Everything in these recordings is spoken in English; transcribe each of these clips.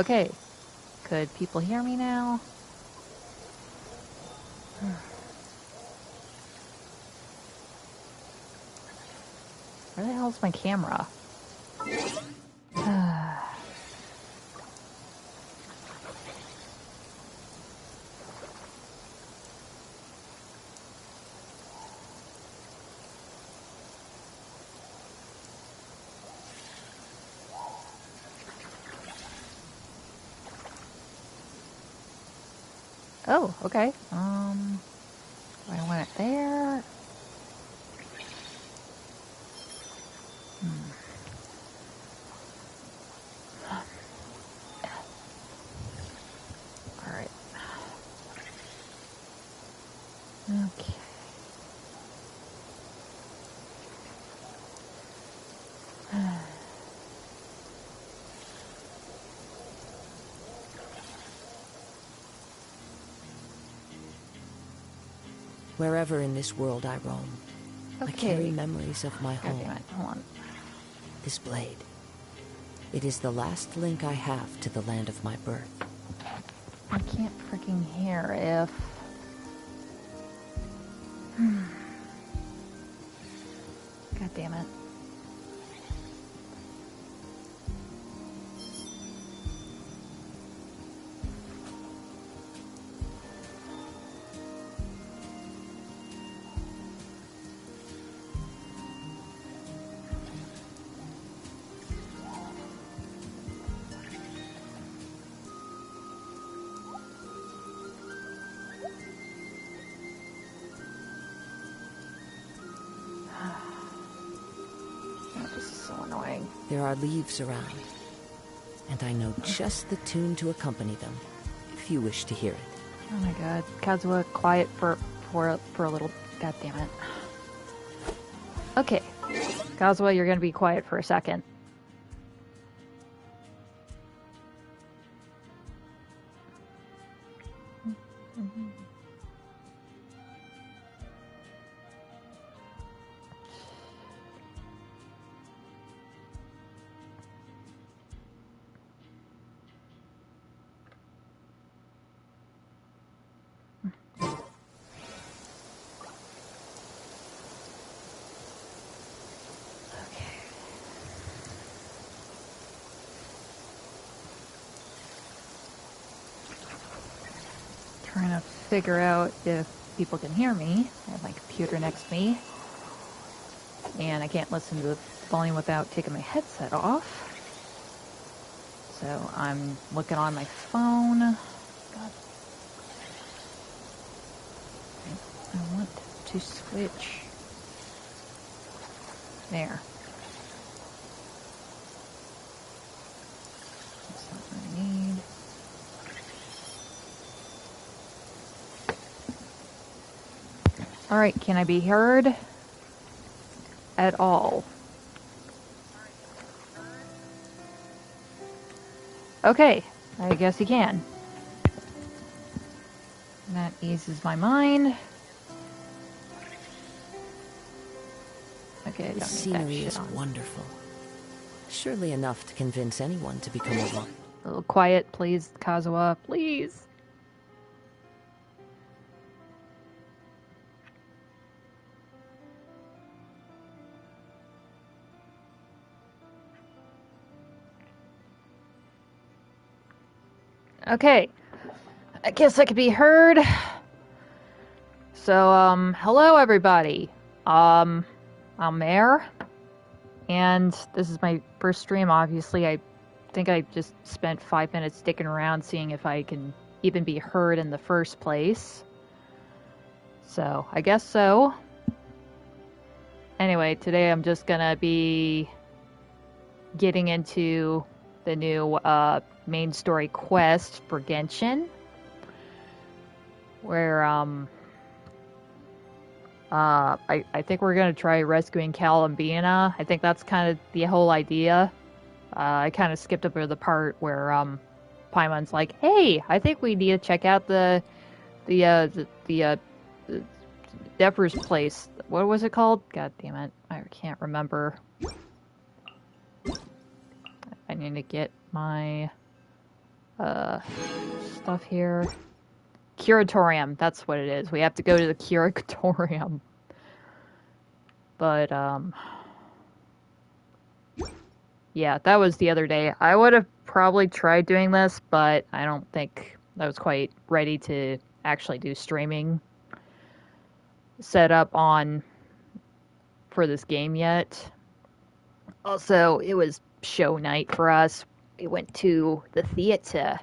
Okay. Could people hear me now? Where the hell's my camera? Oh, okay. Do I want it there? All right. Okay. Wherever in this world I roam, I carry Okay. memories of my God home. damn it. Hold on. This blade. It is the last link I have to the land of my birth. I can't freaking hear if... God damn it. There are leaves around, and I know just the tune to accompany them, if you wish to hear it. Oh my god. Kazuha, quiet for a little. God damn it. Okay. Kazuha, you're gonna be quiet for a second. Trying to figure out if people can hear me. I have my computer next to me. And I can't listen to the volume without taking my headset off. So I'm looking on my phone. God. I want to switch. There. That's not what I need. Alright, can I be heard at all? Okay, I guess you can. That eases my mind. Okay, I don't need The that scenery shit is on. wonderful. Surely enough to convince anyone to become a monk. A little quiet, please, Kazuha, please. Okay, I guess I could be heard. So, hello everybody. I'm Mare, and this is my first stream, obviously. I think I just spent 5 minutes sticking around seeing if I can even be heard in the first place. So, I guess so. Anyway, today I'm just gonna be getting into the new main story quest for Genshin, where I think we're gonna try rescuing Calambina. I think that's kind of the whole idea. I kind of skipped over the part where Paimon's like, "Hey, I think we need to check out the Deborah's place. What was it called? God damn it, I can't remember. I need to get my stuff here. Curatorium, that's what it is. We have to go to the Curatorium. But, yeah, that was the other day. I would have probably tried doing this, but I don't think I was quite ready to actually do streaming set up on for this game yet. Also, it was show night for us. We went to the theater.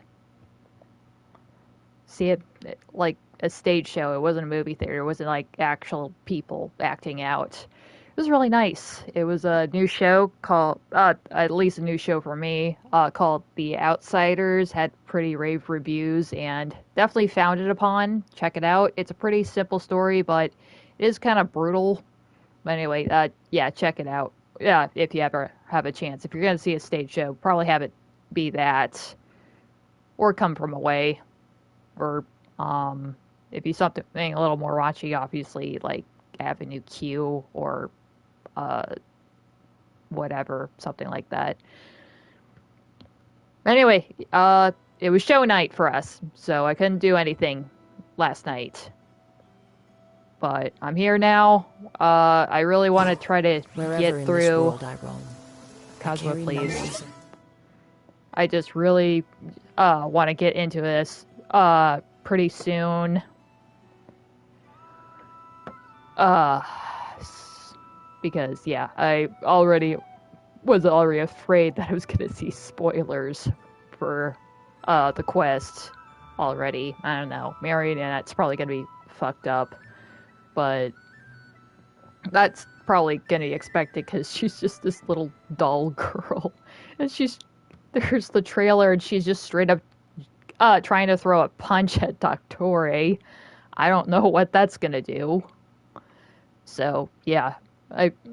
See it like a stage show. It wasn't a movie theater. It wasn't like actual people acting out. It was really nice. It was a new show called, at least a new show for me, called The Outsiders. Had pretty rave reviews and definitely founded upon. Check it out. It's a pretty simple story, but it is kind of brutal. But anyway, yeah, check it out. Yeah, if you ever have a chance. If you're going to see a stage show, probably have it be that. Or Come From Away. Or if you something a little more raunchy, obviously, like Avenue Q or whatever, something like that. Anyway, it was show night for us, so I couldn't do anything last night. But I'm here now. I really want to try to get through Cosmo, please. I just really want to get into this pretty soon. Because, yeah, I was already afraid that I was going to see spoilers for the quest already. I don't know. Marionette's probably going to be fucked up. But that's probably going to be expected because she's just this little doll girl. And there's the trailer and she's just straight up trying to throw a punch at Dottore. I don't know what that's going to do. So, yeah.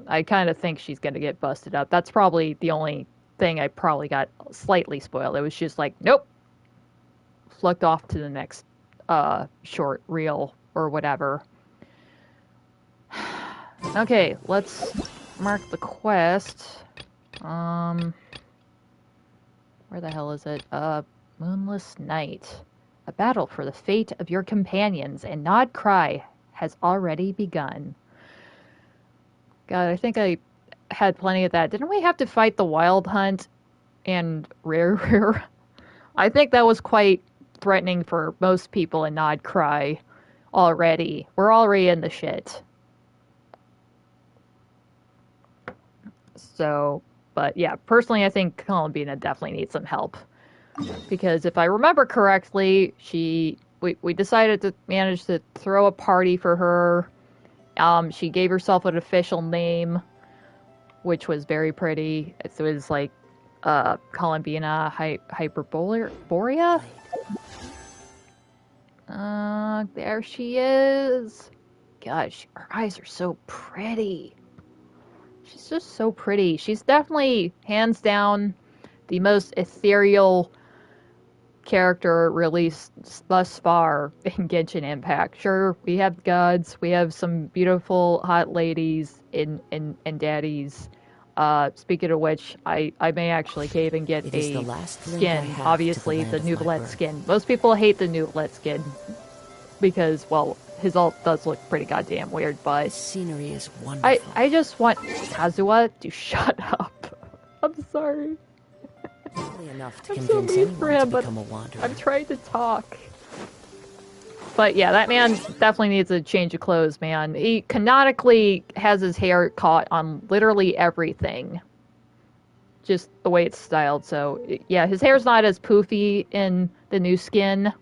I kind of think she's going to get busted up. That's probably the only thing I probably got slightly spoiled. It was just like, nope. Flicked off to the next short reel or whatever. Okay, let's mark the quest. Where the hell is it? Moonless Night. A battle for the fate of your companions and Nod Cry has already begun. God, I think I had plenty of that. Didn't we have to fight the Wild Hunt and Rare? I think that was quite threatening for most people in Nod Cry already. We're already in the shit. So, but yeah, personally, I think Columbina definitely needs some help. Because if I remember correctly, we decided to manage to throw a party for her. She gave herself an official name, which was very pretty. It was like Columbina Hyperborea. There she is. Gosh, her eyes are so pretty. She's just so pretty. She's definitely, hands down, the most ethereal character released thus far in Genshin Impact. Sure, we have gods, we have some beautiful hot ladies and daddies. Speaking of which, I may actually cave and get a skin. Obviously, the Nouvellette skin. Most people hate the Nouvellette skin because, well, his ult does look pretty goddamn weird, but the scenery is wonderful. I just want Kazuha to shut up. I'm sorry. Enough to convince anyone for him, to become a wanderer. I'm trying to talk. But yeah, that man definitely needs a change of clothes, man. He canonically has his hair caught on literally everything. Just the way it's styled. So yeah, his hair's not as poofy in the new skin.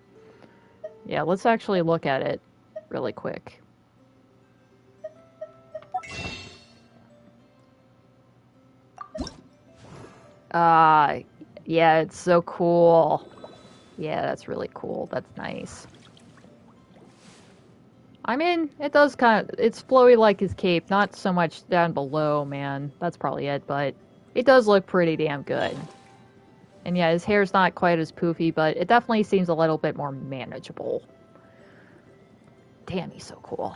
Yeah, let's actually look at it really quick. Yeah, it's so cool. Yeah, that's really cool. That's nice. I mean, it does it's flowy like his cape, not so much down below, man. That's probably it, but it does look pretty damn good. And yeah, his hair's not quite as poofy, but it definitely seems a little bit more manageable. Damn, he's so cool.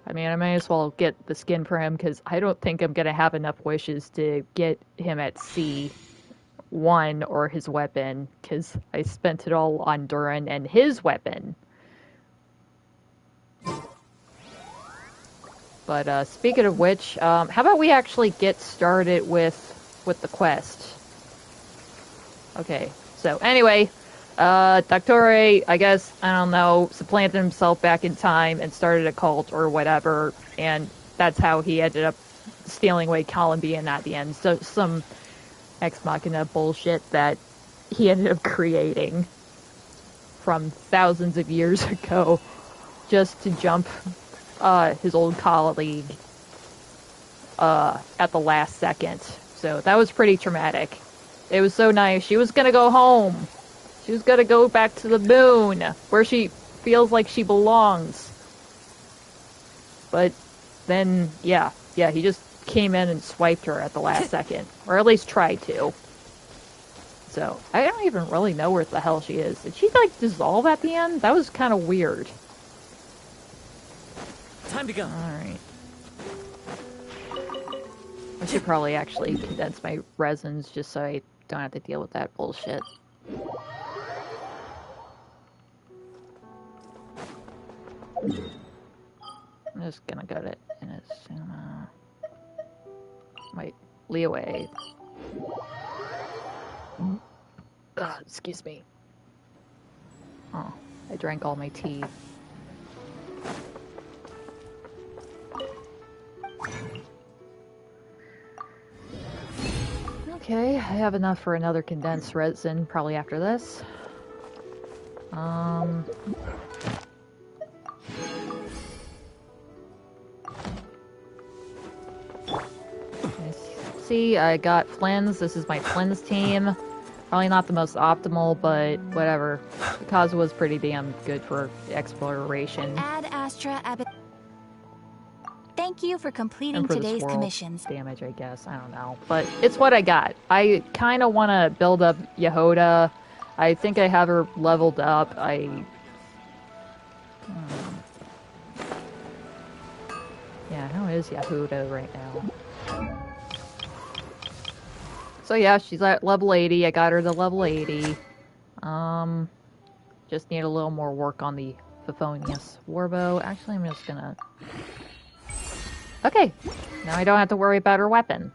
I mean, I may as well get the skin for him, because I don't think I'm going to have enough wishes to get him at C. one or his weapon, because I spent it all on Durin and his weapon. But speaking of which, how about we actually get started with the quest? Okay, so anyway, Dottore, I guess, I don't know, supplanted himself back in time and started a cult or whatever, and that's how he ended up stealing away Columbian at the end. So some Ex Machina bullshit that he ended up creating from thousands of years ago just to jump his old colleague at the last second. So that was pretty traumatic. It was so nice. She was gonna go home. She was gonna go back to the moon, where she feels like she belongs. But then, yeah, he just came in and swiped her at the last second. Or at least tried to. So, I don't even really know where the hell she is. Did she, like, dissolve at the end? That was kind of weird. Time to go. Alright. I should probably actually condense my resins just so I don't have to deal with that bullshit. I'm just gonna go to Inazuma. Wait, Liyue. Excuse me. Oh, I drank all my tea. Okay, I have enough for another condensed resin probably after this. See, I got Flynn's. This is my Flynn's team. Probably not the most optimal, but whatever. The cause was pretty damn good for exploration. Ad Astra Ab. Thank you for completing And for today's swirl commissions. damage, I guess. I don't know. But it's what I got. I kind of want to build up Yehoda. I think I have her leveled up. Yeah, how is Yehoda right now? So yeah, she's at level 80. I got her to level 80. Just need a little more work on the Favonius Warbow. Actually, I'm just gonna... Okay, now I don't have to worry about her weapon.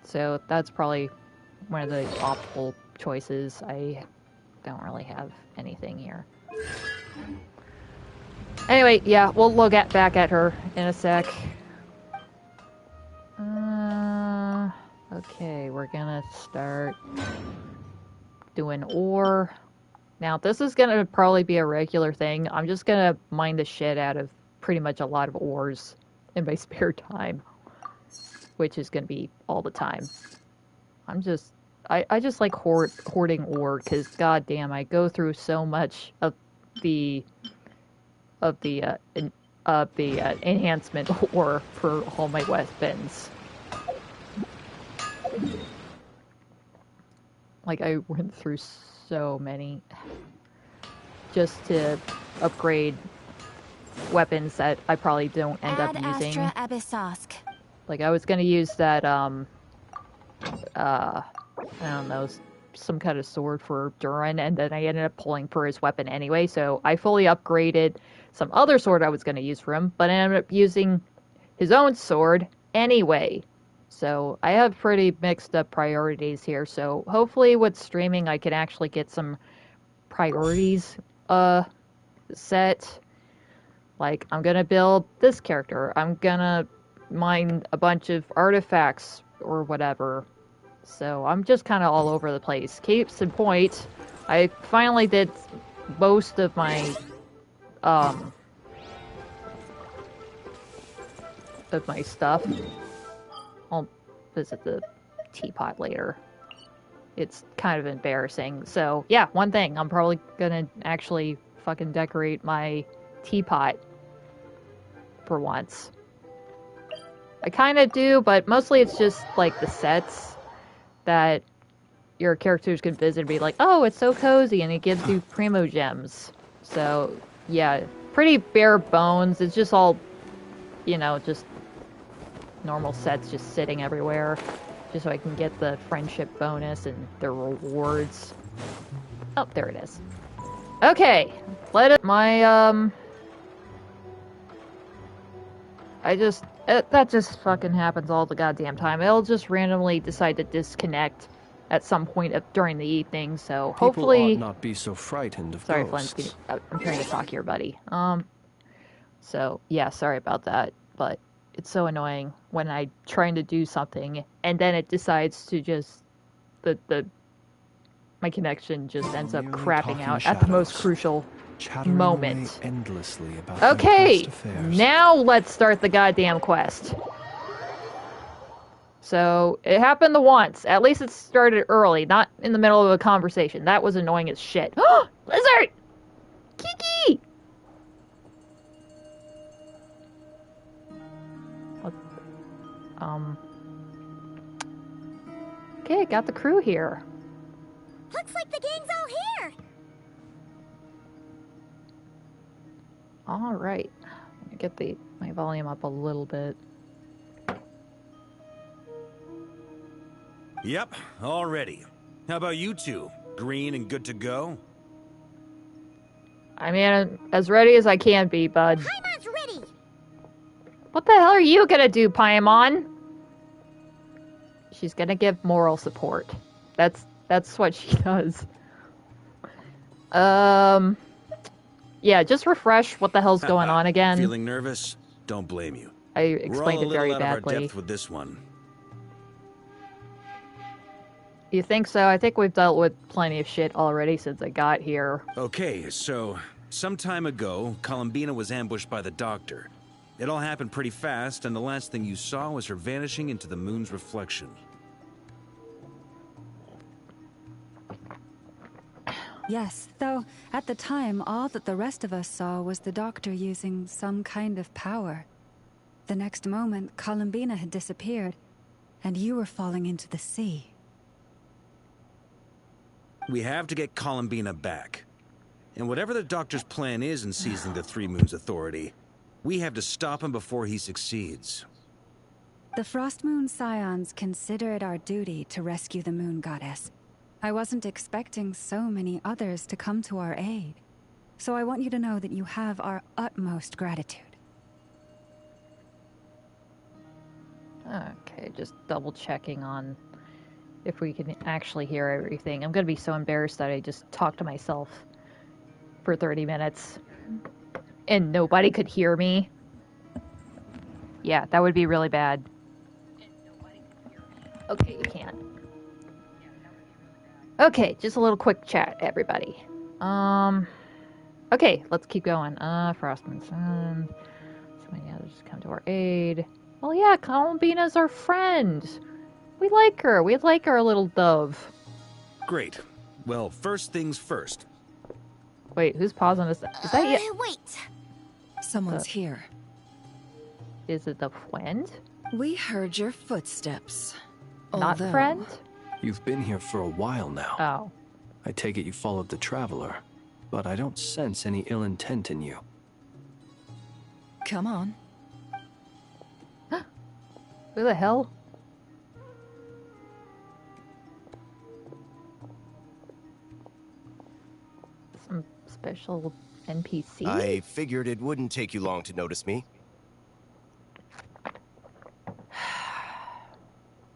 So that's probably one of the optimal choices. I don't really have anything here. Anyway, yeah, we'll look back at her in a sec. Okay, we're gonna start doing ore. Now, this is gonna probably be a regular thing. I'm just gonna mine the shit out of pretty much a lot of ores in my spare time, which is gonna be all the time. I just like hoarding ore, because goddamn, I go through so much of the enhancement ore for all my weapons. Like, I went through so many just to upgrade weapons that I probably don't end up using. Astra Abyssosk. Like, I was gonna use that, I don't know, some kind of sword for Durin, and then I ended up pulling for his weapon anyway, so I fully upgraded some other sword I was gonna use for him, but I ended up using his own sword anyway. So I have pretty mixed up priorities here, so hopefully with streaming I can actually get some priorities set. Like, I'm gonna build this character, I'm gonna mine a bunch of artifacts or whatever. So I'm just kind of all over the place. Case in point, I finally did most of my stuff. I'll visit the teapot later. It's kind of embarrassing. So yeah, one thing, I'm probably gonna actually fucking decorate my teapot for once. I kind of do, but mostly it's just like the sets that your characters can visit and be like, oh, it's so cozy, and it gives you primo gems. So yeah, pretty bare bones. It's just all, you know, just normal sets just sitting everywhere. Just so I can get the friendship bonus and the rewards. Oh, there it is. Okay, let it. That just fucking happens all the goddamn time. It'll just randomly decide to disconnect at some point during the evening, so hopefully... People ought not be so frightened of ghosts. Flynn, I'm trying to talk here, buddy. So, yeah, sorry about that, but it's so annoying when I'm trying to do something, and then it decides to just... my connection just ends up crapping out at the most crucial moment. Endlessly about okay, now let's start the goddamn quest. So, it happened the once. At least it started early, not in the middle of a conversation. That was annoying as shit. Lizard! Kiki! What? Okay, got the crew here. Looks like the gang's all here. Alright. Let me get my volume up a little bit. Yep, all ready. How about you two? Green and good to go? I mean, as ready as I can be, bud. Paimon's ready. What the hell are you gonna do, Paimon? She's gonna give moral support. That's what she does. Yeah, just refresh what the hell's going on again. Feeling nervous? Don't blame you. I explained it very We're all a little out of our badly. depth with this one. You think so? I think we've dealt with plenty of shit already since I got here. Okay, so some time ago, Columbina was ambushed by the Doctor. It all happened pretty fast, and the last thing you saw was her vanishing into the moon's reflection. Yes, though at the time, all that the rest of us saw was the Doctor using some kind of power. The next moment, Columbina had disappeared, and you were falling into the sea. We have to get Columbina back. And whatever the Doctor's plan is in seizing the Three Moons Authority, we have to stop him before he succeeds. The Frost Moon Scions consider it our duty to rescue the Moon Goddess. I wasn't expecting so many others to come to our aid. So I want you to know that you have our utmost gratitude. Okay, just double checking on if we can actually hear everything. I'm gonna be so embarrassed that I just talked to myself for 30 minutes and nobody could hear me. Yeah, that would be really bad. Okay, you can. Okay, just a little quick chat, everybody. Okay, let's keep going. Frostman Sun. So many others come to our aid. Well, yeah, Columbina's our friend. We like her. We like our little dove. Great. Well, first things first. Wait, who's pausing this? Is that you? Wait. Someone's here. Is it the friend? We heard your footsteps. Not Although, friend? You've been here for a while now. Oh. I take it you followed the Traveler, but I don't sense any ill intent in you. Come on. Who the hell? Some special NPC? I figured it wouldn't take you long to notice me.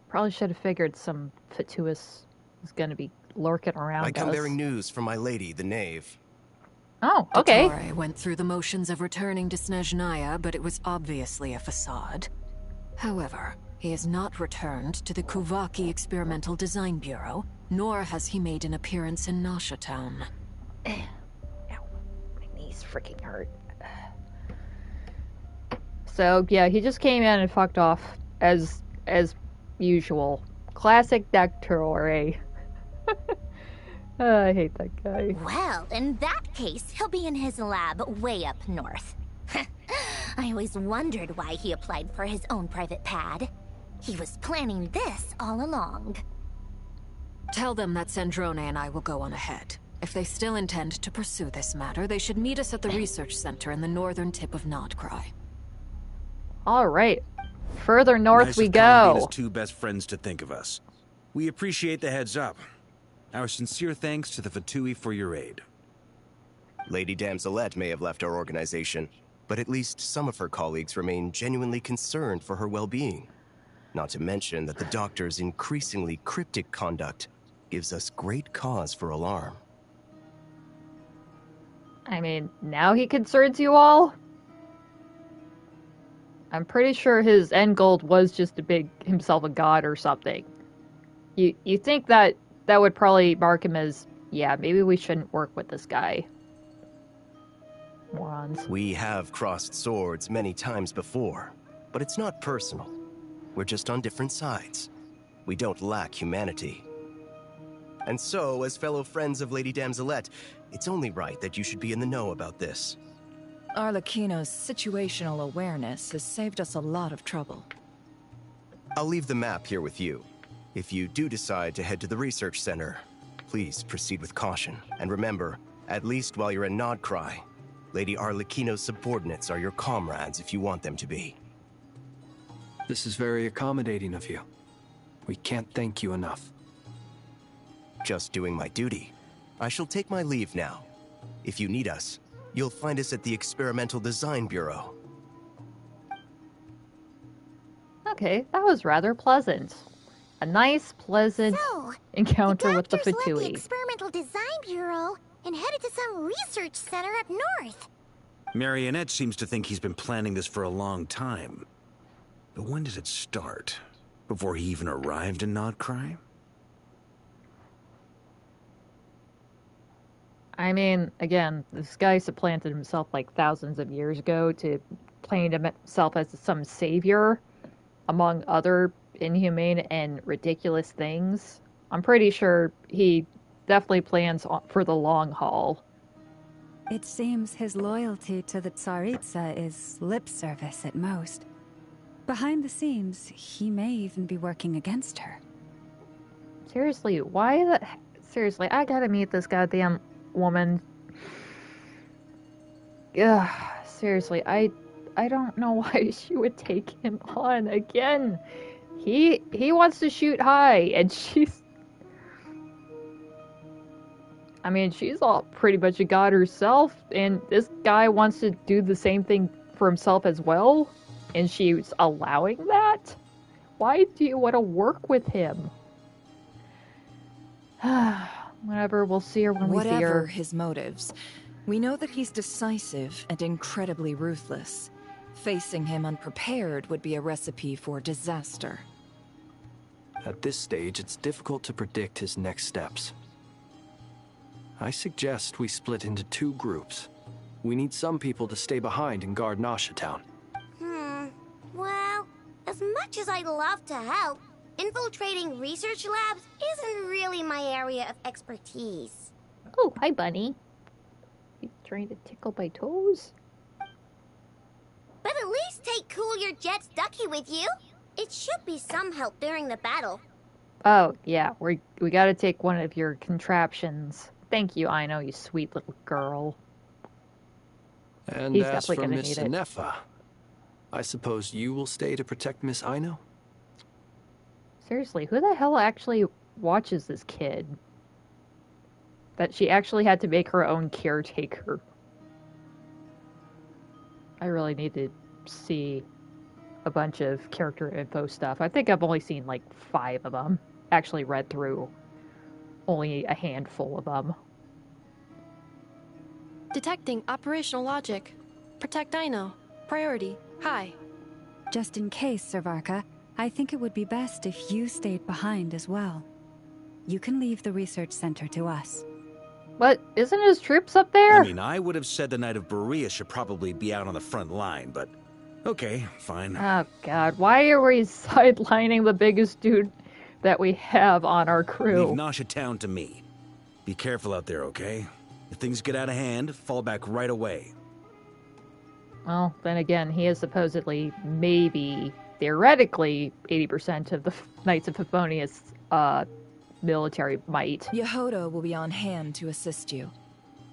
Probably should have figured some fatuous was gonna be lurking around I come us. bearing news from my lady, the knave. Oh, okay. Dottore went through the motions of returning to Snezhnaya, but it was obviously a facade. However, he has not returned to the Kuvaki Experimental Design Bureau, nor has he made an appearance in Nasha Town. Ow. My knees freaking hurt. So, yeah, he just came in and fucked off as usual. Classic Dottore. I hate that guy. Well, in that case, he'll be in his lab way up north. I always wondered why he applied for his own private pad. He was planning this all along. Tell them that Sandrone and I will go on ahead. If they still intend to pursue this matter, they should meet us at the research center in the northern tip of Nodcry. Alright. Further north Nice we of Columbina's go. two best friends to think of us. We appreciate the heads up. Our sincere thanks to the Fatui for your aid. Lady Damselette may have left our organization, but at least some of her colleagues remain genuinely concerned for her well-being. Not to mention that the Doctor's increasingly cryptic conduct gives us great cause for alarm. I mean, now he concerns you all? I'm pretty sure his end goal was just to make himself a god or something. You think that would probably mark him as, yeah, maybe we shouldn't work with this guy. Morons. We have crossed swords many times before, but it's not personal. We're just on different sides. We don't lack humanity. And so, as fellow friends of Lady Damselette, it's only right that you should be in the know about this. Arlecchino's situational awareness has saved us a lot of trouble. I'll leave the map here with you. If you do decide to head to the research center, please proceed with caution. And remember, at least while you're in Nodcry, Lady Arlecchino's subordinates are your comrades if you want them to be. This is very accommodating of you. We can't thank you enough. Just doing my duty. I shall take my leave now. If you need us, you'll find us at the Experimental Design Bureau. Okay, that was rather pleasant. A nice, pleasant So, encounter with the doctors left the Fatui. Experimental Design Bureau and headed to some research center up north. Marionette seems to think he's been planning this for a long time. But when did it start? Before he even arrived in Nodcry? I mean, again, this guy supplanted himself like thousands of years ago to playing himself as some savior, among other inhumane and ridiculous things. I'm pretty sure he definitely plans for the long haul. It seems his loyalty to the Tsaritsa is lip service at most. Behind the scenes, he may even be working against her. Seriously, why the... Seriously, I gotta meet this goddamn woman. Ugh, seriously, I don't know why she would take him on again. He wants to shoot high, and she's... I mean, she's all pretty much a god herself, and this guy wants to do the same thing for himself as well, and she's allowing that? Why do you want to work with him? Whatever, we'll see her when we see her. Whatever his motives, we know that he's decisive and incredibly ruthless. Facing him unprepared would be a recipe for disaster. At this stage, it's difficult to predict his next steps. I suggest we split into two groups. We need some people to stay behind and guard Nasha Town. Well, as much as I'd love to help, infiltrating research labs isn't really my area of expertise. Oh, hi, Bunny. You trying to tickle my toes? But at least take Cool Your Jet's ducky with you. It should be some help during the battle. Oh, yeah, we gotta take one of your contraptions. Thank you, Aino, you sweet little girl. And He's as definitely for gonna Miss need it. Nefa, I suppose you will stay to protect Miss Aino? Seriously, who the hell actually watches this kid? That she actually had to make her own caretaker. I really need to see a bunch of character info stuff. I think I've only seen like 5 of them. Actually read through only a handful of them. Detecting operational logic. Protect Dino. Priority. High. Just in case, Servarka, I think it would be best if you stayed behind as well. You can leave the research center to us. But isn't his troops up there? I mean, I would have said the Knight of Berea should probably be out on the front line, but okay, fine. Oh god, why are we sidelining the biggest dude that we have on our crew? Leave Nasha Town to me. Be careful out there, okay? If things get out of hand, fall back right away. Well, then again, he is supposedly, maybe, theoretically, 80% of the Knights of Favonius, military might. Yehoda will be on hand to assist you.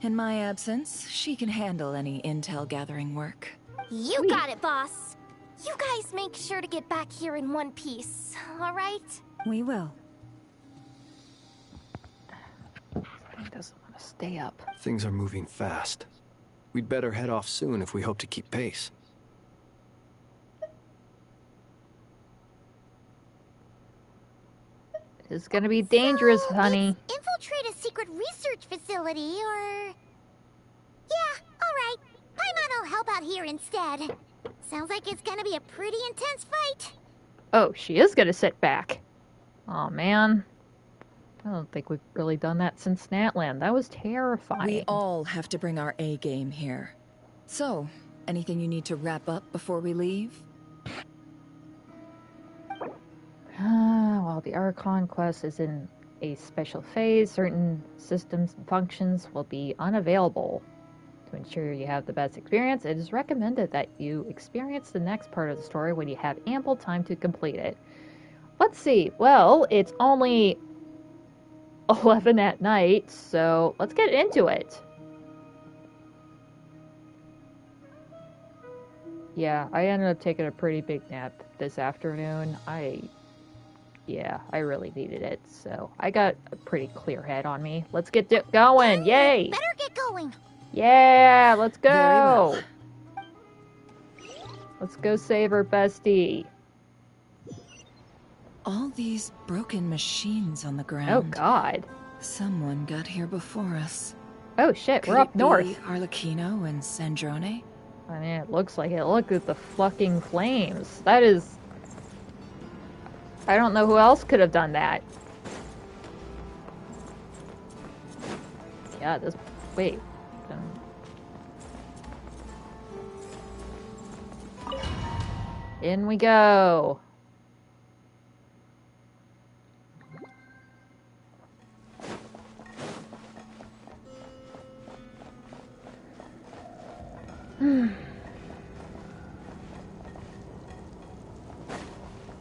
In my absence, she can handle any intel gathering work. You got it, boss. You guys make sure to get back here in one piece, alright? We will. He doesn't want to stay up. Things are moving fast. We'd better head off soon if we hope to keep pace. It's gonna be dangerous, So honey. let's infiltrate a secret research facility, or... Yeah, alright. Paimon will help out here instead. Sounds like it's gonna be a pretty intense fight. Oh, she is gonna sit back. Oh man. I don't think we've really done that since Snatland. That was terrifying. We all have to bring our A game here. So, anything you need to wrap up before we leave? While the Archon quest is in a special phase, certain systems and functions will be unavailable. To ensure you have the best experience, it is recommended that you experience the next part of the story when you have ample time to complete it. Let's see. Well, it's only 11 at night, so let's get into it. Yeah, I ended up taking a pretty big nap this afternoon. I really needed it, so I got a pretty clear head on me. Let's get going! Yay! Better get going. Yeah, let's go! Very well. Let's go save our bestie. All these broken machines on the ground. Oh god. Someone got here before us. Oh shit, Could we're up it be north. Arlecchino and Sandrone? I mean, it looks like it. Look at the fucking flames. That is... I don't know who else could have done that. Yeah, this... Wait. In we go.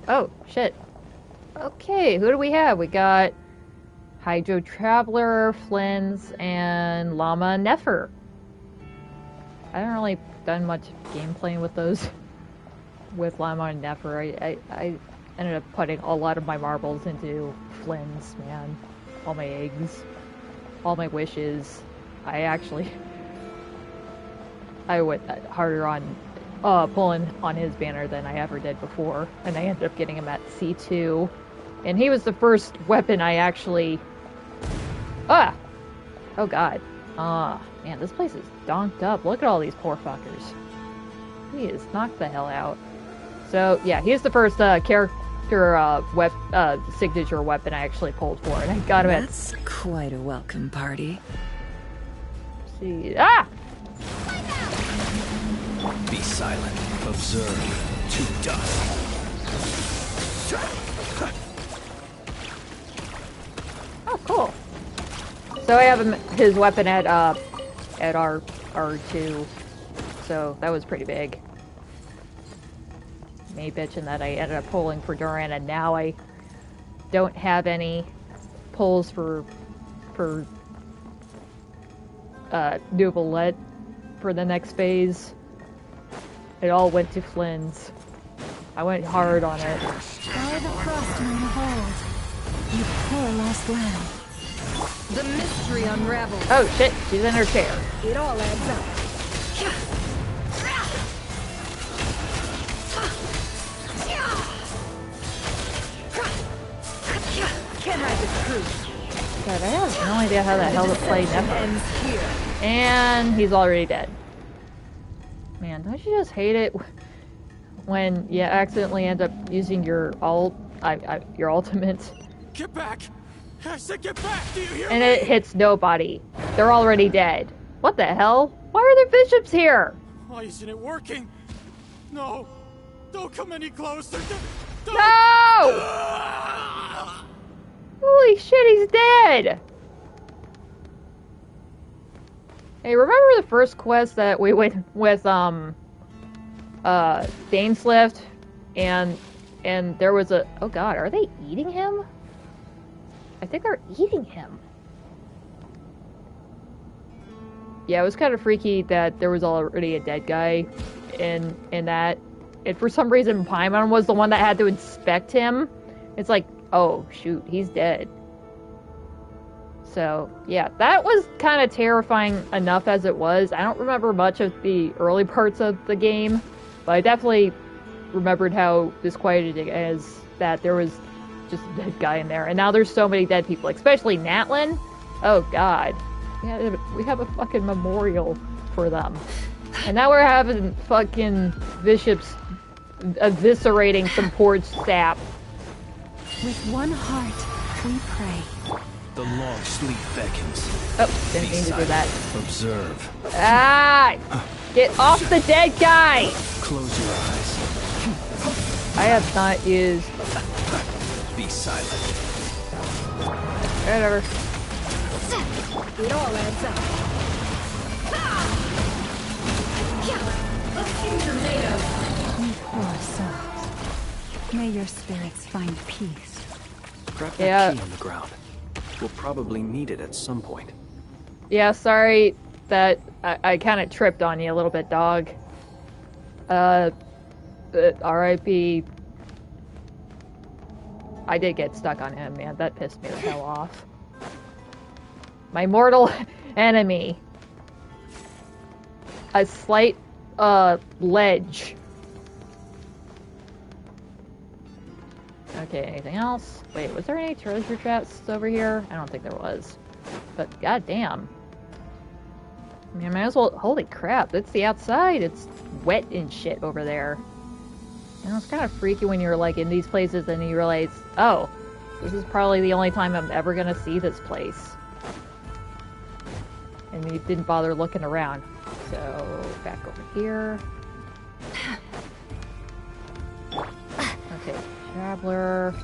Oh, shit. Okay, who do we have? We got Hydro Traveler, Flynn's, and Llama Nefer. I haven't really done much gameplay with those. With Llama and Nefer. I ended up putting a lot of my marbles into Flynn's, man. All my eggs. All my wishes. I went harder on pulling on his banner than I ever did before, and I ended up getting him at C2. And he was the first weapon I actually... Ah! Oh god. Man, this place is donked up. Look at all these poor fuckers. He is knocked the hell out. So, yeah, he's the first character signature weapon I actually pulled for, and I got him at... That's quite a welcome party. See... Ah! Be silent. Observe. To dust. Oh, cool. So I have his weapon at R2, so that was pretty big. Me bitching that I ended up pulling for Duran, and now I don't have any pulls for Nuvalet for the next phase. It all went to Flynn's. I went hard on it. Try the frost moon hold. You poor lost lamb. The mystery unravels. Oh shit, she's in her chair. It all adds up. Can't hide the truth. God, I have no idea how the hell to play Nefer. And he's already dead. Man, don't you just hate it when you accidentally end up using your your ultimate? Get back! I said get back! Do you hear and me? it hits nobody. They're already dead. What the hell? Why are there bishops here? Why isn't it working? No! Don't come any closer! Don't! No! Holy shit, he's dead! Hey, remember the first quest that we went with, Dainslift? And there was a... Oh god, are they eating him? I think they're eating him. Yeah, it was kind of freaky that there was already a dead guy in that. and for some reason Paimon was the one that had to inspect him. It's like, oh shoot, he's dead. So yeah, that was kind of terrifying enough as it was. I don't remember much of the early parts of the game, but I definitely remembered how disquieting it is that there was just a dead guy in there, and now there's so many dead people, especially Natlin. Oh god, yeah, we have a fucking memorial for them, and now we're having fucking bishops eviscerating some poor sap. With one heart, we pray. The long sleep beckons. Oh, didn't mean to do that. Observe. Ah! Get off the dead guy! Close your eyes. I have not used... Be silent. Whatever. It all adds up. You poor souls. May your spirits find peace. Grab that key on the ground. We'll probably need it at some point. Yeah, sorry that I kind of tripped on you a little bit, dog. R.I.P. I did get stuck on him, man. That pissed me the hell off. My mortal enemy. A slight, ledge. Okay, anything else? Wait, was there any treasure chests over here? I don't think there was. But goddamn. I mean, I might as well... Holy crap, that's the outside. It's wet and shit over there. You know, it's kind of freaky when you're, like, in these places and you realize, oh, this is probably the only time I'm ever gonna see this place. And you didn't bother looking around. So, back over here. Okay, Traveler.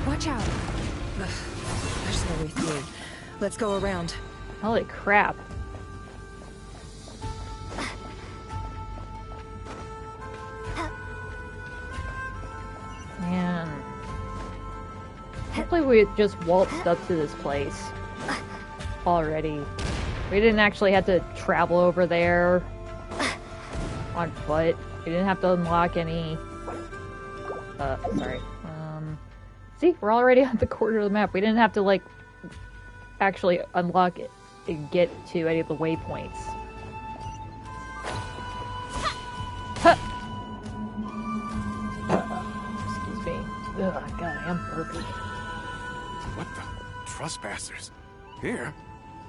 Watch out. There's no way through. Let's go around. Holy crap. Man. Hopefully we just waltzed up to this place already. We didn't actually have to travel over there on foot. We didn't have to unlock any... sorry. See, we're already on the corner of the map. We didn't have to, like, actually unlock it and get to any of the waypoints. Huh. Excuse me. Ugh, God, I am burpy. What the? Trespassers? Here?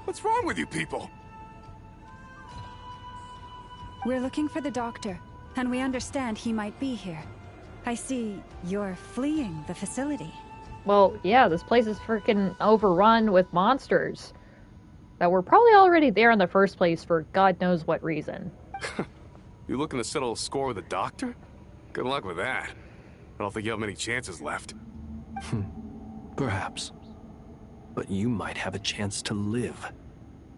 What's wrong with you people? We're looking for the doctor, and we understand he might be here. I see you're fleeing the facility. Well, yeah, this place is freaking overrun with monsters that were probably already there in the first place for God knows what reason. You looking to settle a score with the doctor? Good luck with that. I don't think you have many chances left. Perhaps. But you might have a chance to live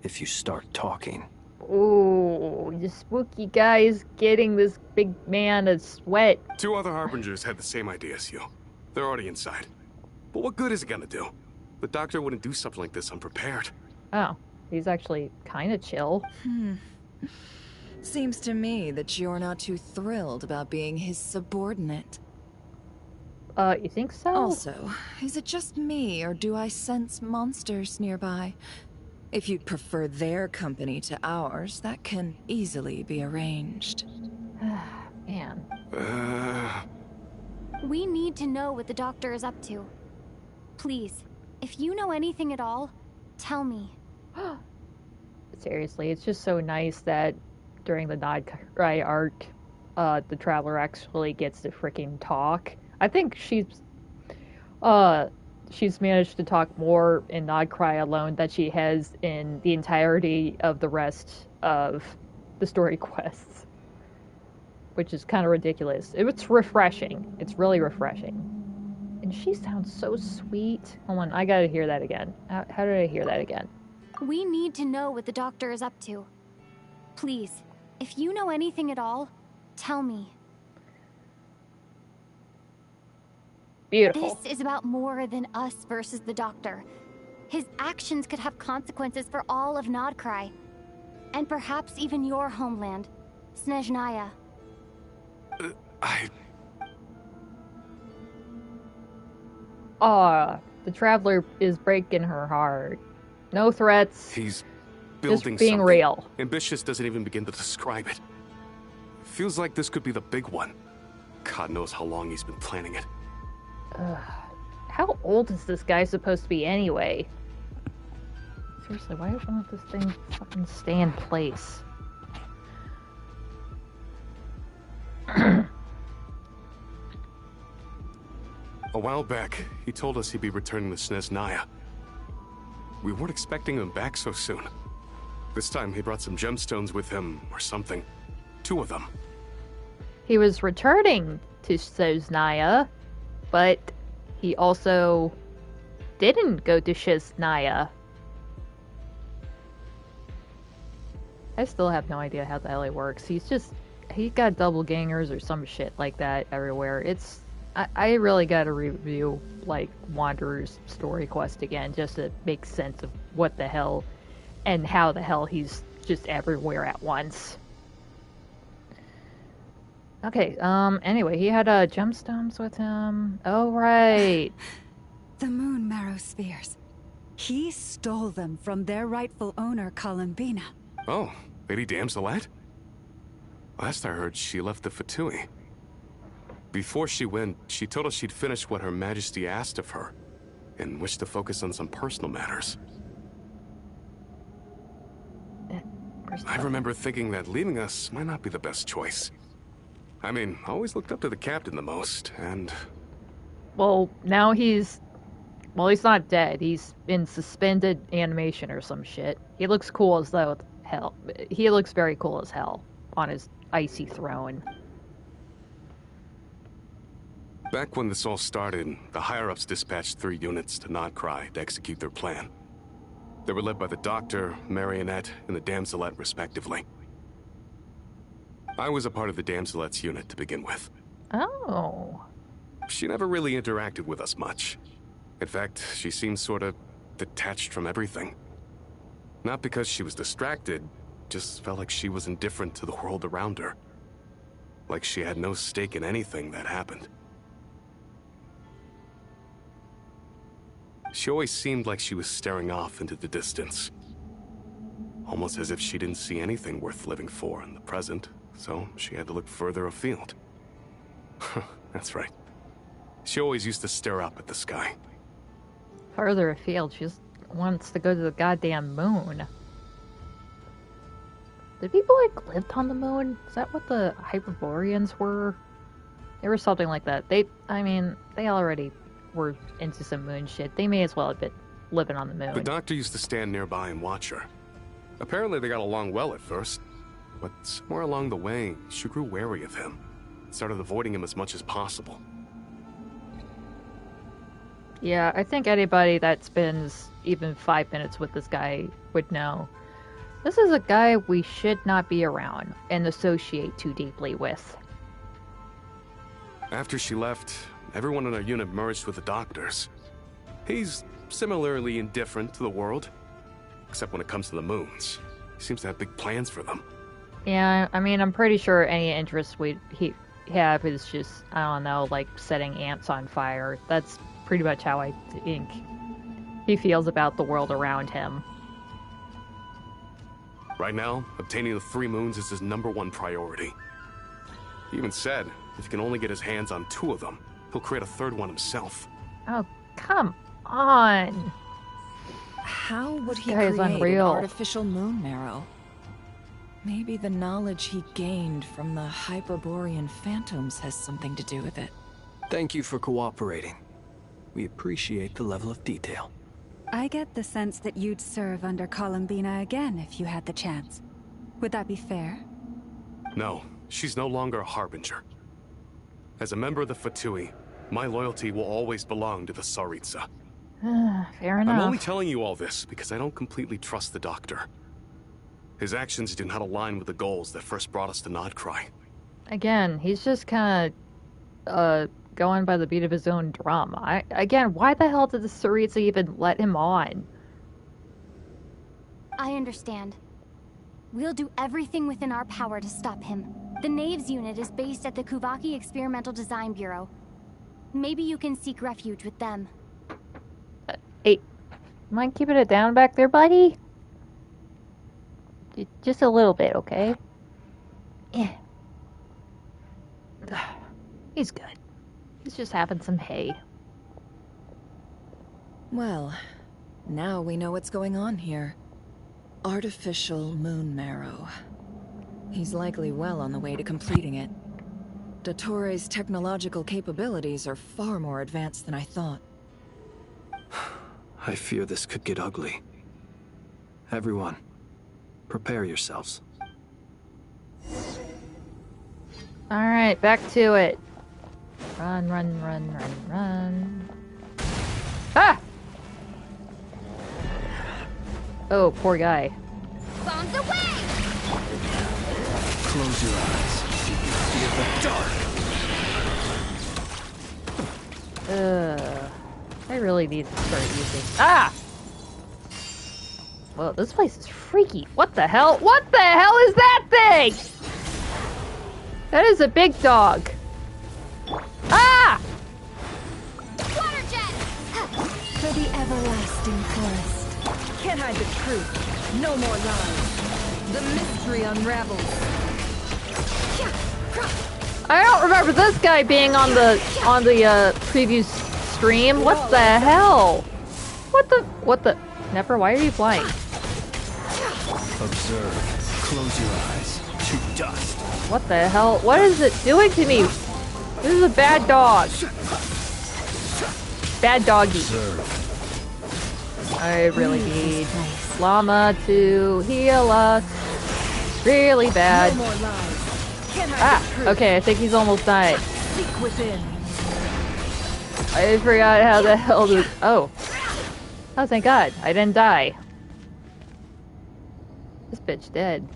if you start talking. Ooh, the spooky guy is getting this big man a sweat. 2 other harbingers had the same idea as you. They're already inside. But what good is it gonna do? The doctor wouldn't do something like this unprepared. Oh, he's actually kind of chill. Seems to me that you're not too thrilled about being his subordinate. You think so? Also, is it just me, or do I sense monsters nearby? If you'd prefer their company to ours, that can easily be arranged. Man. We need to know what the doctor is up to. Please, if you know anything at all, tell me. Seriously, it's just so nice that during the Nodcry arc, the Traveler actually gets to freaking talk. I think she's managed to talk more in Nodcry alone than she has in the entirety of the rest of the story quests. Which is kind of ridiculous. It's refreshing. It's really refreshing. And she sounds so sweet. Hold on, I gotta hear that again. How did I hear that again? We need to know what the doctor is up to. Please, if you know anything at all, tell me. Beautiful. This is about more than us versus the doctor. His actions could have consequences for all of Nodcry. And perhaps even your homeland. Snezhnaya. The Traveler is breaking her heart. No threats. He's building just being something. real. Ambitious doesn't even begin to describe it. Feels like this could be the big one. God knows how long he's been planning it. How old is this guy supposed to be anyway? Seriously, why won't this thing fucking stay in place? A while back, he told us he'd be returning to Snezhnaya. We weren't expecting him back so soon. This time he brought some gemstones with him, or something. 2 of them. He was returning to Snezhnaya, but he also didn't go to Snezhnaya. I still have no idea how the hell it works. He got double gangers or some shit like that everywhere. I really gotta review, like, Wanderer's story quest again, just to make sense of what the hell and how the hell he's just everywhere at once. Okay, anyway, he had, gemstones with him. Oh, right. The moon marrow spheres. He stole them from their rightful owner, Columbina. Oh, Lady Damselette? Last I heard, she left the Fatui. Before she went, she told us she'd finish what Her Majesty asked of her, and wished to focus on some personal matters. I remember thinking that leaving us might not be the best choice. I mean, I always looked up to the captain the most, and... Well, now he's not dead. He's in suspended animation or some shit. He looks cool as though hell. He looks very cool as hell on his icy throne. Back when this all started, the higher-ups dispatched 3 units to Nodcry to execute their plan. They were led by the Doctor, Marionette, and the Damselette, respectively. I was a part of the Damselette's unit to begin with. Oh. She never really interacted with us much. In fact, she seemed sort of detached from everything. Not because she was distracted, just felt like she was indifferent to the world around her. Like she had no stake in anything that happened. She always seemed like she was staring off into the distance. Almost as if she didn't see anything worth living for in the present, so she had to look further afield. That's right. She always used to stare up at the sky. Further afield, she just wants to go to the goddamn moon. Did people, like, lived on the moon? Is that what the Hyperboreans were? They were something like that. They already were into some moon shit. They may as well have been living on the moon. The Doctor used to stand nearby and watch her. Apparently they got along well at first, but somewhere along the way, she grew wary of him. Started avoiding him as much as possible. Yeah, I think anybody that spends even 5 minutes with this guy would know. This is a guy we should not be around and associate too deeply with. After she left, everyone in our unit merged with the Doctor's. He's similarly indifferent to the world, except when it comes to the moons. He seems to have big plans for them. Yeah, I mean, I'm pretty sure any interest he have is just, I don't know, like setting ants on fire. That's pretty much how I think he feels about the world around him. Right now, obtaining the 3 moons is his #1 priority. He even said if he can only get his hands on 2 of them, he'll create a 3rd one himself. Oh, come on. How would he This guy is create unreal. an artificial moon marrow? Maybe the knowledge he gained from the Hyperborean phantoms has something to do with it. Thank you for cooperating. We appreciate the level of detail. I get the sense that you'd serve under Columbina again if you had the chance. Would that be fair? No, she's no longer a Harbinger. As a member of the Fatui, my loyalty will always belong to the Tsaritsa. Fair enough. I'm only telling you all this because I don't completely trust the Doctor. His actions do not align with the goals that first brought us to Nodcry. Again, he's just kind of going by the beat of his own drum. Again, why the hell did the Tsaritsa even let him on? I understand. We'll do everything within our power to stop him. The Knaves unit is based at the Kuvaki Experimental Design Bureau. Maybe you can seek refuge with them. Hey, mind keeping it down back there, buddy? Just a little bit, okay? Yeah. He's good. He's just having some hay. Well, now we know what's going on here. Artificial moon marrow. He's likely well on the way to completing it. Dottore's technological capabilities are far more advanced than I thought. I fear this could get ugly. Everyone, prepare yourselves. Alright, back to it. Run, run, run, run, run. Ah! Oh, poor guy. Bombs away! Close your eyes. Feel the dark. I really need to start using... Ah! Well, this place is freaky. What the hell? What the hell is that thing? That is a big dog. Ah! Water jet! For the everlasting forest. Can't hide the truth. No more lies. The mystery unravels. I don't remember this guy being on the previous stream. What the hell? What the? Never. Why are you flying? Observe. Close your eyes. To dust. What the hell? What is it doing to me? This is a bad dog. Bad doggy. Observe. I really need Llama to heal us. Really bad. No more lies. Can't hide Ah, the truth. okay, I think he's almost died. Seek within. I forgot how the hell to... Oh. Oh, thank God. I didn't die. This bitch dead.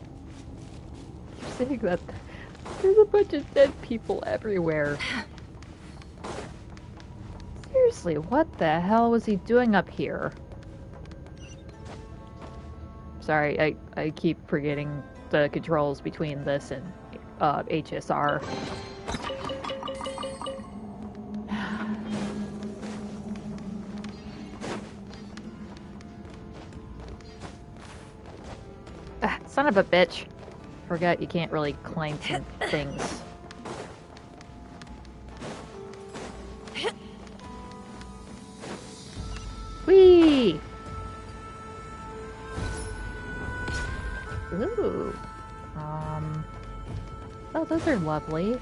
Keep saying that. There's a bunch of dead people everywhere. Seriously, what the hell was he doing up here? Sorry, I keep forgetting the controls between this and HSR. Ah, son of a bitch. Forgot you can't really climb some things. Whee! Ooh. Oh, those are lovely.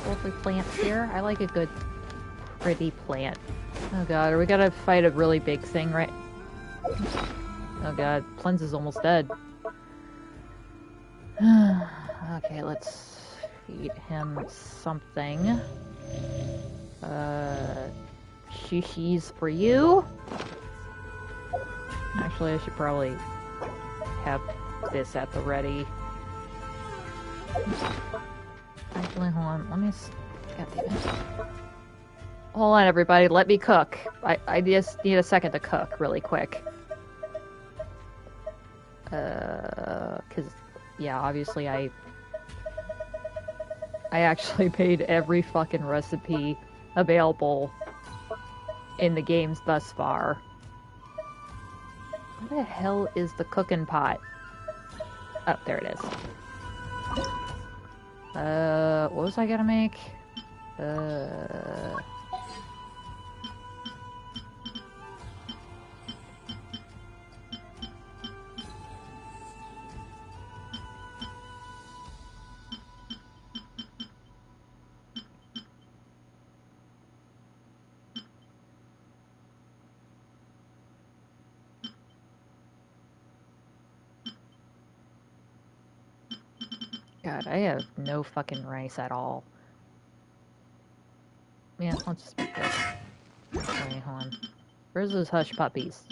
Lovely plants here. I like a good, pretty plant. Oh god, are we gonna fight a really big thing, right? Oh god, Plens is almost dead. Okay, let's feed him something. Shishis for you. Actually, I should probably have this at the ready. Actually, hold on. Let me... God damn it. Hold on, everybody. Let me cook. I just need a second to cook really quick. Because, yeah, obviously I actually made every fucking recipe available in the games thus far. Where the hell is the cooking pot? Oh, there it is. What was I gonna make? God, I have no fucking rice at all. Yeah, I'll just make this. Wait, hold on. Where's those hush puppies?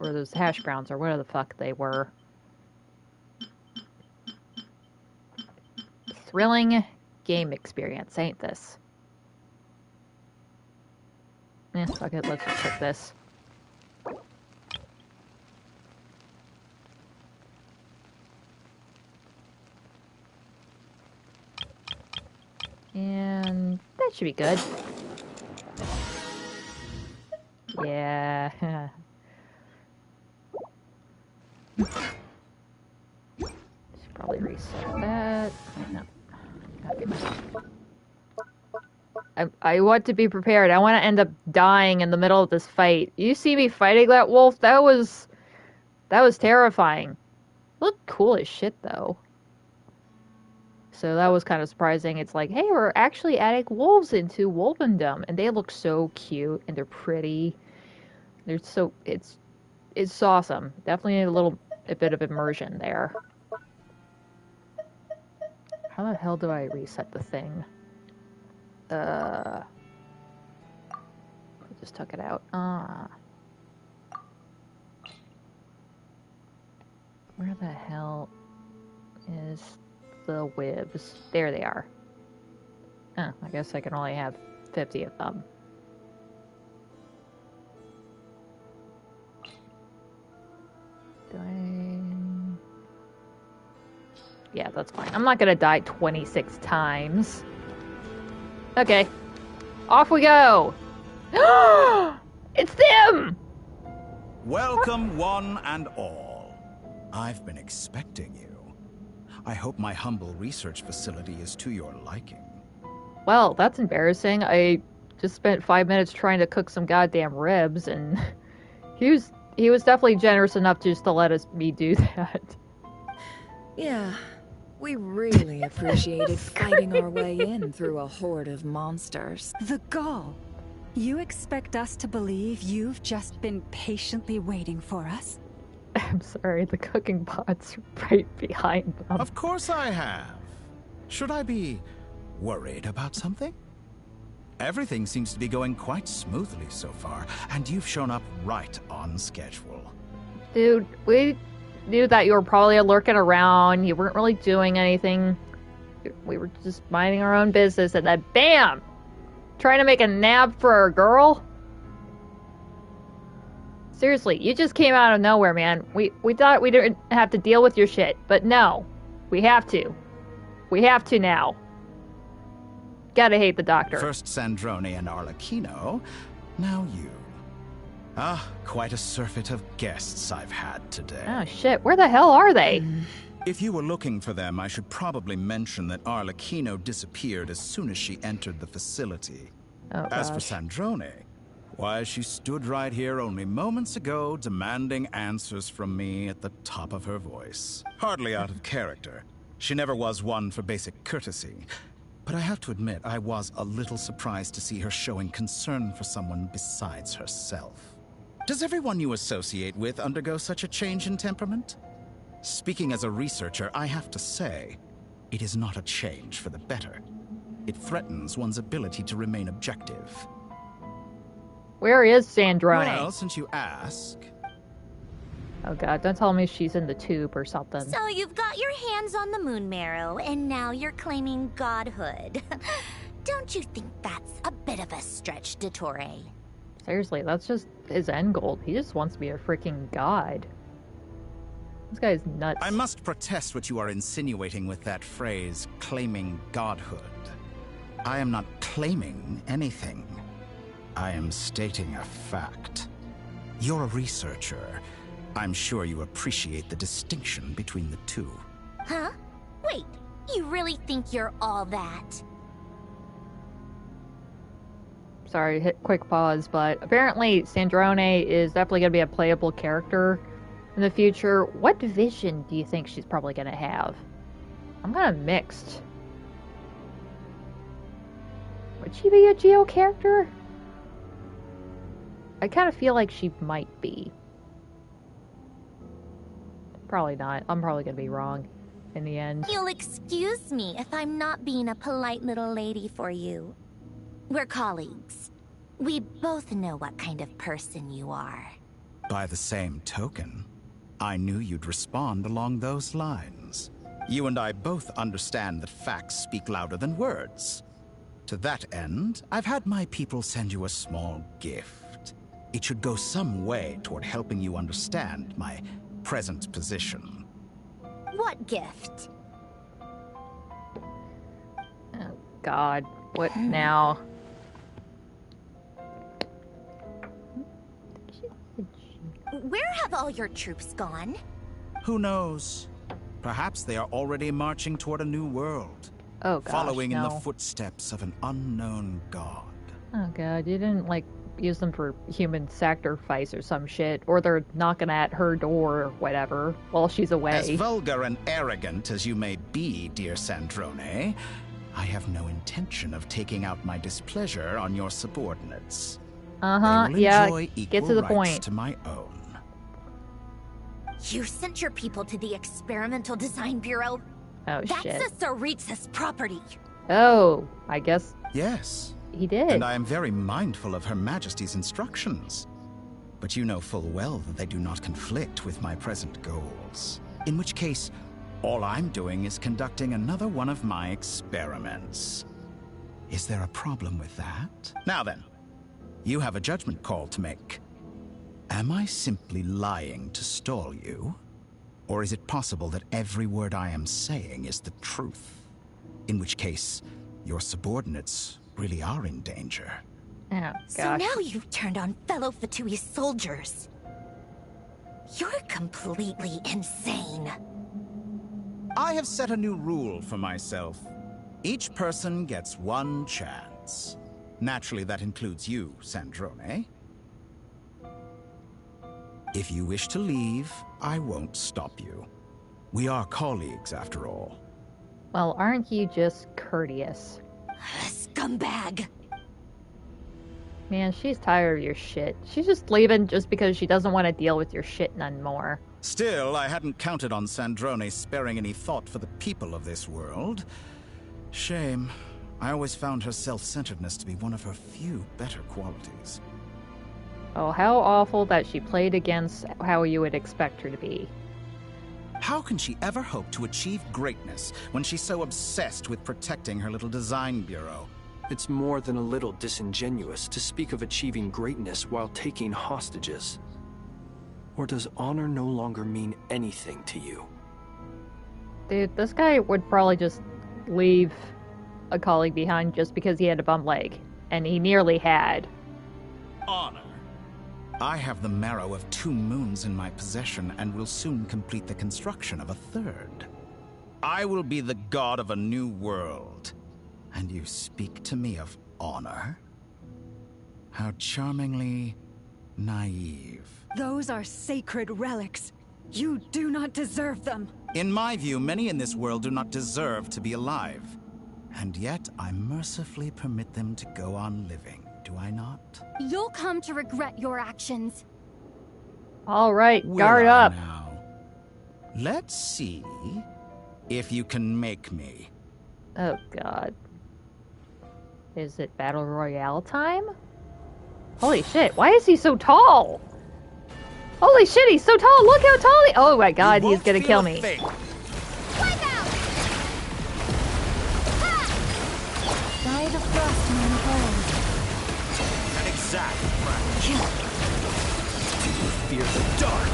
Or those hash browns, or whatever the fuck they were. Thrilling game experience, ain't this? Yeah, fuck it, let's just cook this. Should be good. Yeah. Should probably reset that. No. I want to be prepared. I want to end up dying in the middle of this fight. You see me fighting that wolf? That was terrifying. Looked cool as shit though. So that was kind of surprising. It's like, hey, we're actually adding wolves into Wolfendom, and they look so cute and they're pretty. They're so it's awesome. Definitely a bit of immersion there. How the hell do I reset the thing? I just took it out. Where the hell is the wibs? There they are. Oh, I guess I can only have 50 of them. Yeah, that's fine. I'm not gonna die 26 times. Okay. Off we go! It's them! Welcome, one and all. I've been expecting you. I hope my humble research facility is to your liking. Well, that's embarrassing. I just spent 5 minutes trying to cook some goddamn ribs, and he was definitely generous enough just to let me do that. Yeah, we really appreciated fighting our way in through a horde of monsters. The gall. You expect us to believe you've just been patiently waiting for us? I'm sorry, the cooking pot's right behind them. Of course I have. Should I be worried about something? Everything seems to be going quite smoothly so far, and you've shown up right on schedule. Dude, we knew that you were probably lurking around. You weren't really doing anything. We were just minding our own business, and then BAM! Trying to make a nab for a girl? Seriously, you just came out of nowhere, man. We thought we didn't have to deal with your shit, but no. We have to. We have to now. Gotta hate the doctor. First Sandrone and Arlecchino, now you. Ah, quite a surfeit of guests I've had today. Oh shit, where the hell are they? If you were looking for them, I should probably mention that Arlecchino disappeared as soon as she entered the facility. Oh, as for Sandrone, why, she stood right here only moments ago demanding answers from me at the top of her voice. Hardly out of character. She never was one for basic courtesy. But I have to admit, I was a little surprised to see her showing concern for someone besides herself. Does everyone you associate with undergo such a change in temperament? Speaking as a researcher, I have to say, it is not a change for the better. It threatens one's ability to remain objective. Where is Sandrone? Well, since you ask... Oh god, don't tell me she's in the tube or something. So you've got your hands on the moon marrow, and now you're claiming godhood. Don't you think that's a bit of a stretch, Dottore? Seriously, that's just his end goal. He just wants to be a freaking god. This guy's nuts. I must protest what you are insinuating with that phrase, claiming godhood. I am not claiming anything. I am stating a fact. You're a researcher. I'm sure you appreciate the distinction between the two. Huh? Wait, you really think you're all that? Sorry, hit quick pause, but apparently Sandrone is definitely going to be a playable character in the future. What vision do you think she's probably going to have? I'm kind of mixed. Would she be a Geo character? I kind of feel like she might be. Probably not. I'm probably going to be wrong in the end. You'll excuse me if I'm not being a polite little lady for you. We're colleagues. We both know what kind of person you are. By the same token, I knew you'd respond along those lines. You and I both understand that facts speak louder than words. To that end, I've had my people send you a small gift. It should go some way toward helping you understand my present position. What gift? Oh, God. What now? Where have all your troops gone? Who knows? Perhaps they are already marching toward a new world. Oh gosh, following in the no. footsteps of an unknown god. Oh god, you didn't, like, use them for human sacrifice or some shit, or they're knocking at her door or whatever while she's away. As vulgar and arrogant as you may be, dear Sandrone, I have no intention of taking out my displeasure on your subordinates. Uh-huh, They will yeah, enjoy get equal to the rights point. to my own. You sent your people to the Experimental Design Bureau? Oh, That's shit. a Tsaritsa's property. Oh, I guess Yes. he did. And I am very mindful of Her Majesty's instructions. But you know full well that they do not conflict with my present goals. In which case, all I'm doing is conducting another one of my experiments. Is there a problem with that? Now then, you have a judgment call to make. Am I simply lying to stall you? Or is it possible that every word I am saying is the truth? In which case, your subordinates really are in danger. Oh, gosh. So now you've turned on fellow Fatui soldiers. You're completely insane. I have set a new rule for myself. Each person gets one chance. Naturally, that includes you, Sandrone. If you wish to leave, I won't stop you. We are colleagues, after all. Well, aren't you just courteous? Scumbag! Man, she's tired of your shit. She's just leaving just because she doesn't want to deal with your shit none more. Still, I hadn't counted on Sandrone sparing any thought for the people of this world. Shame. I always found her self-centeredness to be one of her few better qualities. Oh, how awful that she played against how you would expect her to be. How can she ever hope to achieve greatness when she's so obsessed with protecting her little design bureau? It's more than a little disingenuous to speak of achieving greatness while taking hostages. Or does honor no longer mean anything to you? Dude, this guy would probably just leave a colleague behind just because he had a bum leg. And he nearly had. Honor. I have the marrow of 2 moons in my possession and will soon complete the construction of a 3rd. I will be the god of a new world. And you speak to me of honor? How charmingly naive. Those are sacred relics. You do not deserve them. In my view, many in this world do not deserve to be alive. And yet, I mercifully permit them to go on living, do I not? You'll come to regret your actions. Alright, Will guard I up. now? Let's see if you can make me. Oh god. Is it Battle Royale time? Holy shit, why is he so tall? Holy shit, he's so tall! Look how tall he— oh my god, he's gonna kill me. Guide the frost moon home. An exact fraction. Fear the dark.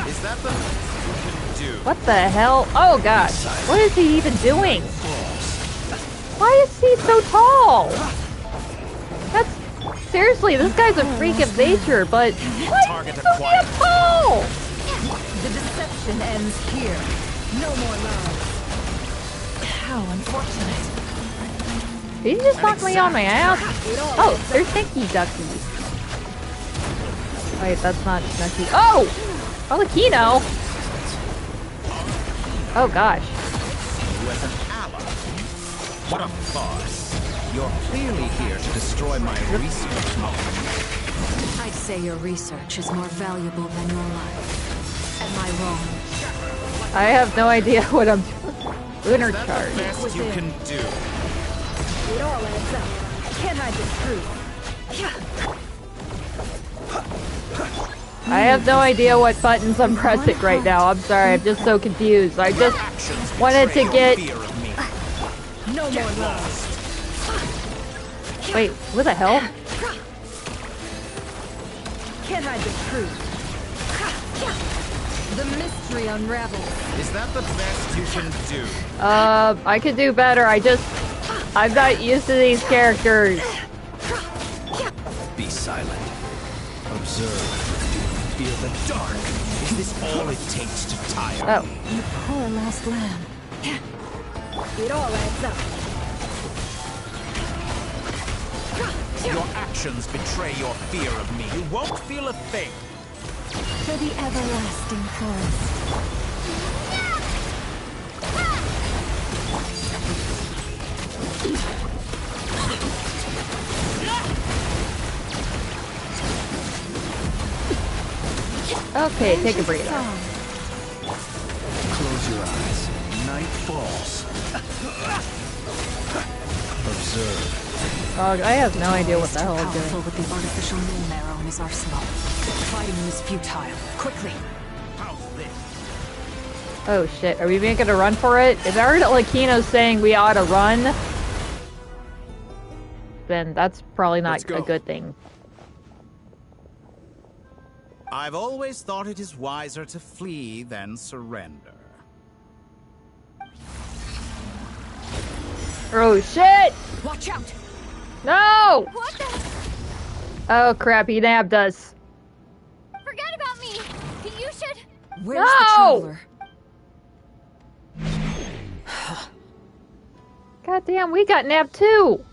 Is that the you can do? What the hell? Oh gosh, what is he even doing? Why is he so tall? That's— seriously, this guy's a freak of nature, but why is he so damn tall? The deception ends here. No more love. How unfortunate. Did he just knock me on my ass? Oh, they're thinky duckies. Wait, that's not Nucky. Oh! Oh, Kino! Oh gosh. With an ally. What a farce. You're clearly here to destroy my research knowledge. I'd say your research is more valuable than your life. Am I wrong? I have no idea what I'm doing. Lunar charge. Best you can do. It all adds up. Can't hide the truth. I have no idea what buttons I'm pressing right now. I'm sorry, I'm just so confused. I just wanted to get— No more love. wait, what the hell? Can't hide the truth. The mystery unravels. Is that the best you can do? I could do better. I'm not used to these characters. Be silent. Observe. Fear the dark. Is this all it takes to tire Oh. me? You poor lost lamb. It all adds up. Your actions betray your fear of me. You won't feel a thing. For the everlasting forest. Okay, take a breather. Close your eyes. Night falls. Observe. Dog, I have no idea what the hell I'm Powerful doing. with the artificial moon marrow in his arsenal. Fighting him is futile. Quickly. Oh shit, are we making a run for it? If I heard Lakino's saying we ought to run, then that's probably not a good thing. I've always thought it is wiser to flee than surrender. Oh shit! Watch out! No! What the? Oh crap, he nabbed us. Forget about me! You should... Where's the traveler? God damn, we got nabbed too!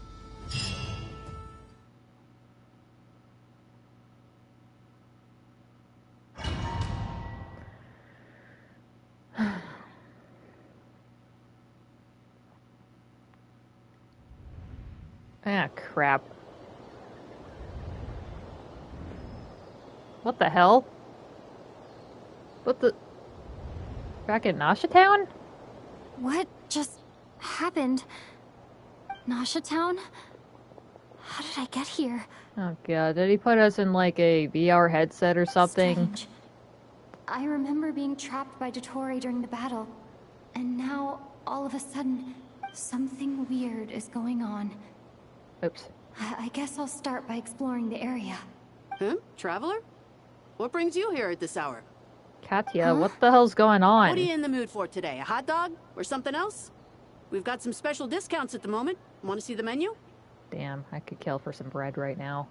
Ah, crap. What the hell? What the... Back in Nasha Town? What just happened? Nasha Town? How did I get here? Oh god, did he put us in like a VR headset or something? Strange. I remember being trapped by Dottore during the battle. And now, all of a sudden, something weird is going on. Oops. I guess I'll start by exploring the area. Huh? Traveler? What brings you here at this hour? Katya, what the hell's going on? What are you in the mood for today? A hot dog? Or something else? We've got some special discounts at the moment. Want to see the menu? Damn, I could kill for some bread right now.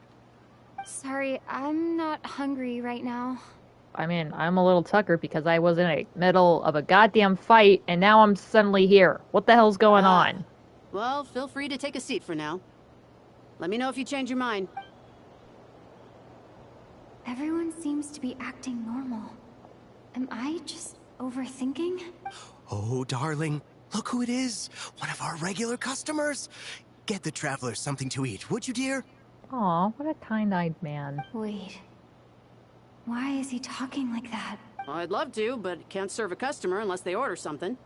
Sorry, I'm not hungry right now. I mean, I'm a little tuckered because I was in the middle of a goddamn fight and now I'm suddenly here. What the hell's going on? Well, feel free to take a seat for now. Let me know if you change your mind. Everyone seems to be acting normal. Am I just overthinking? Oh, darling, look who it is. One of our regular customers. Get the traveler something to eat, would you, dear? Aw, what a kind-eyed man. Wait. Why is he talking like that? Well, I'd love to, but can't serve a customer unless they order something.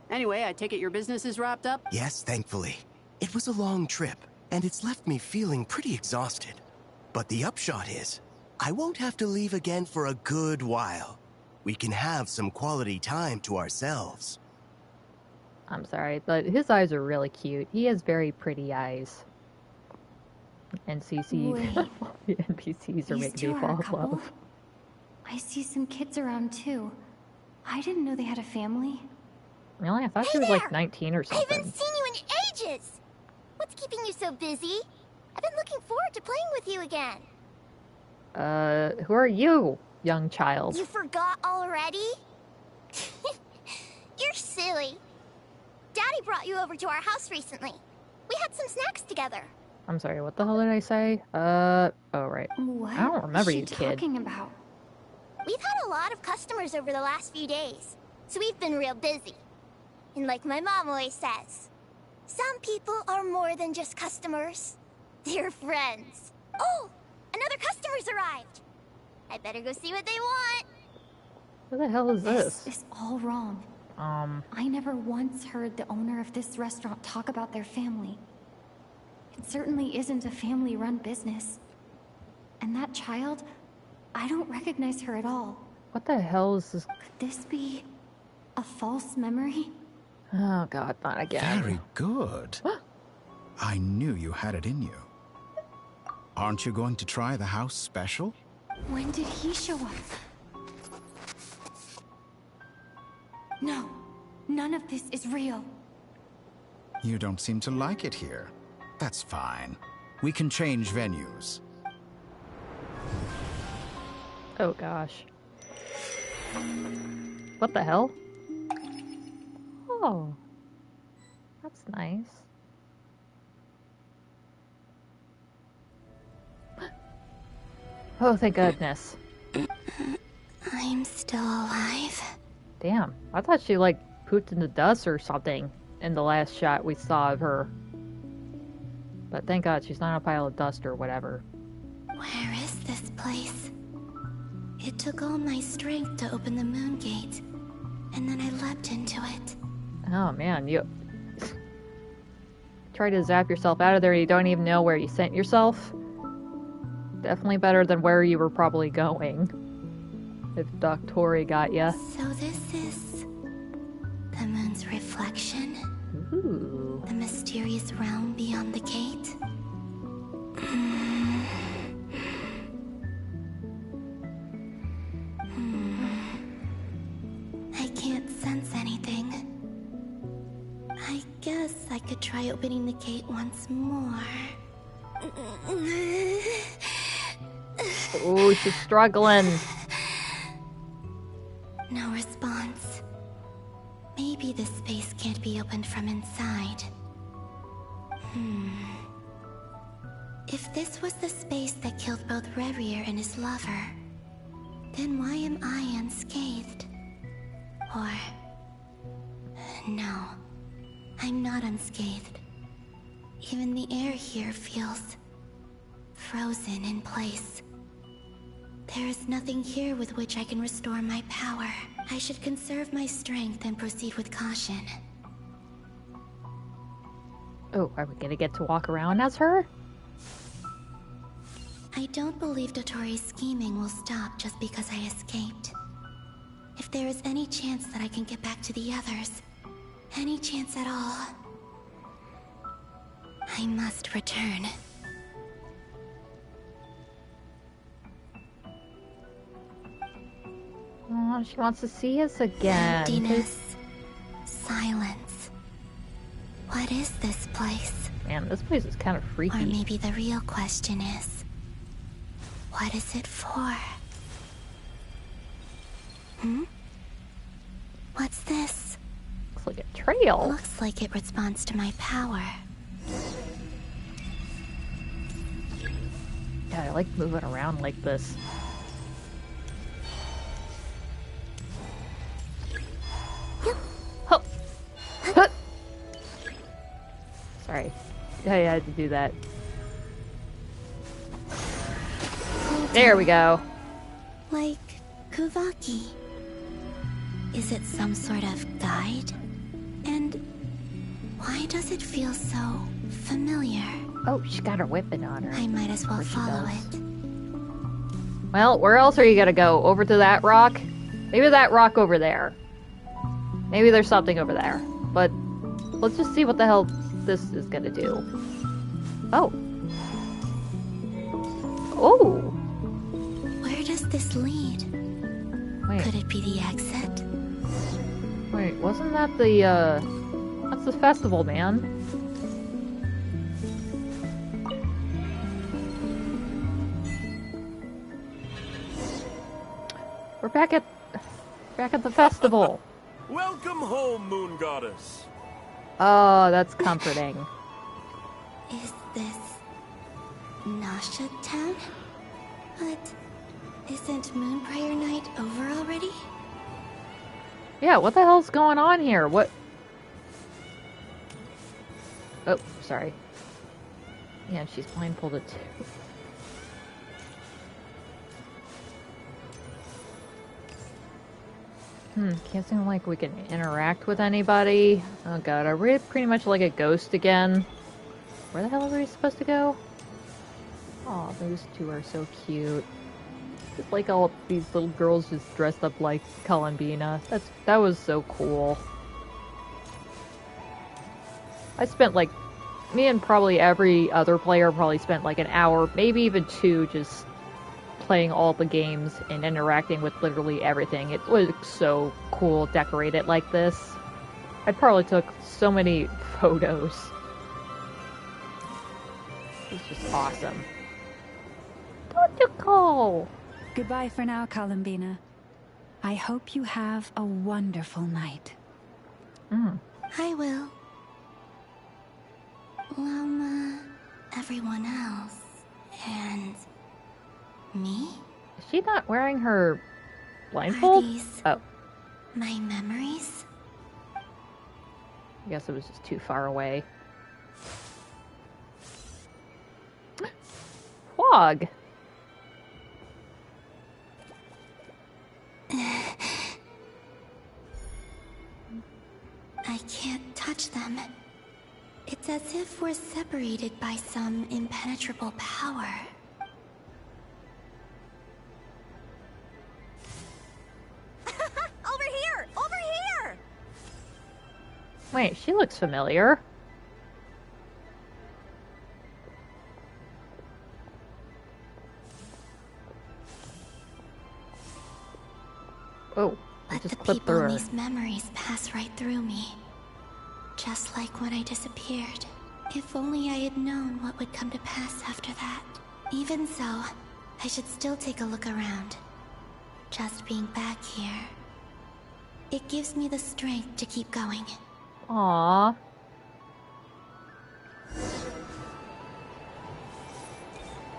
Anyway, I take it your business is wrapped up? Yes, thankfully. It was a long trip, and it's left me feeling pretty exhausted. But the upshot is, I won't have to leave again for a good while. We can have some quality time to ourselves. I'm sorry, but his eyes are really cute. He has very pretty eyes. NPCs are making me fall in love. I see some kids around too. I didn't know they had a family. Really? I thought she was like 19 or I something. haven't seen you in ages! What's keeping you so busy? I've been looking forward to playing with you again. Who are you, young child? You forgot already? You're silly. Daddy brought you over to our house recently. We had some snacks together. I'm sorry, what the hell did I say? Oh, right. What I don't remember is she you, kid. talking about? We've had a lot of customers over the last few days, so we've been real busy. And like my mom always says, some people are more than just customers. They're friends. Oh, another customer's arrived. I better go see what they want. What the hell is this? This is all wrong. I never once heard the owner of this restaurant talk about their family. It certainly isn't a family-run business. And that child, I don't recognize her at all. What the hell is this? Could this be a false memory? Oh god, not again. Very good. I knew you had it in you. Aren't you going to try the house special? When did he show up? No, none of this is real. You don't seem to like it here. That's fine. We can change venues. Oh gosh. What the hell? Oh. That's nice. Oh, thank goodness. I'm still alive. Damn, I thought she like pooped in the dust or something in the last shot we saw of her. But thank God she's not a pile of dust or whatever. Where is this place? It took all my strength to open the moon gate, and then I leapt into it. Oh man, you try to zap yourself out of there, you don't even know where you sent yourself. Definitely better than where you were probably going. If Doctori got ya. So this is the moon's reflection? Ooh. The mysterious realm beyond the gate? I can't sense anything. I guess I could try opening the gate once more. Oh, she's struggling. No response. Maybe this space can't be opened from inside. If this was the space that killed both Revier and his lover, then why am I unscathed? Or... no, I'm not unscathed. Even the air here feels... frozen in place. There is nothing here with which I can restore my power. I should conserve my strength and proceed with caution. Oh, are we gonna get to walk around as her? I don't believe Dotori's scheming will stop just because I escaped. If there is any chance that I can get back to the others, any chance at all, I must return. Oh, she wants to see us again. Emptiness. Silence. What is this place? Man, this place is kind of freaky. Or maybe the real question is, what is it for? What's this? Looks like a trail. Looks like it responds to my power. Yeah, I like moving around like this. Hup. Hup. Sorry. I had to do that. There we go. Like Kuvaki. Is it some sort of guide? And why does it feel so familiar? Oh, she got her weapon on her. I might as well follow it. Well, where else are you gonna go? Over to that rock? Maybe that rock over there. Maybe there's something over there. But let's just see what the hell this is gonna do. Oh. Oh. Where does this lead? Wait. Could it be the exit? Wait, wasn't that the, that's the festival, man. We're back at the festival. Welcome home, Moon Goddess. Oh, that's comforting. Is this Nasha Town? But isn't Moonbriar Night over already? Yeah, what the hell's going on here? What? Oh, sorry. Yeah, she's blindfolded too. Can't seem like we can interact with anybody. Oh god, are we pretty much like a ghost again? Where the hell are we supposed to go? Oh, those two are so cute. Just like all these little girls just dressed up like Columbina. That was so cool. I spent like, me and probably every other player probably spent like an hour, maybe even two, just playing all the games and interacting with literally everything. It was so cool decorated like this. I probably took so many photos. It's just awesome. Tentacle! Goodbye for now, Columbina. I hope you have a wonderful night. I will. Everyone else. And... me? Is she not wearing her blindfold? Are these oh. my memories? I guess it was just too far away. Fog! I can't touch them. It's as if we're separated by some impenetrable power. Over here! Over here! Wait, she looks familiar. Oh, I Let just the clipped people through in her. these memories pass right through me. Just like when I disappeared. If only I had known what would come to pass after that. Even so, I should still take a look around. Just being back here. It gives me the strength to keep going. Aww.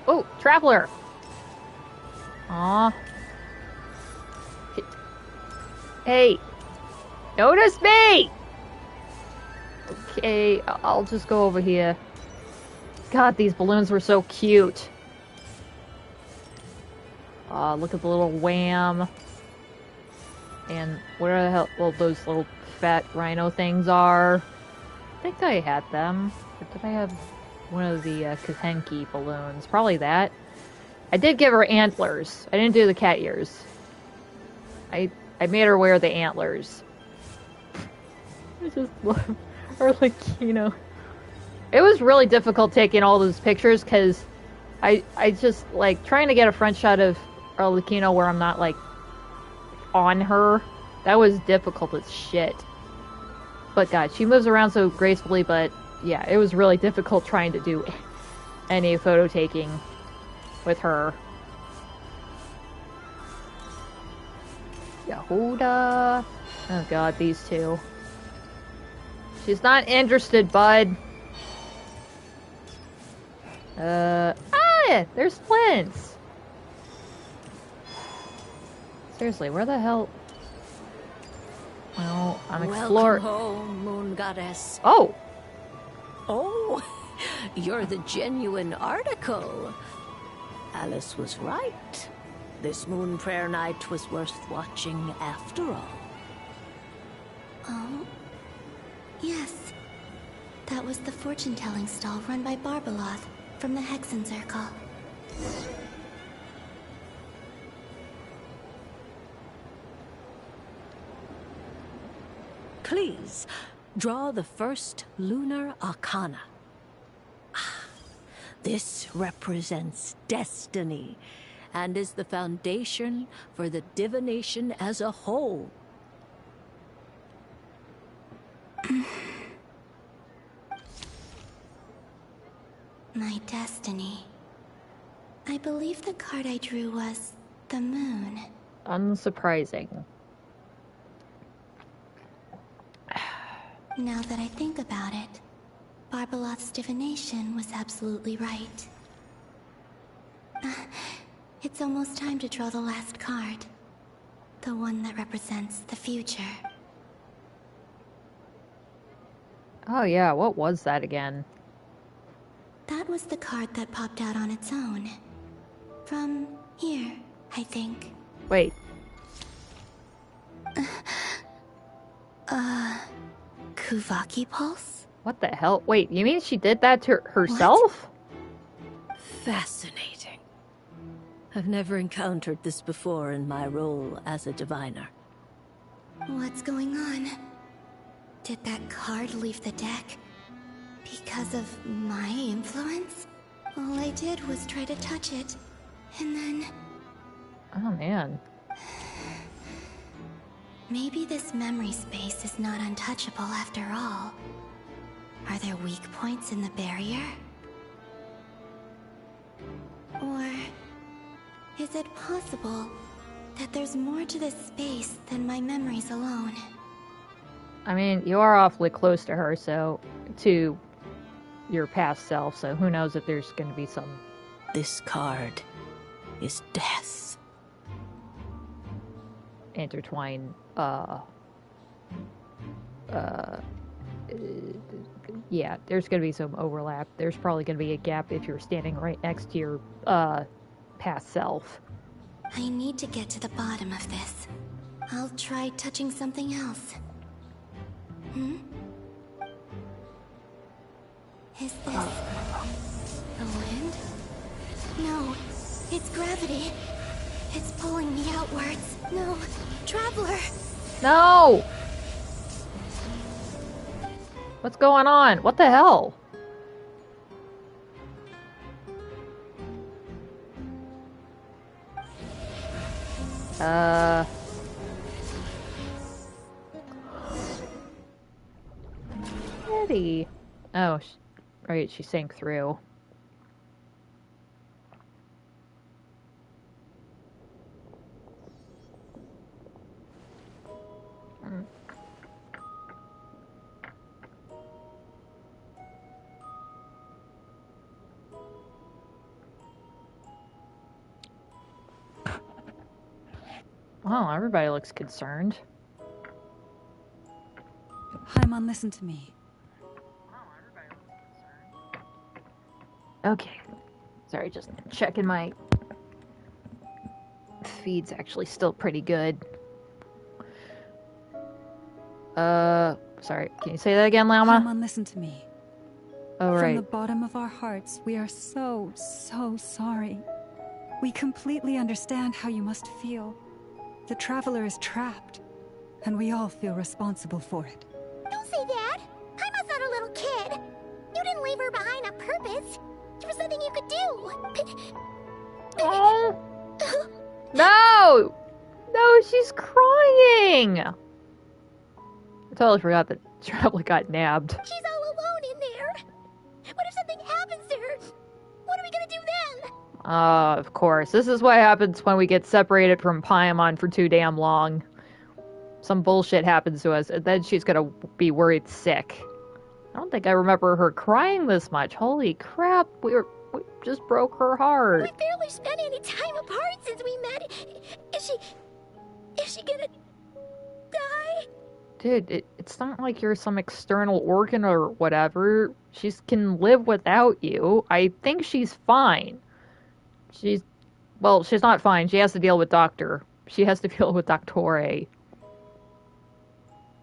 Oh, Traveler! Aww. Hey! Notice me! Okay, I'll just go over here. God, these balloons were so cute. Look at the little wham. And where the hell well, those little fat rhino things are. I think I had them. Or did I have one of the Kahenki balloons? Probably that. I did give her antlers. I didn't do the cat ears. I made her wear the antlers. I just love Arlecchino. It was really difficult taking all those pictures because I just like trying to get a front shot of Arlecchino where I'm not like on her. That was difficult as shit. But God, she moves around so gracefully, but yeah, it was really difficult trying to do any photo taking with her. Yehuda. Oh God, these two. She's not interested, bud. There's Flint's. Seriously, where the hell? Well, I'm exploring. Welcome home, Moon Goddess. Oh! Oh, you're the genuine article. Alice was right. This moon prayer night was worth watching after all. Oh? Yes. That was the fortune-telling stall run by Barbeloth from the Hexen Circle. Please, draw the first lunar arcana. This represents destiny and is the foundation for the divination as a whole. My destiny. I believe the card I drew was the moon. Unsurprising. Now that I think about it, Barbeloth's divination was absolutely right. It's almost time to draw the last card. The one that represents the future. Oh yeah, what was that again? That was the card that popped out on its own. From here, I think. Wait. Kuvaki Pulse? What the hell? Wait, you mean she did that to herself? Fascinating. I've never encountered this before in my role as a diviner. What's going on? Did that card leave the deck? Because of my influence? All I did was try to touch it, and then man. Maybe this memory space is not untouchable after all. Are there weak points in the barrier? Or is it possible that there's more to this space than my memories alone? I mean, you are awfully close to her, so to your past self, so who knows if there's going to be some... This card is death. Intertwine, yeah, there's going to be some overlap. There's probably going to be a gap if you're standing right next to your, past self. I need to get to the bottom of this. I'll try touching something else. Is this the wind? No, it's gravity. It's pulling me outwards. No, Traveler! No! What's going on? What the hell? Eddie. Oh, right, she sank through. Wow, everybody looks concerned. Paimon, listen to me. Okay. Sorry, just checking my feed's actually still pretty good. Sorry, can you say that again, Lama? Paimon, listen to me. Oh, right. From the bottom of our hearts, we are so sorry. We completely understand how you must feel. The Traveler is trapped, and we all feel responsible for it. Don't say that! Paimon's not a little kid! You didn't leave her behind on purpose! There was nothing you could do! Oh. No! No, she's crying! I totally forgot that Traveler got nabbed. She's all alone in there! What if something happens to her? What are we gonna do then? Of course. This is what happens when we get separated from Paimon for too damn long. Some bullshit happens to us, and then she's gonna be worried sick. I don't think I remember her crying this much. Holy crap, we just broke her heart. We barely spent any time apart since we met. Is she gonna die? Dude, it's not like you're some external organ or whatever. She can live without you. I think she's fine. She's not fine. She has to deal with Doctor. She has to deal with Doctore.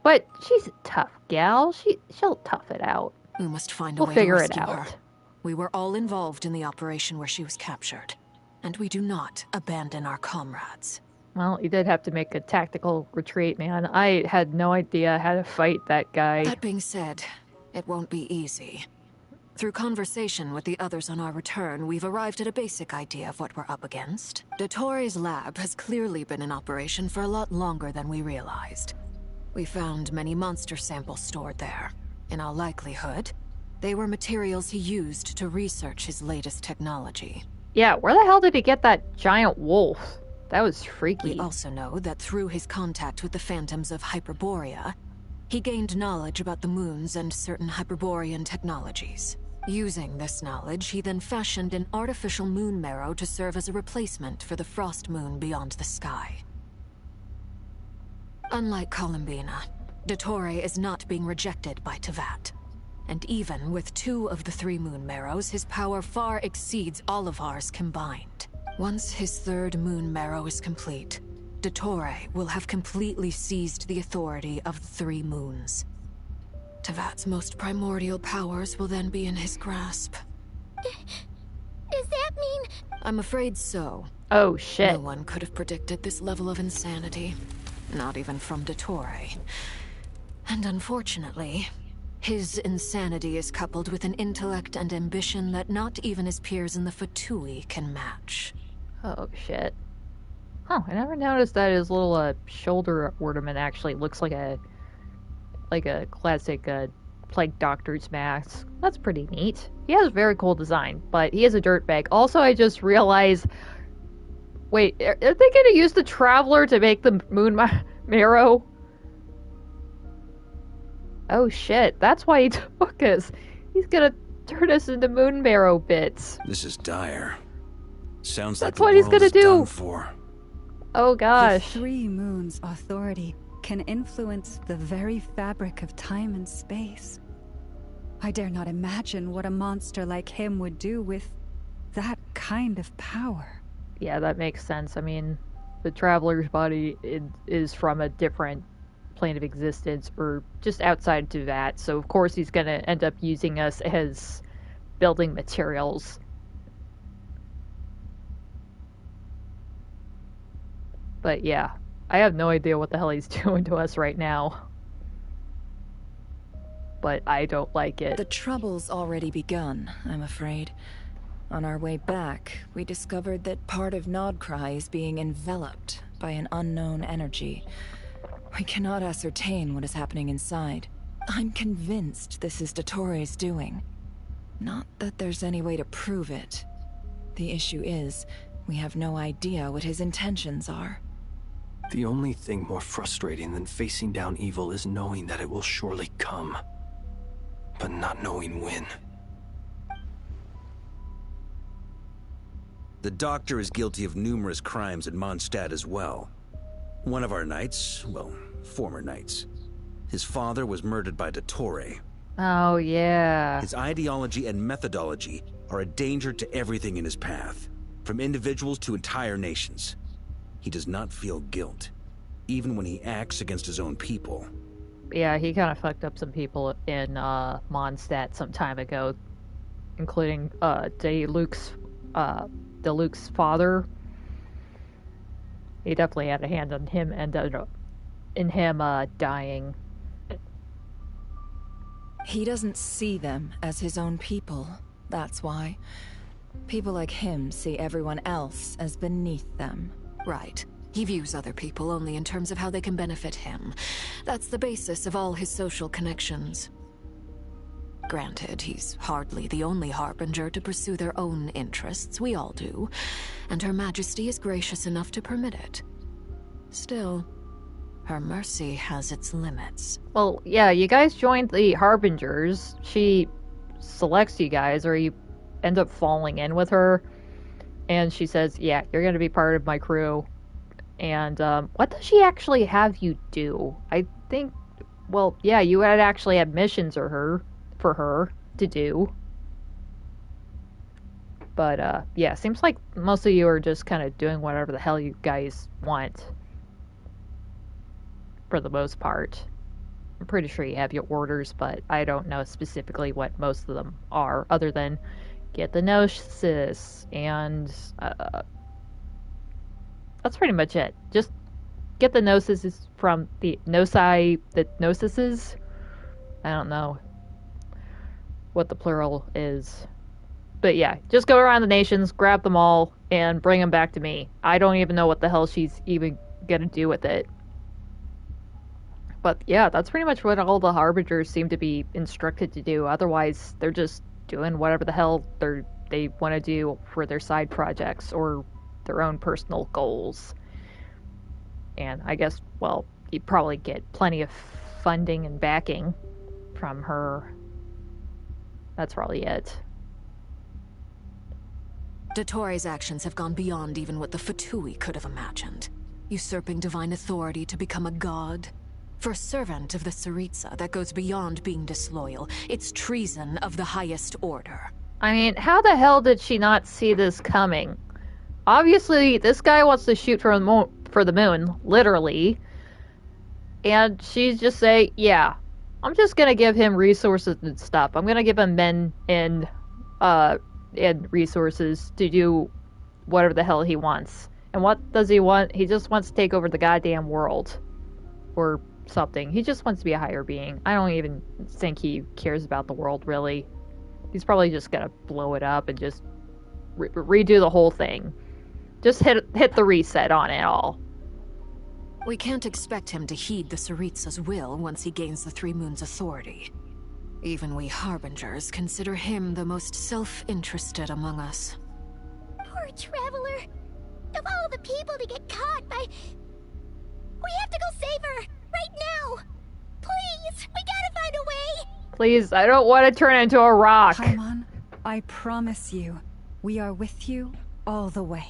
But she's a tough gal. She'll tough it out. We must find a We'll way to figure it rescue out. her. We were all involved in the operation where she was captured, and we do not abandon our comrades. Well, you did have to make a tactical retreat, man. I had no idea how to fight that guy. That being said, it won't be easy. Through conversation with the others on our return, we've arrived at a basic idea of what we're up against. Dotore's lab has clearly been in operation for a lot longer than we realized. We found many monster samples stored there. In all likelihood, they were materials he used to research his latest technology. Yeah, where the hell did he get that giant wolf? That was freaky. We also know that through his contact with the phantoms of Hyperborea, he gained knowledge about the moons and certain Hyperborean technologies. Using this knowledge, he then fashioned an artificial moon marrow to serve as a replacement for the frost moon beyond the sky. Unlike Columbina, Dottore is not being rejected by Teyvat. And even with 2 of the 3 moon marrows, his power far exceeds all of ours combined. Once his 3rd moon marrow is complete, Dottore will have completely seized the authority of the 3 moons. Teyvat's most primordial powers will then be in his grasp. Does that mean... I'm afraid so. Oh, shit. No one could have predicted this level of insanity. Not even from Dottore. And unfortunately, his insanity is coupled with an intellect and ambition that not even his peers in the Fatui can match. Oh, shit. Oh, I never noticed that his little shoulder ornament actually looks like a classic plague doctor's mask. That's pretty neat. He has a very cool design, but he is a dirtbag. Also, I just realized, wait, are they going to use the Traveler to make the moon marrow? Oh shit, that's why he took us. He's gonna turn us into moon marrow bits. This is dire. Sounds like that's what he's gonna do. Done for. Oh gosh. The three moons' authority can influence the very fabric of time and space. I dare not imagine what a monster like him would do with that kind of power. Yeah, that makes sense. I mean, the Traveler's body is from a different plane of existence, or just outside to that, so of course he's gonna end up using us as building materials. But yeah, I have no idea what the hell he's doing to us right now. But I don't like it. The trouble's already begun, I'm afraid. On our way back, we discovered that part of Nodcry is being enveloped by an unknown energy. We cannot ascertain what is happening inside. I'm convinced this is Dottoro's doing. Not that there's any way to prove it. The issue is, we have no idea what his intentions are. The only thing more frustrating than facing down evil is knowing that it will surely come, but not knowing when. The Doctor is guilty of numerous crimes in Mondstadt as well. One of our knights, well, former knights, his father was murdered by Dottore. Oh, yeah. His ideology and methodology are a danger to everything in his path, from individuals to entire nations. He does not feel guilt, even when he acts against his own people. Yeah, he kind of fucked up some people in Mondstadt some time ago, including Luke's father. He definitely had a hand on him and in him dying. He doesn't see them as his own people, that's why. People like him see everyone else as beneath them. Right. He views other people only in terms of how they can benefit him. That's the basis of all his social connections. Granted, he's hardly the only harbinger to pursue their own interests. We all do. And Her Majesty is gracious enough to permit it. Still, her mercy has its limits. Well, yeah, you guys joined the Harbingers. She selects you guys, or you end up falling in with her. And she says, yeah, you're going to be part of my crew. And what does she actually have you do? I think, well, yeah, you would actually have missions for her to do. But, yeah, seems like most of you are just kind of doing whatever the hell you guys want. For the most part. I'm pretty sure you have your orders, but I don't know specifically what most of them are, other than get the Gnosis, and that's pretty much it. Just get the Gnosis from the Gnosises. I don't know what the plural is. But yeah, just go around the nations, grab them all, and bring them back to me. I don't even know what the hell she's even gonna do with it. But yeah, that's pretty much what all the Harbingers seem to be instructed to do. Otherwise, they're just doing whatever the hell they want to do for their side projects or their own personal goals. And I guess, well, you probably get plenty of funding and backing from her. That's probably it. Dottore's actions have gone beyond even what the Fatui could have imagined. Usurping divine authority to become a god. For a servant of the Tsaritsa, that goes beyond being disloyal. It's treason of the highest order. I mean, how the hell did she not see this coming? Obviously, this guy wants to shoot for the moon, literally. And she's just saying, yeah, I'm just gonna give him resources and stuff. I'm gonna give him men and resources to do whatever the hell he wants. And what does he want? He just wants to take over the goddamn world. Or something. He just wants to be a higher being. I don't even think he cares about the world, really. He's probably just gonna blow it up and just redo the whole thing. Just hit the reset on it all. We can't expect him to heed the Tsaritsa's will once he gains the Three Moons' authority. Even we Harbingers consider him the most self-interested among us. Poor Traveler. Of all the people to get caught by... We have to go save her! Right now! Please! We gotta find a way! Please, I don't want to turn into a rock. Paimon, I promise you, we are with you all the way.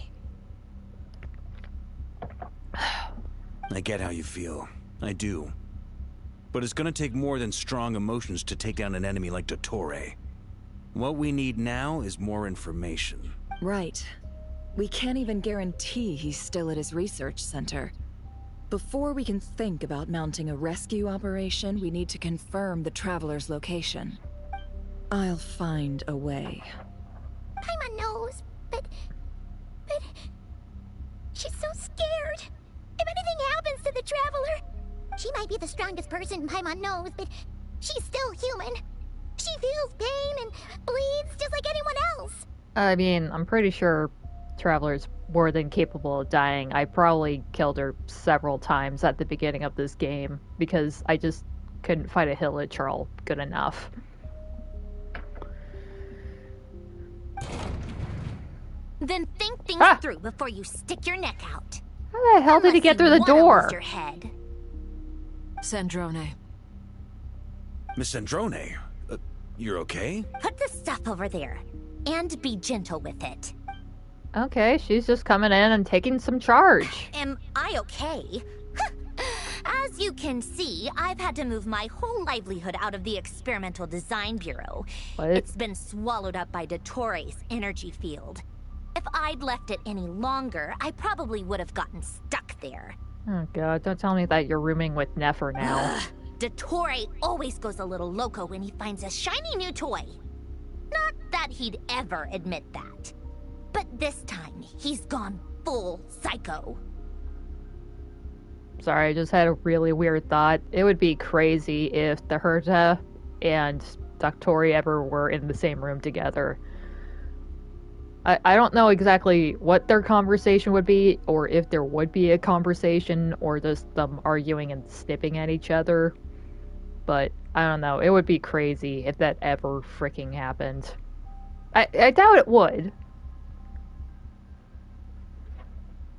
I get how you feel. I do. But it's gonna take more than strong emotions to take down an enemy like Dottore. What we need now is more information. Right. We can't even guarantee he's still at his research center. Before we can think about mounting a rescue operation, we need to confirm the Traveler's location. I'll find a way. Paimon knows, but... She's so scared. If anything happens to the Traveler... She might be the strongest person Paimon knows, but she's still human. She feels pain and bleeds just like anyone else. I mean, I'm pretty sure Traveler's more than capable of dying. I probably killed her several times at the beginning of this game because I just couldn't fight a Hilichurl good enough. Then think things through before you stick your neck out. How the hell did he get through the door? Your head. Sandrone. Miss Sandrone, you're okay? Put the stuff over there, and be gentle with it. Okay, she's just coming in and taking some charge. Am I okay? As you can see, I've had to move my whole livelihood out of the Experimental Design Bureau. What? It's been swallowed up by Dottore's energy field. If I'd left it any longer, I probably would have gotten stuck there. Oh god, don't tell me that you're rooming with Nefer now. Dottore always goes a little loco when he finds a shiny new toy. Not that he'd ever admit that. But this time, he's gone full psycho. Sorry, I just had a really weird thought. It would be crazy if the Herta and Dottore ever were in the same room together. I don't know exactly what their conversation would be, or if there would be a conversation, or just them arguing and snipping at each other. But, I don't know, it would be crazy if that ever freaking happened. I doubt it would.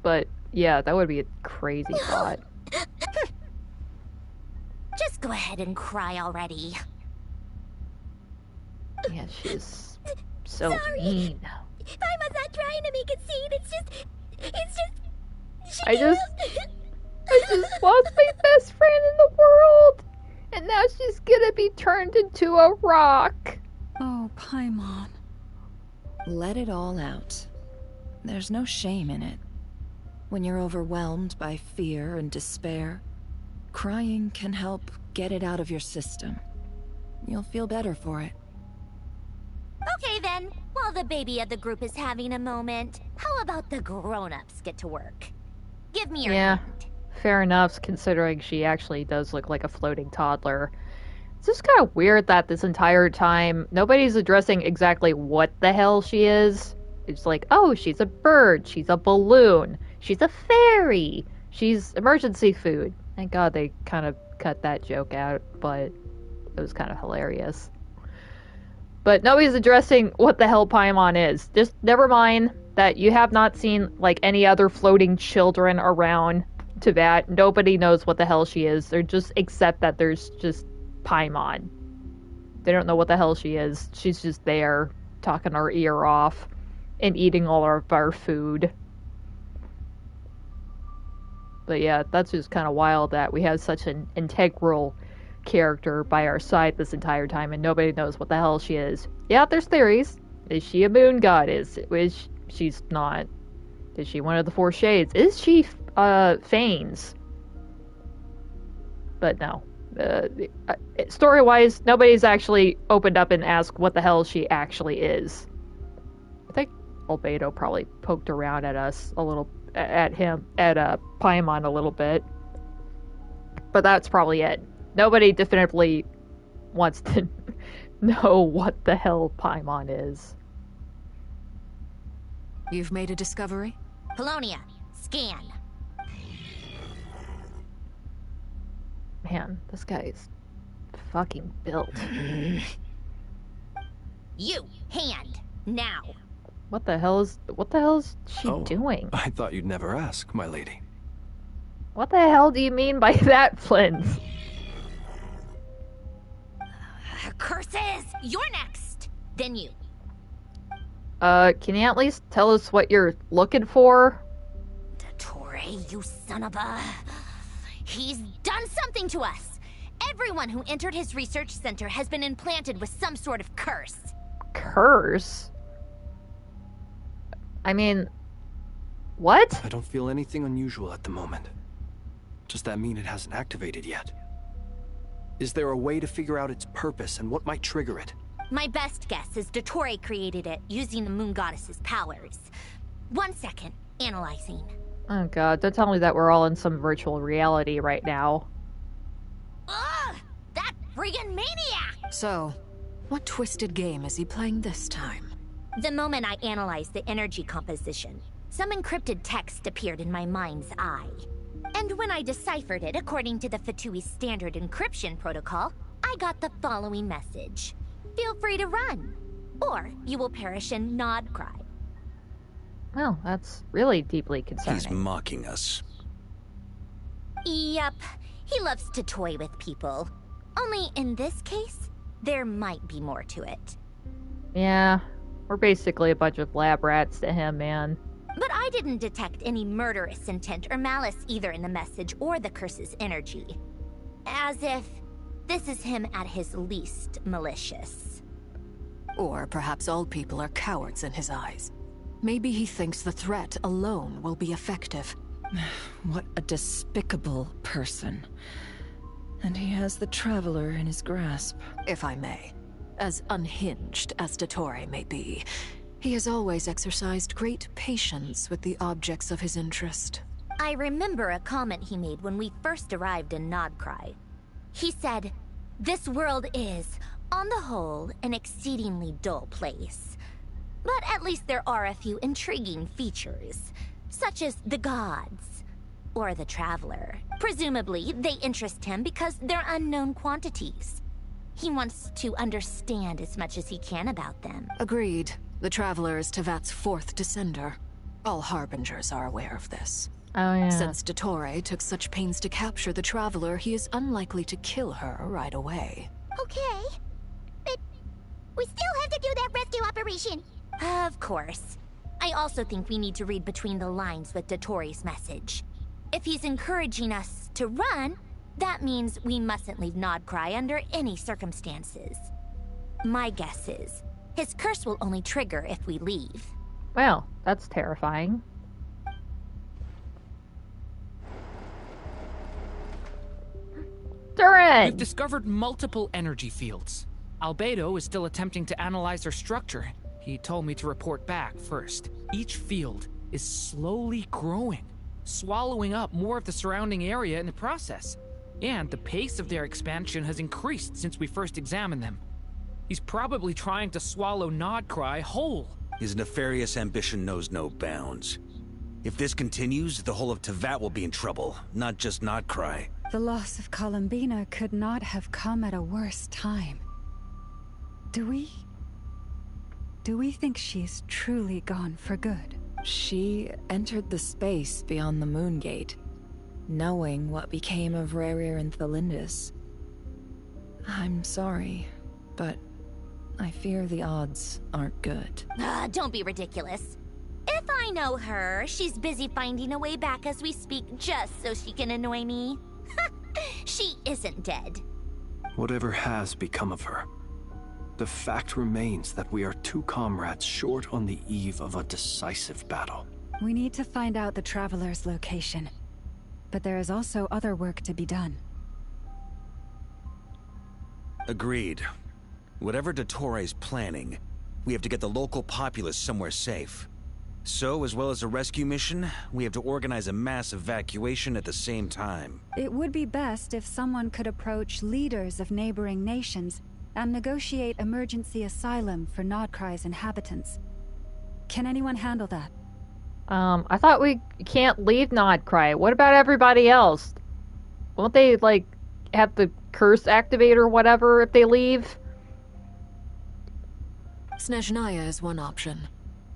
But, yeah, that would be a crazy thought. Just go ahead and cry already. Yeah, she's so Sorry. mean. Paimon's not trying to make a scene, it's just... I just lost my best friend in the world, and now she's gonna be turned into a rock. Oh, Paimon. Let it all out. There's no shame in it. When you're overwhelmed by fear and despair, crying can help get it out of your system. You'll feel better for it. Okay then, while the baby of the group is having a moment, how about the grown-ups get to work? Give me your hand. Fair enough, considering she actually does look like a floating toddler. It's just kind of weird that this entire time, nobody's addressing exactly what the hell she is. It's like, oh, she's a bird, she's a balloon, she's a fairy, she's emergency food. Thank God they kind of cut that joke out, but it was kind of hilarious. But nobody's addressing what the hell Paimon is. Just never mind that you have not seen, like, any other floating children around to that. Nobody knows what the hell she is. They're just accept that there's just Paimon. They don't know what the hell she is. She's just there, talking our ear off, and eating all of our food. But yeah, that's just kind of wild that we have such an integral character by our side this entire time and nobody knows what the hell she is. Yeah, there's theories. Is she a moon goddess? She's not. Is she one of the four shades? Is she Fanes? But no. Story-wise, nobody's actually opened up and asked what the hell she actually is. I think Albedo probably poked around at us a little, at Paimon a little bit. But that's probably it. Nobody definitively wants to know what the hell Paimon is. You've made a discovery? Polonia, scan. Man, this guy is fucking built. You, hand, now. What the hell is she doing? I thought you'd never ask, my lady. What the hell do you mean by that, Flint? Curses! You're next! Then you. Can you at least tell us what you're looking for? Dottore, you son of a... He's done something to us! Everyone who entered his research center has been implanted with some sort of curse. Curse? I mean... what? I don't feel anything unusual at the moment. Does that mean it hasn't activated yet? Is there a way to figure out its purpose and what might trigger it? My best guess is Dottore created it using the Moon Goddess's powers. 1 second, analyzing. Oh god, don't tell me that we're all in some virtual reality right now. Ugh! That friggin' maniac! So, what twisted game is he playing this time? The moment I analyzed the energy composition, some encrypted text appeared in my mind's eye. And when I deciphered it according to the Fatui standard encryption protocol, I got the following message. Feel free to run, or you will perish in Nod Cry. Well, that's really deeply concerning. He's mocking us. Yep, he loves to toy with people. Only in this case, there might be more to it. Yeah, we're basically a bunch of lab rats to him, man. But I didn't detect any murderous intent or malice either in the message or the curse's energy. As if this is him at his least malicious. Or perhaps all people are cowards in his eyes. Maybe he thinks the threat alone will be effective. What a despicable person. And he has the Traveler in his grasp. If I may. As unhinged as Dottore may be, he has always exercised great patience with the objects of his interest. I remember a comment he made when we first arrived in Nodcry. He said, "This world is, on the whole, an exceedingly dull place. But at least there are a few intriguing features, such as the gods, or the Traveler. Presumably, they interest him because they're unknown quantities. He wants to understand as much as he can about them." Agreed. The Traveler is Tevat's fourth descender. All Harbingers are aware of this. Oh, yeah. Since Dottore took such pains to capture the Traveler, he is unlikely to kill her right away. Okay, but we still have to do that rescue operation. Of course. I also think we need to read between the lines with Dottore's message. If he's encouraging us to run, that means we mustn't leave Nodcry under any circumstances. My guess is, his curse will only trigger if we leave. Well, that's terrifying. Durin! We've discovered multiple energy fields. Albedo is still attempting to analyze their structure. He told me to report back first. Each field is slowly growing, swallowing up more of the surrounding area in the process. And the pace of their expansion has increased since we first examined them. He's probably trying to swallow Nodcry whole. His nefarious ambition knows no bounds. If this continues, the whole of Tevat will be in trouble, not just Nodcry. The loss of Columbina could not have come at a worse time. Do we think she's truly gone for good? She entered the space beyond the Moon Gate, knowing what became of Rerir and Thalindus. I'm sorry, but I fear the odds aren't good. Don't be ridiculous. If I know her, she's busy finding a way back as we speak just so she can annoy me. She isn't dead. Whatever has become of her, the fact remains that we are two comrades short on the eve of a decisive battle. We need to find out the Traveler's location. But there is also other work to be done. Agreed. Whatever Dottore's planning, we have to get the local populace somewhere safe. So, as well as a rescue mission, we have to organize a mass evacuation at the same time. It would be best if someone could approach leaders of neighboring nations and negotiate emergency asylum for Nodcry's inhabitants. Can anyone handle that? I thought we can't leave Nodcry. What about everybody else? Won't they, like, have the curse activate or whatever if they leave? Snezhnaya is one option.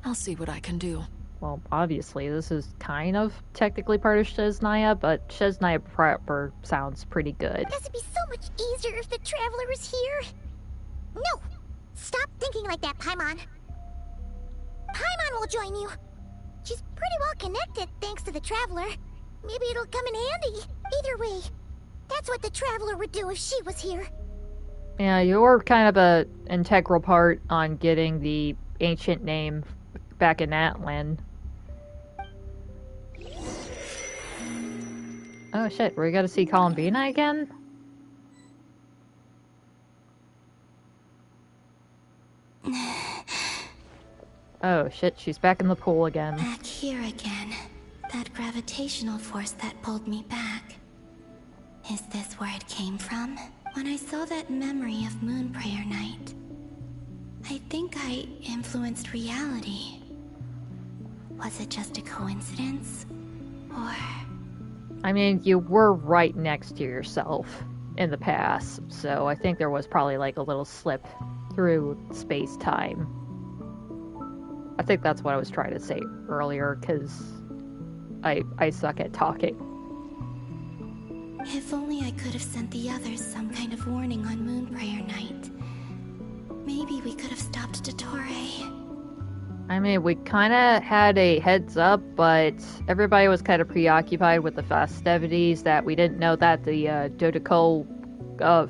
I'll see what I can do. Well, obviously, this is kind of technically part of Snezhnaya, but Snezhnaya proper sounds pretty good. This would be so much easier if the Traveler was here. No! Stop thinking like that, Paimon. Paimon will join you. She's pretty well connected thanks to the Traveler. Maybe it'll come in handy. Either way, that's what the Traveler would do if she was here. Yeah, you're kind of a integral part on getting the ancient name back in Atlan. Oh shit, we gotta see Columbina again? Oh shit, she's back in the pool again. Back here again. That gravitational force that pulled me back. Is this where it came from? When I saw that memory of Moonprayer Night, I think I influenced reality. Was it just a coincidence? Or... I mean, you were right next to yourself in the past, so I think there was probably like a little slip through space-time. I think that's what I was trying to say earlier, because I suck at talking. If only I could have sent the others some kind of warning on Moonprayer Night. Maybe we could have stopped Dottore. I mean, we kind of had a heads up, but everybody was kind of preoccupied with the festivities that we didn't know that the Dodoco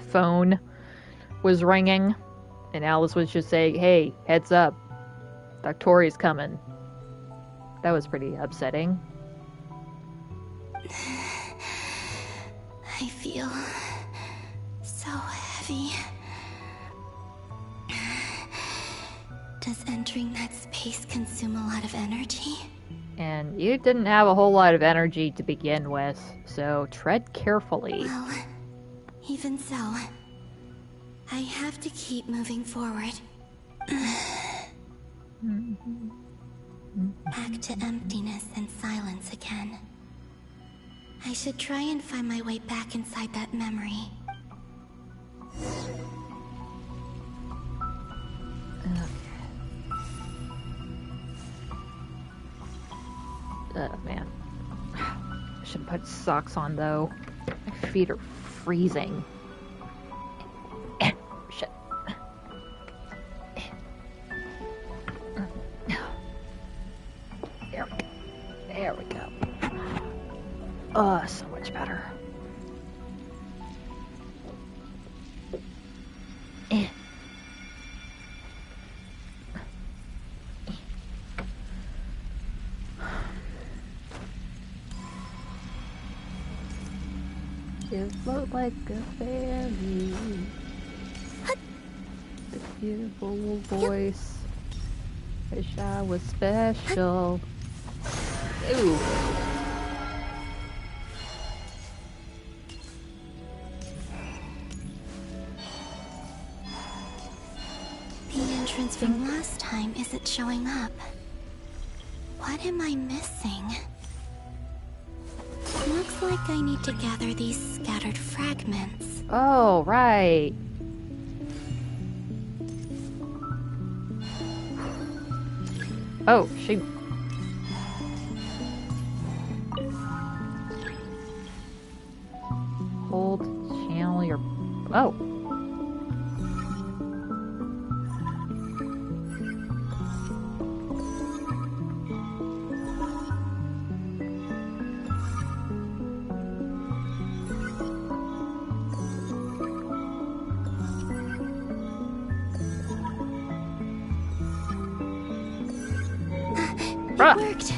phone was ringing. And Alice was just saying, hey, heads up, Dottore coming. That was pretty upsetting. I feel so heavy. Does entering that space consume a lot of energy? And you didn't have a whole lot of energy to begin with, so tread carefully. Well, even so, I have to keep moving forward. Back to emptiness and silence again. I should try and find my way back inside that memory. Oh man. I should put socks on though. My feet are freezing. Shit. There we go. Oh, so much better. You float like a fairy. The beautiful voice. Wish I was special. Ooh. The entrance from last time isn't showing up. What am I missing? Looks like I need to gather these scattered fragments. Oh, right. Oh, she... Hold, channel your... Oh. It worked.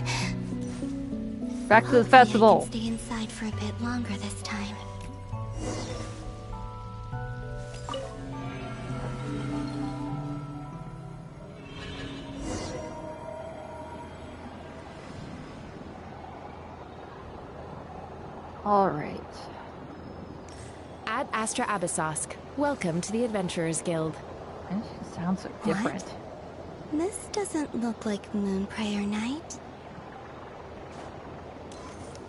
Back to the festival. I can stay inside for a bit longer this time. All right. Ad Astra Abyssosk. Welcome to the Adventurers Guild. It sounds so different. What? This doesn't look like Moonprayer Night.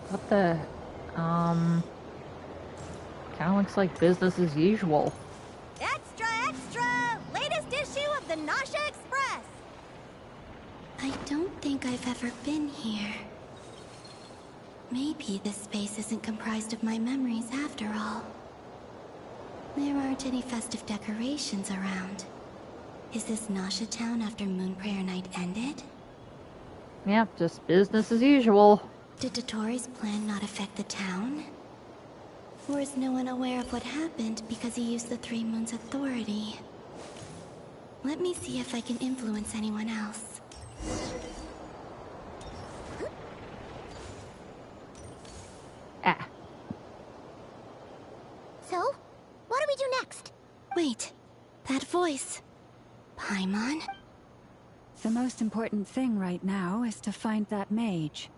What the... Kinda looks like business as usual. Extra, extra! Latest issue of the Nasha Express! I don't think I've ever been here. Maybe this space isn't comprised of my memories after all. There aren't any festive decorations around. Is this Nasha town after Moonprayer Night ended? Yep, just business as usual. Did Dottoro's plan not affect the town? Or is no one aware of what happened because he used the Three Moons' authority? Let me see if I can influence anyone else. Ah. So, what do we do next? Wait, that voice. Paimon? The most important thing right now is to find that mage.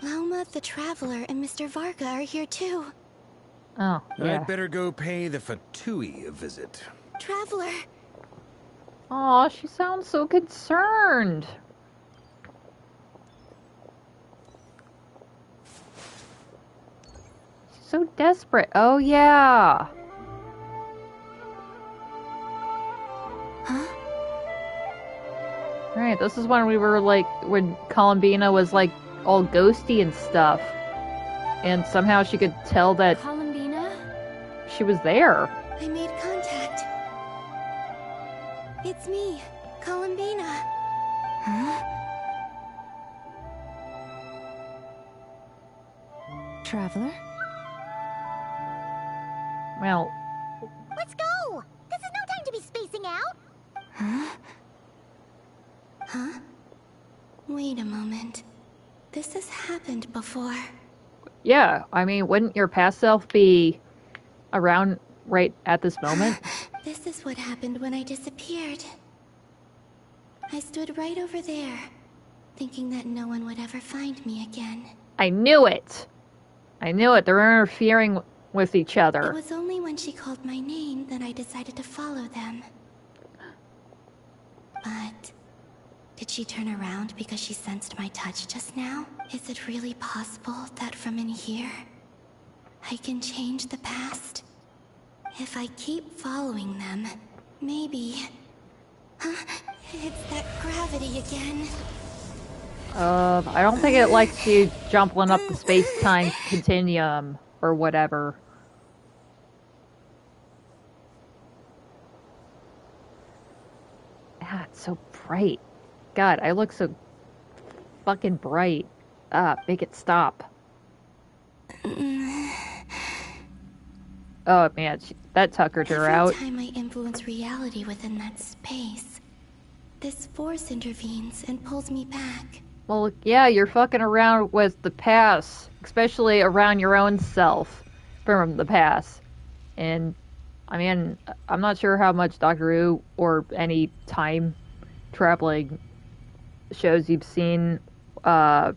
Lauma the Traveler and Mr. Varga are here too. Oh, yeah. I'd better go pay the Fatui a visit. Traveler! Aw, she sounds so concerned. She's so desperate. Oh, yeah. Huh? Right, this is when we were like, when Columbina was like all ghosty and stuff. And somehow she could tell that Columbina? she was there. I made contact. It's me, Columbina. Huh? Traveler? Well, Let's go! This is no time to be spacing out! Huh? Huh? Wait a moment. This has happened before. yeah, I mean, wouldn't your past self be around right at this moment? This is what happened when I disappeared. I stood right over there, thinking that no one would ever find me again. I knew it! I knew it. They're interfering with each other. It was only when she called my name that I decided to follow them. But did she turn around because she sensed my touch just now? Is it really possible that from in here, I can change the past? If I keep following them, maybe... Huh? It's that gravity again. I don't think it likes you jumping up the space-time continuum or whatever. Ah, it's so bright. God, I look so fucking bright. Ah, make it stop. Oh man, that tuckered her out. Every time I influence reality within that space, this force intervenes and pulls me back. Well, yeah, you're fucking around with the past, especially around your own self from the past. And, I mean, I'm not sure how much Doctor Who or any time traveling shows you've seen. Yeah,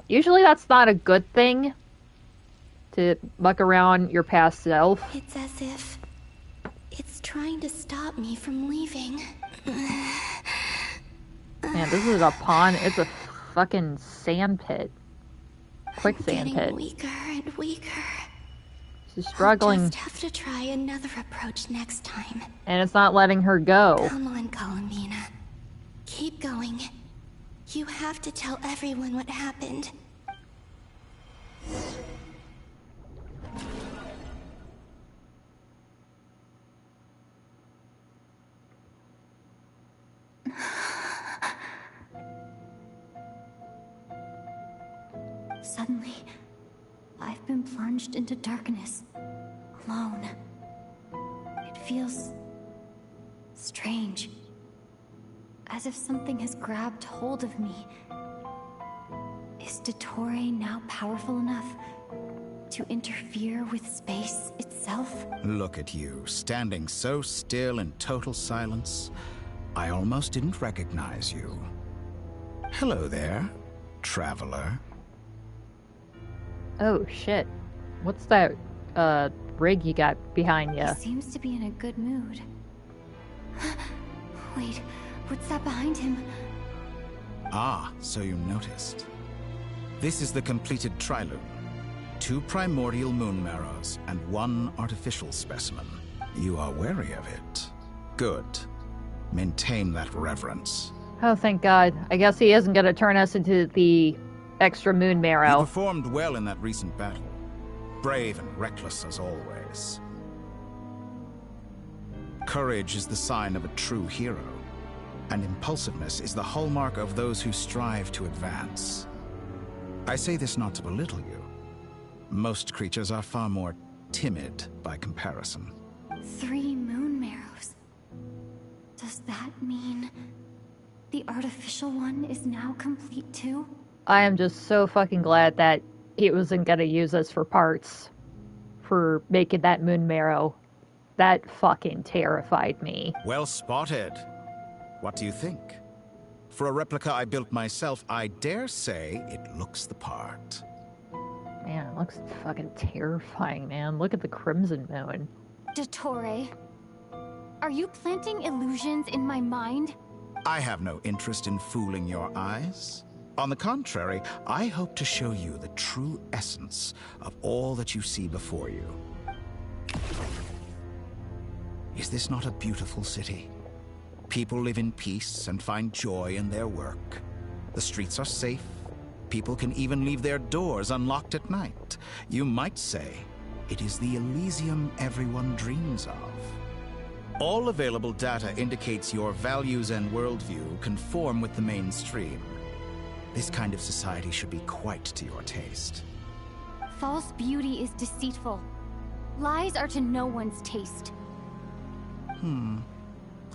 usually that's not a good thing to muck around your past self. It's as if it's trying to stop me from leaving. Man, this is a pond. It's a fucking sand pit. Quicksand pit. Weaker and weaker. She's struggling. I'll just have to try another approach next time. And it's not letting her go. Come on, Columbina. Keep going. You have to tell everyone what happened. Suddenly, I've been plunged into darkness, alone. It feels strange, as if something has grabbed hold of me. Is Dottore now powerful enough to interfere with space itself? Look at you, standing so still in total silence. I almost didn't recognize you. Hello there, traveler. Oh shit. What's that rig you got behind you? He seems to be in a good mood. Wait, what's that behind him? Ah, so you noticed. This is the completed Trilune. 2 primordial moon marrows and 1 artificial specimen. You are wary of it. Good. Maintain that reverence. Oh, thank God. I guess he isn't going to turn us into the extra moon marrow. You performed well in that recent battle. Brave and reckless as always. Courage is the sign of a true hero, and impulsiveness is the hallmark of those who strive to advance. I say this not to belittle you. Most creatures are far more timid by comparison. 3 moon marrows. Does that mean the artificial one is now complete too? I am just so fucking glad that he wasn't gonna use us for parts for making that moon marrow. That fucking terrified me. Well spotted. What do you think? For a replica I built myself, I dare say it looks the part. Man, it looks fucking terrifying, man. Look at the crimson moon. Dottore, are you planting illusions in my mind? I have no interest in fooling your eyes. On the contrary, I hope to show you the true essence of all that you see before you. Is this not a beautiful city? People live in peace and find joy in their work. The streets are safe. People can even leave their doors unlocked at night. You might say it is the Elysium everyone dreams of. All available data indicates your values and worldview conform with the mainstream. This kind of society should be quite to your taste. False beauty is deceitful. Lies are to no one's taste.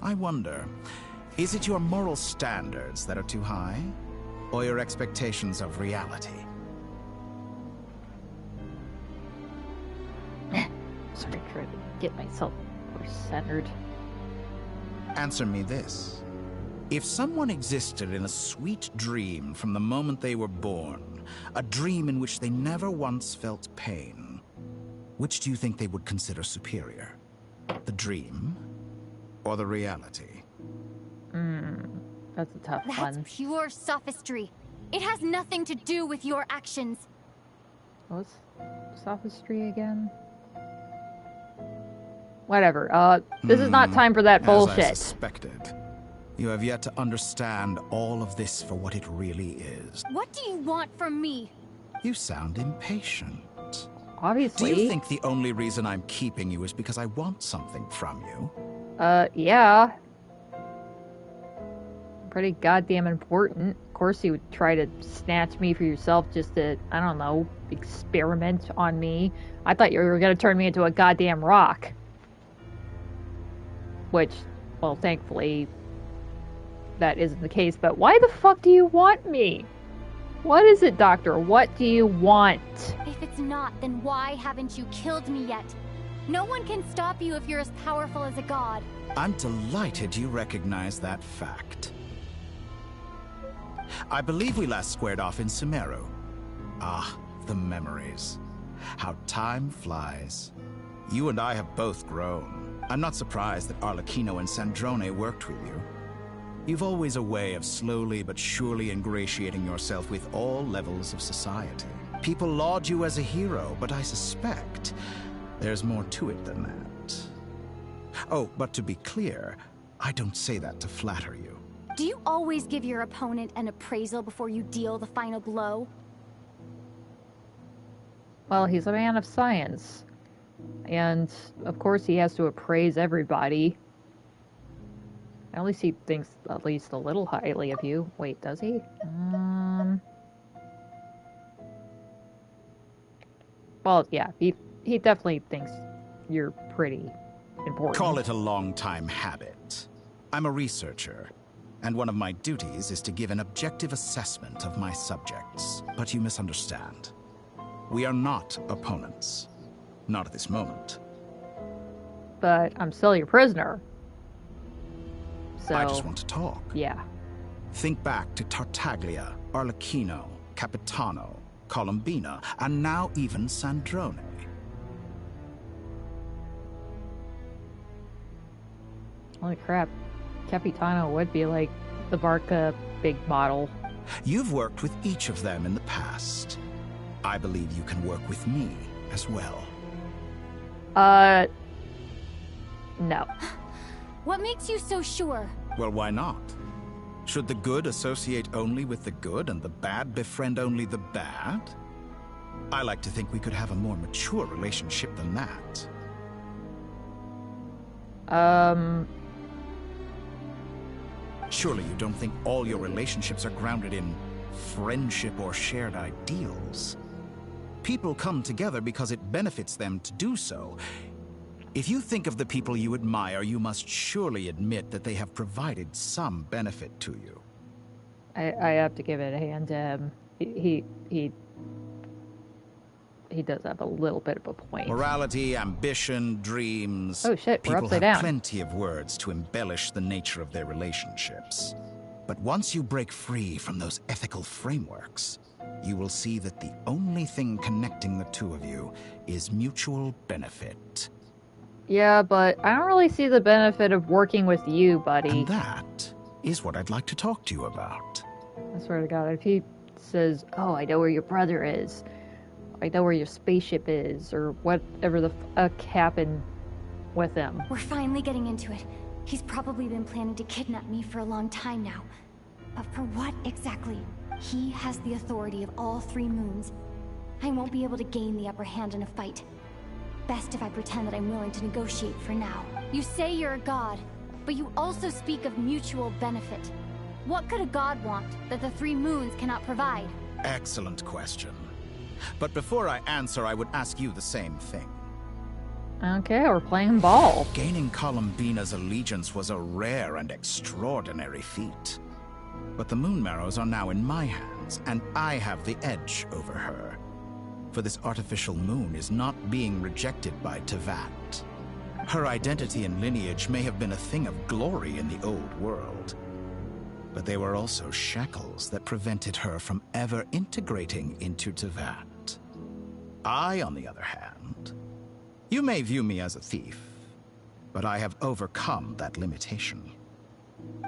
I wonder, is it your moral standards that are too high? Or your expectations of reality? Sorry, trying to get myself more centered. Answer me this. If someone existed in a sweet dream from the moment they were born, a dream in which they never once felt pain, which do you think they would consider superior? The dream or the reality? That's a tough one. That's pure sophistry. It has nothing to do with your actions. What's sophistry again? Whatever. This is not time for that bullshit. As I suspected. You have yet to understand all of this for what it really is. What do you want from me? You sound impatient. Obviously. Do you think the only reason I'm keeping you is because I want something from you? Yeah. Pretty goddamn important. Of course you would try to snatch me for yourself just to, I don't know, experiment on me. I thought you were gonna turn me into a goddamn rock. Which, well, thankfully, that isn't the case, but why the fuck do you want me? What is it, Doctor? What do you want? If it's not, then why haven't you killed me yet? No one can stop you if you're as powerful as a god. I'm delighted you recognize that fact. I believe we last squared off in Sumeru. Ah, the memories. How time flies. You and I have both grown. I'm not surprised that Arlecchino and Sandrone worked with you. You've always a way of slowly but surely ingratiating yourself with all levels of society. People laud you as a hero, but I suspect there's more to it than that. Oh, but to be clear, I don't say that to flatter you. Do you always give your opponent an appraisal before you deal the final blow? Well, he's a man of science. And, of course, he has to appraise everybody. At least he thinks at least a little highly of you. Wait, does he? Well, yeah, he definitely thinks you're pretty important. Call it a long-time habit. I'm a researcher, and one of my duties is to give an objective assessment of my subjects. But you misunderstand. We are not opponents. Not at this moment. But I'm still your prisoner. So, I just want to talk. Yeah. Think back to Tartaglia, Arlecchino, Capitano, Colombina, and now even Sandrone. Holy crap. Capitano would be like the Barca big model. You've worked with each of them in the past. I believe you can work with me as well. No. What makes you so sure? Well, why not? Should the good associate only with the good and the bad befriend only the bad? I like to think we could have a more mature relationship than that. Surely you don't think all your relationships are grounded in friendship or shared ideals? People come together because it benefits them to do so. If you think of the people you admire, you must surely admit that they have provided some benefit to you. I have to give it a hand to him. He does have a little bit of a point. Morality, ambition, dreams. Oh shit, we're People upside have down. plenty of words to embellish the nature of their relationships. But once you break free from those ethical frameworks, you will see that the only thing connecting the two of you is mutual benefit. Yeah, but I don't really see the benefit of working with you, buddy. And that is what I'd like to talk to you about. I swear to God, if he says, oh, I know where your brother is, I know where your spaceship is, or whatever the fuck happened with him. We're finally getting into it. He's probably been planning to kidnap me for a long time now. But for what exactly? He has the authority of all 3 moons. I won't be able to gain the upper hand in a fight. Best if I pretend that I'm willing to negotiate for now. You say you're a god, but you also speak of mutual benefit. What could a god want that the 3 moons cannot provide? Excellent question. But before I answer, I would ask you the same thing. Okay, we're playing ball. Gaining Columbina's allegiance was a rare and extraordinary feat. But the Moon Marrows are now in my hands, and I have the edge over her. For this artificial moon is not being rejected by Tevat. Her identity and lineage may have been a thing of glory in the old world, but they were also shackles that prevented her from ever integrating into Tevat. I, on the other hand, you may view me as a thief, but I have overcome that limitation.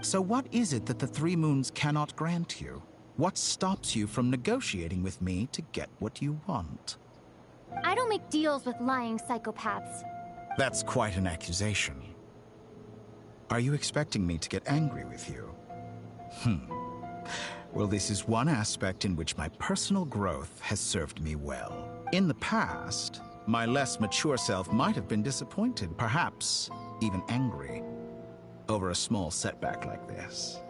So what is it that the 3 moons cannot grant you? What stops you from negotiating with me to get what you want? I don't make deals with lying psychopaths. That's quite an accusation. Are you expecting me to get angry with you? Well, this is one aspect in which my personal growth has served me well. In the past, my less mature self might have been disappointed, perhaps even angry, over a small setback like this.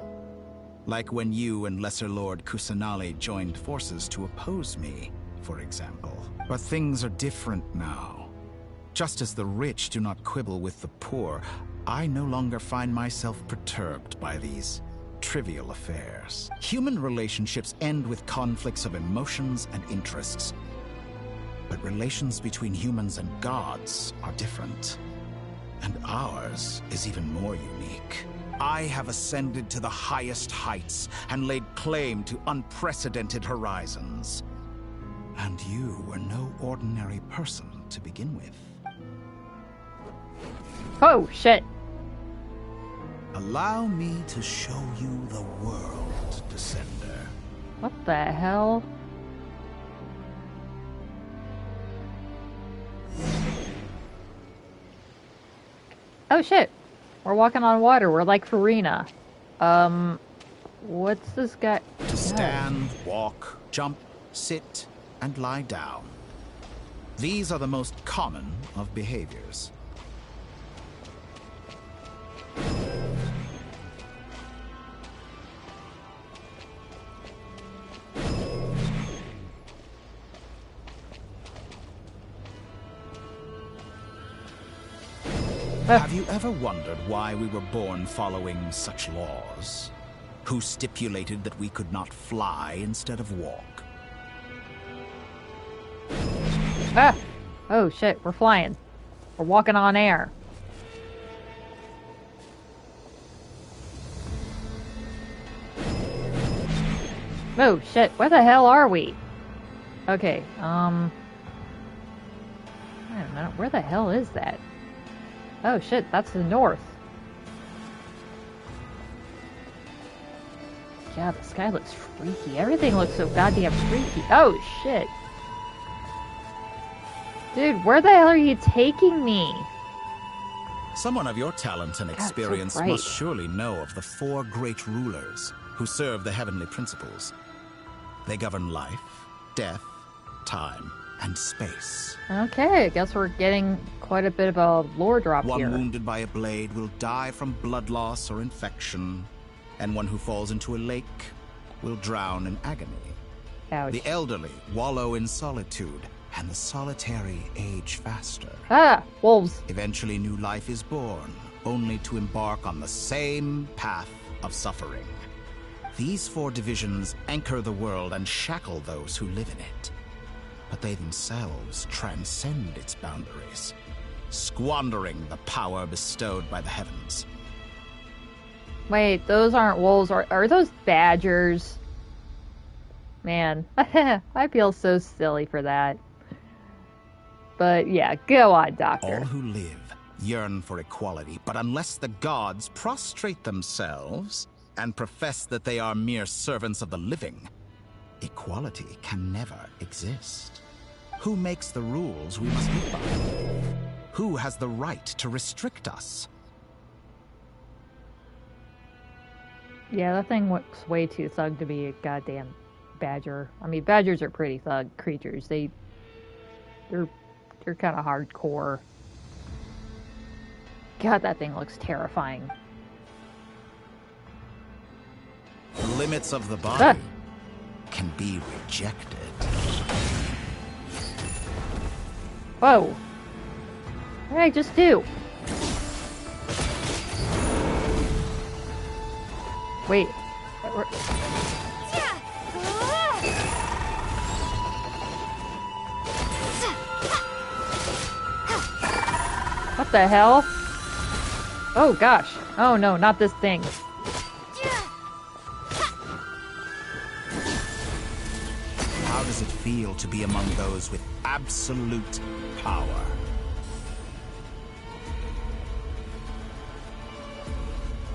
Like when you and Lesser Lord Kusanali joined forces to oppose me, for example. But things are different now. Just as the rich do not quibble with the poor, I no longer find myself perturbed by these trivial affairs. Human relationships end with conflicts of emotions and interests. But relations between humans and gods are different. And ours is even more unique. I have ascended to the highest heights and laid claim to unprecedented horizons. And you were no ordinary person to begin with. Oh, shit. Allow me to show you the world, Descender. What the hell? Oh shit. We're walking on water. We're like Farina. What's this guy? To stand, walk, jump, sit, and lie down. These are the most common of behaviors. Have you ever wondered why we were born following such laws? Who stipulated that we could not fly instead of walk? Ah! Oh shit, we're flying. We're walking on air. Oh shit, where the hell are we? Okay, wait a minute, where the hell is that? Oh shit, that's the north. Yeah, the sky looks freaky. Everything looks so goddamn freaky. Oh shit. Dude, where the hell are you taking me? Someone of your talent and experience so bright. must surely know of the 4 great rulers who serve the heavenly principles. They govern life, death, time, and space. Okay, I guess we're getting quite a bit of a lore drop One here. wounded by a blade will die from blood loss or infection, and one who falls into a lake will drown in agony. Ouch. The elderly wallow in solitude, and the solitary age faster. Ah, wolves. Eventually new life is born, only to embark on the same path of suffering. These 4 divisions anchor the world and shackle those who live in it. But they themselves transcend its boundaries, squandering the power bestowed by the heavens. Wait, those aren't wolves. Are those badgers? Man, I feel so silly for that. But yeah, go on, Doctor. All who live yearn for equality, but unless the gods prostrate themselves and profess that they are mere servants of the living, equality can never exist. Who makes the rules we must live by? Who has the right to restrict us? Yeah, that thing looks way too thug to be a goddamn badger. I mean, badgers are pretty thug creatures. They're kind of hardcore. God, that thing looks terrifying. The limits of the body can be rejected. Whoa. What did I just do? Wait. What the hell? Oh gosh. Oh no, not this thing. How does it feel to be among those with absolute power?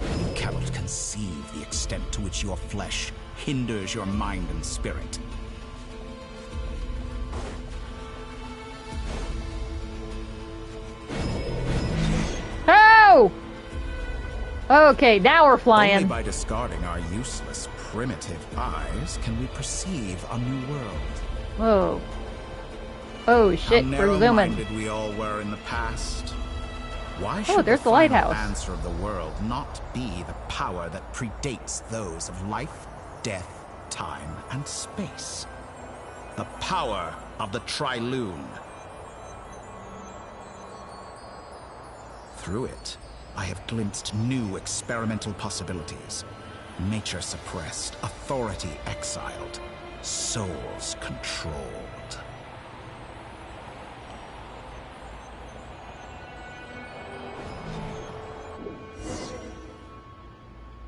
You cannot conceive the extent to which your flesh hinders your mind and spirit. Oh! Okay, now we're flying. Only by discarding our useless, primitive eyes can we perceive a new world. Whoa. Oh shit, How we're zooming. narrow-minded we all were in the past. Why should there's the the final lighthouse. answer of the world not be the power that predates those of life, death, time, and space? The power of the Triloon. Through it, I have glimpsed new experimental possibilities. Nature suppressed, authority exiled, souls controlled.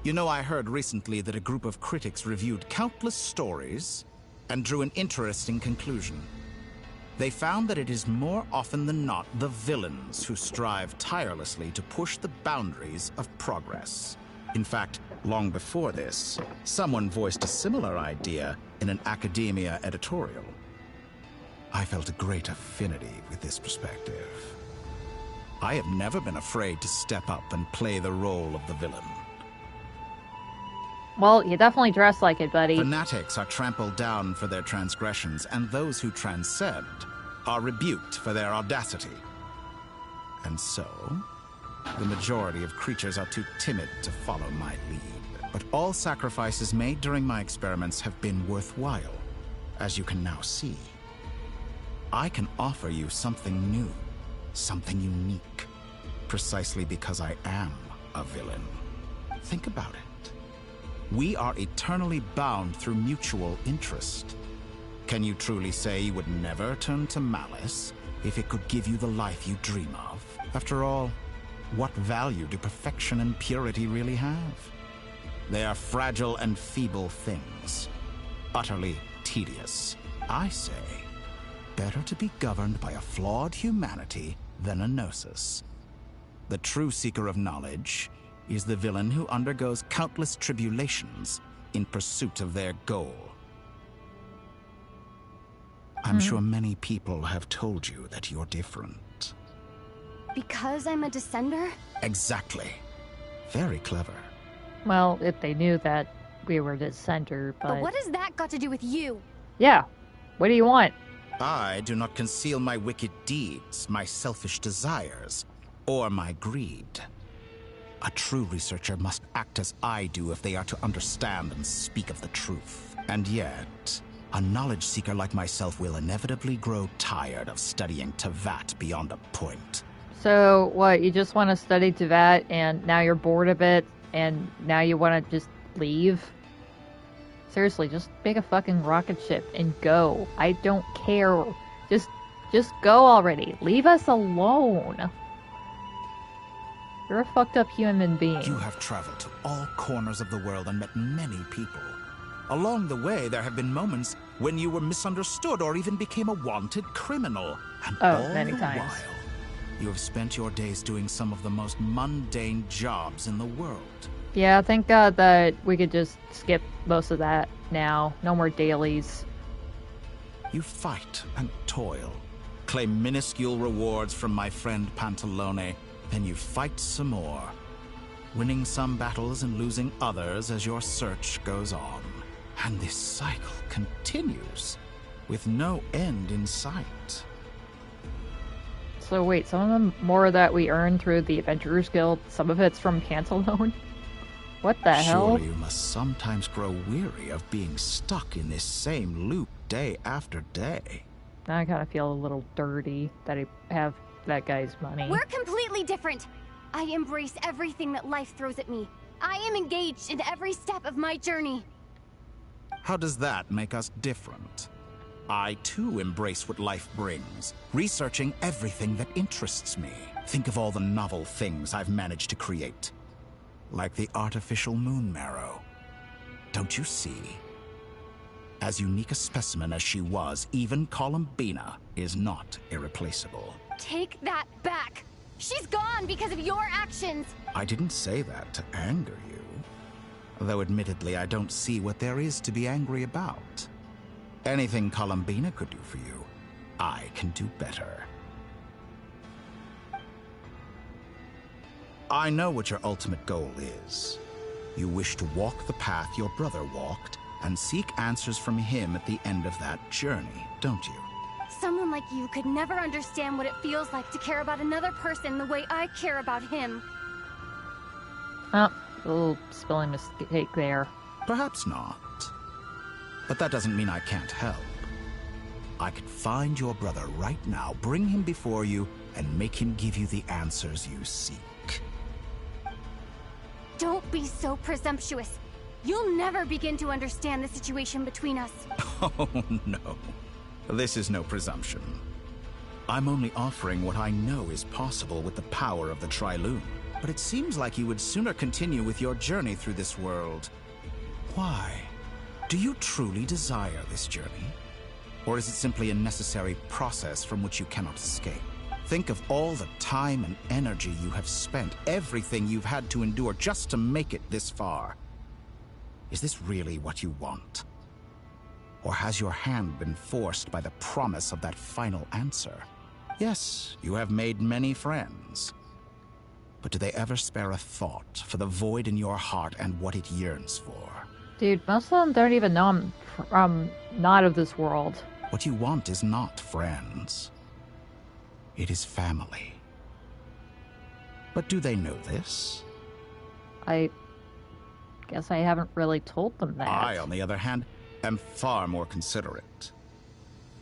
You know, I heard recently that a group of critics reviewed countless stories and drew an interesting conclusion. They found that it is more often than not the villains who strive tirelessly to push the boundaries of progress. In fact, long before this, someone voiced a similar idea in an academia editorial. I felt a great affinity with this perspective. I have never been afraid to step up and play the role of the villain. Well, you definitely dress like it, buddy. Fanatics are trampled down for their transgressions, and those who transcend are rebuked for their audacity. And so, the majority of creatures are too timid to follow my lead. But all sacrifices made during my experiments have been worthwhile, as you can now see. I can offer you something new, something unique, precisely because I am a villain. Think about it. We are eternally bound through mutual interest. Can you truly say you would never turn to malice if it could give you the life you dream of? After all, what value do perfection and purity really have? They are fragile and feeble things, utterly tedious. I say, better to be governed by a flawed humanity than a gnosis. The true seeker of knowledge is the villain who undergoes countless tribulations in pursuit of their goal. I'm sure many people have told you that you're different. Because I'm a descender? Exactly. Very clever. Well, if they knew that we were the center, But what has that got to do with you? Yeah. What do you want? I do not conceal my wicked deeds, my selfish desires, or my greed. A true researcher must act as I do if they are to understand and speak of the truth. And yet, a knowledge seeker like myself will inevitably grow tired of studying Tevat beyond a point. So, what, you just want to study Tevat and now you're bored of it and now you want to just leave? Seriously, just make a fucking rocket ship and go. I don't care. Just go already. Leave us alone. You're a fucked up human being. You have traveled to all corners of the world and met many people. Along the way, there have been moments when you were misunderstood or even became a wanted criminal. And all many the times. while, you have spent your days doing some of the most mundane jobs in the world. Yeah, thank God that we could just skip most of that now. No more dailies. You fight and toil, claim minuscule rewards from my friend Pantalone, then you fight some more, winning some battles and losing others as your search goes on. And this cycle continues, with no end in sight. So wait, some of the more that we earn through the Adventurers Guild, some of it's from Pantalone? What the hell? Surely you must sometimes grow weary of being stuck in this same loop day after day. Now I kind of feel a little dirty that I have that guy's money. We're completely different. I embrace everything that life throws at me. I am engaged in every step of my journey. How does that make us different? I too embrace what life brings, researching everything that interests me. Think of all the novel things I've managed to create. Like the artificial moon marrow. Don't you see? As unique a specimen as she was, even Columbina is not irreplaceable. Take that back. She's gone because of your actions. I didn't say that to anger you. Though admittedly, I don't see what there is to be angry about. Anything Columbina could do for you, I can do better. I know what your ultimate goal is. You wish to walk the path your brother walked and seek answers from him at the end of that journey, don't you? Someone like you could never understand what it feels like to care about another person the way I care about him. Oh, a little spelling mistake there. Perhaps not. But that doesn't mean I can't help. I could find your brother right now, bring him before you, and make him give you the answers you seek. Don't be so presumptuous. You'll never begin to understand the situation between us. Oh, no. This is no presumption. I'm only offering what I know is possible with the power of the Triloon. But it seems like you would sooner continue with your journey through this world. Why? Do you truly desire this journey? Or is it simply a necessary process from which you cannot escape? Think of all the time and energy you have spent, everything you've had to endure just to make it this far. Is this really what you want? Or has your hand been forced by the promise of that final answer? Yes, you have made many friends. But do they ever spare a thought for the void in your heart and what it yearns for? Dude, most of them don't even know I'm not of this world. What you want is not friends. It is family. But do they know this? I guess I haven't really told them that. I, on the other hand, am far more considerate.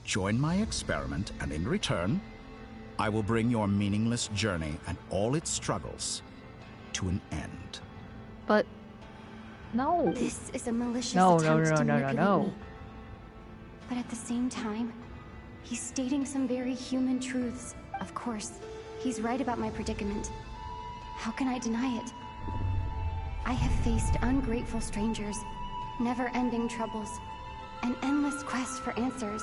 Join my experiment, and in return, I will bring your meaningless journey and all its struggles to an end. But no. This is a malicious No. attempt to manipulate me. But at the same time, he's stating some very human truths. Of course, he's right about my predicament. How can I deny it? I have faced ungrateful strangers, never-ending troubles, an endless quest for answers.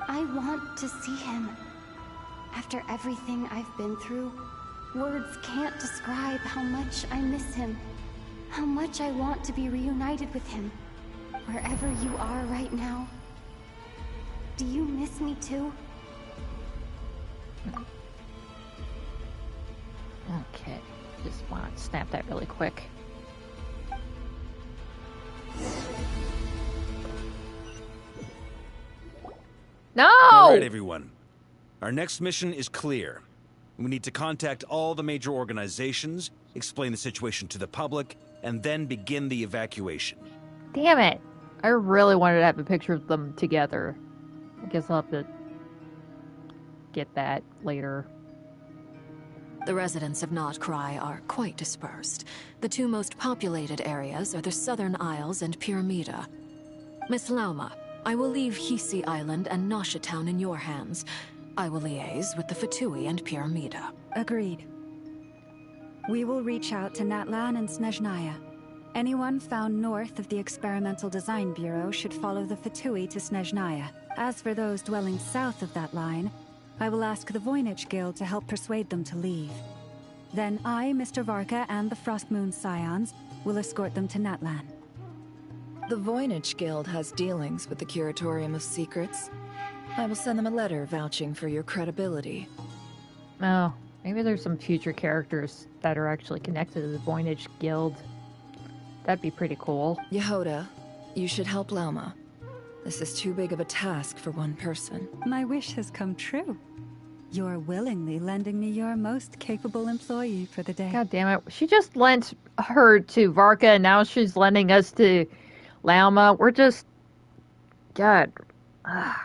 I want to see him. After everything I've been through, words can't describe how much I miss him, how much I want to be reunited with him, Wherever you are right now, do you miss me too? Okay, just want to snap that really quick. No! All right, everyone. Our next mission is clear. We need to contact all the major organizations, explain the situation to the public, and then begin the evacuation. Damn it! I really wanted to have a picture of them together. I guess I'll have to get that later. The residents of Not Cry are quite dispersed. The two most populated areas are the Southern Isles and Pyramida. Miss Lauma, I will leave Hisi Island and Nasha Town in your hands. I will liaise with the Fatui and Pyramida. Agreed. We will reach out to Natlan and Snezhnaya. Anyone found north of the Experimental Design Bureau should follow the Fatui to Snezhnaya. As for those dwelling south of that line, I will ask the Voynich Guild to help persuade them to leave. Then I, Mr. Varka, and the Frostmoon Scions will escort them to Natlan. The Voynich Guild has dealings with the Curatorium of Secrets. I will send them a letter vouching for your credibility. Oh, maybe there's some future characters that are actually connected to the Voynich Guild. That'd be pretty cool. Yehoda, you should help Lauma. This is too big of a task for one person. My wish has come true. You're willingly lending me your most capable employee for the day. God damn it. She just lent her to Varka, and now she's lending us to Lauma. We're just... God. God,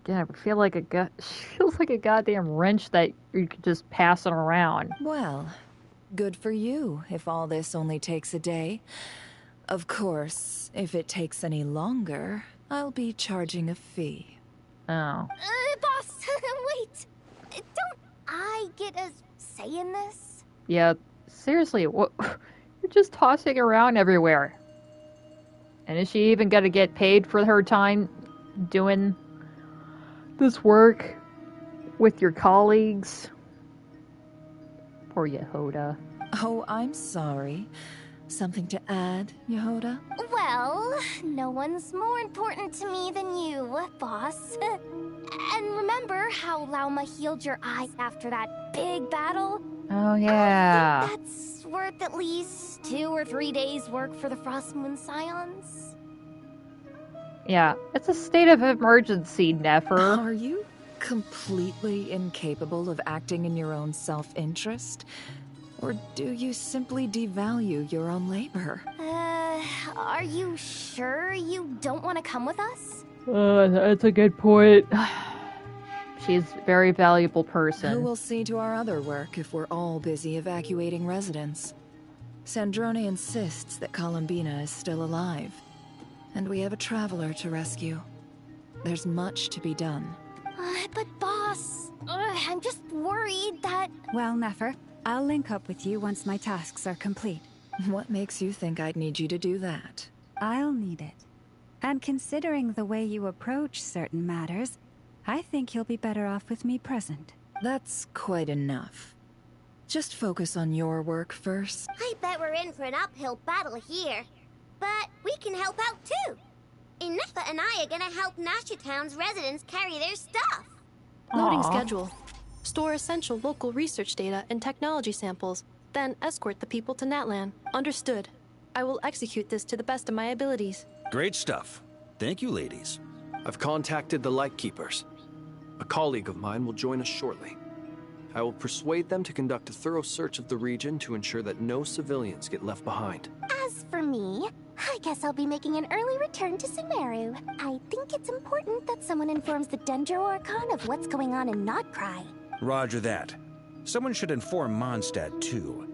I feel like feels like a goddamn wrench that you could just pass it around. Well, good for you if all this only takes a day. Of course, if it takes any longer, I'll be charging a fee. Oh. Boss, wait! Don't I get a say in this? Yeah, seriously, what? You're just tossing around everywhere. And is she even gonna get paid for her time doing this work with your colleagues? Poor Yehoda. Oh, I'm sorry. Something to add, Yehoda? Well, no one's more important to me than you, boss. And remember how Lauma healed your eye after that big battle? Oh, yeah. I think that's worth at least 2 or 3 days' work for the Frostmoon Scions. Yeah, it's a state of emergency, Nefer. Are you completely incapable of acting in your own self-interest? Or do you simply devalue your own labor? Are you sure you don't want to come with us? That's a good point. She's a very valuable person. Who will see to our other work if we're all busy evacuating residents? Sandrone insists that Columbina is still alive. And we have a traveler to rescue. There's much to be done. But boss, I'm just worried that... Well, Nefer, I'll link up with you once my tasks are complete. What makes you think I'd need you to do that? I'll need it. And considering the way you approach certain matters, I think you'll be better off with me present. That's quite enough. Just focus on your work first. I bet we're in for an uphill battle here. But we can help out too. Inefa and I are gonna help Nasha Town's residents carry their stuff. Loading schedule. Store essential local research data and technology samples, then escort the people to Natlan. Understood. I will execute this to the best of my abilities. Great stuff. Thank you, ladies. I've contacted the Lightkeepers. A colleague of mine will join us shortly. I will persuade them to conduct a thorough search of the region to ensure that no civilians get left behind. As for me, I guess I'll be making an early return to Sumeru. I think it's important that someone informs the Dendro Archon of what's going on in Notcry. Roger that. Someone should inform Mondstadt, too.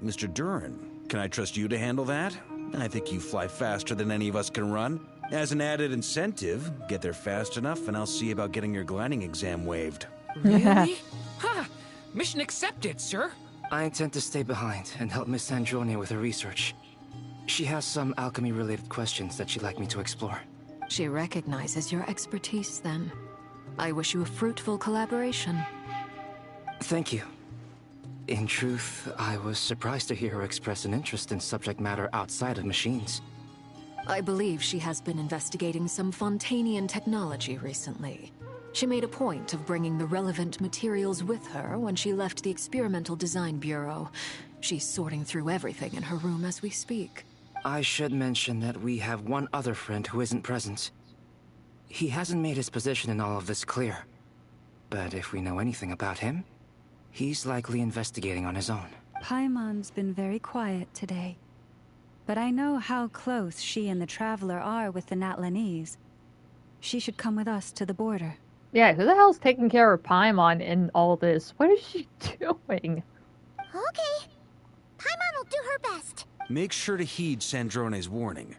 Mr. Duran, can I trust you to handle that? I think you fly faster than any of us can run. As an added incentive, get there fast enough and I'll see about getting your gliding exam waived. Really? Ha! Mission accepted, sir. I intend to stay behind and help Miss Sandrone with her research. She has some alchemy-related questions that she'd like me to explore. She recognizes your expertise, then. I wish you a fruitful collaboration. Thank you. In truth, I was surprised to hear her express an interest in subject matter outside of machines. I believe she has been investigating some Fontanian technology recently. She made a point of bringing the relevant materials with her when she left the Experimental Design Bureau. She's sorting through everything in her room as we speak. I should mention that we have one other friend who isn't present. He hasn't made his position in all of this clear. But if we know anything about him, he's likely investigating on his own. Paimon's been very quiet today. But I know how close she and the Traveler are with the Natlanese. She should come with us to the border. Yeah, who the hell's taking care of Paimon in all this? What is she doing? Okay. Paimon will do her best. Make sure to heed Sandrone's warning.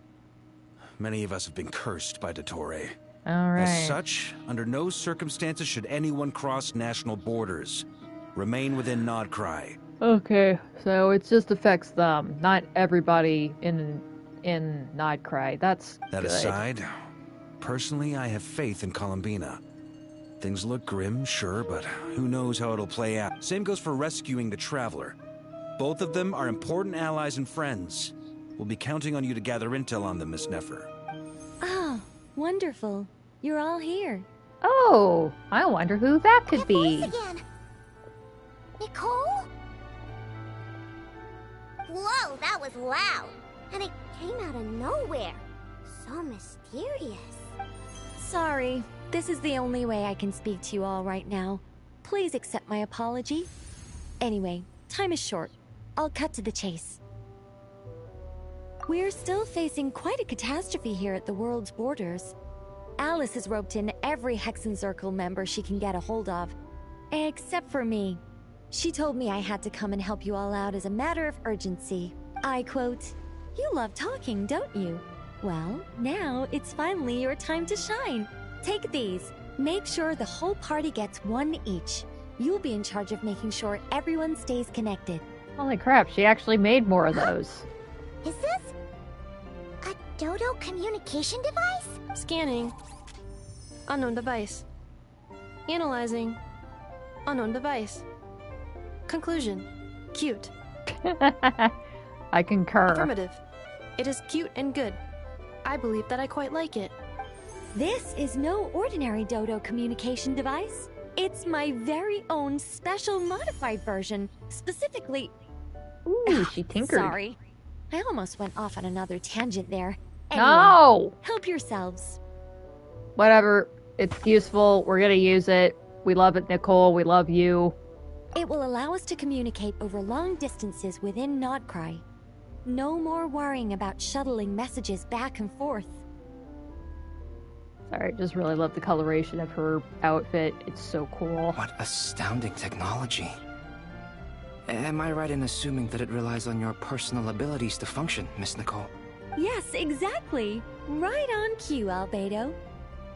Many of us have been cursed by Dottore. Alright. As such, under no circumstances should anyone cross national borders. Remain within Nodcry. Okay, so it just affects them, not everybody in Nodcry. That's That good. aside, personally I have faith in Columbina. Things look grim, sure, but who knows how it'll play out. Same goes for rescuing the Traveler. Both of them are important allies and friends. We'll be counting on you to gather intel on them, Miss Nefer. Oh, wonderful. You're all here. Oh, I wonder who that could be. Again. Nicole? Whoa, that was loud. And it came out of nowhere. So mysterious. Sorry, this is the only way I can speak to you all right now. Please accept my apology. Anyway, time is short. I'll cut to the chase. We're still facing quite a catastrophe here at the world's borders. Alice has roped in every Hexen Circle member she can get a hold of. Except for me. She told me I had to come and help you all out as a matter of urgency. I quote, "You love talking, don't you? Well, now it's finally your time to shine. Take these. Make sure the whole party gets one each. You'll be in charge of making sure everyone stays connected." Holy crap, she actually made more of those. Is this a Dodo communication device? Scanning. Unknown device. Analyzing. Unknown device. Conclusion. Cute. I concur. Affirmative. It is cute and good. I believe that I quite like it. This is no ordinary Dodo communication device. It's my very own special modified version. Specifically... Ooh, she tinkered. Sorry. I almost went off on another tangent there. Anyway, No! Help yourselves. Whatever. It's useful. We're gonna use it. We love it, Nicole. We love you. It will allow us to communicate over long distances within Nodcry. No more worrying about shuttling messages back and forth. Sorry, I just really love the coloration of her outfit. It's so cool. What astounding technology. Am I right in assuming that it relies on your personal abilities to function, Miss Nicole? Yes, exactly. Right on cue, Albedo.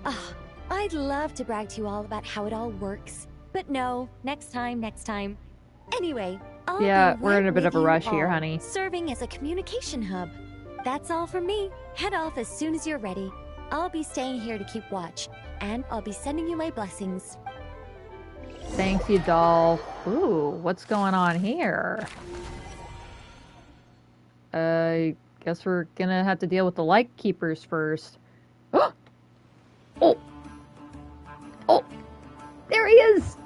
Ah, I'd love to brag to you all about how it all works. But no, next time. Anyway, I'll Yeah, be we're right in a bit with of a you rush here, all, honey. Serving as a communication hub. That's all from me. Head off as soon as you're ready. I'll be staying here to keep watch, and I'll be sending you my blessings. Thank you, doll. Ooh, what's going on here? I guess we're gonna have to deal with the Light Keepers first. Oh! Oh! There he is!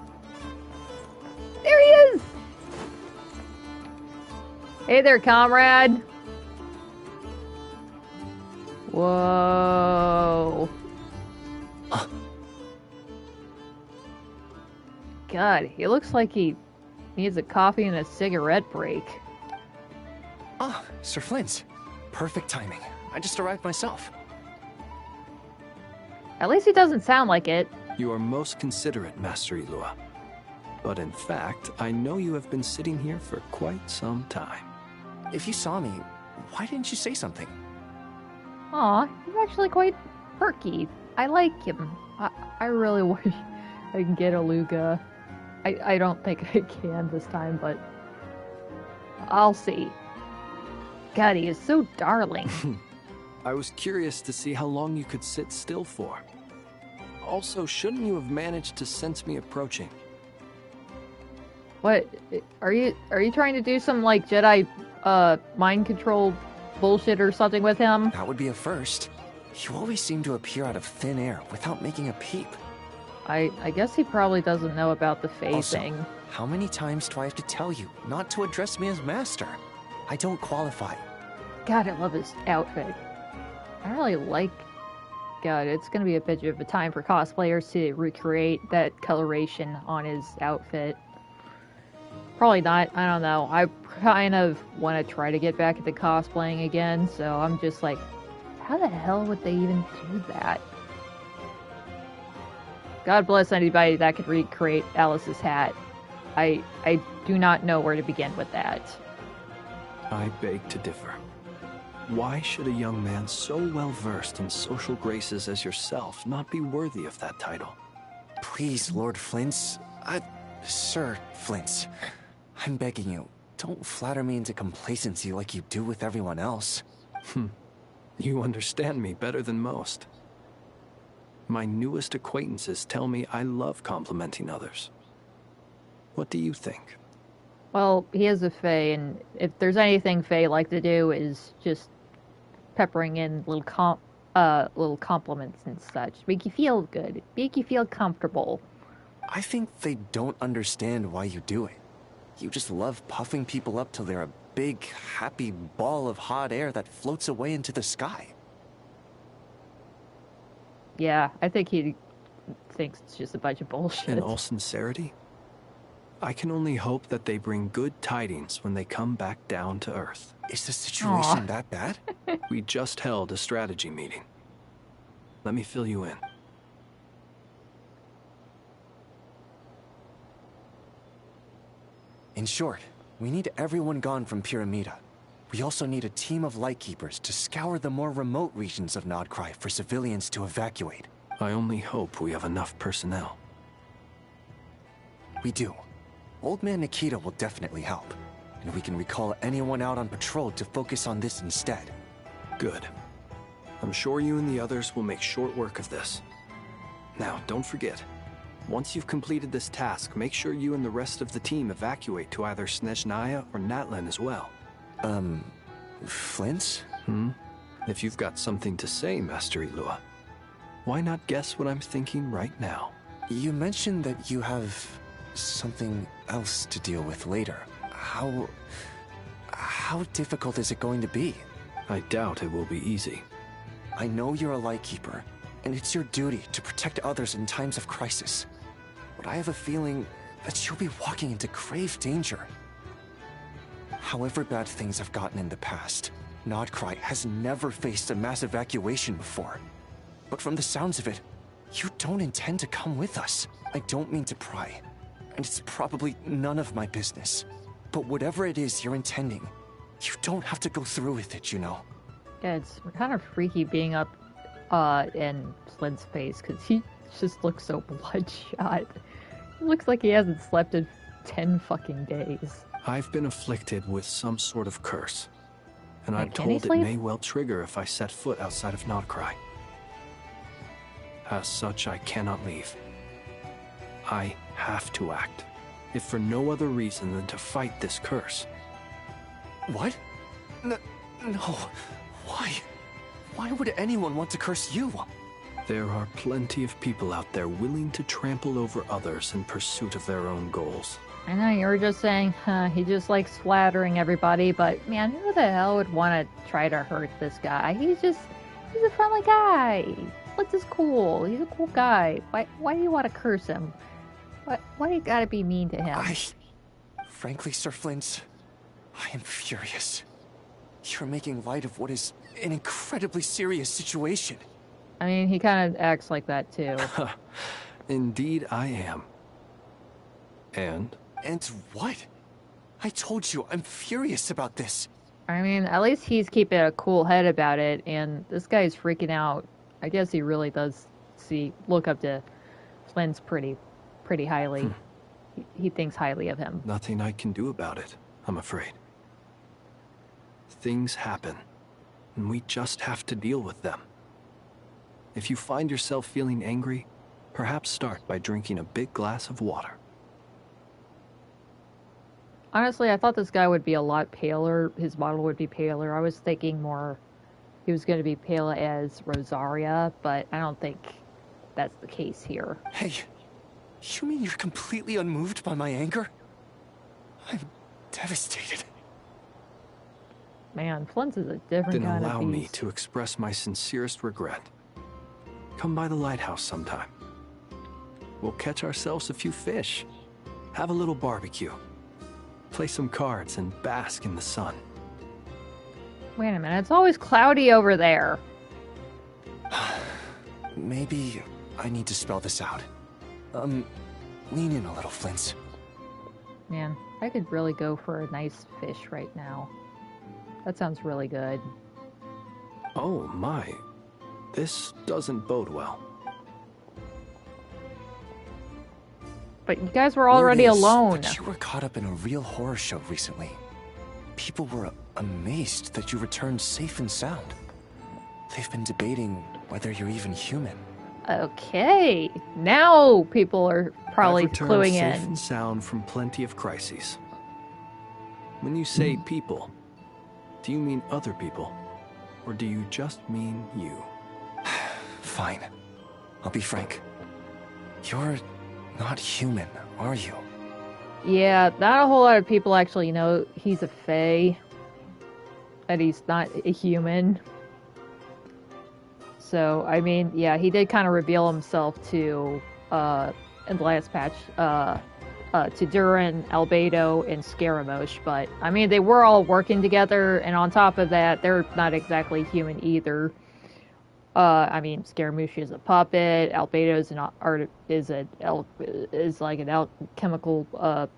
There he is! Hey there, comrade! Whoa! God, he looks like he needs a coffee and a cigarette break. Ah, Sir Flint. Perfect timing. I just arrived myself. At least he doesn't sound like it. You are most considerate, Master Ilua. But in fact, I know you have been sitting here for quite some time. If you saw me, why didn't you say something? Aw, he's actually quite perky. I like him. I really wish I could get a Luga. I don't think I can this time, but I'll see. God, he is so darling. I was curious to see how long you could sit still for. Also, shouldn't you have managed to sense me approaching? What? Are you trying to do some, like, Jedi, mind control bullshit or something with him. That would be a first. You always seem to appear out of thin air without making a peep. I guess he probably doesn't know about the Fae thing. How many times do I have to tell you not to address me as master? I don't qualify. God, I love his outfit. I really like... God, it's gonna be a bit of a time for cosplayers to recreate that coloration on his outfit. Probably not, I don't know. I kind of want to try to get back into cosplaying again, so I'm just like, how the hell would they even do that? God bless anybody that could recreate Alice's hat. I do not know where to begin with that. I beg to differ. Why should a young man so well versed in social graces as yourself not be worthy of that title? Please, Lord Flint's... Sir Flint's. I'm begging you, don't flatter me into complacency like you do with everyone else. You understand me better than most. My newest acquaintances tell me I love complimenting others. What do you think? Well, he is a Fae, and if there's anything Fae like to do is just peppering in little compliments and such. Make you feel good. Make you feel comfortable. I think they don't understand why you do it. You just love puffing people up till they're a big, happy ball of hot air that floats away into the sky. Yeah, I think he thinks it's just a bunch of bullshit. In all sincerity, I can only hope that they bring good tidings when they come back down to Earth. Is the situation that bad? We just held a strategy meeting. Let me fill you in. In short, we need everyone gone from Pyramida. We also need a team of Lightkeepers to scour the more remote regions of Nodcry for civilians to evacuate. I only hope we have enough personnel. We do. Old Man Nikita will definitely help, and we can recall anyone out on patrol to focus on this instead. Good. I'm sure you and the others will make short work of this. Now, don't forget, once you've completed this task, make sure you and the rest of the team evacuate to either Snezhnaya or Natlan as well. Flint's? If you've got something to say, Master Ilua, why not guess what I'm thinking right now? You mentioned that you have something else to deal with later. How difficult is it going to be? I doubt it will be easy. I know you're a Lightkeeper, and it's your duty to protect others in times of crisis. But I have a feeling that you'll be walking into grave danger. However bad things have gotten in the past, Nodcry has never faced a mass evacuation before. But from the sounds of it, you don't intend to come with us. I don't mean to pry, and it's probably none of my business. But whatever it is you're intending, you don't have to go through with it, you know. Yeah, it's kind of freaky being up in Flint's face, because he just looks so bloodshot. It looks like he hasn't slept in 10 fucking days. I've been afflicted with some sort of curse, and I'm can he told it sleep? may well trigger if I set foot outside of Nodcry. As such, I cannot leave. I have to act, if for no other reason than to fight this curse. What? No. Why? Why would anyone want to curse you? There are plenty of people out there willing to trample over others in pursuit of their own goals. I know you were just saying, he just likes flattering everybody, but man, who the hell would want to try to hurt this guy? He's a friendly guy. Flint's is cool. He's a cool guy. Why do you want to curse him? Why do you gotta be mean to him? Frankly, Sir Flint, I am furious. You're making light of what is an incredibly serious situation. I mean, he kind of acts like that too. Indeed I am. And? And what? I told you, I'm furious about this. I mean, at least he's keeping a cool head about it, and this guy's freaking out. I guess he really does look up to Flint's pretty highly. He thinks highly of him. Nothing I can do about it, I'm afraid. Things happen, and we just have to deal with them. If you find yourself feeling angry, perhaps start by drinking a big glass of water. Honestly, I thought this guy would be a lot paler. His model would be paler. I was thinking more he was going to be pale as Rosaria, but I don't think that's the case here. Hey, you mean you're completely unmoved by my anger? I'm devastated. Man, Flint's is a different Then kind of allow beast. me to express my sincerest regret. Come by the lighthouse sometime. We'll catch ourselves a few fish, have a little barbecue, play some cards, and bask in the sun. Wait a minute, it's always cloudy over there. Maybe I need to spell this out. Lean in a little, Flint. Man, I could really go for a nice fish right now. That sounds really good. Oh my, this doesn't bode well. But you guys were already alone. But you were caught up in a real horror show recently. People were amazed that you returned safe and sound. They've been debating whether you're even human. Okay, now people are probably I've returned cluing safe in. and sound from plenty of crises. When you say people, do you mean other people? Or do you just mean you? Fine. I'll be frank. You're not human, are you? Yeah, not a whole lot of people actually know he's a fae. That he's not a human. So, I mean, yeah, he did kind of reveal himself to, in the last patch, to Durin, Albedo, and Scaramouche, but, I mean, they were all working together, and on top of that, they're not exactly human either. I mean, Scaramouche is a puppet, Albedo is like an alchemical,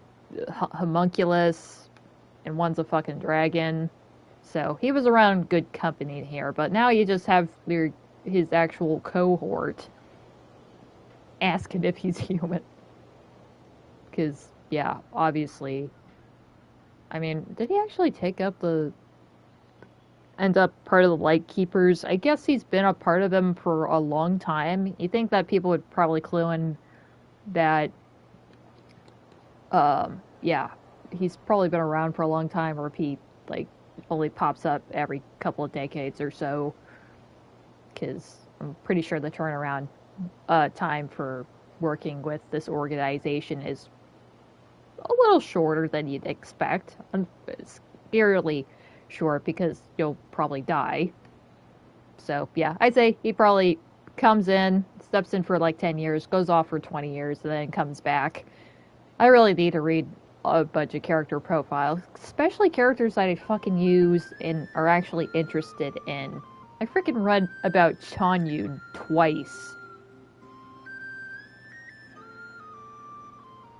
homunculus, and one's a fucking dragon. So, he was around good company here, but now you just have his actual cohort asking if he's human. Because, yeah, obviously. I mean, did he actually end up part of the Lightkeepers? I guess he's been a part of them for a long time. You think that people would probably clue in that, yeah, he's probably been around for a long time, or if he, like, only pops up every couple of decades or so. Because I'm pretty sure the turnaround time for working with this organization is a little shorter than you'd expect. Scarily short, because you'll probably die. So, yeah, I'd say he probably comes in, steps in for like 10 years, goes off for 20 years, and then comes back. I really need to read a bunch of character profiles, especially characters that I fucking use and are actually interested in. I freaking read about Chanyun twice.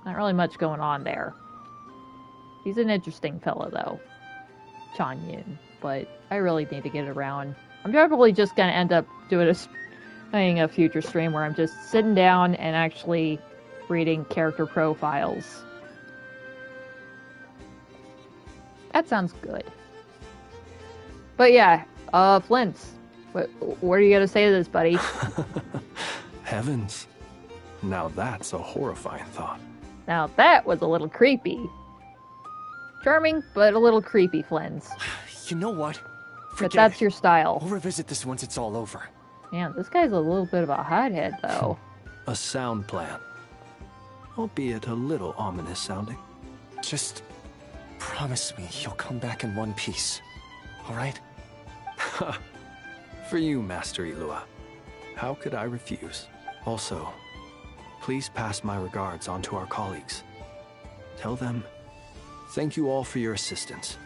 Not really much going on there. He's an interesting fellow, though. Chanyun. But I really need to get around. I'm probably just going to end up doing a future stream where I'm just sitting down and actually reading character profiles. That sounds good. But yeah, Flint, what are you gonna say to this, buddy? Heavens. Now that's a horrifying thought. Now that was a little creepy. Charming, but a little creepy, Flint. You know what? But that's your style. We'll revisit this once it's all over. Man, this guy's a little bit of a hothead, though. A sound plan. Albeit a little ominous sounding. Just promise me you'll come back in one piece. All right? For you, Master Ilua. How could I refuse? Also, please pass my regards on to our colleagues. Tell them, thank you all for your assistance.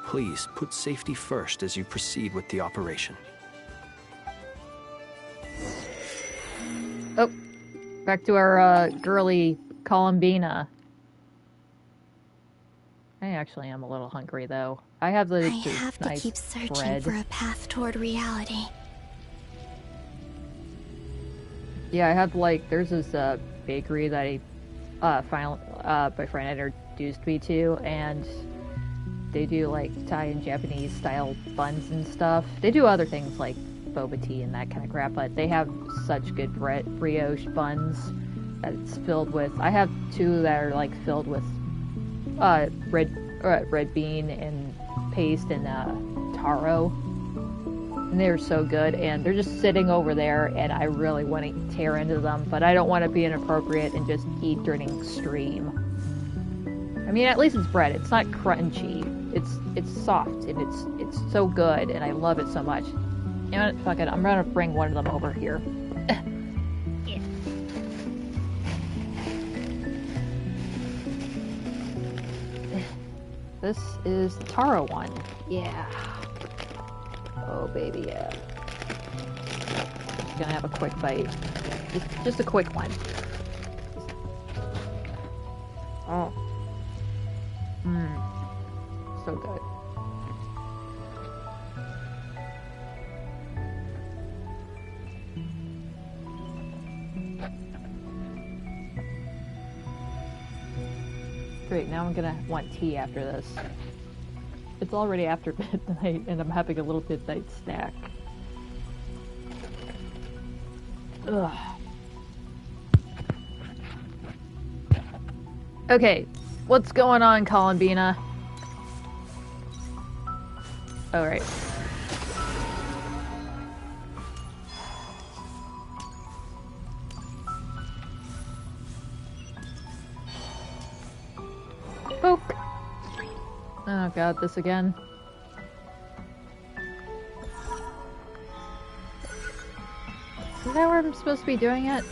Please put safety first as you proceed with the operation. Oh, back to our girly Columbina. I actually am a little hungry, though. I have the I have to nice keep searching bread. for a path toward reality. Yeah, I have there's this bakery that my friend introduced me to, and they do Thai and Japanese style buns and stuff. They do other things like boba tea and that kind of crap, but they have such good brioche buns that it's filled with. I have two that are filled with red bean and paste and taro. And they're so good, and they're just sitting over there, and I really want to tear into them, but I don't want to be inappropriate and just eat during stream. I mean, at least it's bread. It's not crunchy. It's soft, and it's so good, and I love it so much. You know what? Fuck it. I'm gonna bring one of them over here. This is the taro one. Yeah. Oh, baby, yeah. Just gonna have a quick bite. Just a quick one. Oh. So good. Great, now I'm gonna want tea after this. It's already after midnight, and I'm having a little midnight snack. Ugh. Okay, what's going on, Columbina? Alright. Poke! Oh god, this again. Is that where I'm supposed to be doing it?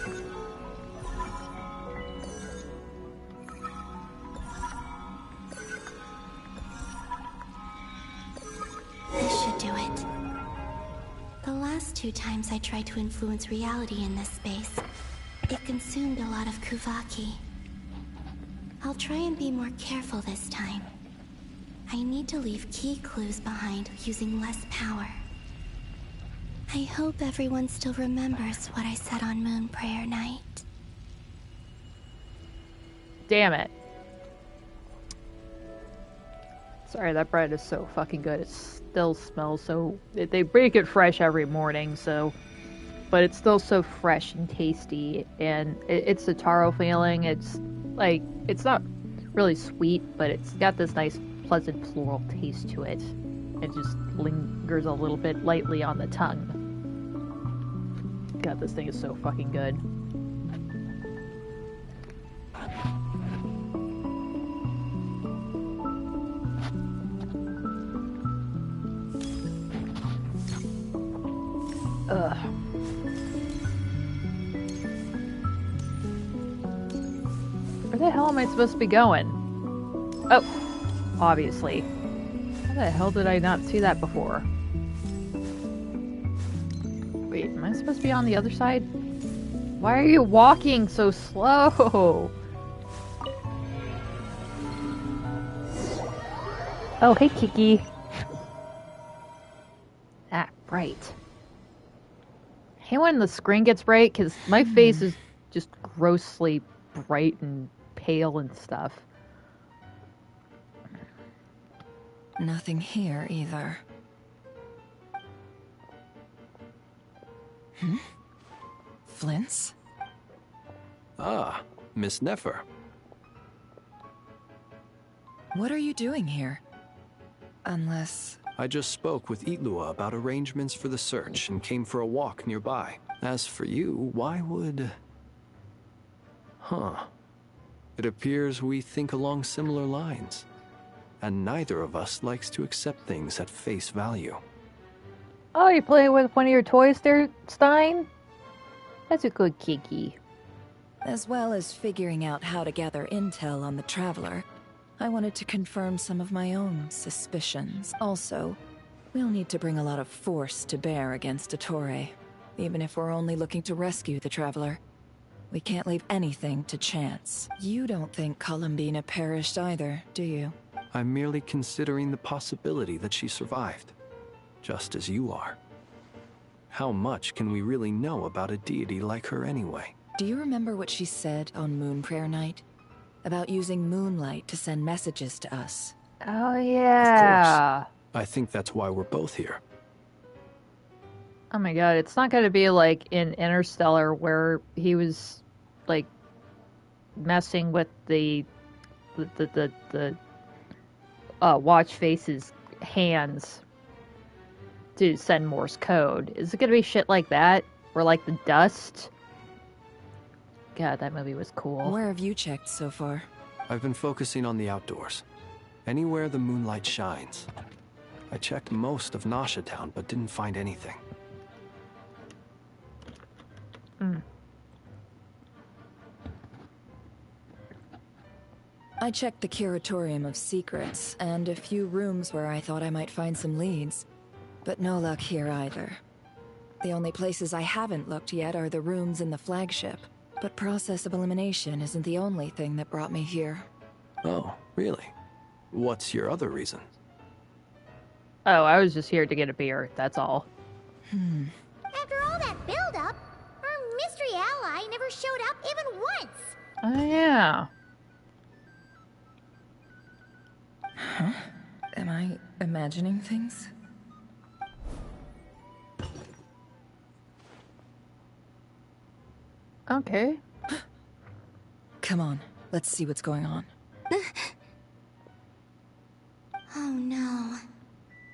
This should do it. The last 2 times I tried to influence reality in this space, it consumed a lot of Kuvaki. I'll try and be more careful this time. I need to leave key clues behind using less power. I hope everyone still remembers what I said on Moon Prayer Night. Damn it. Sorry, that bread is so fucking good. It still smells so... They bake it fresh every morning, so... But it's still so fresh and tasty, and it's the taro feeling. It's like... It's not really sweet, but it's got this nice, pleasant floral taste to it. It just lingers a little bit lightly on the tongue. God, this thing is so fucking good. Ugh. Where the hell am I supposed to be going? Oh, obviously. How the hell did I not see that before? Wait, am I supposed to be on the other side? Why are you walking so slow? Oh, hey, Kiki. Ah, bright. Hey, when the screen gets bright, because my face is just grossly bright and pale and stuff. Nothing here either. Flint's? Ah, Miss Nefer. What are you doing here? Unless... I just spoke with Itlua about arrangements for the search and came for a walk nearby. As for you, why would... Huh. It appears we think along similar lines. And neither of us likes to accept things at face value. Oh, you're playing with one of your toys there, Stein? That's a good Kiki. As well as figuring out how to gather intel on the Traveler, I wanted to confirm some of my own suspicions. Also, we'll need to bring a lot of force to bear against Dottore, even if we're only looking to rescue the Traveler. We can't leave anything to chance. You don't think Columbina perished either, do you? I'm merely considering the possibility that she survived, just as you are. How much can we really know about a deity like her anyway? Do you remember what she said on Moon Prayer Night? About using Moonlight to send messages to us. Oh, yeah. Of course. I think that's why we're both here. Oh my god, it's not going to be like in Interstellar where he was, like, messing with the the watch face's hands to send Morse code. Is it gonna be shit like that? Or like the dust? God, that movie was cool. Where have you checked so far? I've been focusing on the outdoors. Anywhere the moonlight shines. I checked most of Nasha Town, but didn't find anything. I checked the Curatorium of Secrets, and a few rooms where I thought I might find some leads. But no luck here either. The only places I haven't looked yet are the rooms in the flagship. But process of elimination isn't the only thing that brought me here. Oh, really? What's your other reason? Oh, I was just here to get a beer, that's all. After all that build-up, our mystery ally never showed up even once. Oh, yeah. Huh? Am I imagining things? Okay. Come on, let's see what's going on. Oh no.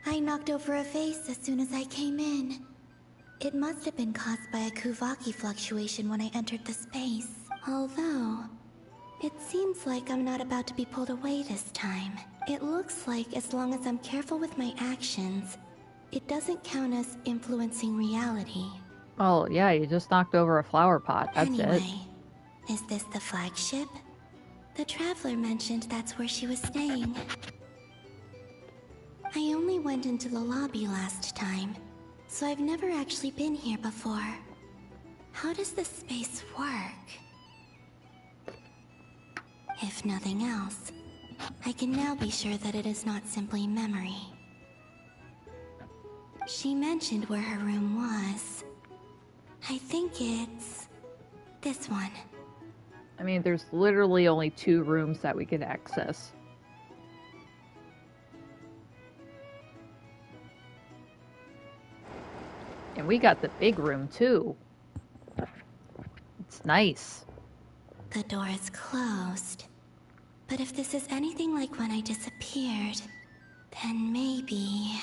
I knocked over a vase as soon as I came in. It must have been caused by a Kuvaki fluctuation when I entered the space. Although, it seems like I'm not about to be pulled away this time. It looks like as long as I'm careful with my actions, it doesn't count as influencing reality. Oh, yeah, you just knocked over a flower pot, that's Anyway, it. Is this the flagship? The Traveler mentioned that's where she was staying. I only went into the lobby last time, so I've never actually been here before. How does this space work? If nothing else, I can now be sure that it is not simply memory. She mentioned where her room was. I think it's this one. I mean, there's literally only 2 rooms that we could access. And we got the big room, too. It's nice. The door is closed. But if this is anything like when I disappeared, then maybe...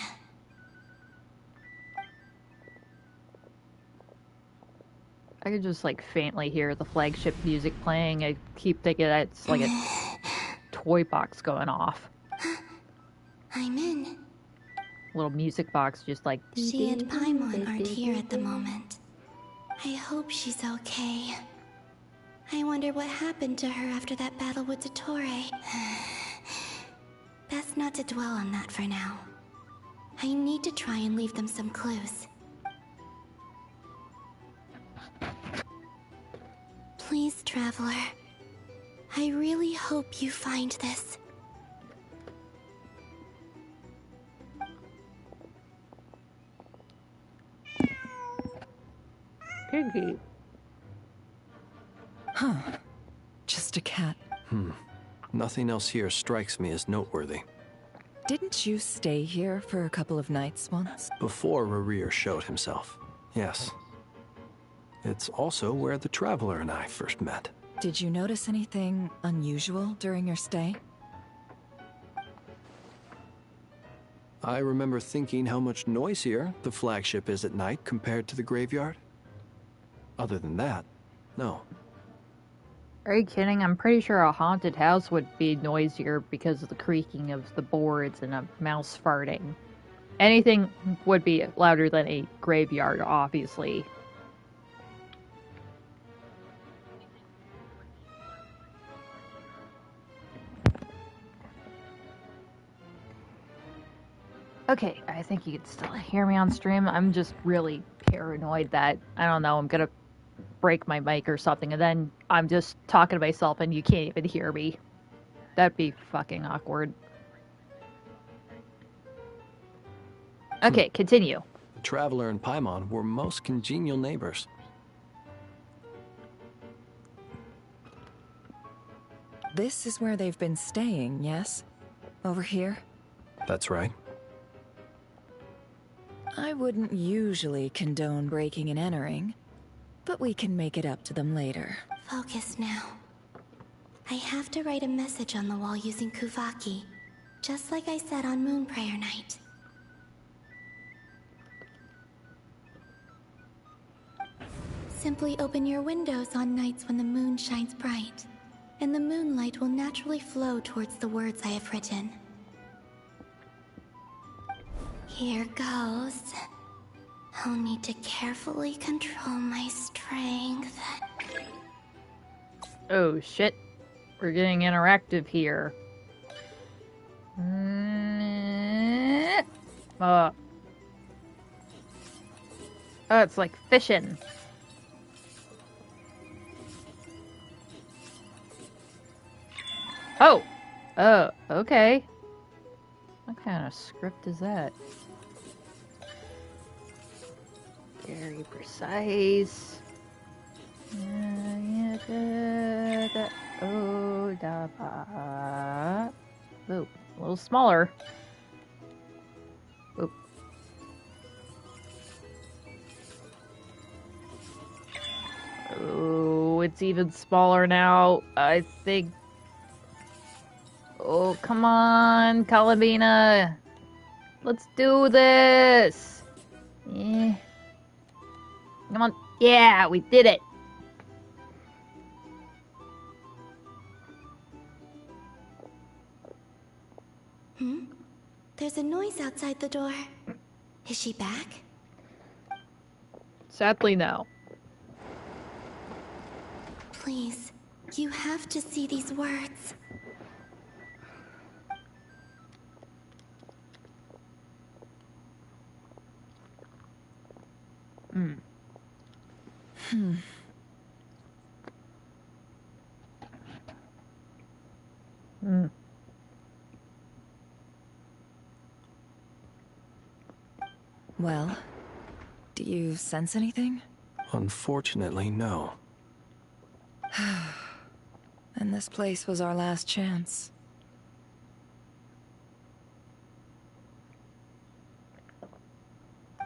I could just, like, faintly hear the flagship music playing. I keep thinking that it's like a toy box going off. I'm in. Little music box just like... She and Paimon aren't here at the moment. I hope she's okay. I wonder what happened to her after that battle with Dottore. Best not to dwell on that for now. I need to try and leave them some clues. Please, Traveler. I really hope you find this. Piggy. Huh. Just a cat. Nothing else here strikes me as noteworthy. Didn't you stay here for a couple of nights once? Before Rerir showed himself, yes. It's also where the Traveler and I first met. Did you notice anything unusual during your stay? I remember thinking how much noisier the flagship is at night compared to the graveyard. Other than that, no. Are you kidding? I'm pretty sure a haunted house would be noisier because of the creaking of the boards and a mouse farting. Anything would be louder than a graveyard, obviously. Okay, I think you can still hear me on stream. I'm just really paranoid that, I don't know, I'm gonna break my mic or something, and then I'm just talking to myself and you can't even hear me. That'd be fucking awkward. Okay, continue. The Traveler and Paimon were most congenial neighbors. This is where they've been staying, yes? Over here? That's right. I wouldn't usually condone breaking and entering, but we can make it up to them later. Focus now. I I have to write a message on the wall using Kuvaki, just like I said on Moon Prayer Night. Simply open your windows on nights when the moon shines bright, and the moonlight will naturally flow towards the words I have written. Here goes. I'll need to carefully control my strength. Oh shit. We're getting interactive here. Oh, it's like fishing. Oh! Oh, okay. What kind of script is that? Very precise. Oh, a little smaller. Oh. Oh, it's even smaller now. I think. Oh, come on, Calabina. Let's do this. Yeah. Come on. Yeah, we did it. There's a noise outside the door. Is she back? Sadly, no. Please, you have to see these words. Well, do you sense anything? Unfortunately, no. And this place was our last chance.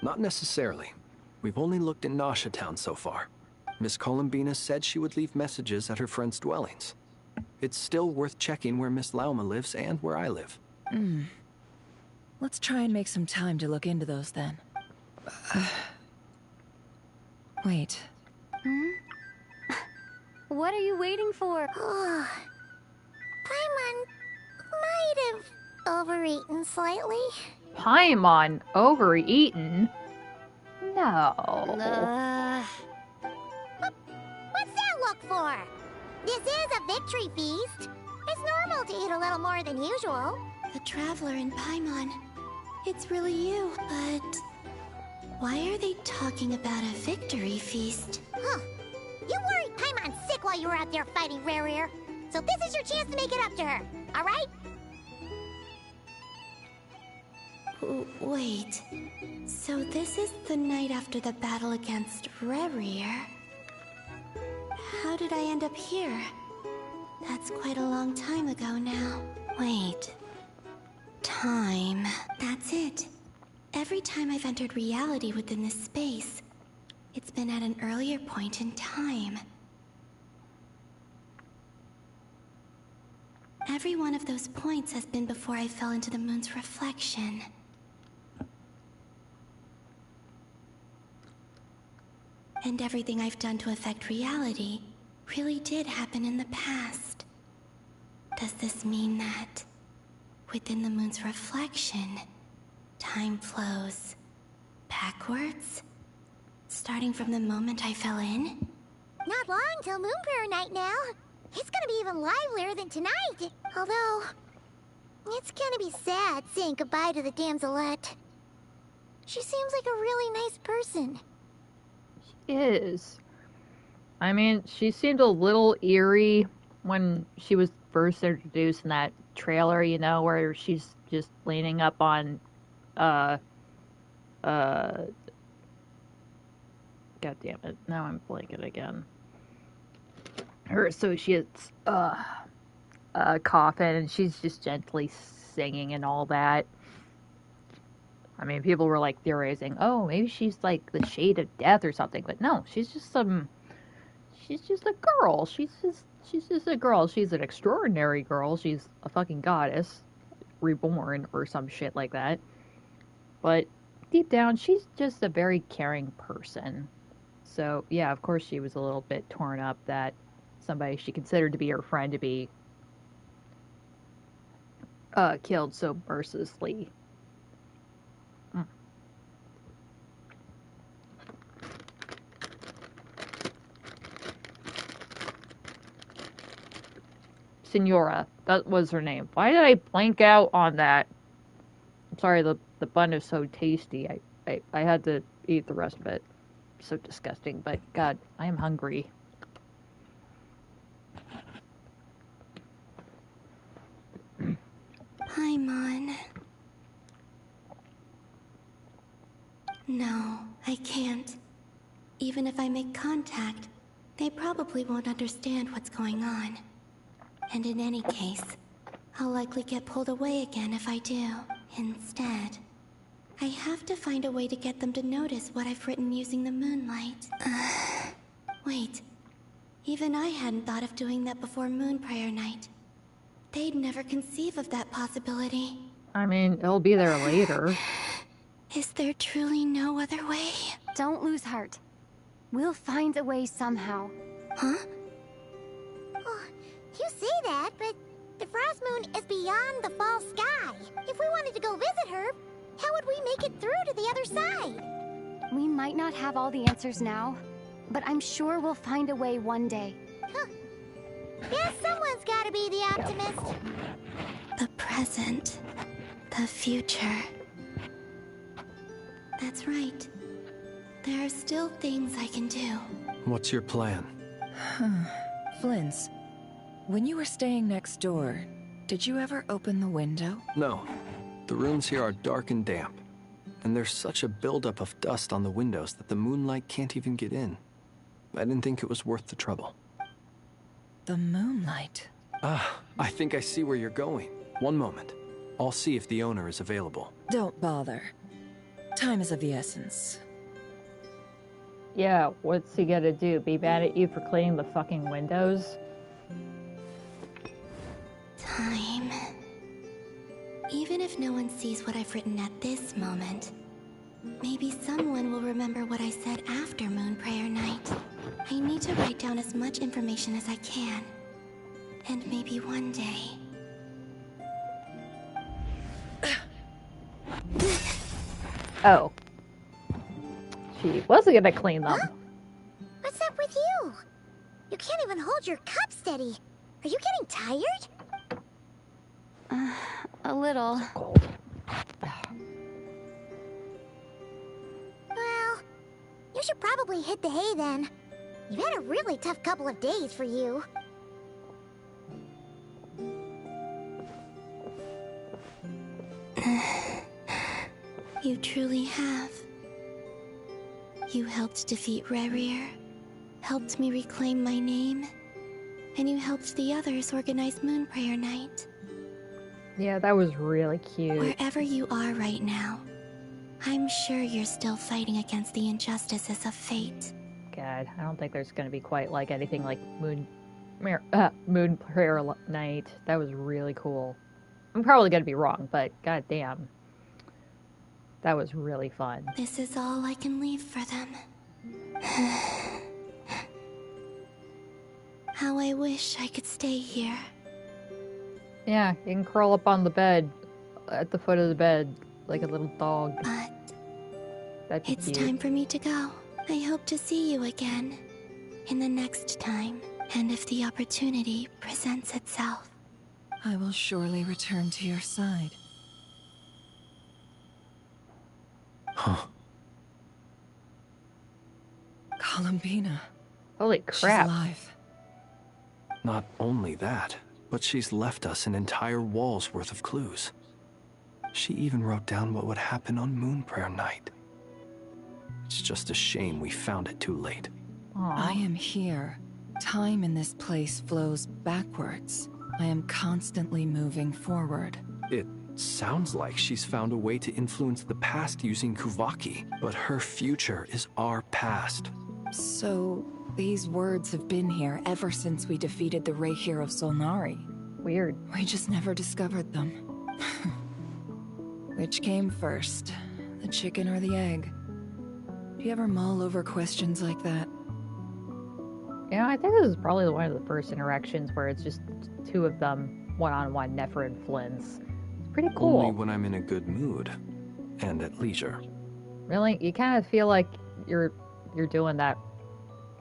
Not necessarily. We've only looked in Nasha Town so far. Miss Columbina said she would leave messages at her friends' dwellings. It's still worth checking where Miss Lauma lives and where I live. Let's try and make some time to look into those then. Wait. What are you waiting for? Paimon might have overeaten slightly. Paimon overeaten? No. What's that look for? This is a victory feast. It's normal to eat a little more than usual. The Traveler in Paimon. It's really you, but... why are they talking about a victory feast? Huh. You worried Paimon sick while you were out there fighting Rare, so this is your chance to make it up to her, alright? Wait. So this is the night after the battle against Rare. How did I end up here? That's quite a long time ago now. Wait. Time. That's it. Every time I've entered reality within this space, it's been at an earlier point in time. Every one of those points has been before I fell into the moon's reflection. And everything I've done to affect reality really did happen in the past. Does this mean that, within the moon's reflection, time flows backwards? Starting from the moment I fell in? Not long till Moon Prayer Night now. It's gonna be even livelier than tonight. Although, it's gonna be sad saying goodbye to the damselette. She seems like a really nice person. She is. I mean, she seemed a little eerie when she was first introduced in that trailer, you know, where she's just leaning up on, God damn it, now I'm blanking again. Her associate's, coffin, and she's just gently singing and all that. I mean, people were, like, theorizing, oh, maybe she's, like, the shade of death or something, but no, she's just a girl. She's she's just a girl. She's an extraordinary girl. She's a fucking goddess, reborn or some shit like that. But deep down, she's just a very caring person. So, yeah, of course she was a little bit torn up that somebody she considered to be her friend to be killed so mercilessly. Senora, that was her name. Why did I blank out on that? I'm sorry, the bun is so tasty. I had to eat the rest of it. So disgusting, but God, I am hungry. Paimon. No, I can't. Even if I make contact, they probably won't understand what's going on. And in any case, I'll likely get pulled away again if I do. Instead, I have to find a way to get them to notice what I've written using the Moonlight. Wait. Even I hadn't thought of doing that before Moon Prayer Night. They'd never conceive of that possibility. I mean, it'll be there later. Is there truly no other way? Don't lose heart. We'll find a way somehow. Huh? Oh, you say that, but the Frost Moon is beyond the fall sky. If we wanted to go visit her, how would we make it through to the other side? We might not have all the answers now, but I'm sure we'll find a way one day. Huh. Yeah, someone's gotta be the optimist. The present. The future. That's right. There are still things I can do. What's your plan? Flint's, when you were staying next door, did you ever open the window? No. The rooms here are dark and damp. And there's such a buildup of dust on the windows that the moonlight can't even get in. I didn't think it was worth the trouble. The moonlight? Ah, I think I see where you're going. One moment. I'll see if the owner is available. Don't bother. Time is of the essence. Yeah, what's he gonna do? Be mad at you for cleaning the fucking windows? Time. Even if no one sees what I've written at this moment, maybe someone will remember what I said after Moon Prayer Night. I need to write down as much information as I can. And maybe one day... Oh. She wasn't gonna clean them. Huh? What's up with you? You can't even hold your cup steady. Are you getting tired? A little. Well, you should probably hit the hay then. You've had a really tough couple of days for you. You truly have. You helped defeat Rerir, helped me reclaim my name, and you helped the others organize Moon Prayer Night. Yeah, that was really cute. Wherever you are right now, I'm sure you're still fighting against the injustices of fate. God, I don't think there's gonna be quite like anything like Moon Prayer Night. That was really cool. I'm probably gonna be wrong, but goddamn. That was really fun. This is all I can leave for them. How I wish I could stay here. Yeah, you can curl up on the bed, at the foot of the bed, like a little dog. But it's time for me to go. I hope to see you again in the next time, and if the opportunity presents itself. I will surely return to your side. Huh. Columbina. Holy crap. She's alive. Not only that, but she's left us an entire wall's worth of clues. She even wrote down what would happen on Moon Prayer Night. It's just a shame we found it too late. I am here. Time in this place flows backwards. I am constantly moving forward. It sounds like she's found a way to influence the past using Kuvaki, but her future is our past. So, These words have been here ever since we defeated the Ray Hero Solnari. Weird. We just never discovered them. Which came first, the chicken or the egg? Do you ever mull over questions like that? Yeah, I think this is probably one of the first interactions where it's just two of them, one-on-one, Nefer and Flynn's. It's pretty cool. Only when I'm in a good mood and at leisure. Really? You kind of feel like you're doing that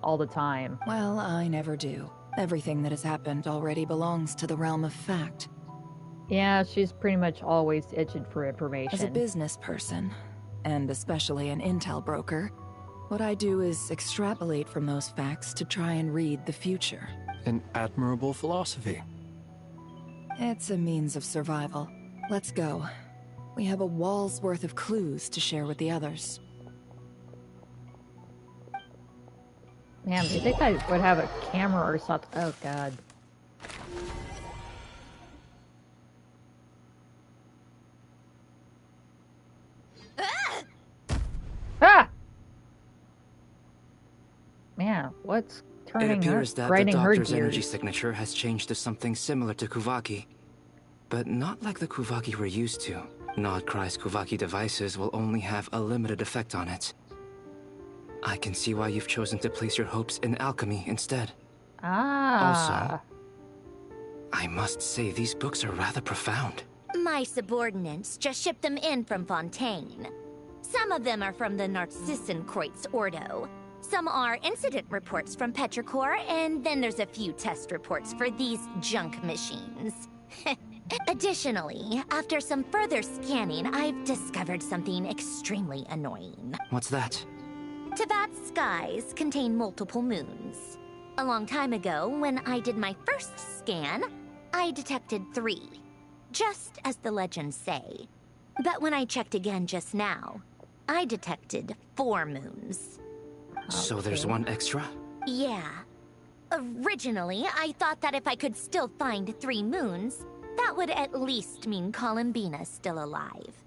all the time. Well, I never do. Everything that has happened already belongs to the realm of fact. Yeah, she's pretty much always itching for information. As a business person, and especially an intel broker, what I do is extrapolate from those facts to try and read the future. An admirable philosophy. It's a means of survival. Let's go. We have a wall's worth of clues to share with the others. Man, do you think I would have a camera or something? Oh, God. Ah! Man, what's turning her, It appears that the grinding her doctor's gears? energy signature has changed to something similar to Kuvaki. But not like the Kuvaki we're used to. Nodcry's Kuvaki devices will only have a limited effect on it. I can see why you've chosen to place your hopes in alchemy instead. Ah. Also, I must say these books are rather profound. My subordinates just shipped them in from Fontaine. Some of them are from the Narcissenkreuz Ordo. Some are incident reports from Petrichor, and then there's a few test reports for these junk machines. Additionally, after some further scanning, I've discovered something extremely annoying. What's that? Teyvat's skies contain multiple moons. A long time ago, when I did my first scan, I detected 3. Just as the legends say. But when I checked again just now, I detected 4 moons. So there's one extra? Yeah. Originally, I thought that if I could still find 3 moons, that would at least mean Columbina's still alive.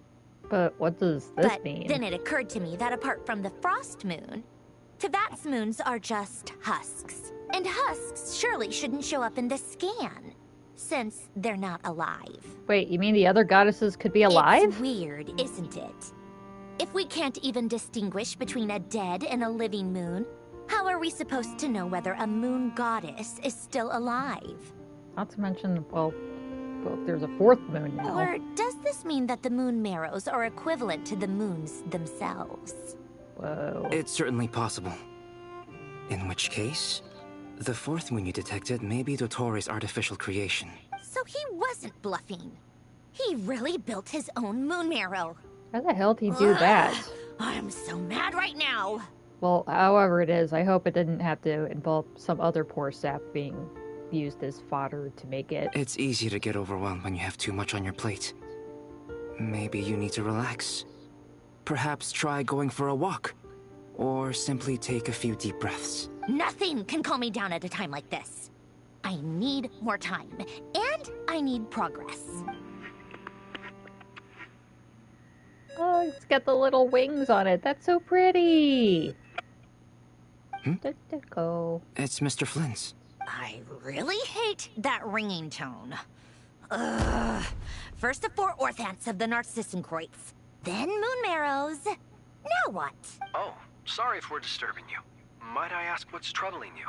But what does this But mean? then it occurred to me that apart from the frost moon, Teyvat's moons are just husks. And husks surely shouldn't show up in the scan, since they're not alive. Wait, you mean the other goddesses could be alive? It's weird, isn't it? If we can't even distinguish between a dead and a living moon, how are we supposed to know whether a moon goddess is still alive? Not to mention, well, there's a 4th moon now. Or does this mean that the moon marrows are equivalent to the moons themselves? Whoa. It's certainly possible. In which case, the 4th moon you detected may be Dottoro's artificial creation. So he wasn't bluffing. He really built his own moon marrow. How the hell did he do that? I'm so mad right now. Well, however it is, I hope it didn't have to involve some other poor sap being used as fodder to make it. It's easy to get overwhelmed when you have too much on your plate. Maybe you need to relax. Perhaps try going for a walk. Or simply take a few deep breaths. Nothing can calm me down at a time like this. I need more time, and I need progress. Oh, it's got the little wings on it. That's so pretty. Go. It's Mr. Flynn's. I really hate that ringing tone. Ugh. First the 4 orthants of the Narcissenkreuz, then moon marrows. Now what? Oh, sorry if we're disturbing you. Might I ask what's troubling you?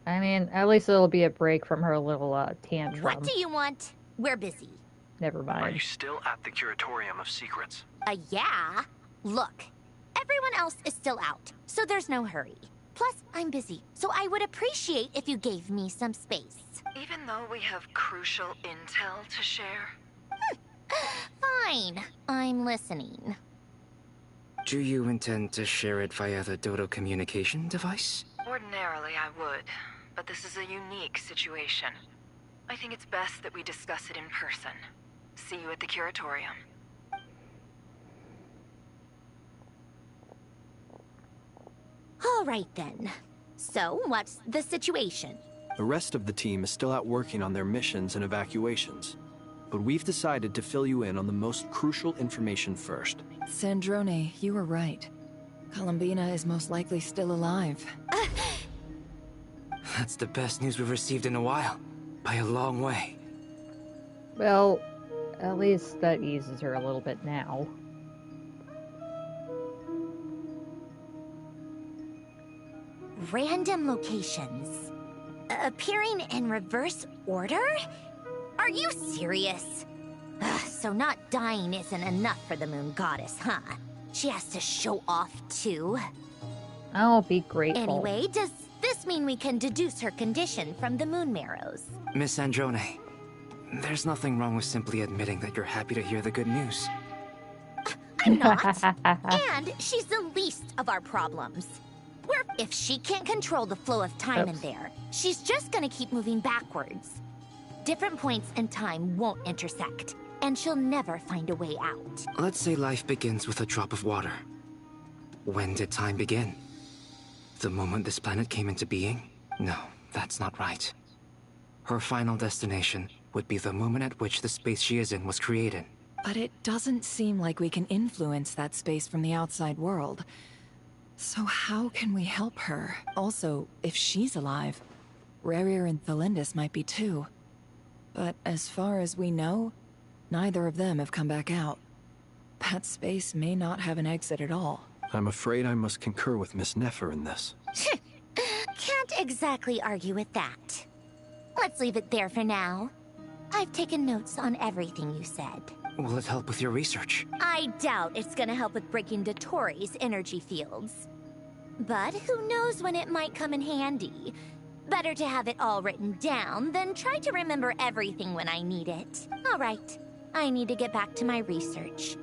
I mean, at least it'll be a break from her little tantrum. What do you want? We're busy. Never mind. Are you still at the Curatorium of Secrets? Yeah. Look, everyone else is still out, so there's no hurry. Plus, I'm busy, so I would appreciate if you gave me some space. Even though we have crucial intel to share? Fine. I'm listening. Do you intend to share it via the Dodo communication device? Ordinarily, I would, but this is a unique situation. I think it's best that we discuss it in person. See you at the Curatorium. All right, then. So, what's the situation? The rest of the team is still out working on their missions and evacuations. But we've decided to fill you in on the most crucial information first. Sandrone, you were right. Columbina is most likely still alive. That's the best news we've received in a while. By a long way. Well, at least that eases her a little bit now. Random locations. Appearing in reverse order? Are you serious? So not dying isn't enough for the Moon Goddess, huh? She has to show off too. I'll be grateful. Anyway, does this mean we can deduce her condition from the moon marrows? Miss Androne, there's nothing wrong with simply admitting that you're happy to hear the good news. I'm not. And she's the least of our problems. If she can't control the flow of time in there, she's just gonna keep moving backwards. Different points in time won't intersect, and she'll never find a way out. Let's say life begins with a drop of water. When did time begin? The moment this planet came into being? No, that's not right. Her final destination would be the moment at which the space she is in was created. But it doesn't seem like we can influence that space from the outside world. So how can we help her? Also, if she's alive, Rerir and Thalindis might be too. But as far as we know, neither of them have come back out. That space may not have an exit at all. I'm afraid I must concur with Miss Nefer in this. Can't exactly argue with that. Let's leave it there for now. I've taken notes on everything you said. Will it help with your research? I doubt it's gonna help with breaking Dottoro's energy fields. But who knows when it might come in handy. Better to have it all written down than try to remember everything when I need it. Alright, I need to get back to my research.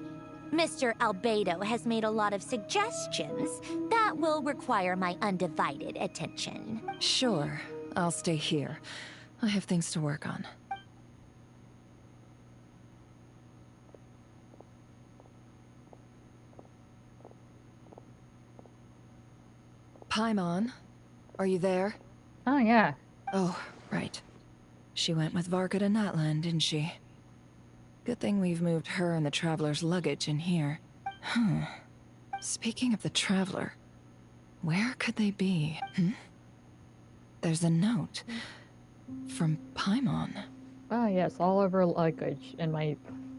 Mr. Albedo has made a lot of suggestions that will require my undivided attention. Sure, I'll stay here. I have things to work on. Paimon, are you there? Oh, yeah. Oh, right. She went with Varka to Natlan, didn't she? Good thing we've moved her and the Traveler's luggage in here. Speaking of the Traveler, where could they be? There's a note. From Paimon. Oh, yes, all of her luggage and my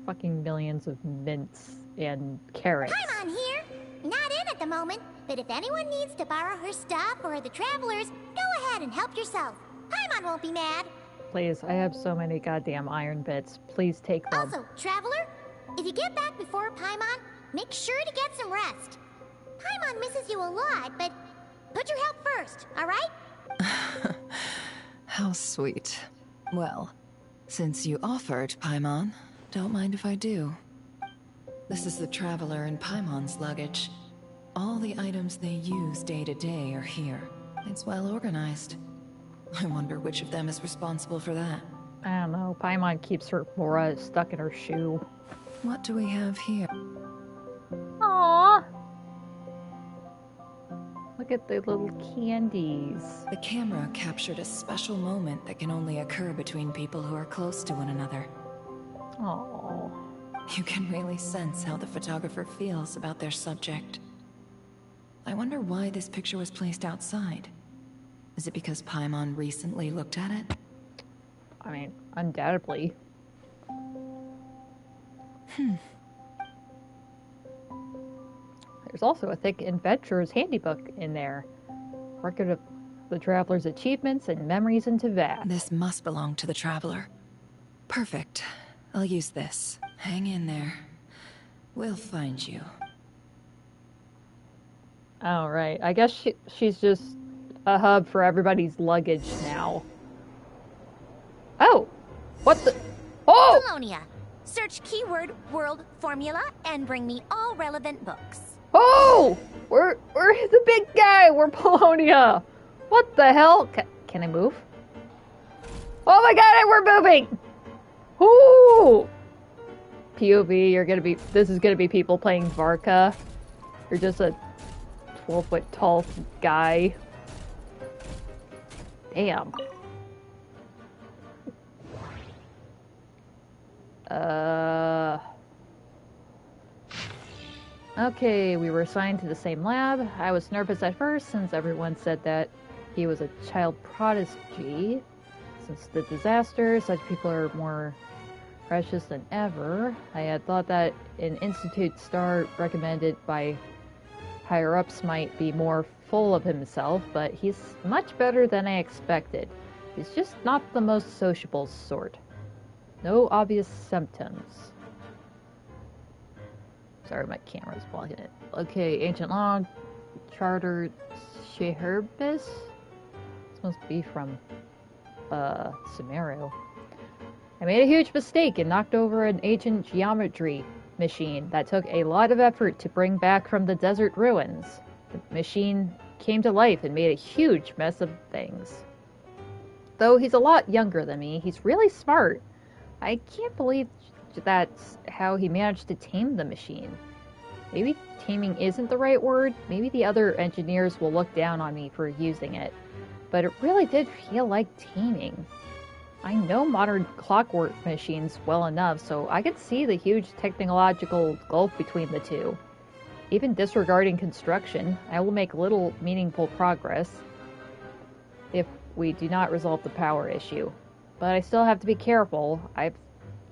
fucking millions of mints and carrots. Paimon here! Not in at the moment, but if anyone needs to borrow her stuff or the Travelers, go ahead and help yourself. Paimon won't be mad. Please, I have so many goddamn iron bits. Please take them. Also, Traveler, if you get back before Paimon, make sure to get some rest. Paimon misses you a lot, but put your health first, alright? How sweet. Well, since you offered, Paimon, don't mind if I do. This is the Traveler and Paimon's luggage. All the items they use day to day are here. It's well organized. I wonder which of them is responsible for that. I don't know. Paimon keeps her aura stuck in her shoe. What do we have here? Aww. Look at the little candies. The camera captured a special moment that can only occur between people who are close to one another. Aww. You can really sense how the photographer feels about their subject. I wonder why this picture was placed outside. Is it because Paimon recently looked at it? I mean, undoubtedly. There's also a thick adventurer's handybook in there. Record of the Traveler's achievements and memories into that. This must belong to the Traveler. Perfect. I'll use this. Hang in there. We'll find you. Oh, right. I guess she's just a hub for everybody's luggage now. Oh! What the? Oh! Colonia. Search keyword world formula and bring me all relevant books. Oh! We're the big guy! We're Polonia! What the hell? Can I move? Oh my god, we're moving! Ooh! POV, this is gonna be people playing Varka. You're just a 12-foot tall guy. Damn. Okay, we were assigned to the same lab. I was nervous at first since everyone said that he was a child prodigy. Since the disaster, such people are more precious than ever. I had thought that an institute star recommended by higher-ups might be more full of himself, but he's much better than I expected. He's just not the most sociable sort. No obvious symptoms. Sorry, my camera's blocking it. Okay, Ancient Law, Charter Sheherbis? This must be from, Sumeru. I made a huge mistake and knocked over an ancient geometry machine that took a lot of effort to bring back from the desert ruins. The machine came to life and made a huge mess of things. Though he's a lot younger than me, he's really smart. I can't believe that's how he managed to tame the machine. Maybe taming isn't the right word. Maybe the other engineers will look down on me for using it. But it really did feel like taming. I know modern clockwork machines well enough, so I could see the huge technological gulf between the two. Even disregarding construction, I will make little meaningful progress if we do not resolve the power issue. But I still have to be careful. I've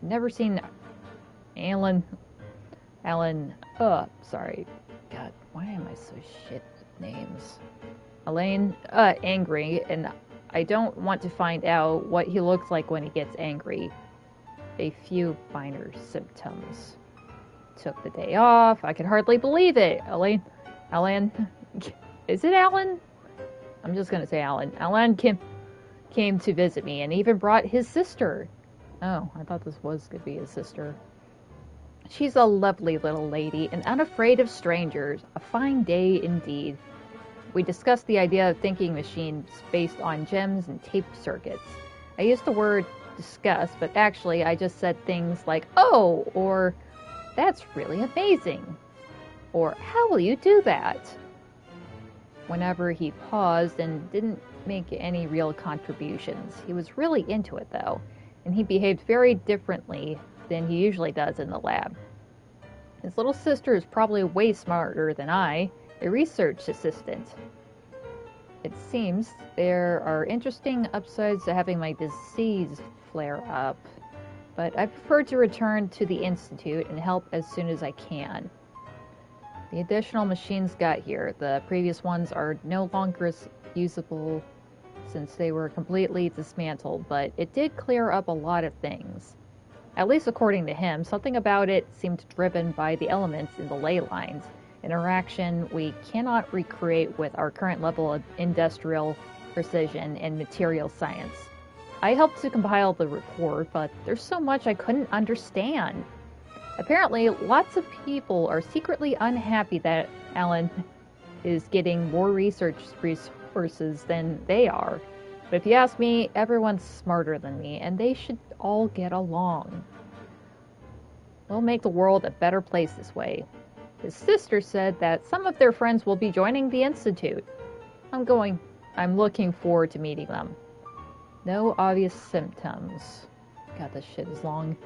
never seen Alan, sorry. God, why am I so shit with names? Elaine, angry, and I don't want to find out what he looks like when he gets angry. A few minor symptoms. Took the day off. I can hardly believe it. Alan, is it Alan? I'm just gonna say Alan. Alan came to visit me and even brought his sister. Oh, I thought this was gonna be his sister. She's a lovely little lady and unafraid of strangers. A fine day indeed. We discussed the idea of thinking machines based on gems and tape circuits. I used the word discuss, but actually I just said things like, oh, or that's really amazing, or how will you do that? Whenever he paused and didn't make any real contributions. He was really into it though, and he behaved very differently than he usually does in the lab. His little sister is probably way smarter than I, a research assistant. It seems there are interesting upsides to having my disease flare up, but I prefer to return to the Institute and help as soon as I can. The additional machines got here. The previous ones are no longer usable since they were completely dismantled, but it did clear up a lot of things. At least according to him, something about it seemed driven by the elements in the ley lines, interaction we cannot recreate with our current level of industrial precision and material science. I helped to compile the report, but there's so much I couldn't understand. Apparently, lots of people are secretly unhappy that Alan is getting more research resources than they are. But if you ask me, everyone's smarter than me, and they should all get along. We'll make the world a better place this way. His sister said that some of their friends will be joining the Institute. I'm looking forward to meeting them. No obvious symptoms. God, this shit is long.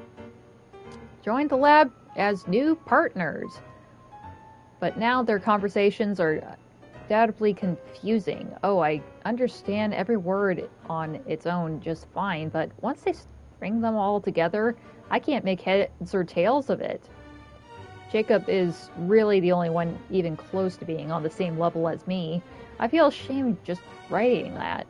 Joined the lab as new partners. But now their conversations are undoubtedly confusing. Oh, I understand every word on its own just fine, but once they string them all together, I can't make heads or tails of it. Jacob is really the only one even close to being on the same level as me. I feel ashamed just writing that.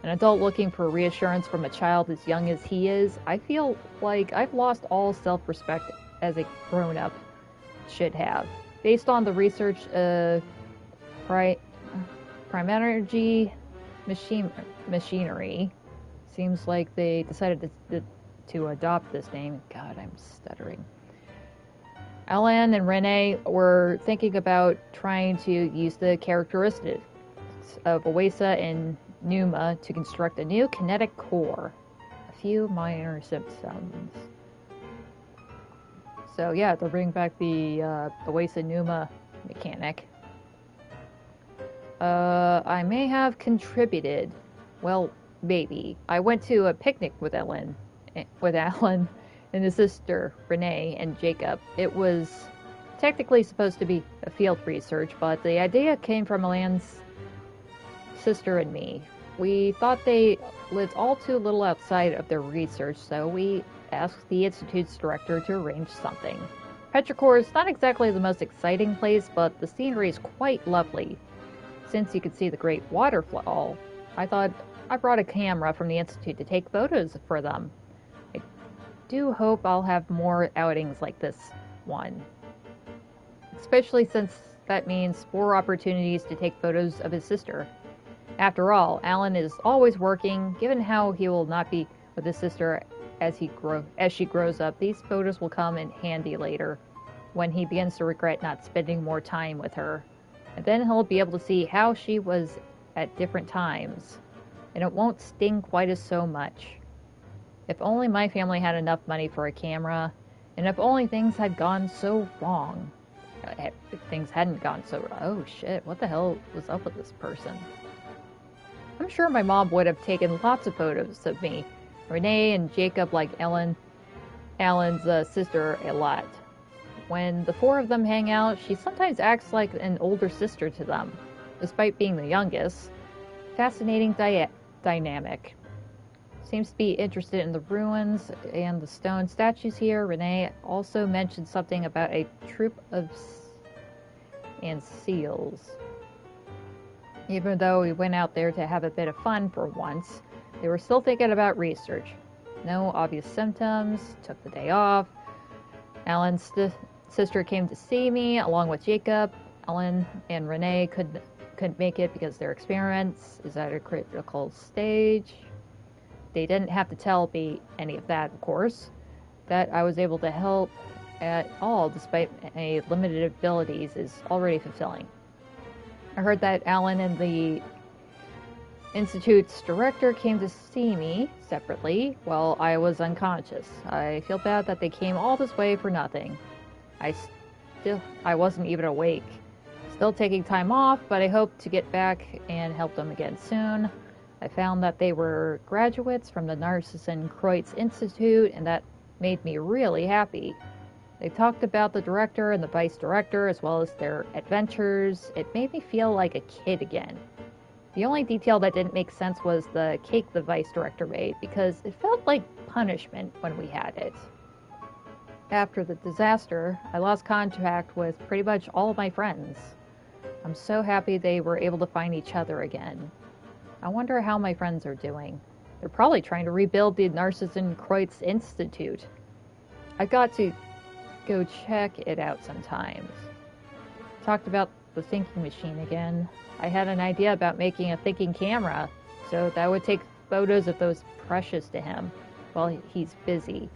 An adult looking for reassurance from a child as young as he is, I feel like I've lost all self-respect as a grown-up should have. Based on the research Prime Energy Machinery, seems like they decided to adopt this name. God, I'm stuttering. Alan and Renee were thinking about trying to use the characteristics of Oasa and Numa to construct a new kinetic core. A few minor symptoms. So yeah, they'll bring back the Oasa Numa mechanic. I may have contributed. Well, maybe. I went to a picnic with Alan and his sister, Renee, and Jacob. It was technically supposed to be a field research, but the idea came from Alan's sister and me. We thought they lived all too little outside of their research, so we asked the Institute's director to arrange something. Petrichor is not exactly the most exciting place, but the scenery is quite lovely. Since you could see the great waterfall, I thought I brought a camera from the Institute to take photos for them. I do hope I'll have more outings like this one. Especially since that means more opportunities to take photos of his sister. After all, Alan is always working. Given how he will not be with his sister as she grows up, these photos will come in handy later when he begins to regret not spending more time with her. And then he'll be able to see how she was at different times, and it won't sting quite as so much. If only my family had enough money for a camera, and if only things had gone so wrong. If things hadn't gone so wrong. Oh shit, what the hell was up with this person? I'm sure my mom would have taken lots of photos of me. Renee and Jacob like Alan's sister a lot. When the four of them hang out, she sometimes acts like an older sister to them, despite being the youngest. Fascinating dynamic. Seems to be interested in the ruins and the stone statues here. Renee also mentioned something about a troop of seals. Even though we went out there to have a bit of fun for once, they were still thinking about research. No obvious symptoms, took the day off. Alan's sister came to see me along with Jacob. Alan and Renee couldn't make it because their experiments is at a critical stage. They didn't have to tell me any of that, of course. That I was able to help at all despite my limited abilities is already fulfilling. I heard that Alan and the Institute's director came to see me separately while I was unconscious. I feel bad that they came all this way for nothing. I wasn't even awake. Still taking time off, but I hope to get back and help them again soon. I found that they were graduates from the Narcissan Kreutz Institute, and that made me really happy. They talked about the director and the vice director as well as their adventures. It made me feel like a kid again. The only detail that didn't make sense was the cake the vice director made, because it felt like punishment when we had it. After the disaster, I lost contact with pretty much all of my friends. I'm so happy they were able to find each other again. I wonder how my friends are doing. They're probably trying to rebuild the Narcissan Kreutz Institute. I got to go check it out sometimes. Talked about the thinking machine again. I had an idea about making a thinking camera, so that would take photos of those precious to him while he's busy.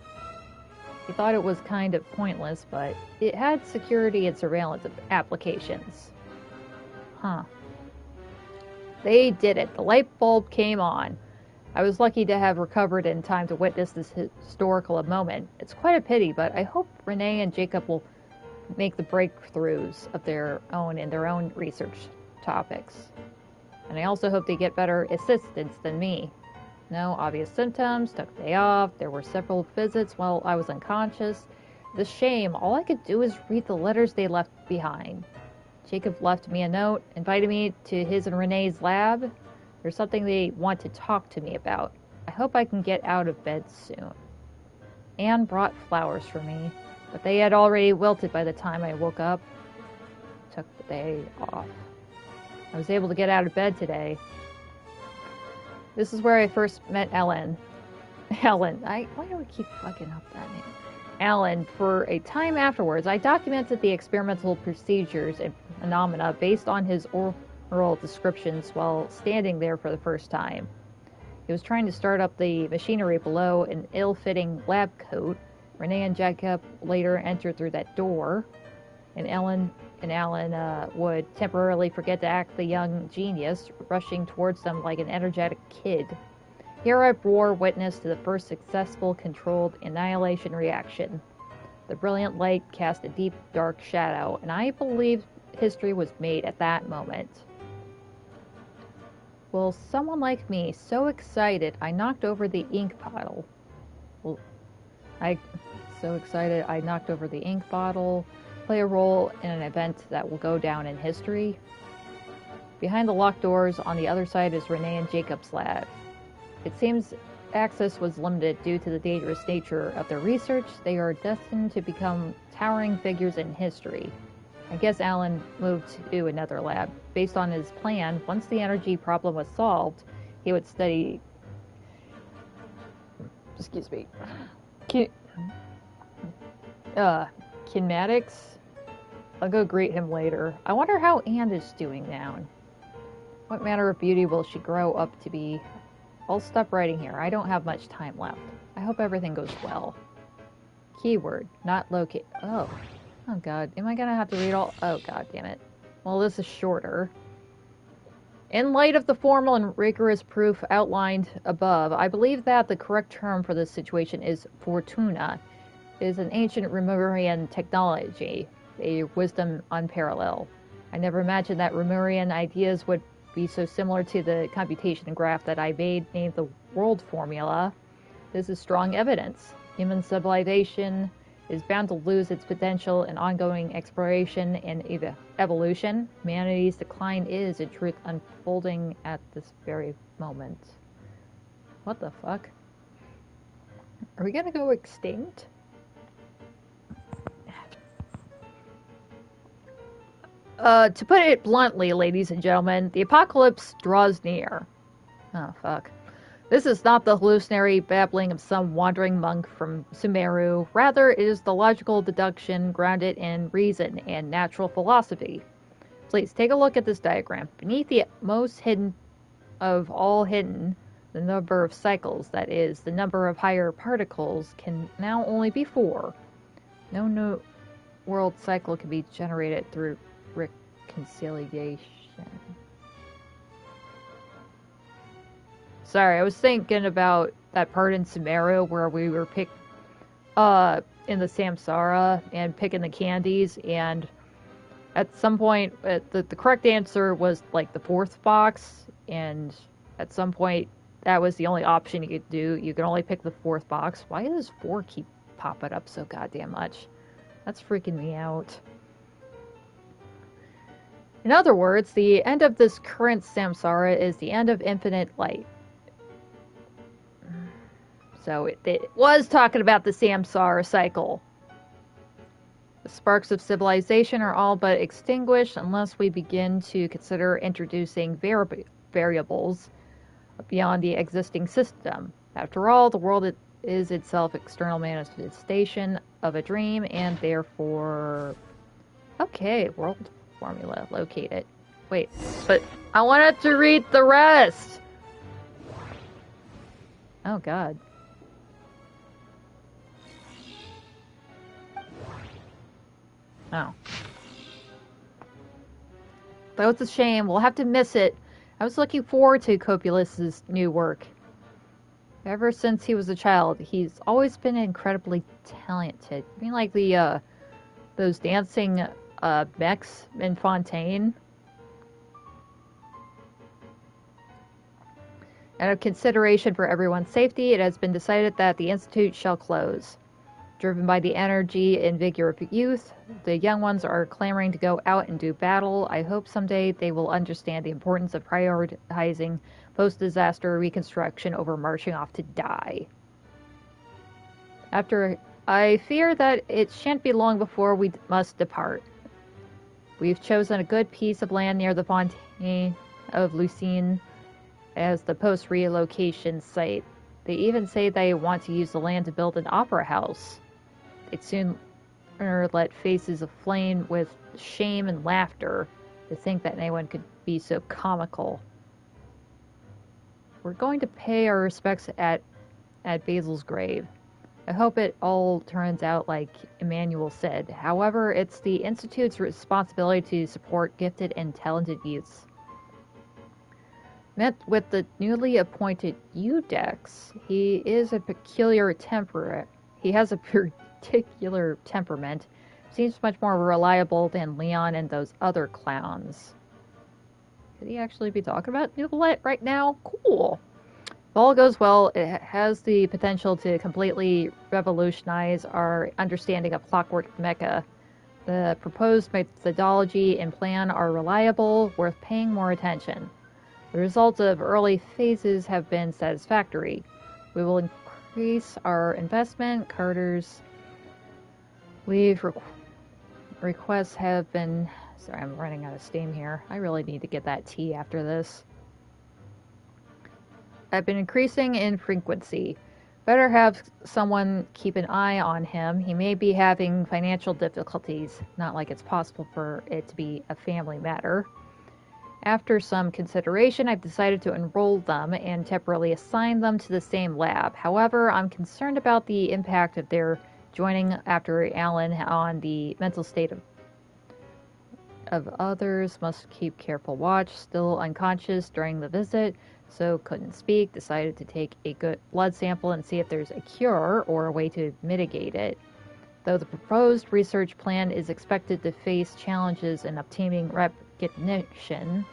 He thought it was kind of pointless, but it had security and surveillance applications. Huh. They did it. The light bulb came on. I was lucky to have recovered in time to witness this historical moment. It's quite a pity, but I hope Renee and Jacob will make the breakthroughs of their own in their own research topics. And I also hope they get better assistance than me. No obvious symptoms, took a day off, there were several visits while I was unconscious. The shame, all I could do is read the letters they left behind. Jacob left me a note, invited me to his and Renee's lab. There's something they want to talk to me about. I hope I can get out of bed soon. Anne brought flowers for me, but they had already wilted by the time I woke up. Took the day off. I was able to get out of bed today. This is where I first met Ellen. Ellen. Why do I keep fucking up that name? Alan. For a time afterwards, I documented the experimental procedures and phenomena based on his oral descriptions while standing there for the first time. He was trying to start up the machinery below an ill-fitting lab coat. Renee and Jacob later entered through that door, and Alan would temporarily forget to act the young genius, rushing towards them like an energetic kid. Here I bore witness to the first successful controlled annihilation reaction. The brilliant light cast a deep, dark shadow, and I believe history was made at that moment. Will someone like me, so excited I knocked over the ink bottle, play a role in an event that will go down in history? Behind the locked doors on the other side is Renee and Jacob's lab. It seems access was limited due to the dangerous nature of their research. They are destined to become towering figures in history. I guess Alan moved to another lab. Based on his plan, once the energy problem was solved, he would study... Excuse me. Kinematics? I'll go greet him later. I wonder how Anne is doing now. What manner of beauty will she grow up to be? I'll stop writing here. I don't have much time left. I hope everything goes well. Keyword, not locate. Oh god. Am I gonna have to read all? Oh god damn it. Well, this is shorter. In light of the formal and rigorous proof outlined above, I believe that the correct term for this situation is Fortuna. It is an ancient Remurian technology, a wisdom unparalleled. I never imagined that Remurian ideas would be so similar to the computation graph that I made named the world formula. This is strong evidence. Human civilization is bound to lose its potential in ongoing exploration and evolution. Humanity's decline is, in truth, unfolding at this very moment. What the fuck? Are we gonna go extinct? To put it bluntly, ladies and gentlemen, the apocalypse draws near. Oh, fuck. This is not the hallucinatory babbling of some wandering monk from Sumeru. Rather, it is the logical deduction grounded in reason and natural philosophy. Please, take a look at this diagram. Beneath the most hidden of all hidden, the number of cycles, that is, the number of higher particles, can now only be 4. No new world cycle can be generated through reconciliation. Sorry, I was thinking about that part in Sumeru where we were in the Samsara and picking the candies, and at some point the correct answer was like the 4th box, and at some point that was the only option you could do. You could only pick the 4th box. Why does 4 keep popping up so goddamn much? That's freaking me out. In other words, the end of this current samsara is the end of infinite light. So it was talking about the samsara cycle. The sparks of civilization are all but extinguished unless we begin to consider introducing variables beyond the existing system. After all, the world is itself external manifestation of a dream, and therefore... Okay, world formula, locate it. Wait, but I wanted to read the rest! Oh god. Oh. Though it's a shame, we'll have to miss it. I was looking forward to Copulus's new work. Ever since he was a child, he's always been incredibly talented. I mean, like the, those dancing, mechs in Fontaine. Out of consideration for everyone's safety, it has been decided that the Institute shall close. Driven by the energy and vigor of youth, the young ones are clamoring to go out and do battle. I hope someday they will understand the importance of prioritizing post-disaster reconstruction over marching off to die. I fear that it shan't be long before we must depart. We've chosen a good piece of land near the Fontaine of Lucine as the post-relocation site. They even say they want to use the land to build an opera house. They'd soon let faces aflame with shame and laughter to think that anyone could be so comical. We're going to pay our respects at Basil's grave. I hope it all turns out like Emmanuel said. However, it's the Institute's responsibility to support gifted and talented youths. Met with the newly appointed Udex, he has a particular temperament. Seems much more reliable than Leon and those other clowns. Could he actually be talking about Nouvellette right now? Cool. If all goes well, it has the potential to completely revolutionize our understanding of Clockwork Mecha. The proposed methodology and plan are reliable, worth paying more attention. The results of early phases have been satisfactory. We will increase our investment. Carter's leave requests have been... Sorry, I'm running out of steam here. I really need to get that tea after this. Have been increasing in frequency. Better have someone keep an eye on him. He may be having financial difficulties. Not like it's possible for it to be a family matter. After some consideration, I've decided to enroll them and temporarily assign them to the same lab. However, I'm concerned about the impact of their joining after Alan on the mental state of others. Must keep careful watch. Still unconscious during the visit, so couldn't speak. Decided to take a good blood sample and see if there's a cure or a way to mitigate it. Though the proposed research plan is expected to face challenges in obtaining recognition,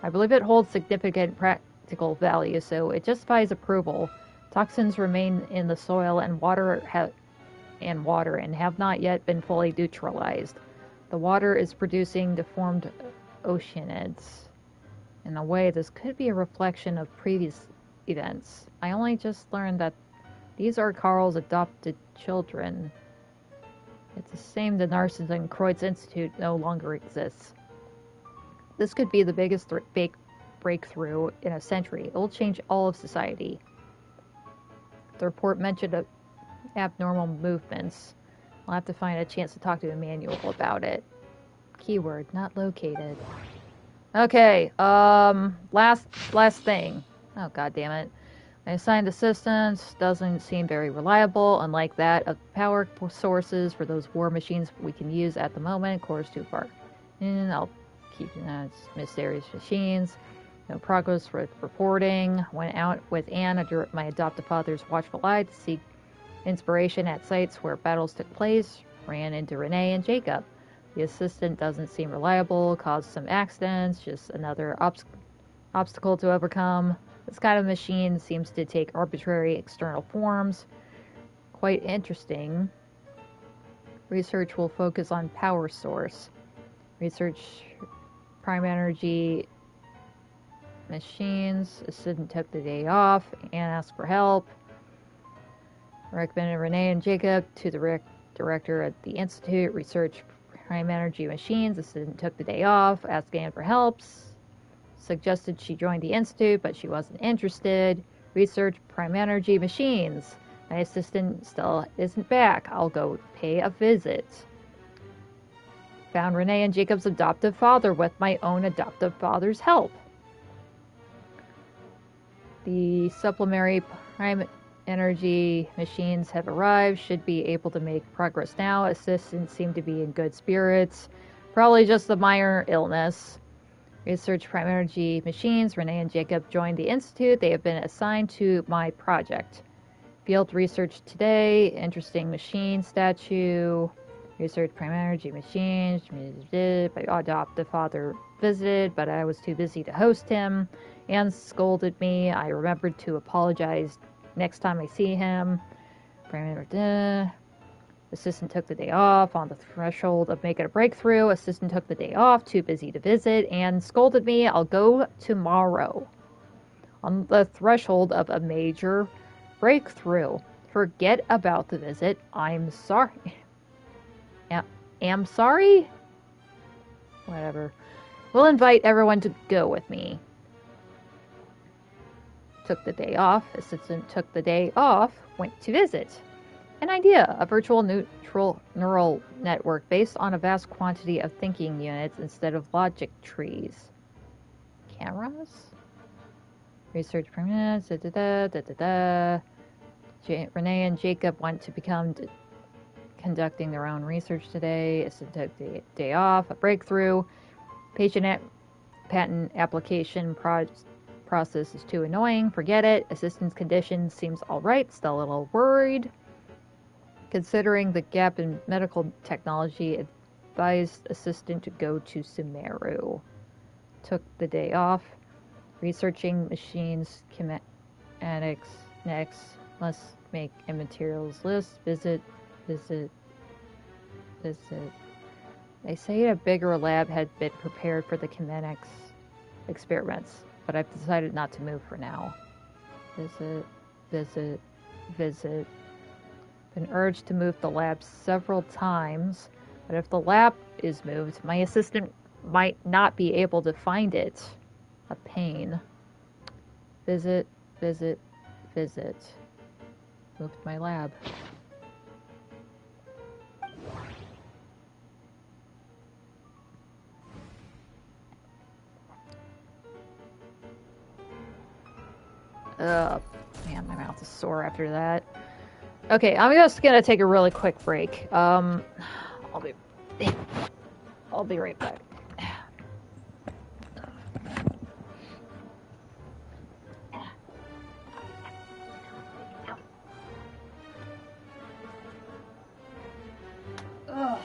I believe it holds significant practical value, so it justifies approval. Toxins remain in the soil and water and have not yet been fully neutralized. The water is producing deformed oceanids. In a way, this could be a reflection of previous events. I only just learned that these are Carl's adopted children. It's a shame the Narcissus Kreutz Institute no longer exists. This could be the biggest breakthrough in a century. It will change all of society. The report mentioned abnormal movements. I'll have to find a chance to talk to Emmanuel about it. Keyword, not located. Okay, last thing. Oh, god damn it. My assigned assistance doesn't seem very reliable, unlike that of power sources for those war machines we can use at the moment. Core's too far. And I'll keep mysterious machines. No progress with reporting. Went out with Anne under my adoptive father's watchful eye to seek inspiration at sites where battles took place. Ran into Renee and Jacob. The assistant doesn't seem reliable, caused some accidents, just another obstacle to overcome. This kind of machine seems to take arbitrary external forms. Quite interesting. Research will focus on power source. Research prime energy machines. Assistant took the day off and asked for help. Recommended Renee and Jacob to the director at the Institute. Research prime energy machines. Assistant took the day off, asked Anne for help. Suggested she join the Institute, but she wasn't interested. Research prime energy machines. My assistant still isn't back. I'll go pay a visit. Found Renee and Jacob's adoptive father with my own adoptive father's help. The supplementary prime energy machines have arrived. Should be able to make progress now. Assistants seem to be in good spirits. Probably just a minor illness. Research prime energy machines. Renee and Jacob joined the Institute. They have been assigned to my project. Field research today. Interesting machine statue. Research prime energy machines. My adoptive father visited, but I was too busy to host him. Anne scolded me. I remembered to apologize next time I see him. Assistant took the day off, on the threshold of making a breakthrough. Assistant took the day off, too busy to visit, and scolded me. I'll go tomorrow. On the threshold of a major breakthrough. Forget about the visit. I'm sorry. Am sorry? Whatever. We'll invite everyone to go with me. Took the day off. Assistant took the day off. Went to visit. An idea. A virtual neural network based on a vast quantity of thinking units instead of logic trees. Cameras? Research permits. Renee and Jacob want to become conducting their own research today. Assistant took the day off. A breakthrough. Patent application process is too annoying. Forget it. Assistant's condition seems alright. Still a little worried. Considering the gap in medical technology, advised assistant to go to Sumeru. Took the day off. Researching machines, kinematics. Next. Must make a materials list. Visit. They say a bigger lab had been prepared for the kinetics experiments, but I've decided not to move for now. Visit, visit, visit. Been urged to move the lab several times, but if the lab is moved, my assistant might not be able to find it. A pain. Visit, visit, visit. Moved my lab. Man, my mouth is sore after that. Okay, I'm just gonna take a really quick break. I'll be right back. Ugh.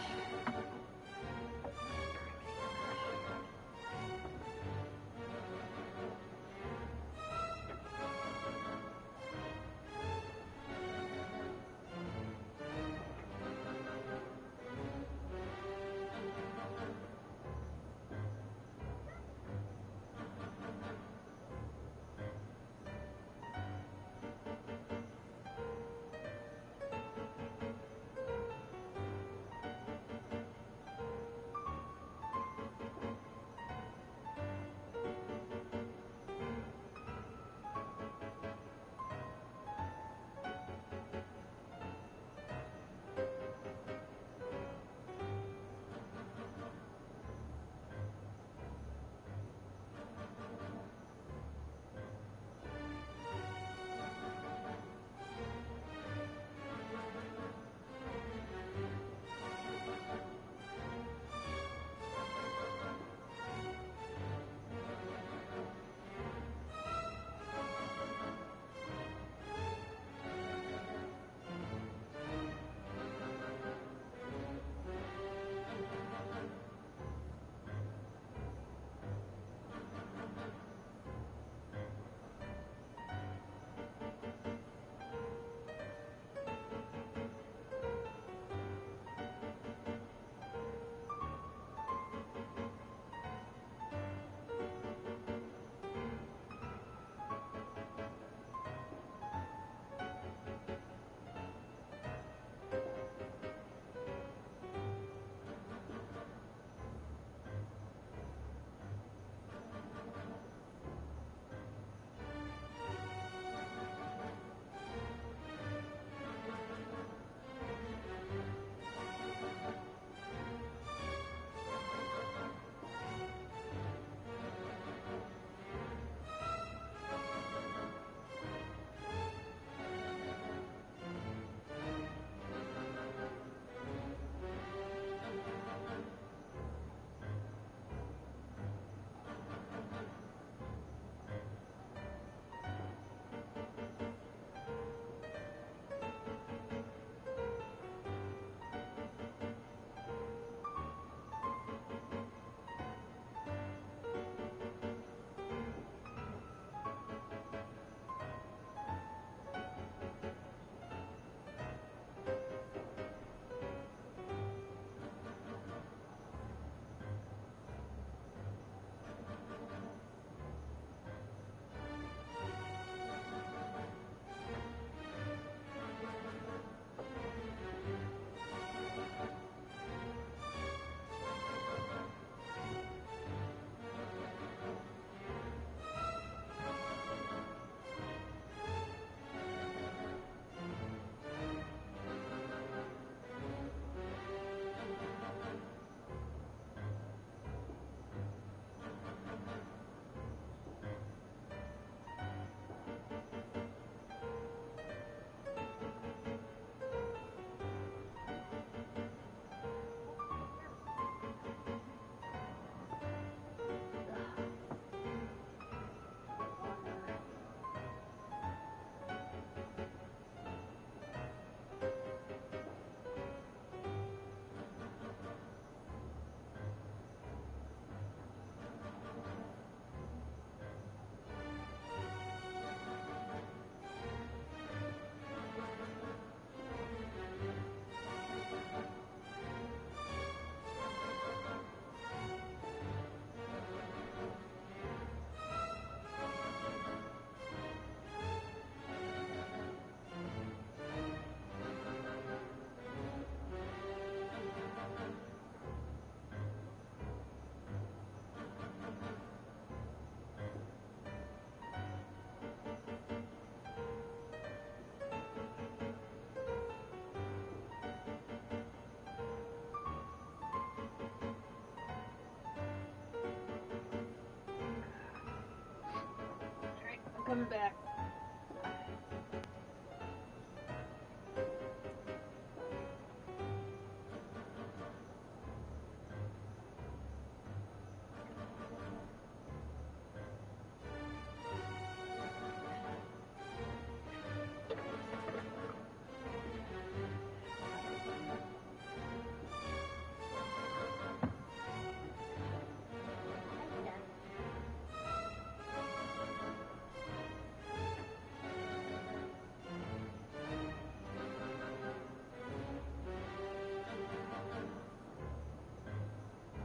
coming back.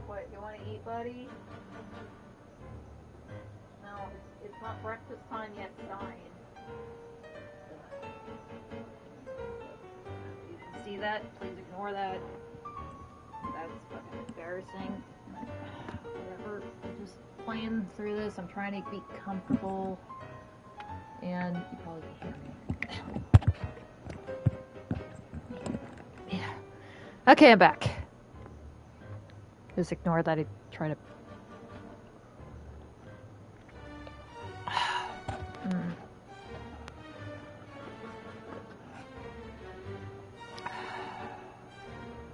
What, you want to eat, buddy? No, it's not breakfast time yet, Stein. You didn't see that? Please ignore that. That's fucking embarrassing. Whatever. I'm just playing through this. I'm trying to be comfortable. And you probably can hear me. Yeah. Okay, I'm back. Just ignore that I try to...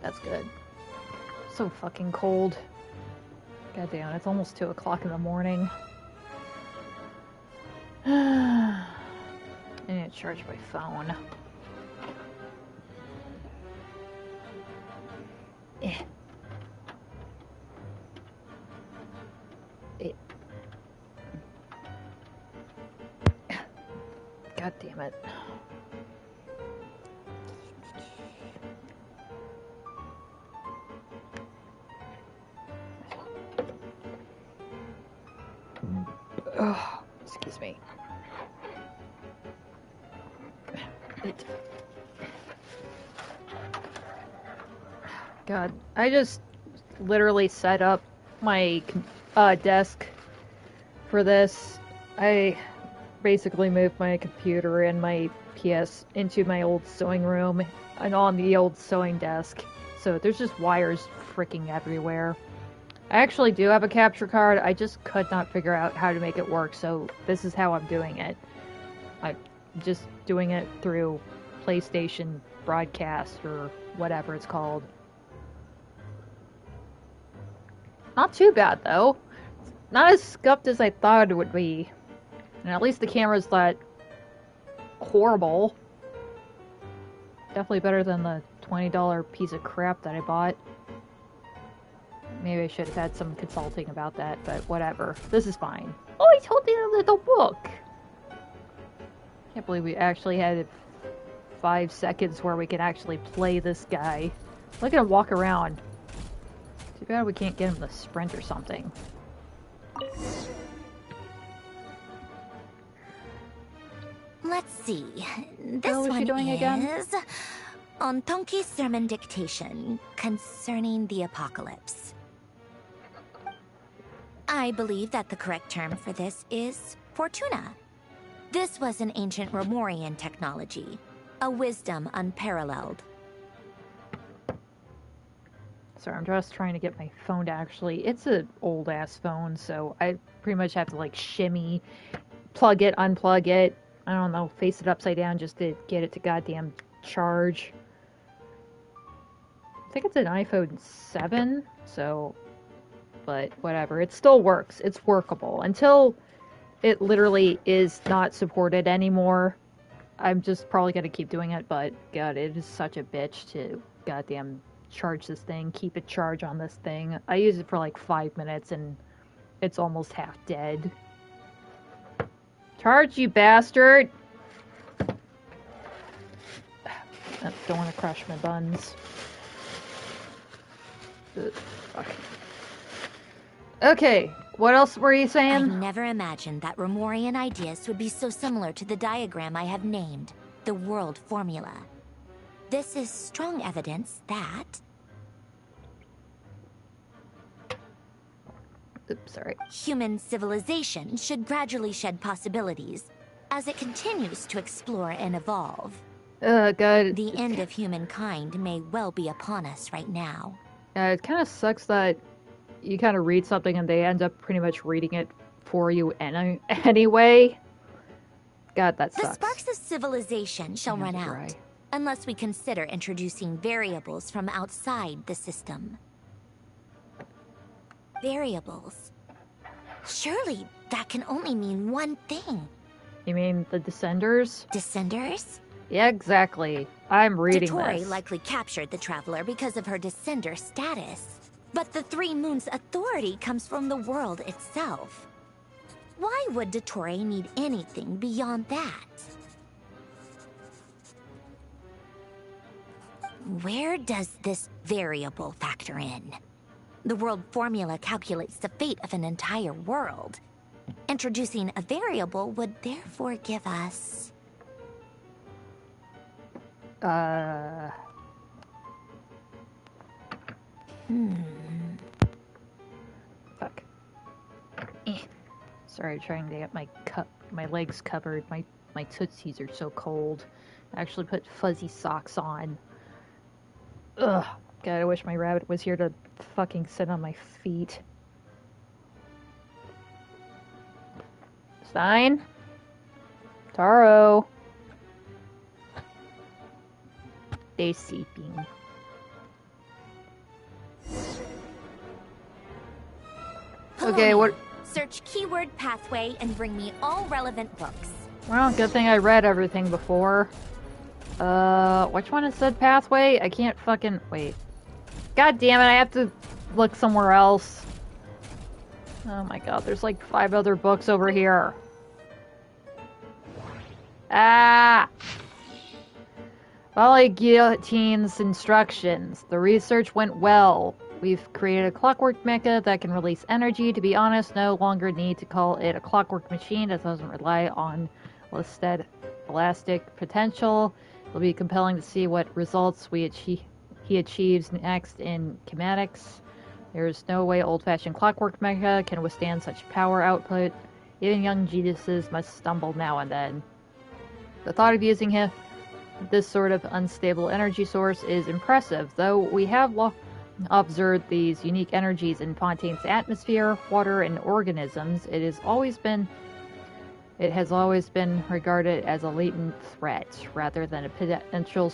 That's good. So fucking cold. God damn, it's almost 2 o'clock in the morning. I need to charge my phone. God damn it. Oh, excuse me. God, I just literally set up my desk for this. I basically moved my computer and my PS into my old sewing room and on the old sewing desk. So there's just wires freaking everywhere. I actually do have a capture card, I just could not figure out how to make it work, so this is how I'm doing it. I'm just doing it through PlayStation Broadcast or whatever it's called. Not too bad though. Not as scuffed as I thought it would be. And at least the camera's not horrible. Definitely better than the $20 piece of crap that I bought. Maybe I should have had some consulting about that, but whatever. This is fine. Oh, I told you the book! Can't believe we actually had 5 seconds where we can actually play this guy. Look at him walk around. Too bad we can't get him to sprint or something. Let's see. This one is on Tonki's sermon dictation concerning the apocalypse. I believe that the correct term for this is Fortuna. This was an ancient Romorian technology, a wisdom unparalleled. Sorry, I'm just trying to get my phone to actually... It's an old-ass phone, so I pretty much have to, like, shimmy, plug it, unplug it, I don't know, face it upside down just to get it to goddamn charge. I think it's an iPhone 7, so... But whatever, it still works. It's workable. Until it literally is not supported anymore, I'm just probably going to keep doing it, but God, it is such a bitch to goddamn charge this thing, keep it charged on this thing. I use it for like 5 minutes and it's almost half dead. Charge, you bastard! I don't want to crush my buns. Ugh, fuck. Okay, what else were you saying? I never imagined that Romorian ideas would be so similar to the diagram I have named, the World Formula. This is strong evidence that... Oops, sorry. Human civilization should gradually shed possibilities as it continues to explore and evolve. God. The end of humankind may well be upon us right now. It kind of sucks that you kind of read something and they end up pretty much reading it for you anyway. God, that The sucks. sparks of civilization shall run out, unless we consider introducing variables from outside the system. Variables? Surely that can only mean one thing. You mean the Descenders? Descenders? Yeah, exactly. I'm reading Dottore this. likely captured the Traveler because of her Descender status. But the Three Moons' authority comes from the world itself. Why would Dottore need anything beyond that? Where does this variable factor in? The world formula calculates the fate of an entire world. Introducing a variable would therefore give us... Fuck. Sorry, trying to get my legs covered. My tootsies are so cold. I actually put fuzzy socks on. Ugh. God, I wish my rabbit was here to fucking sit on my feet. Stein? Taro? They're sleeping. Okay, what? Search keyword pathway and bring me all relevant books. Well, good thing I read everything before. Which one is said pathway? I can't fucking... Wait. God damn it, I have to look somewhere else. Oh my god, there's like 5 other books over here. Ah! Follow Guillotine's instructions. The research went well. We've created a clockwork mecha that can release energy. To be honest, no longer need to call it a clockwork machine that doesn't rely on listed elastic potential. It'll be compelling to see what results he achieves next in kinematics. There's no way old-fashioned clockwork mecha can withstand such power output. Even young geniuses must stumble now and then. The thought of using this sort of unstable energy source is impressive, though we have observed these unique energies in Fontaine's atmosphere, water, and organisms. It has always been regarded as a latent threat rather than a potential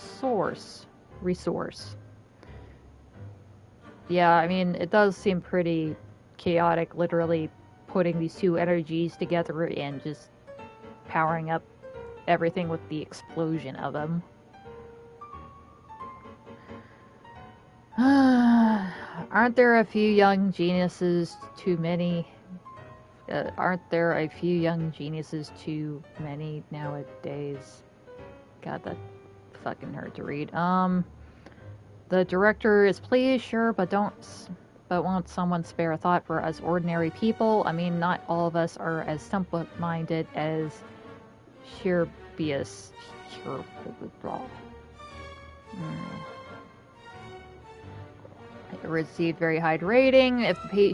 resource. Yeah, I mean, it does seem pretty chaotic, literally putting these two energies together and just powering up everything with the explosion of them. Aren't there a few young geniuses too many? Aren't there a few young geniuses too many nowadays? God, that fucking hurt to read. The director is pleased, sure, but won't someone spare a thought for us ordinary people? I mean, not all of us are as simple-minded as Shirbius. It received very high rating. If the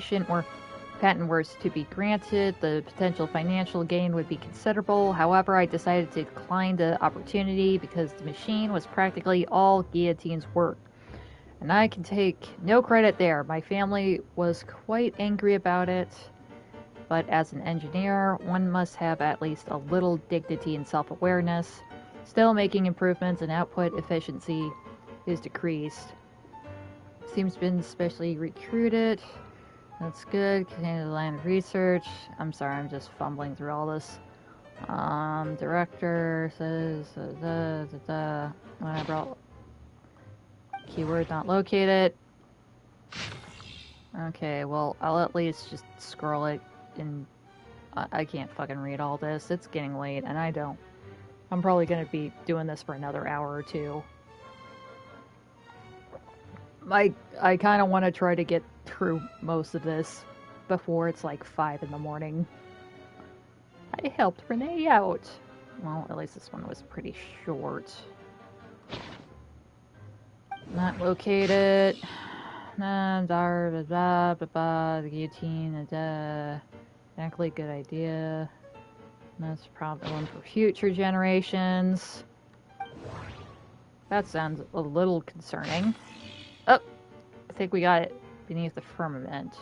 patent were to be granted, the potential financial gain would be considerable. However, I decided to decline the opportunity because the machine was practically all Guillotine's work. And I can take no credit there. My family was quite angry about it. But as an engineer, one must have at least a little dignity and self-awareness. Still, making improvements in output efficiency is decreased. Seems been specially recruited. That's good. Continue the line of research. I'm sorry, I'm just fumbling through all this. Director says whatever. Keyword not located. Okay, well, I'll at least just scroll it, and I can't fucking read all this. It's getting late, and I'm probably gonna be doing this for another hour or two. I kind of want to try to get through most of this before it's like 5 in the morning. I helped Renee out. Well, at least this one was pretty short. Not located. The guillotine. Exactly, good idea. That's probably one for future generations. That sounds a little concerning. Oh, I think we got it beneath the firmament.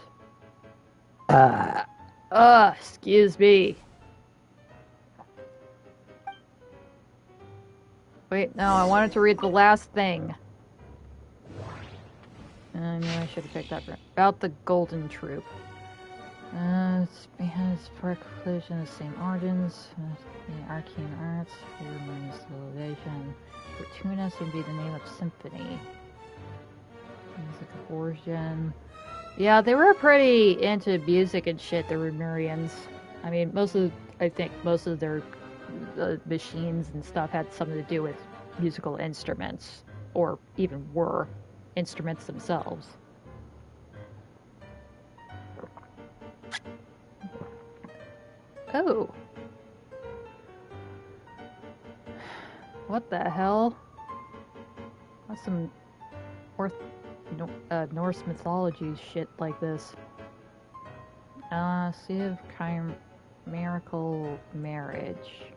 Excuse me. Wait, no, I wanted to read the last thing. I knew I should have picked that. About the Golden Troop. It's behind its far conclusion, the same origins, the arcane arts, human civilization. Fortuna seemed to be the name of symphony. Music of origin. Yeah, they were pretty into music and shit, the Remurians. I mean, I think most of their machines and stuff had something to do with musical instruments, or even were instruments themselves. Oh. What the hell? That's some Norse mythology shit like this. Sea of Chimerical Marriage.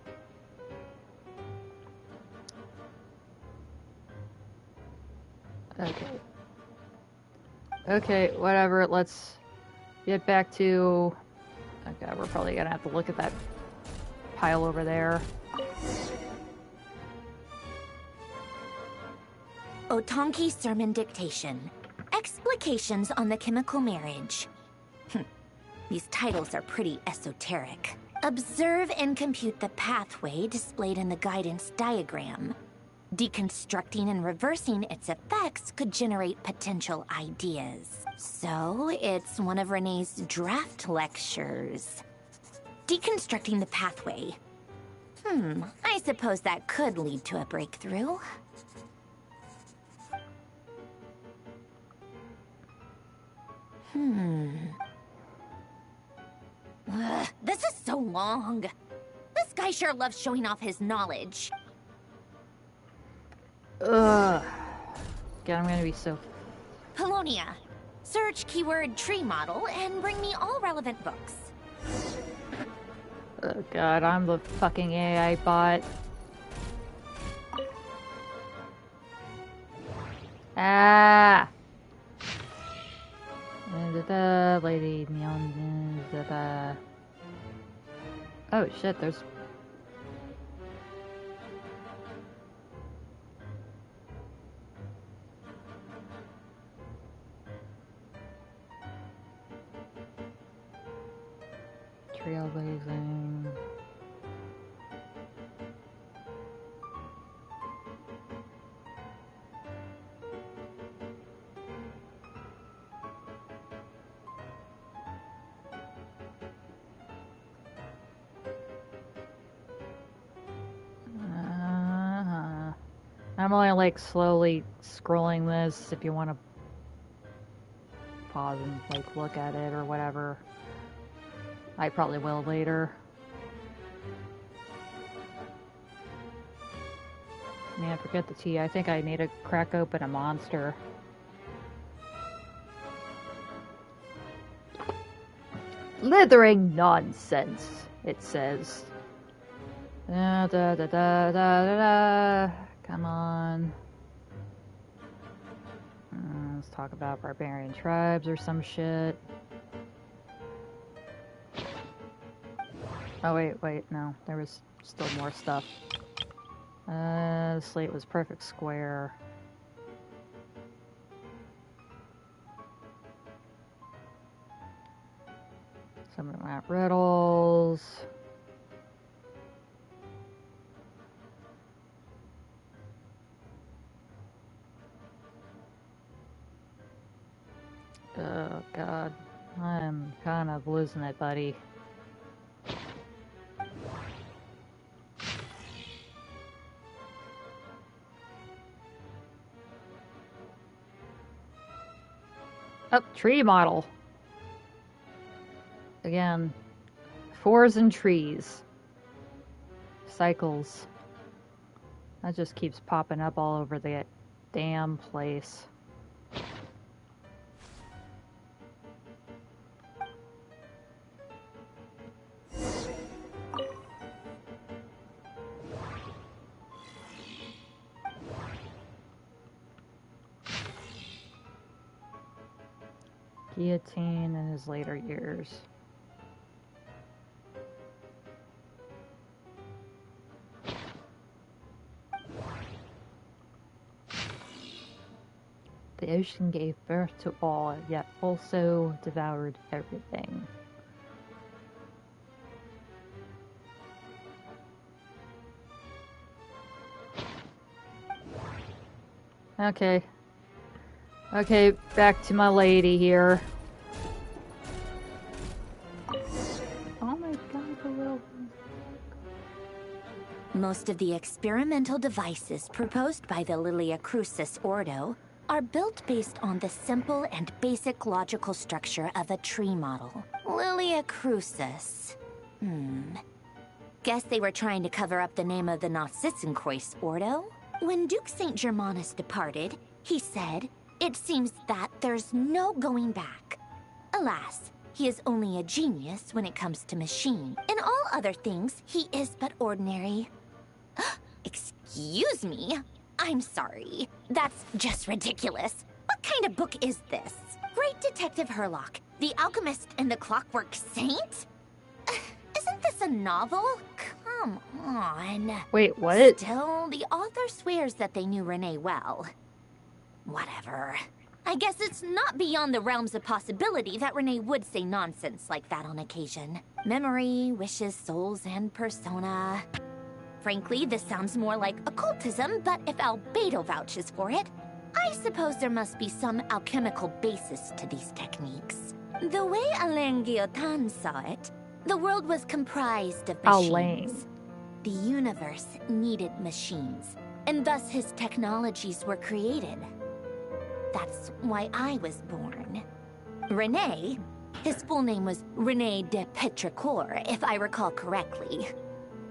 Okay. Okay, whatever, let's get back to... Okay, we're probably gonna have to look at that pile over there. Otonki Sermon Dictation. Explications on the Chemical Marriage. These titles are pretty esoteric. Observe and compute the pathway displayed in the guidance diagram. Deconstructing and reversing its effects could generate potential ideas. So, it's one of Renee's draft lectures. Deconstructing the pathway. I suppose that could lead to a breakthrough. This is so long. This guy sure loves showing off his knowledge. Ugh. God, I'm gonna be so... Polonia. Search keyword tree model and bring me all relevant books. Oh god, I'm the fucking AI bot. Ah! Lady Neon. Oh shit, there's... Trailblazing. I'm only like slowly scrolling this if you want to pause and like look at it or whatever. I probably will later. Man, forget the tea. I think I need to crack open a monster. Slithering nonsense, it says. Da da da da da da. Come on. Let's talk about barbarian tribes or some shit. Oh wait, no. There was still more stuff. The slate was perfect square. Some of them have riddles. Oh god. I'm kind of losing it, buddy. Oh, tree model. Again, fours and trees. Cycles. That just keeps popping up all over the damn place. Guillotine in his later years. The ocean gave birth to all, yet also devoured everything. Okay. Okay, back to my lady here. Oh my god, the little... Most of the experimental devices proposed by the Lilia Crucis Ordo are built based on the simple and basic logical structure of a tree model. Lilia Crucis. Guess they were trying to cover up the name of the Narcissenkreuz Ordo? When Duke St. Germanus departed, he said, "It seems that there's no going back." Alas, he is only a genius when it comes to machine. In all other things, he is but ordinary. Excuse me? I'm sorry. That's just ridiculous. What kind of book is this? Great Detective Herlock, The Alchemist and the Clockwork Saint? Isn't this a novel? Come on. Wait, what? Still, the author swears that they knew Renee well. Whatever. I guess it's not beyond the realms of possibility that Renee would say nonsense like that on occasion. Memory, wishes, souls, and persona. Frankly, this sounds more like occultism, but if Albedo vouches for it, I suppose there must be some alchemical basis to these techniques. The way Alain Guillotin saw it, the world was comprised of machines. Alain. The universe needed machines, and thus his technologies were created. That's why I was born. René, his full name was René de Petrichor, if I recall correctly.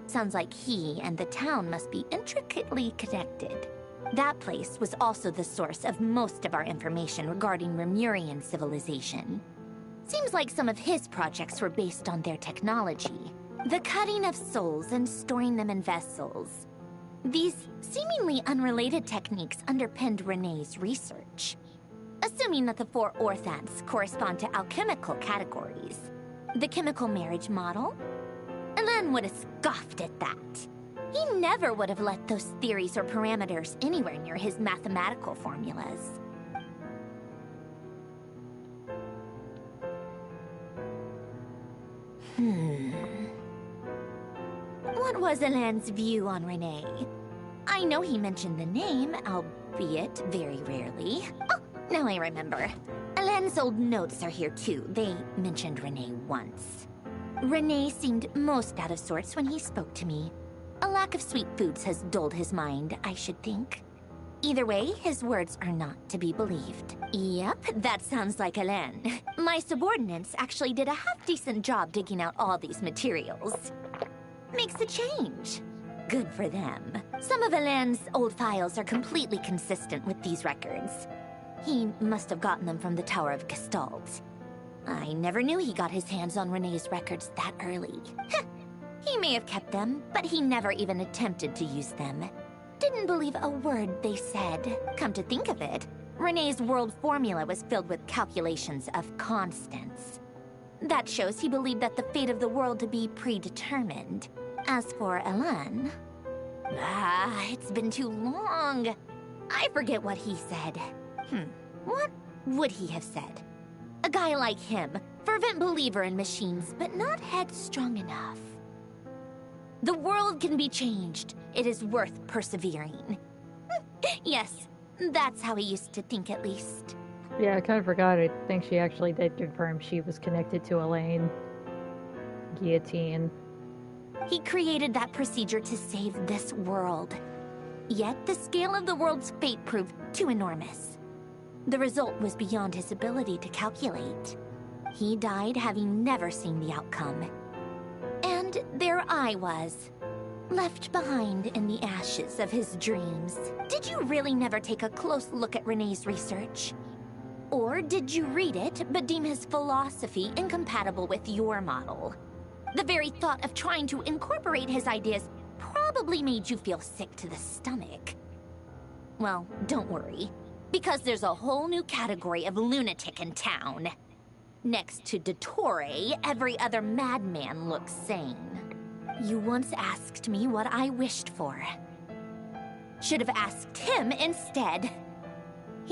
Sounds like he and the town must be intricately connected. That place was also the source of most of our information regarding Remurian civilization. Seems like some of his projects were based on their technology. The cutting of souls and storing them in vessels. These seemingly unrelated techniques underpinned René's research. Assuming that the 4 orthants correspond to alchemical categories. The chemical marriage model? Alain would have scoffed at that. He never would have let those theories or parameters anywhere near his mathematical formulas. What was Alain's view on Renee? I know he mentioned the name, albeit very rarely. Oh, now I remember. Alain's old notes are here too. They mentioned Renee once. Renee seemed most out of sorts when he spoke to me. A lack of sweet foods has dulled his mind, I should think. Either way, his words are not to be believed. Yep, that sounds like Alain. My subordinates actually did a half-decent job digging out all these materials. Makes a change. Good for them. Some of Alain's old files are completely consistent with these records. He must have gotten them from the Tower of Gestalt. I never knew he got his hands on Renée's records that early. He may have kept them, but he never even attempted to use them. Didn't believe a word they said. Come to think of it, Renée's world formula was filled with calculations of constants. That shows he believed that the fate of the world to be predetermined. As for Alain... it's been too long. I forget what he said. What would he have said? A guy like him, fervent believer in machines, but not headstrong enough. The world can be changed. It is worth persevering. Yes, that's how he used to think at least. Yeah, I kind of forgot. I think she actually did confirm she was connected to Alain Guillotine. He created that procedure to save this world. Yet the scale of the world's fate proved too enormous. The result was beyond his ability to calculate. He died having never seen the outcome. And there I was, left behind in the ashes of his dreams. Did you really never take a close look at Renée's research? Or did you read it, but deem his philosophy incompatible with your model? The very thought of trying to incorporate his ideas probably made you feel sick to the stomach. Well, don't worry, because there's a whole new category of lunatic in town. Next to Dottore, every other madman looks sane. You once asked me what I wished for. Should have asked him instead.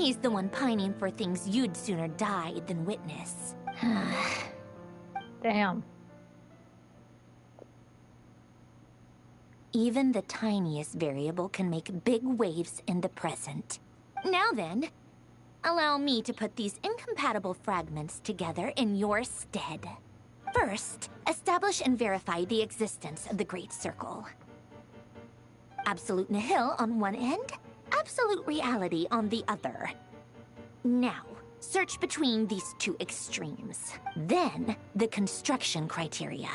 He's the one pining for things you'd sooner die than witness. Damn. Even the tiniest variable can make big waves in the present. Now then, allow me to put these incompatible fragments together in your stead. First, establish and verify the existence of the Great Circle. Absolute nihil on one end, absolute reality on the other. Now, search between these two extremes. Then, the construction criteria.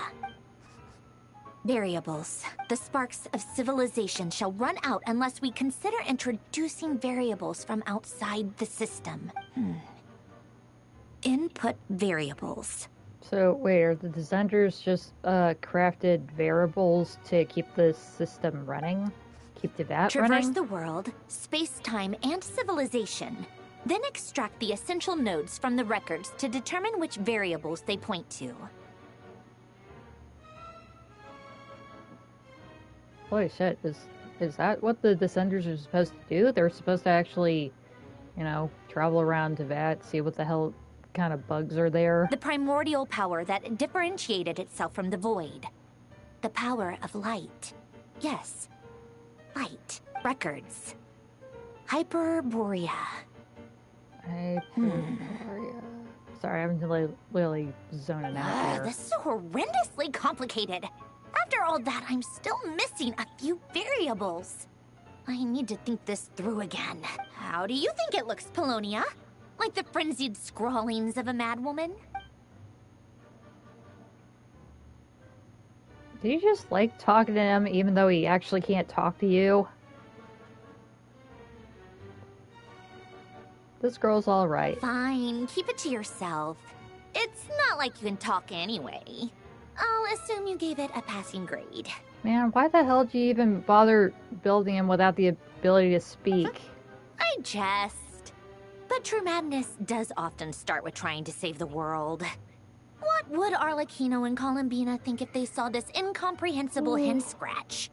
Variables. The sparks of civilization shall run out unless we consider introducing variables from outside the system. Input variables. So, wait, are the designers just crafted variables to keep the system running? Keep the VAT running? Traverse the world, space-time, and civilization. Then extract the essential nodes from the records to determine which variables they point to. Holy shit, is that what the Descenders are supposed to do? They're supposed to actually, you know, travel around to VAT, see what the hell kind of bugs are there? The primordial power that differentiated itself from the void. The power of light. Yes. Light. Records. Hyperborea. Hyperborea. Sorry, I'm really zoning out here. This is so horrendously complicated. After all that, I'm still missing a few variables. I need to think this through again. How do you think it looks, Polonia? Like the frenzied scrawlings of a madwoman? Do you just like talking to him even though he actually can't talk to you? This girl's alright. Fine, keep it to yourself. It's not like you can talk anyway. I'll assume you gave it a passing grade. Man, why the hell did you even bother building him without the ability to speak? I jest. But true madness does often start with trying to save the world. What would Arlecchino and Columbina think if they saw this incomprehensible hen scratch?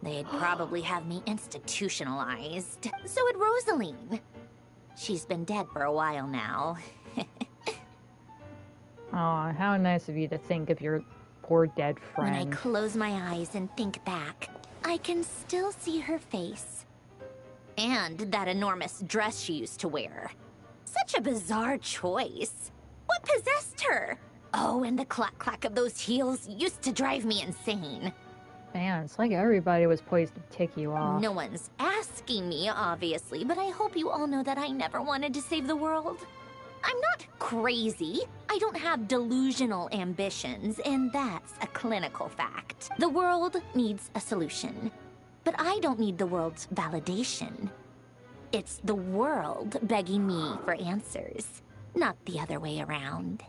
They'd probably have me institutionalized. So would Rosaline. She's been dead for a while now. Aw, how nice of you to think of your poor dead friend. When I close my eyes and think back, I can still see her face. And that enormous dress she used to wear. Such a bizarre choice. What possessed her? Oh, and the clack-clack of those heels used to drive me insane. Man, it's like everybody was poised to tick you off. No one's asking me, obviously, but I hope you all know that I never wanted to save the world. I'm not crazy. I don't have delusional ambitions, and that's a clinical fact. The world needs a solution, but I don't need the world's validation. It's the world begging me for answers, not the other way around.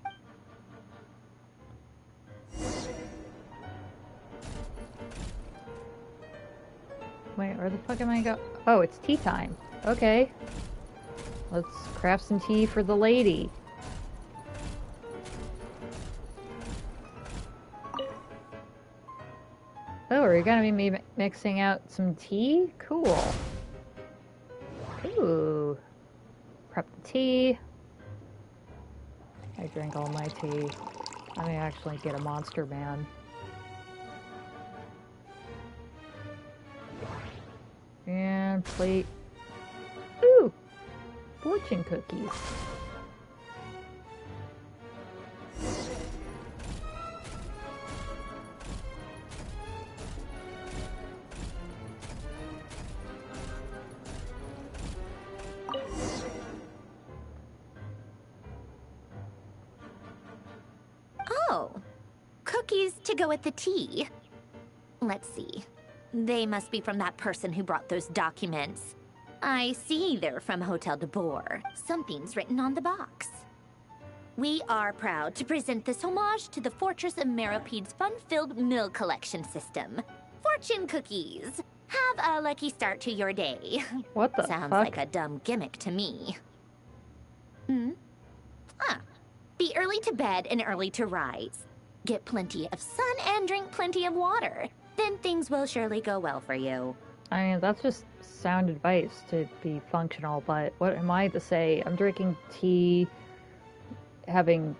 Wait, where the fuck am I go? Oh, it's tea time. Okay. Let's craft some tea for the lady. Oh, are you gonna be mixing out some tea? Cool. Ooh. Prep the tea. I drink all my tea. I may actually get a monster man. And plate. Ooh! Fortune cookies. Oh, cookies to go with the tea. Let's see. They must be from that person who brought those documents. I see they're from Hotel de Boer. Something's written on the box. We are proud to present this homage to the Fortress of Meropede's fun-filled mill collection system. Fortune cookies. Have a lucky start to your day. What the Sounds fuck? like a dumb gimmick to me. Be early to bed and early to rise. Get plenty of sun and drink plenty of water. Then things will surely go well for you. I mean, that's just sound advice to be functional, but what am I to say? I'm drinking tea, having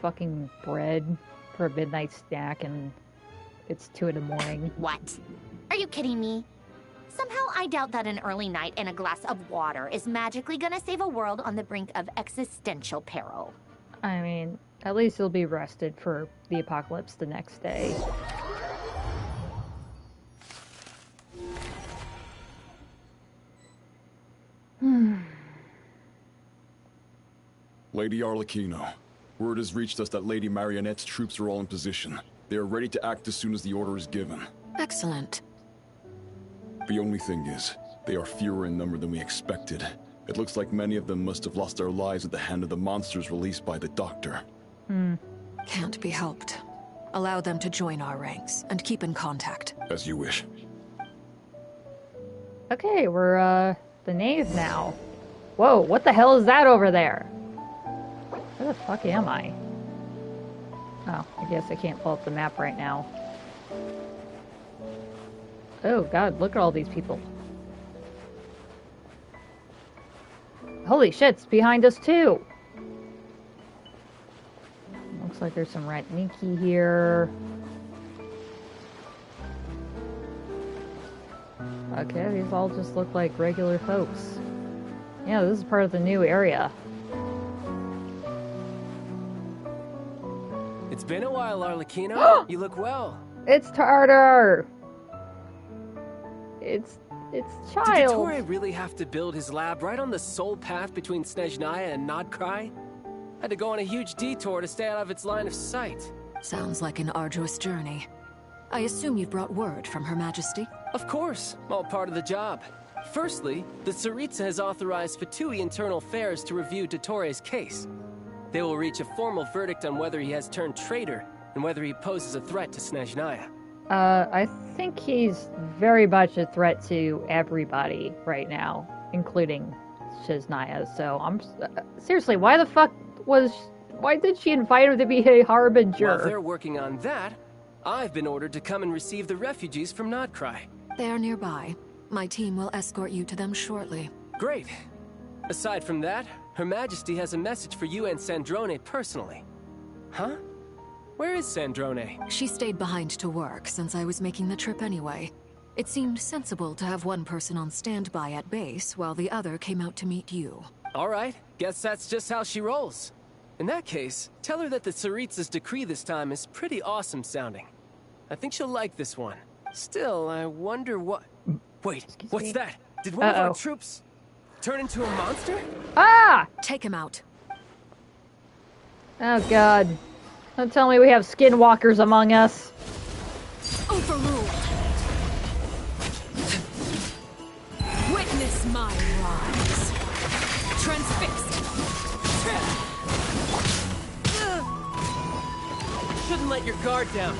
fucking bread for a midnight snack, and it's 2 in the morning. What? Are you kidding me? Somehow I doubt that an early night and a glass of water is magically gonna save a world on the brink of existential peril. I mean, at least you'll be rested for the apocalypse the next day. Lady Arlecchino, word has reached us that Lady Marionette's troops are all in position. They are ready to act as soon as the order is given. Excellent. The only thing is, they are fewer in number than we expected. It looks like many of them must have lost their lives at the hand of the monsters released by the Doctor. Can't be helped. Allow them to join our ranks, and keep in contact. As you wish. Okay, we're, the nave now. Whoa, what the hell is that over there? Where the fuck am I? Oh, I guess I can't pull up the map right now. Oh god, look at all these people. Holy shit, it's behind us too! Looks like there's some Ratniki here. Okay, these all just look like regular folks. Yeah, this is part of the new area. It's been a while, Arlecchino. You look well. It's Tartar! It's Child. Did Dottore really have to build his lab right on the sole path between Snezhnaya and Nodcry? Had to go on a huge detour to stay out of its line of sight. Sounds like an arduous journey. I assume you've brought word from Her Majesty? Of course, all part of the job. Firstly, the Tsaritsa has authorized Fatui Internal Affairs to review Dottore's case. They will reach a formal verdict on whether he has turned traitor and whether he poses a threat to Snezhnaya. I think he's very much a threat to everybody right now, including Snezhnaya. So I'm seriously, why did she invite him to be a harbinger? While they're working on that, I've been ordered to come and receive the refugees from Nodcry. They are nearby. My team will escort you to them shortly. Great. Aside from that, Her Majesty has a message for you and Sandrone personally. Huh? Where is Sandrone? She stayed behind to work since I was making the trip anyway. It seemed sensible to have one person on standby at base while the other came out to meet you. Alright, guess that's just how she rolls. In that case, tell her that the Tsaritsa's decree this time is pretty awesome sounding. I think she'll like this one. Still, I wonder what... Wait, what's that? Did one of our troops turn into a monster? Ah! Take him out. Oh god. Don't tell me we have skinwalkers among us. Overruled. Witness my rise. Transfixed. Shouldn't let your guard down.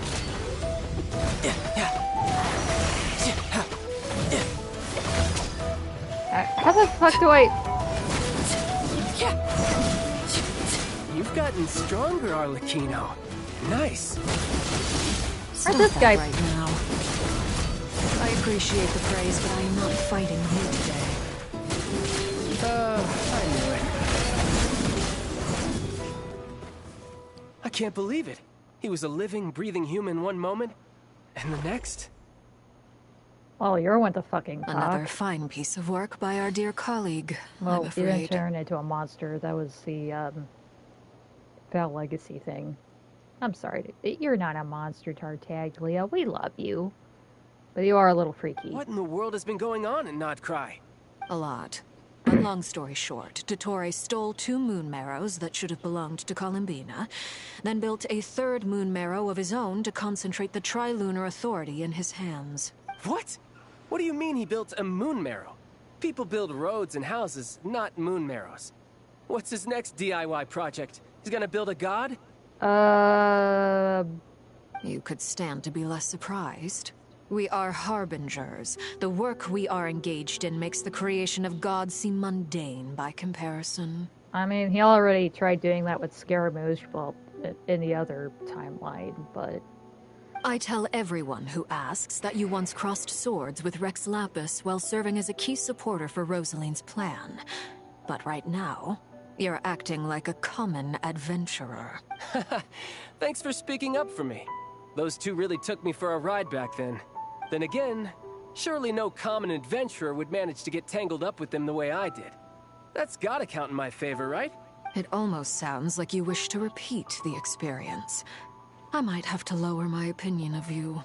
How the fuck do I... You've gotten stronger, Arlecchino. Nice. Where's this guy? Right now. I appreciate the praise, but I am not fighting you today. I knew it. I can't believe it. He was a living, breathing human one moment, and the next... Well, you're one to fucking talk. Another fine piece of work by our dear colleague, well, I'm afraid. He didn't turn into a monster. That was the, Val Legacy thing. I'm sorry. You're not a monster, Tartaglia. We love you. But you are a little freaky. What in the world has been going on in Nodcry? A lot. But long story short, Dottore stole 2 moon marrows that should have belonged to Columbina, then built a 3rd moon marrow of his own to concentrate the Trilunar Authority in his hands. What? What do you mean he built a moon marrow? People build roads and houses, not moon marrows. What's his next DIY project? He's gonna build a god? You could stand to be less surprised. We are harbingers. The work we are engaged in makes the creation of gods seem mundane by comparison. I mean, he already tried doing that with Scaramouche, well, in the other timeline, but... I tell everyone who asks that you once crossed swords with Rex Lapis while serving as a key supporter for Rosaline's plan. But right now, you're acting like a common adventurer. Thanks for speaking up for me. Those two really took me for a ride back then. Then again, surely no common adventurer would manage to get tangled up with them the way I did. That's gotta count in my favor, right? It almost sounds like you wish to repeat the experience. I might have to lower my opinion of you.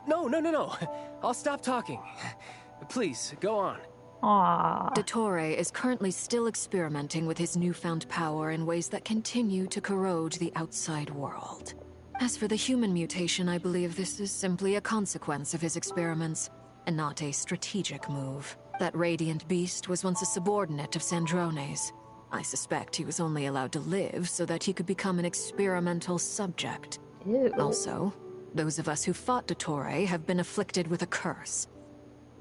No. I'll stop talking. Please, go on. Aww. Dottore is currently still experimenting with his newfound power in ways that continue to corrode the outside world. As for the human mutation, I believe this is simply a consequence of his experiments, and not a strategic move. That radiant beast was once a subordinate of Sandrone's. I suspect he was only allowed to live so that he could become an experimental subject. Ew. Also, those of us who fought Dottore have been afflicted with a curse.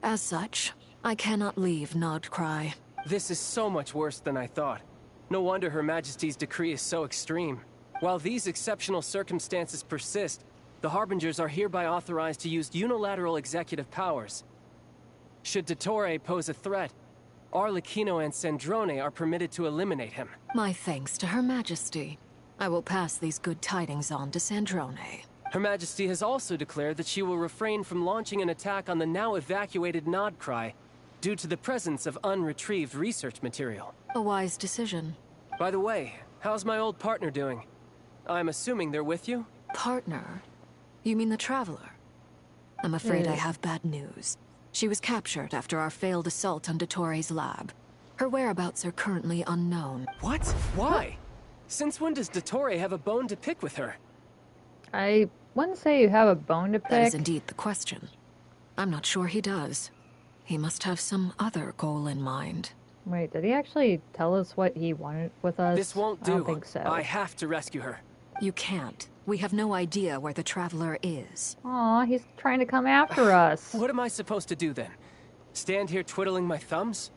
As such, I cannot leave Nodcry. This is so much worse than I thought. No wonder Her Majesty's decree is so extreme. While these exceptional circumstances persist, the Harbingers are hereby authorized to use unilateral executive powers. Should Dottore pose a threat, Arlecchino and Sandrone are permitted to eliminate him. My thanks to Her Majesty. I will pass these good tidings on to Sandrone. Her Majesty has also declared that she will refrain from launching an attack on the now evacuated Nodcry due to the presence of unretrieved research material. A wise decision. By the way, how's my old partner doing? I'm assuming they're with you? Partner? You mean the Traveler? I'm afraid I have bad news. She was captured after our failed assault on Dottore's lab. Her whereabouts are currently unknown. What? Why? Since when does Dottore have a bone to pick with her? I wouldn't say you have a bone to pick. That is indeed the question. I'm not sure he does. He must have some other goal in mind. Wait, did he actually tell us what he wanted with us? This won't do. I don't think so. I have to rescue her. You can't. We have no idea where the Traveler is. Aw, he's trying to come after us. What am I supposed to do then? Stand here twiddling my thumbs?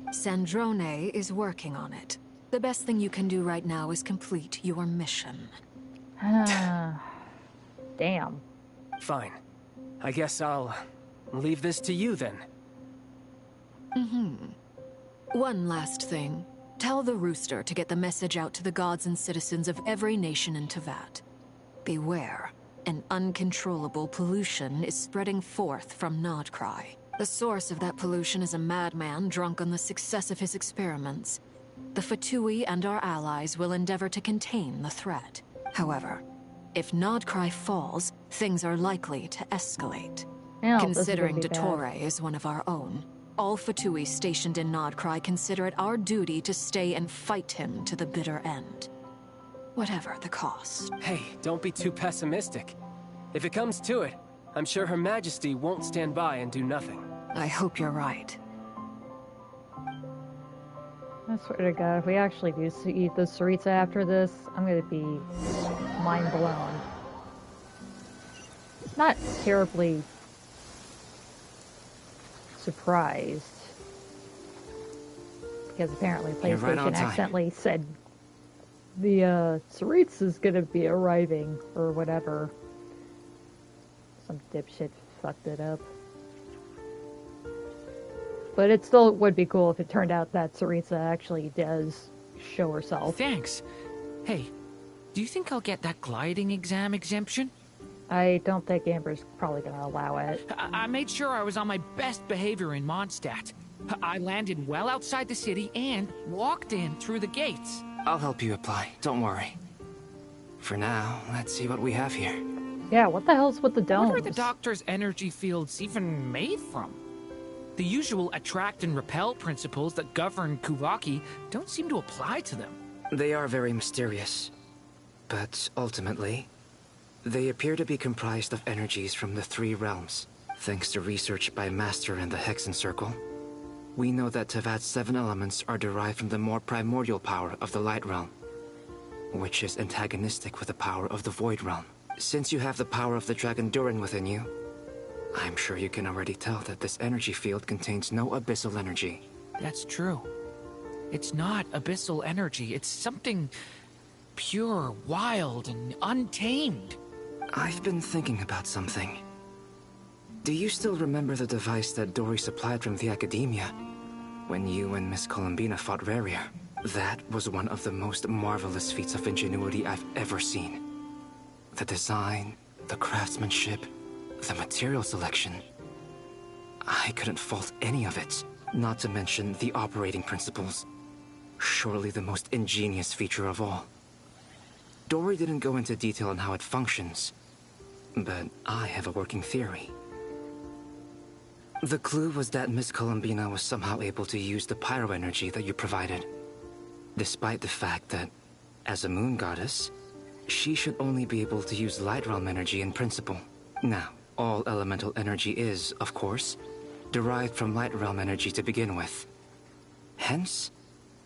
Sandrone is working on it. The best thing you can do right now is complete your mission. Damn. Fine. I guess I'll leave this to you then. One last thing. Tell the Rooster to get the message out to the gods and citizens of every nation in Teyvat. Beware. An uncontrollable pollution is spreading forth from Nodcry. The source of that pollution is a madman drunk on the success of his experiments. The Fatui and our allies will endeavor to contain the threat. However, if Nodcry falls, things are likely to escalate. Considering Dottore is one of our own, all Fatui stationed in Nodcry consider it our duty to stay and fight him to the bitter end. Whatever the cost. Hey, don't be too pessimistic. If it comes to it, I'm sure Her Majesty won't stand by and do nothing. I hope you're right. I swear to God, if we actually do eat the Tsaritsa after this, I'm gonna be mind blown. Not terribly surprised. Because apparently PlayStation accidentally said the Tsaritsa is gonna be arriving, or whatever. Some dipshit fucked it up. But it still would be cool if it turned out that Tsaritsa actually does show herself. Thanks. Hey, do you think I'll get that gliding exam exemption? I don't think Amber's probably going to allow it. I made sure I was on my best behavior in Mondstadt. I landed well outside the city and walked in through the gates. I'll help you apply, don't worry. For now, let's see what we have here. Yeah, what the hell's with the domes? What are the doctor's energy fields even made from? The usual attract and repel principles that govern Kuvaki don't seem to apply to them. They are very mysterious. But ultimately, they appear to be comprised of energies from the three realms. Thanks to research by Master in the Hexen Circle, we know that Teyvat's 7 elements are derived from the more primordial power of the Light Realm, which is antagonistic with the power of the Void Realm. Since you have the power of the Dragon Durin within you, I'm sure you can already tell that this energy field contains no abyssal energy. That's true. It's not abyssal energy. It's something pure, wild, and untamed. I've been thinking about something. Do you still remember the device that Dory supplied from the Academia when you and Miss Columbina fought Raria? That was one of the most marvelous feats of ingenuity I've ever seen. The design, the craftsmanship, the material selection. I couldn't fault any of it, not to mention the operating principles. Surely the most ingenious feature of all. Dory didn't go into detail on how it functions, but I have a working theory. The clue was that Miss Columbina was somehow able to use the pyro energy that you provided, despite the fact that, as a moon goddess, she should only be able to use light realm energy in principle. Now, all elemental energy is, of course, derived from light realm energy to begin with. Hence,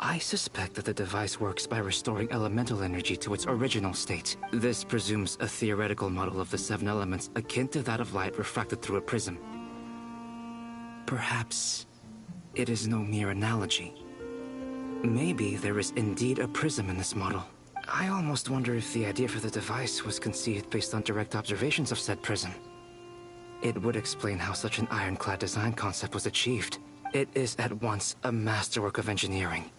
I suspect that the device works by restoring elemental energy to its original state. This presumes a theoretical model of the 7 elements akin to that of light refracted through a prism. Perhaps it is no mere analogy. Maybe there is indeed a prism in this model. I almost wonder if the idea for the device was conceived based on direct observations of said prism. It would explain how such an ironclad design concept was achieved. It is at once a masterwork of engineering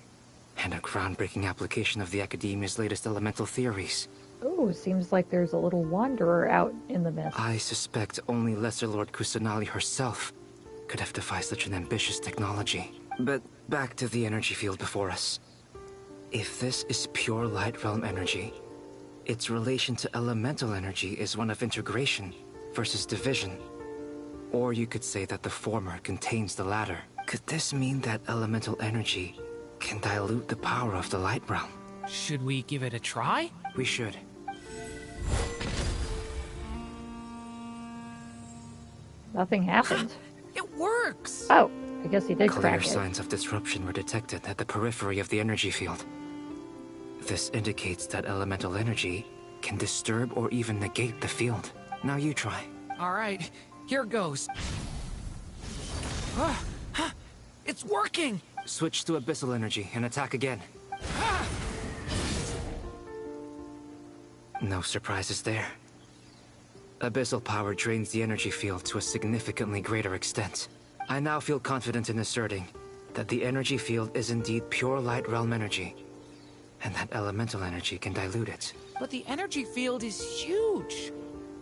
and a groundbreaking application of the Academia's latest elemental theories. Oh, seems like there's a little wanderer out in the mist. I suspect only Lesser Lord Kusanali herself could have devised such an ambitious technology. But back to the energy field before us. If this is pure light realm energy, its relation to elemental energy is one of integration versus division. Or you could say that the former contains the latter. Could this mean that elemental energy can dilute the power of the light realm? Should we give it a try? We should. Nothing happened. It works! Oh, I guess he did crack it. Clear signs of disruption were detected at the periphery of the energy field. This indicates that elemental energy can disturb or even negate the field. Now you try. Alright, here goes. It's working! Switch to abyssal energy and attack again. No surprises there. Abyssal power drains the energy field to a significantly greater extent. I now feel confident in asserting that the energy field is indeed pure light realm energy, and that elemental energy can dilute it. But the energy field is huge!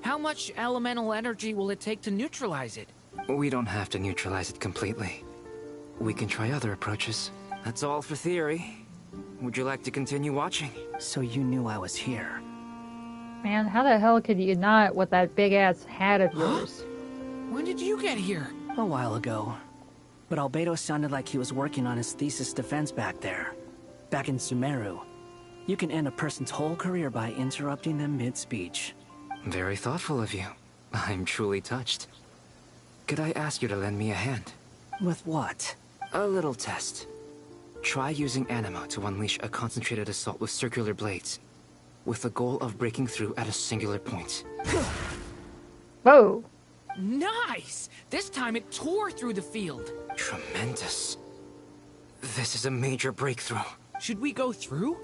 How much elemental energy will it take to neutralize it? We don't have to neutralize it completely. We can try other approaches. That's all for theory. Would you like to continue watching? So you knew I was here. Man, how the hell could you not with that big-ass hat of yours? When did you get here? A while ago. But Albedo sounded like he was working on his thesis defense back there. Back in Sumeru. You can end a person's whole career by interrupting them mid-speech. Very thoughtful of you. I'm truly touched. Could I ask you to lend me a hand? With what? A little test. Try using Anima to unleash a concentrated assault with circular blades, with the goal of breaking through at a singular point. Whoa! Nice! This time it tore through the field. Tremendous. This is a major breakthrough. Should we go through?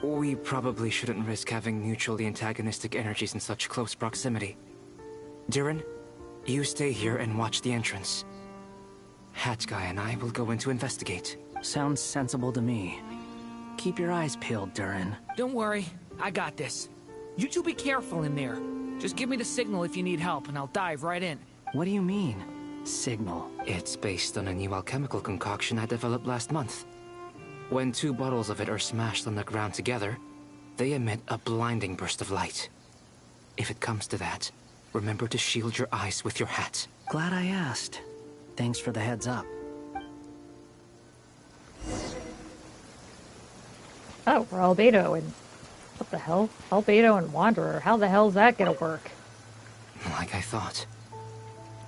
We probably shouldn't risk having mutually antagonistic energies in such close proximity. Durin, you stay here and watch the entrance. Hat Guy and I will go in to investigate. Sounds sensible to me. Keep your eyes peeled, Durin. Don't worry, I got this. You two be careful in there. Just give me the signal if you need help, and I'll dive right in. What do you mean, signal? It's based on a new alchemical concoction I developed last month. When 2 bottles of it are smashed on the ground together, they emit a blinding burst of light. If it comes to that, remember to shield your eyes with your hat. Glad I asked. Thanks for the heads up. Oh, we're Albedo and... What the hell? Albedo and Wanderer. How the hell's that gonna work? Like I thought.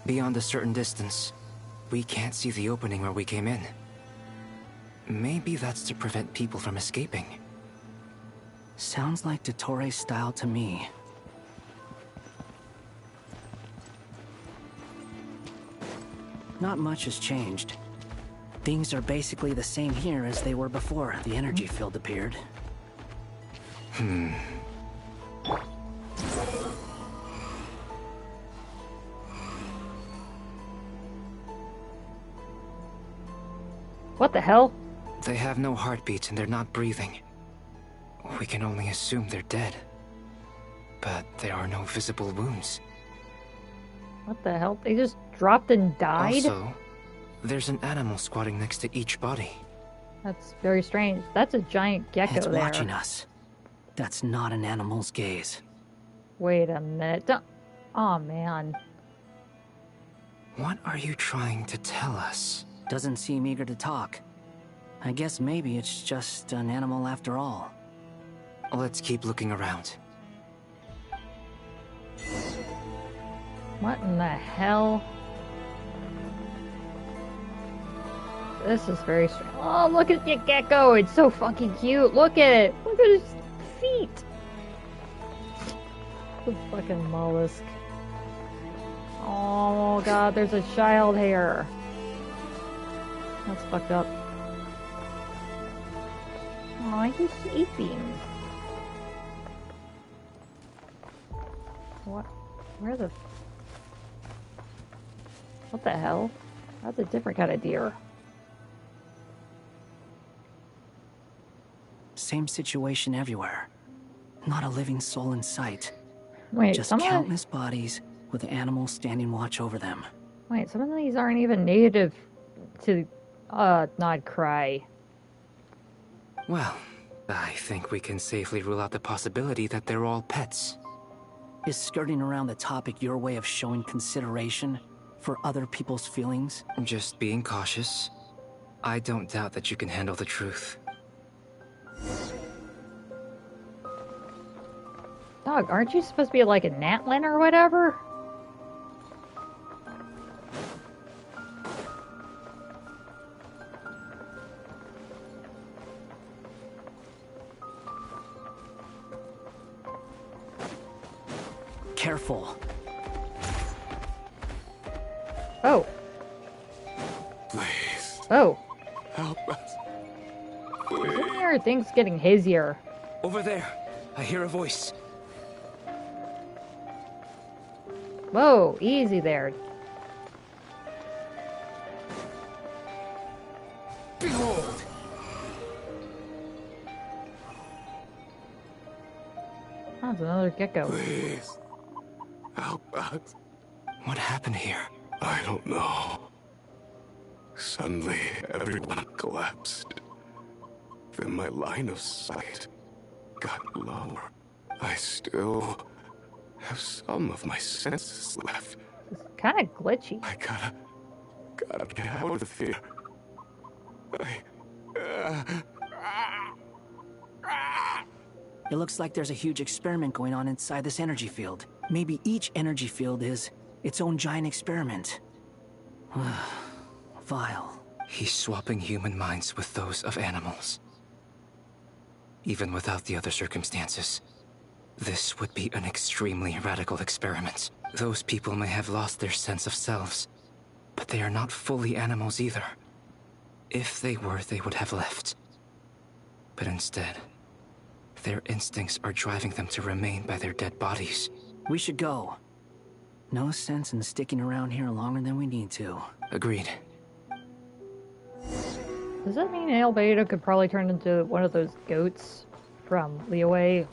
Beyond a certain distance, we can't see the opening where we came in. Maybe that's to prevent people from escaping. Sounds like Dottore style to me. Not much has changed. Things are basically the same here as they were before the energy field appeared. What the hell? They have no heartbeats and they're not breathing. We can only assume they're dead. But there are no visible wounds. What the hell? They just dropped and died? Also, there's an animal squatting next to each body. That's very strange. That's a giant gecko It's there. watching us. That's not an animal's gaze. Wait a minute. Oh, man. What are you trying to tell us? Doesn't seem eager to talk. I guess maybe it's just an animal after all. Let's keep looking around. What in the hell? This is very strange. Oh, look at the gecko! It's so fucking cute! Look at it! Look at his feet! The fucking mollusk. Oh god, there's a child here. That's fucked up. Aw, he's sleeping. What? Where the... What the hell? That's a different kind of deer. Same situation everywhere. Not a living soul in sight. Wait, just countless bodies with animals standing watch over them. Wait, some of these aren't even native to, not Cry. Well, I think we can safely rule out the possibility that they're all pets. Is skirting around the topic your way of showing consideration for other people's feelings? Just being cautious. I don't doubt that you can handle the truth. Dog, aren't you supposed to be like a Natlin or whatever? Careful. Oh. Please. Oh. Help us. Isn't there things getting hazier? Over there. I hear a voice. Whoa, easy there. Behold. Oh, it's another gecko. Please. Help us. What happened here? I don't know. Suddenly, everyone collapsed. Then my line of sight got lower. I still have some of my senses left. It's kind of glitchy. I gotta get out of here. It looks like there's a huge experiment going on inside this energy field. Maybe each energy field is its own giant experiment. Vile. He's swapping human minds with those of animals. Even without the other circumstances, this would be an extremely radical experiment. Those people may have lost their sense of selves, but they are not fully animals either. If they were, they would have left. But instead, their instincts are driving them to remain by their dead bodies. We should go. No sense in sticking around here longer than we need to. Agreed. Does that mean Albedo could probably turn into one of those goats from Leeway?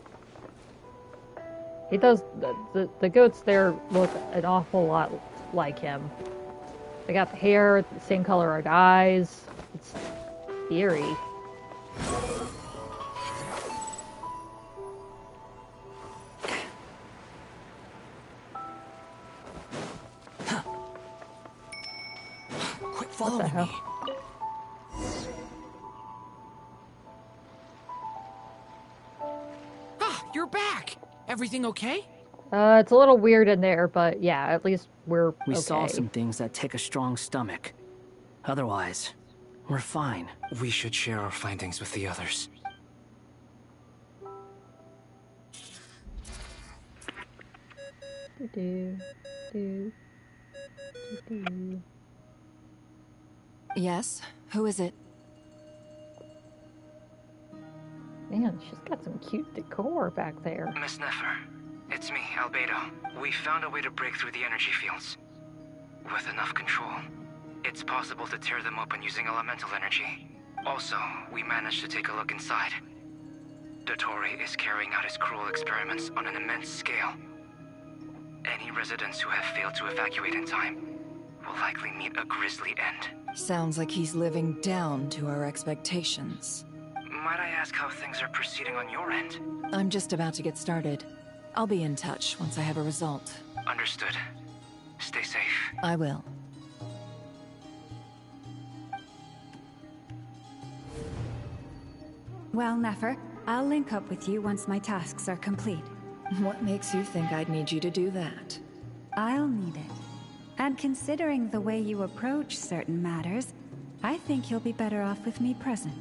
He does. The goats there look an awful lot like him. They got the hair, the same color of eyes. It's eerie. Quit following me. You're back! Everything okay? It's a little weird in there, but yeah, at least we're okay. We saw some things that take a strong stomach. Otherwise, we're fine. We should share our findings with the others. Yes? Who is it? Man, she's got some cute decor back there. Miss Nefer, it's me, Albedo. We found a way to break through the energy fields. With enough control, It's possible to tear them open using elemental energy. Also, we managed to take a look inside. Dottore is carrying out his cruel experiments on an immense scale. Any residents who have failed to evacuate in time will likely meet a grisly end. Sounds like he's living down to our expectations. Might I ask how things are proceeding on your end? I'm just about to get started. I'll be in touch once I have a result. Understood. Stay safe. I will. Well, Nefer, I'll link up with you once my tasks are complete. What makes you think I'd need you to do that? I'll need it. And considering the way you approach certain matters, I think you'll be better off with me present.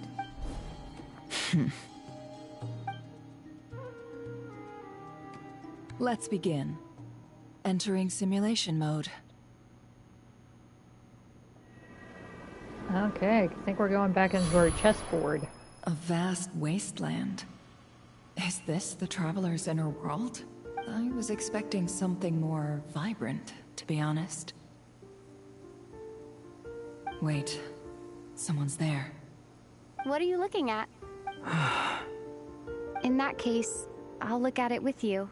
Let's begin. Entering simulation mode. Okay, I think we're going back into our chessboard. A vast wasteland. Is this the Traveler's inner world? I was expecting something more vibrant, to be honest. Wait, someone's there. What are you looking at? In that case, I'll look at it with you.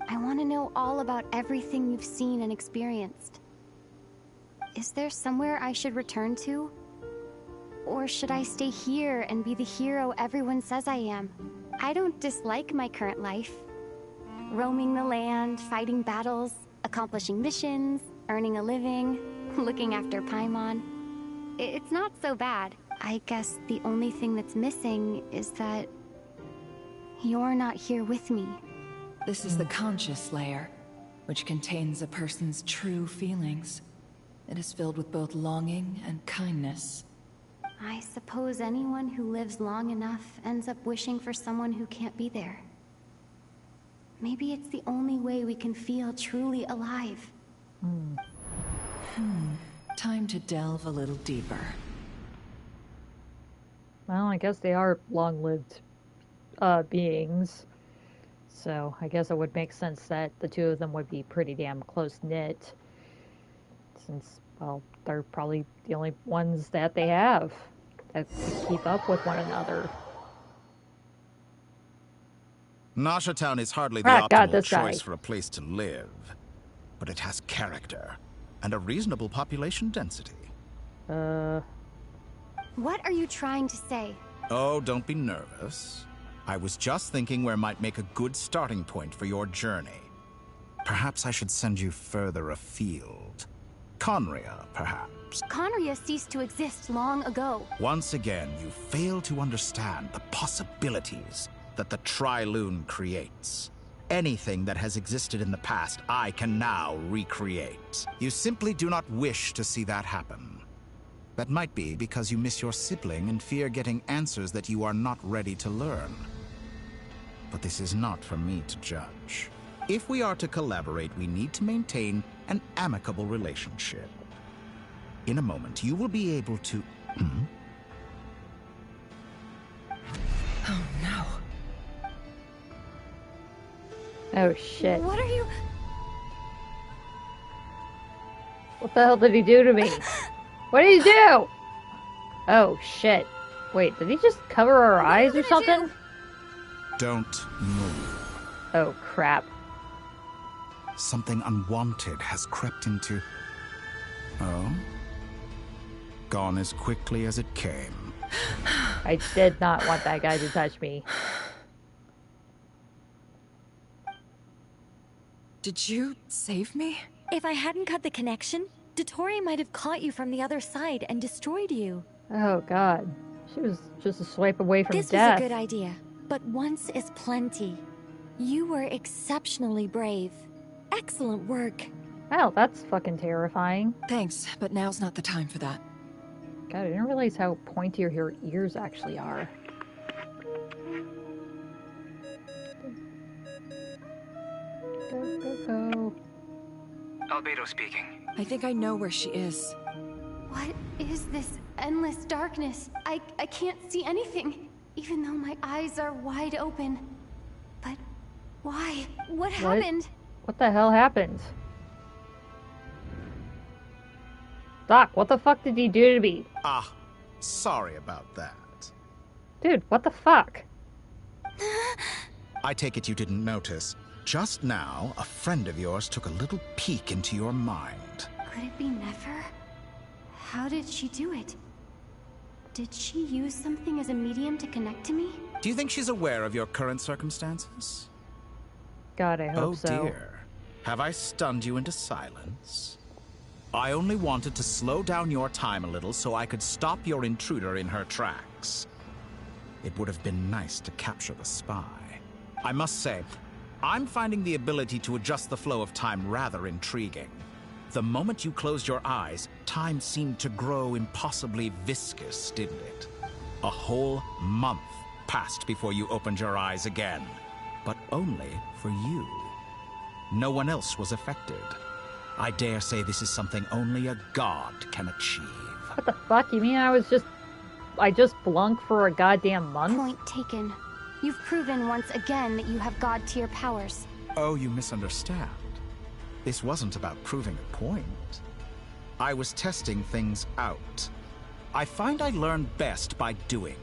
I want to know all about everything you've seen and experienced. Is there somewhere I should return to? Or should I stay here and be the hero everyone says I am? I don't dislike my current life. Roaming the land, fighting battles, accomplishing missions, earning a living, looking after Paimon. It's not so bad. I guess the only thing that's missing is that you're not here with me. This is the conscious layer, which contains a person's true feelings. It is filled with both longing and kindness. I suppose anyone who lives long enough ends up wishing for someone who can't be there. Maybe it's the only way we can feel truly alive. Time to delve a little deeper. Well, I guess they are long-lived beings. So I guess it would make sense that the two of them would be pretty damn close-knit. Since, well, they're probably the only ones that they have that can keep up with one another. Nasha Town is hardly the optimal choice guy. for a place to live, but it has character and a reasonable population density. What are you trying to say? Oh, don't be nervous. I was just thinking where might make a good starting point for your journey. Perhaps I should send you further afield. Conria, perhaps. Conria ceased to exist long ago. Once again, you fail to understand the possibilities that the Tri-Lune creates. Anything that has existed in the past, I can now recreate. You simply do not wish to see that happen. That might be because you miss your sibling and fear getting answers that you are not ready to learn. But this is not for me to judge. If we are to collaborate, we need to maintain an amicable relationship. In a moment, you will be able to... Oh no. Oh shit. What are you... What the hell did he do to me? What did he do? Oh shit. Wait, did he just cover our eyes or something? Don't move. Oh crap. Something unwanted has crept into... Oh? Gone as quickly as it came. I did not want that guy to touch me. Did you save me? If I hadn't cut the connection, Dottore might have caught you from the other side and destroyed you. Oh god. She was just a swipe away from This death. was a good idea, but once is plenty. You were exceptionally brave. Excellent work. Well, that's fucking terrifying. Thanks, but now's not the time for that. God, I didn't realize how pointy her ears actually are. Go. Albedo speaking. I think I know where she is. What is this endless darkness? I can't see anything, even though my eyes are wide open. But why? What happened? What the hell happened? Doc, what the fuck did you do to me? Ah, sorry about that. Dude, what the fuck? I take it you didn't notice. Just now, a friend of yours took a little peek into your mind. Could it be Nefer? How did she do it? Did she use something as a medium to connect to me? Do you think she's aware of your current circumstances? God, I hope so. Oh dear. Have I stunned you into silence? I only wanted to slow down your time a little so I could stop your intruder in her tracks. It would have been nice to capture the spy. I must say, I'm finding the ability to adjust the flow of time rather intriguing. The moment you closed your eyes, time seemed to grow impossibly viscous, didn't it? A whole month passed before you opened your eyes again, but only for you. No one else was affected. I dare say this is something only a god can achieve. What the fuck? You mean I just blunked for a goddamn month? Point taken. You've proven once again that you have god-tier powers. Oh, you misunderstand. This wasn't about proving a point. I was testing things out. I find I learn best by doing.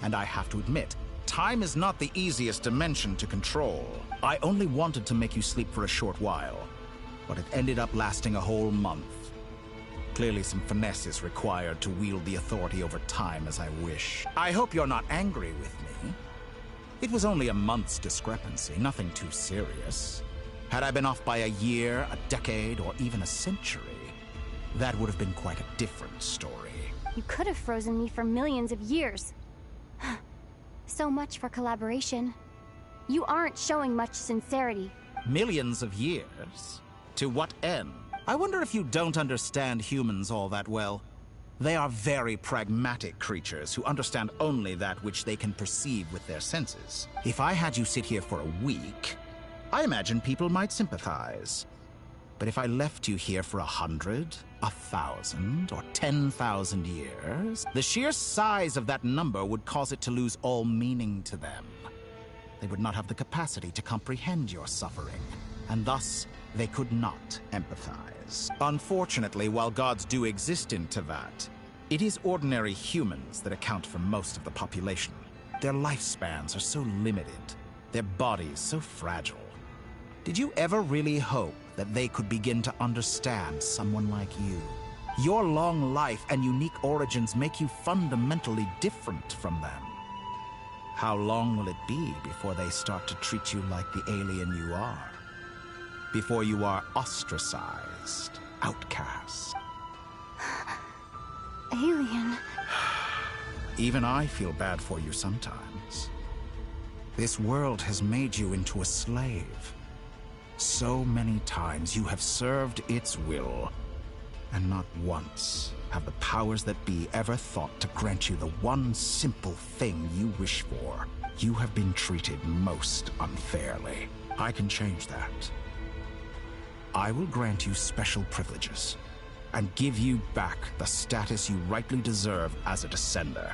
And I have to admit, time is not the easiest dimension to control. I only wanted to make you sleep for a short while, but it ended up lasting a whole month. Clearly some finesse is required to wield the authority over time as I wish. I hope you're not angry with me. It was only a month's discrepancy, nothing too serious. Had I been off by a year, a decade, or even a century, that would have been quite a different story. You could have frozen me for millions of years. So much for collaboration. You aren't showing much sincerity. Millions of years? To what end? I wonder if you don't understand humans all that well. They are very pragmatic creatures who understand only that which they can perceive with their senses. If I had you sit here for a week, I imagine people might sympathize. But if I left you here for 100, 1,000, or 10,000 years, the sheer size of that number would cause it to lose all meaning to them. They would not have the capacity to comprehend your suffering, and thus they could not empathize. Unfortunately, while gods do exist in Teyvat, it is ordinary humans that account for most of the population. Their lifespans are so limited, their bodies so fragile. Did you ever really hope that they could begin to understand someone like you? Your long life and unique origins make you fundamentally different from them. How long will it be before they start to treat you like the alien you are? Before you are ostracized, outcast? Alien. Even I feel bad for you sometimes. This world has made you into a slave. So many times you have served its will, and not once have the powers that be ever thought to grant you the one simple thing you wish for. You have been treated most unfairly. I can change that. I will grant you special privileges, and give you back the status you rightly deserve as a descender.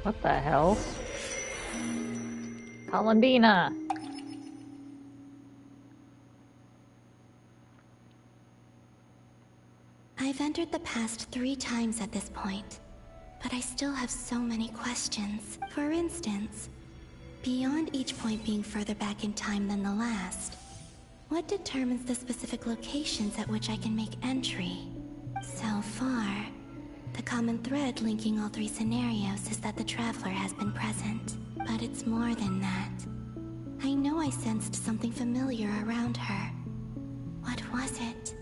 What the hell? Columbina! I've entered the past 3 times at this point, but I still have so many questions. For instance, beyond each point being further back in time than the last, what determines the specific locations at which I can make entry? So far, the common thread linking all 3 scenarios is that the Traveler has been present. But it's more than that. I know I sensed something familiar around her. What was it?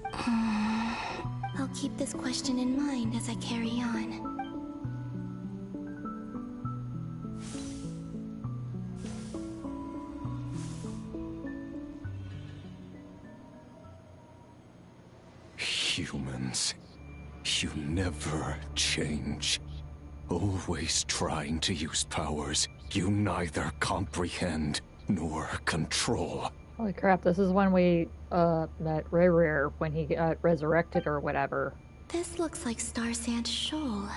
I'll keep this question in mind as I carry on. Humans, you never change. Always trying to use powers you neither comprehend nor control. Holy crap, this is when we met Rare when he got resurrected or whatever. This looks like Star Sand Shoal.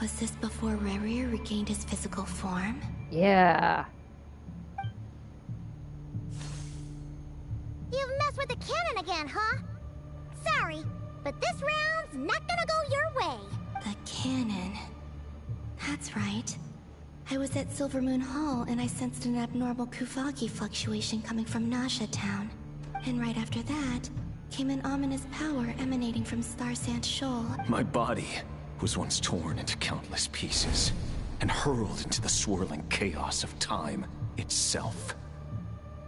Was this before Rare regained his physical form? Yeah. You've messed with the cannon again, huh? Sorry. But this round's not gonna go your way. The cannon. That's right. I was at Silver Moon Hall and I sensed an abnormal Kuvaki fluctuation coming from Nasha Town. And right after that, came an ominous power emanating from Star Sand Shoal. My body was once torn into countless pieces and hurled into the swirling chaos of time itself.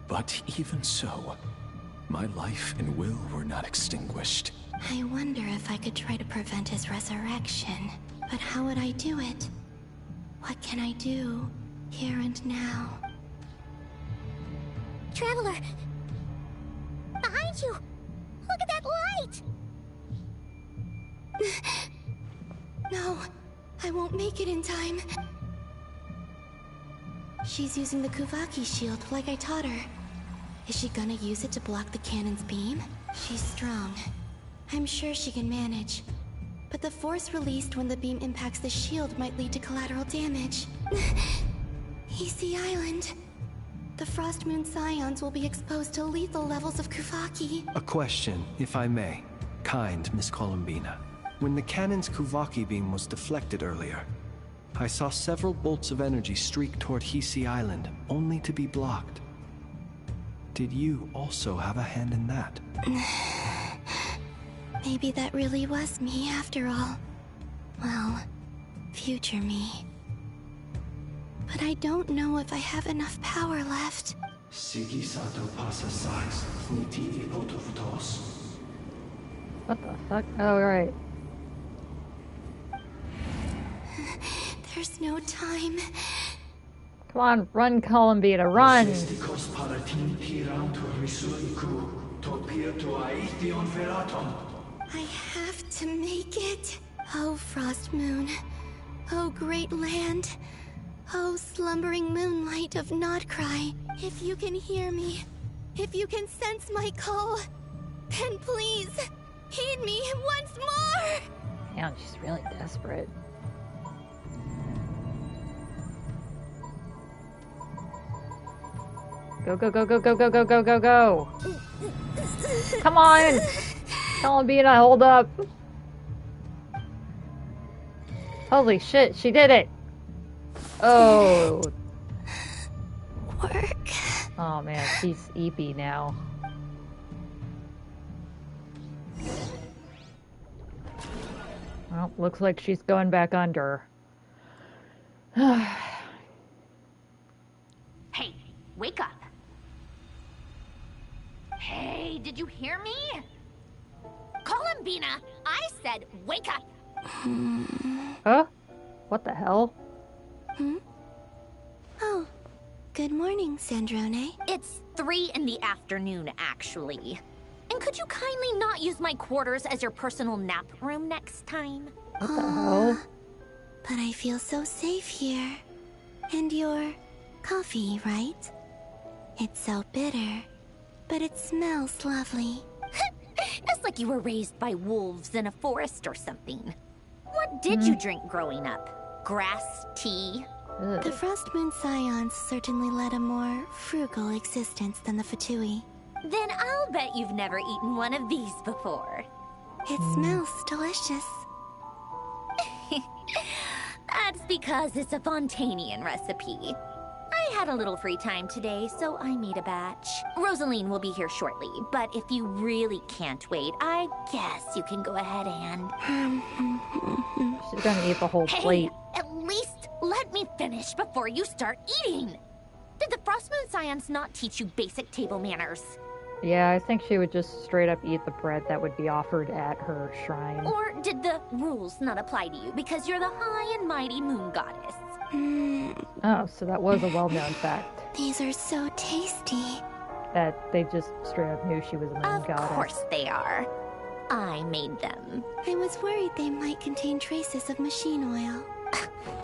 But even so, my life and will were not extinguished. I wonder if I could try to prevent his resurrection. But how would I do it? What can I do, here and now? Traveler! Behind you! Look at that light! No, I won't make it in time. She's using the Kuvaki shield like I taught her. Is she gonna use it to block the cannon's beam? She's strong. I'm sure she can manage. But the force released when the beam impacts the shield might lead to collateral damage. Easy Island. The Frost Moon Scions will be exposed to lethal levels of Kuvaki. A question, if I may. Kind Miss Columbina. When the cannon's Kuvaki beam was deflected earlier, I saw several bolts of energy streak toward Hisi Island, only to be blocked. Did you also have a hand in that? Maybe that really was me after all. Well, future me. But I don't know if I have enough power left. What the fuck? Oh, right. There's no time. Come on, run, Columbina, run! I have to make it. Oh, Frost Moon. Oh, great land. Oh, slumbering moonlight of Nodcry. If you can hear me, if you can sense my call, then please, heed me once more! Damn, she's really desperate. Go, go, go, go, go, go, go, go, go, go! Come on! Columbina, hold up! Holy shit, she did it! Oh! Work. Oh man, she's eepy now. Well, looks like she's going back under. Hey, wake up! Hey, did you hear me? Columbina, I said wake up! Huh? What the hell? Oh, good morning, Sandrone. It's 3 in the afternoon, actually. And could you kindly not use my quarters as your personal nap room next time? What the hell? But I feel so safe here. And your coffee, right? It's so bitter, but it smells lovely. It's like you were raised by wolves in a forest or something. What did you drink growing up? Grass tea? The Frost Moon Scions certainly led a more frugal existence than the Fatui. Then I'll bet you've never eaten one of these before. It smells delicious. That's because it's a Fontanian recipe. I had a little free time today, so I made a batch. Rosaline will be here shortly, but if you really can't wait, I guess you can go ahead and... She's gonna eat the whole plate. At least let me finish before you start eating! Did the Frost Moon Scions not teach you basic table manners? Yeah, I think she would just straight up eat the bread that would be offered at her shrine. Or did the rules not apply to you because you're the high and mighty moon goddess? Oh, so that was a well-known fact. These are so tasty. That they just straight up knew she was a moon goddess. Of course they are. I made them. I was worried they might contain traces of machine oil.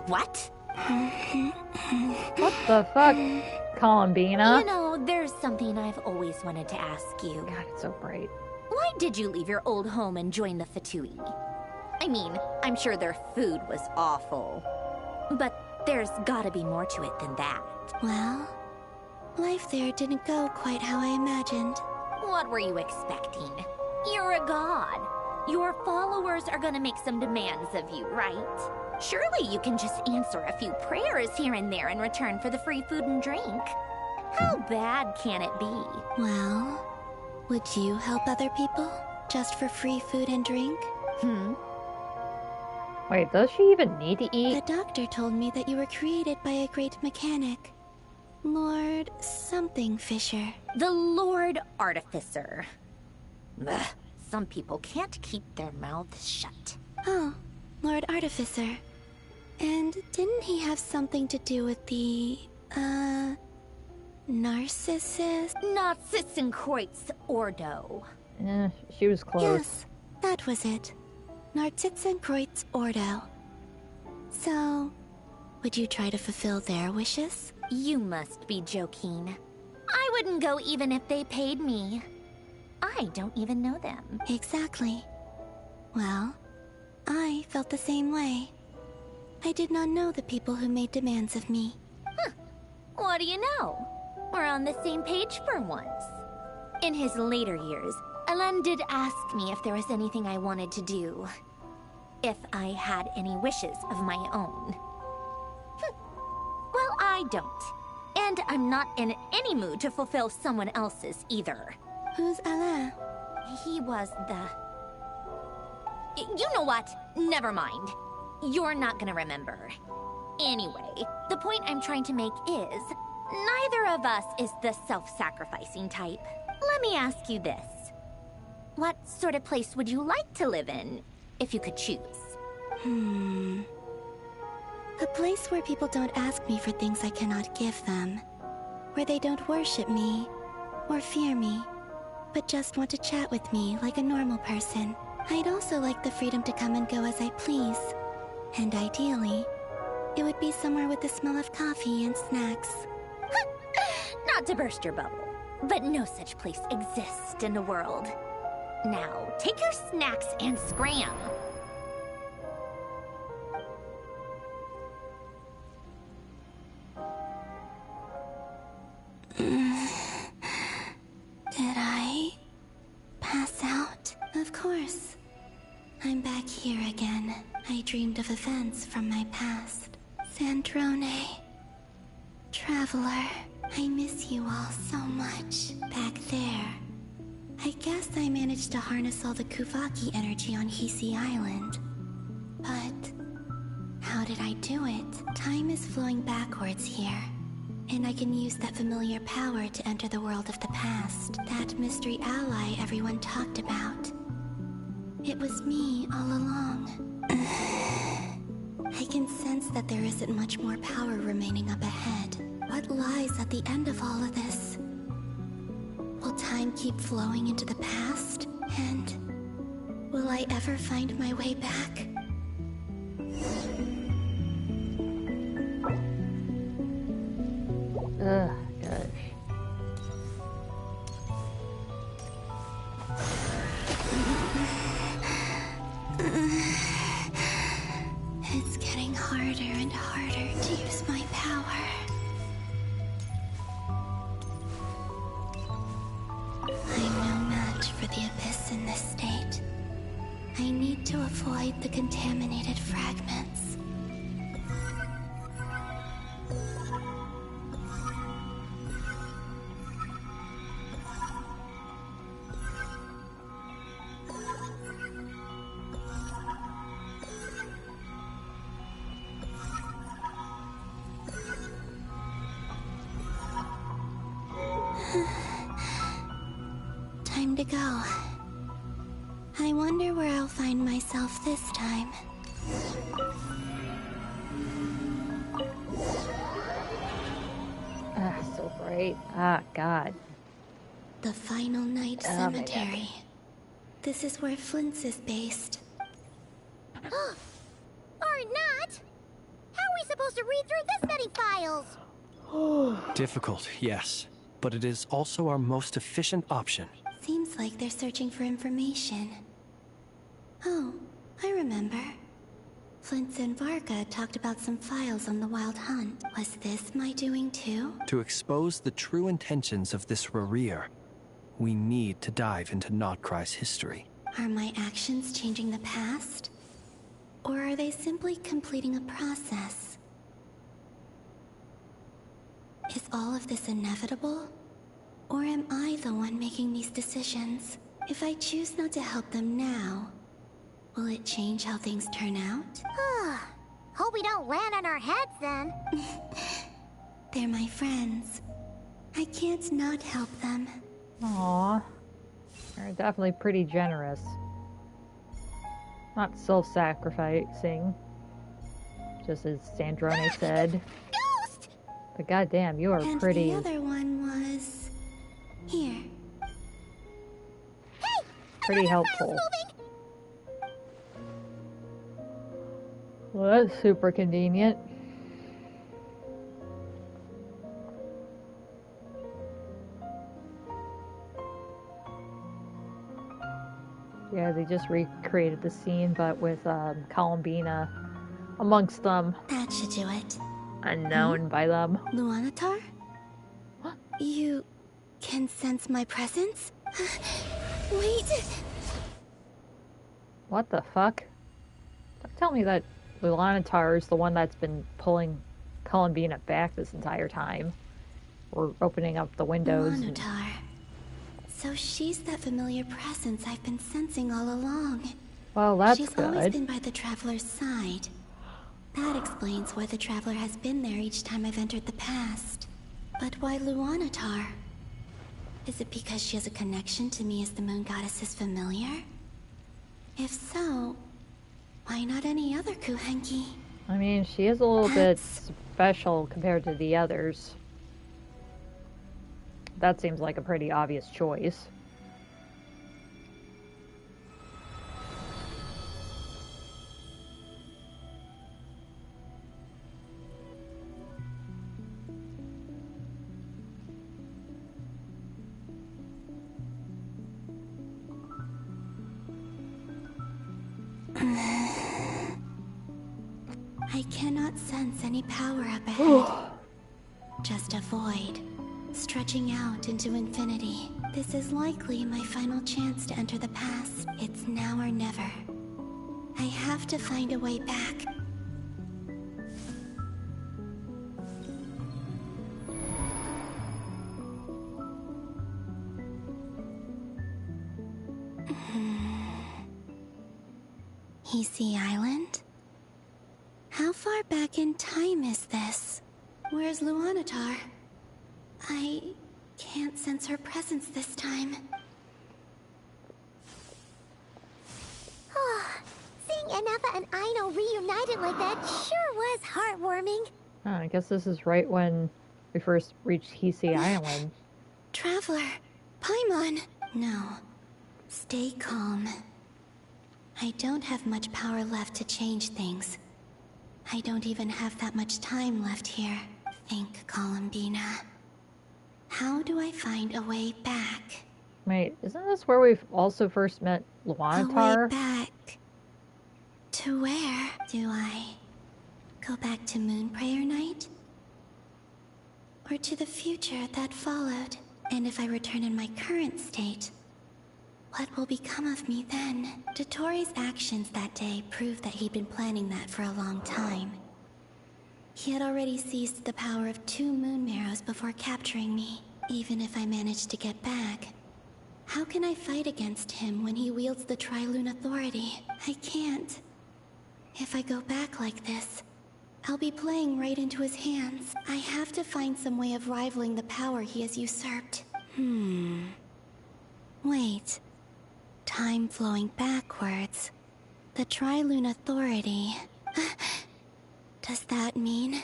What? What the fuck? Columbina? You know, there's something I've always wanted to ask you. God, it's so bright. Why did you leave your old home and join the Fatui? I mean, I'm sure their food was awful. But there's gotta be more to it than that. Well, life there didn't go quite how I imagined. What were you expecting? You're a god. Your followers are gonna make some demands of you, right? Surely you can just answer a few prayers here and there in return for the free food and drink. How bad can it be? Well, would you help other people just for free food and drink? Wait, does she even need to eat? The doctor told me that you were created by a great mechanic. Lord something Fisher. The Lord Artificer. Ugh, some people can't keep their mouths shut. Oh, Lord Artificer. And didn't he have something to do with the, Narcissus? Narcissenkreuz Ordo. She was close. Yes, that was it. Narcissenkreuz Ordo. So, would you try to fulfill their wishes? You must be joking. I wouldn't go even if they paid me. I don't even know them. Exactly. Well, I felt the same way. I did not know the people who made demands of me. What do you know? We're on the same page for once. In his later years, Alan did ask me if there was anything I wanted to do. If I had any wishes of my own. Well, I don't. And I'm not in any mood to fulfill someone else's either. Who's Alain? He was the... You know what? Never mind. You're not gonna remember. Anyway, the point I'm trying to make is, neither of us is the self-sacrificing type. Let me ask you this. What sort of place would you like to live in, if you could choose? A place where people don't ask me for things I cannot give them. Where they don't worship me, or fear me, but just want to chat with me like a normal person. I'd also like the freedom to come and go as I please. And ideally, it would be somewhere with the smell of coffee and snacks. Not to burst your bubble, but no such place exists in the world. Now, take your snacks and scram. Did I pass out? Of course. I'm back here again. I dreamed of events from my past. Sandrone. Traveler. I miss you all so much. Back there. I guess I managed to harness all the Kuvaki energy on Hisi Island. But how did I do it? Time is flowing backwards here. And I can use that familiar power to enter the world of the past. That mystery ally everyone talked about. It was me all along. I can sense that there isn't much more power remaining up ahead. What lies at the end of all of this? Will time keep flowing into the past? And will I ever find my way back? Ugh, gosh. It's getting harder and harder to use my power. I'm no match for the Abyss in this state. I need to avoid the contaminated fragments. Time to go. I wonder where I'll find myself this time. Ah, so bright. Ah, God. The Final Night Cemetery. This is where Flint's is based. Or not? How are we supposed to read through this many files? Difficult, yes. But it is also our most efficient option. Seems like they're searching for information. Oh, I remember. Flint's and Varga talked about some files on the Wild Hunt. Was this my doing too? To expose the true intentions of this Rarir, we need to dive into Notcry's history. Are my actions changing the past? Or are they simply completing a process? Is all of this inevitable? Or am I the one making these decisions? If I choose not to help them now, will it change how things turn out? Hope we don't land on our heads then. They're my friends. I can't not help them. Aww. They're definitely pretty generous. Not self-sacrificing. Just as Sandrone said. Ghost! But goddamn, you are And pretty... the other one was... here. Hey! Pretty helpful. Well, that's super convenient. Yeah, they just recreated the scene, but with Columbina amongst them. That should do it. Unknown by them. Luanatar? You can sense my presence? Wait! What the fuck? Don't tell me that Luanatar is the one that's been pulling Columbina back this entire time. Or opening up the windows. Luanatar. So she's that familiar presence I've been sensing all along. Well, that's She's good. always been by the Traveler's side. That explains why the Traveler has been there each time I've entered the past. But why Luanatar? Is it because she has a connection to me as the Moon Goddess's familiar? If so, why not any other Kuhenki? I mean, she is a little bit special compared to the others. That seems like a pretty obvious choice. I cannot sense any power up ahead. Just a void, stretching out into infinity. This is likely my final chance to enter the past. It's now or never. I have to find a way back. Hisi Island? How far back in time is this? Where's Luanatar? I can't sense her presence this time. Seeing Inaba and Aino reunited like that sure was heartwarming. Oh, I guess this is right when we first reached Hisi Island. Traveler, Paimon. No, stay calm. I don't have much power left to change things. I don't even have that much time left here. Think, Columbina. How do I find a way back? Wait, isn't this where we've also first met A Luanatar? way back. To where? Do I go back to Moon Prayer Night? Or to the future that followed? And if I return in my current state, what will become of me then? Dotori's actions that day proved that he'd been planning that for a long time. He had already seized the power of 2 Moon Marrows before capturing me. Even if I managed to get back, how can I fight against him when he wields the Tri-Lune Authority? I can't. If I go back like this, I'll be playing right into his hands. I have to find some way of rivaling the power he has usurped. Wait. Time flowing backwards. The Tri-Lune Authority. Does that mean...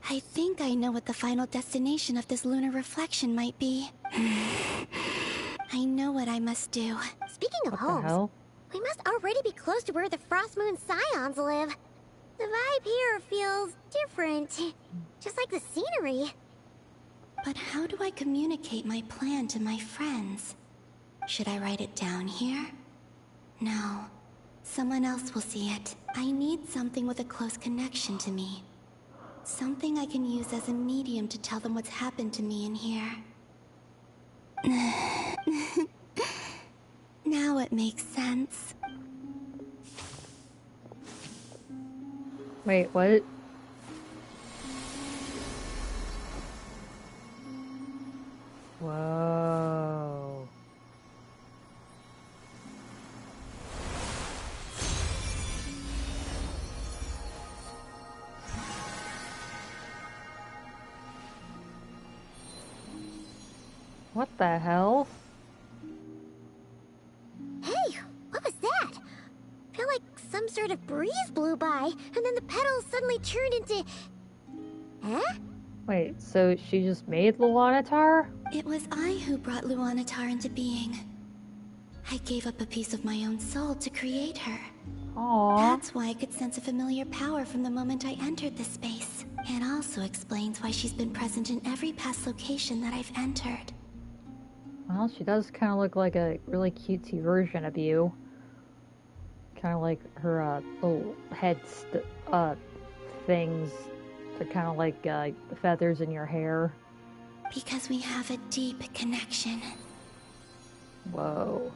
I think I know what the final destination of this lunar reflection might be. I know what I must do. Speaking of homes, we must already be close to where the Frost Moon Scions live. The vibe here feels different, just like the scenery. But how do I communicate my plan to my friends? Should I write it down here? No. Someone else will see it. I need something with a close connection to me. Something I can use as a medium to tell them what's happened to me in here. Now it makes sense. Wait, what? Whoa. What the hell? Hey, what was that? Felt like some sort of breeze blew by, and then the petals suddenly turned into... Huh? Wait, so she just made Luanatar? It was I who brought Luanatar into being. I gave up a piece of my own soul to create her. Aww. That's why I could sense a familiar power from the moment I entered this space. It also explains why she's been present in every past location that I've entered. Well, she does kind of look like a really cutesy version of you. Kind of like her little head things. They're kind of like the feathers in your hair. Because we have a deep connection. Whoa.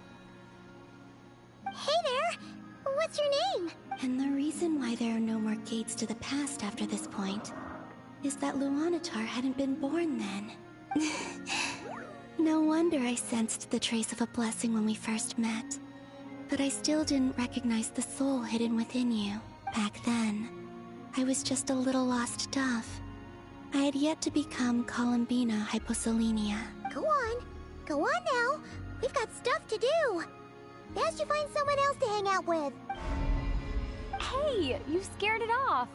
Hey there! What's your name? And the reason why there are no more gates to the past after this point is that Luanatar hadn't been born then. No wonder I sensed the trace of a blessing when we first met. But I still didn't recognize the soul hidden within you. Back then, I was just a little lost dove. I had yet to become Columbina Hyposelenia. Go on now. We've got stuff to do. Best you find someone else to hang out with. Hey, you scared it off.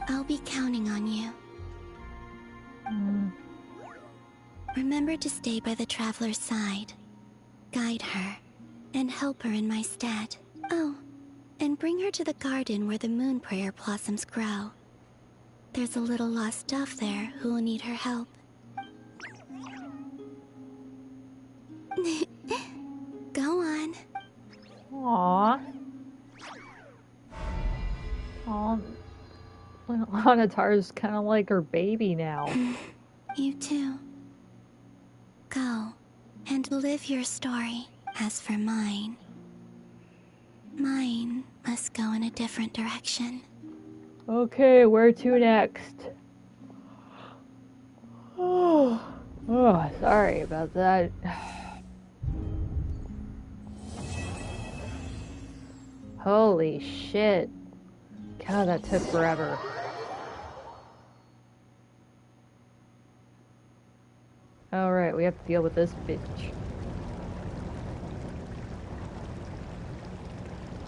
I'll be counting on you. Remember to stay by the traveler's side. Guide her, and help her in my stead. Oh, and bring her to the garden where the moon prayer blossoms grow. There's a little lost dove there who will need her help. Go on. Aww. Aw. Luanatar's kind of like her baby now. You too. Go, and live your story. As for mine must go in a different direction. Okay, where to next? Oh, sorry about that. Holy shit. God, that took forever. Alright, we have to deal with this bitch.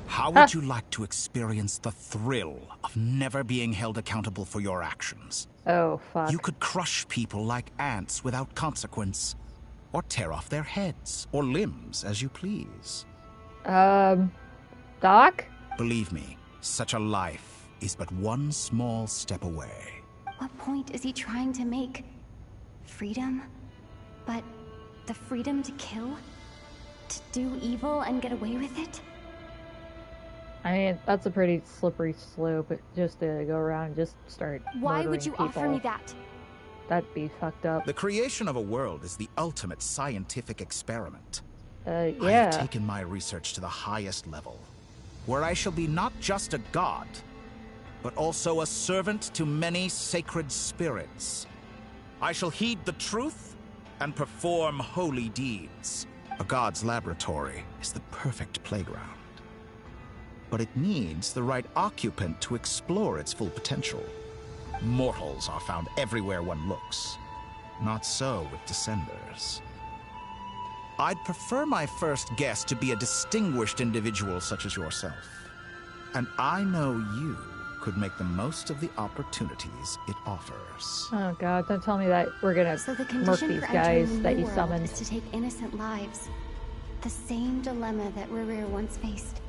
How would you like to experience the thrill of never being held accountable for your actions? Oh, fuck. You could crush people like ants without consequence, or tear off their heads or limbs as you please. Doc? Believe me, such a life is but one small step away. What point is he trying to make? Freedom? But the freedom to kill? To do evil and get away with it? I mean, that's a pretty slippery slope, just to go around and just start Why would you people. offer me that? That'd be fucked up. The creation of a world is the ultimate scientific experiment. Yeah. I have taken my research to the highest level, where I shall be not just a god, but also a servant to many sacred spirits. I shall heed the truth and perform holy deeds. A god's laboratory is the perfect playground. But it needs the right occupant to explore its full potential. Mortals are found everywhere one looks. Not so with Descenders. I'd prefer my first guest to be a distinguished individual such as yourself. And I know you could make the most of the opportunities it offers. Oh god, don't tell me that we're gonna So the murk condition these for guys entering that the you new world summoned. is to take innocent lives. The same dilemma that Rerir once faced.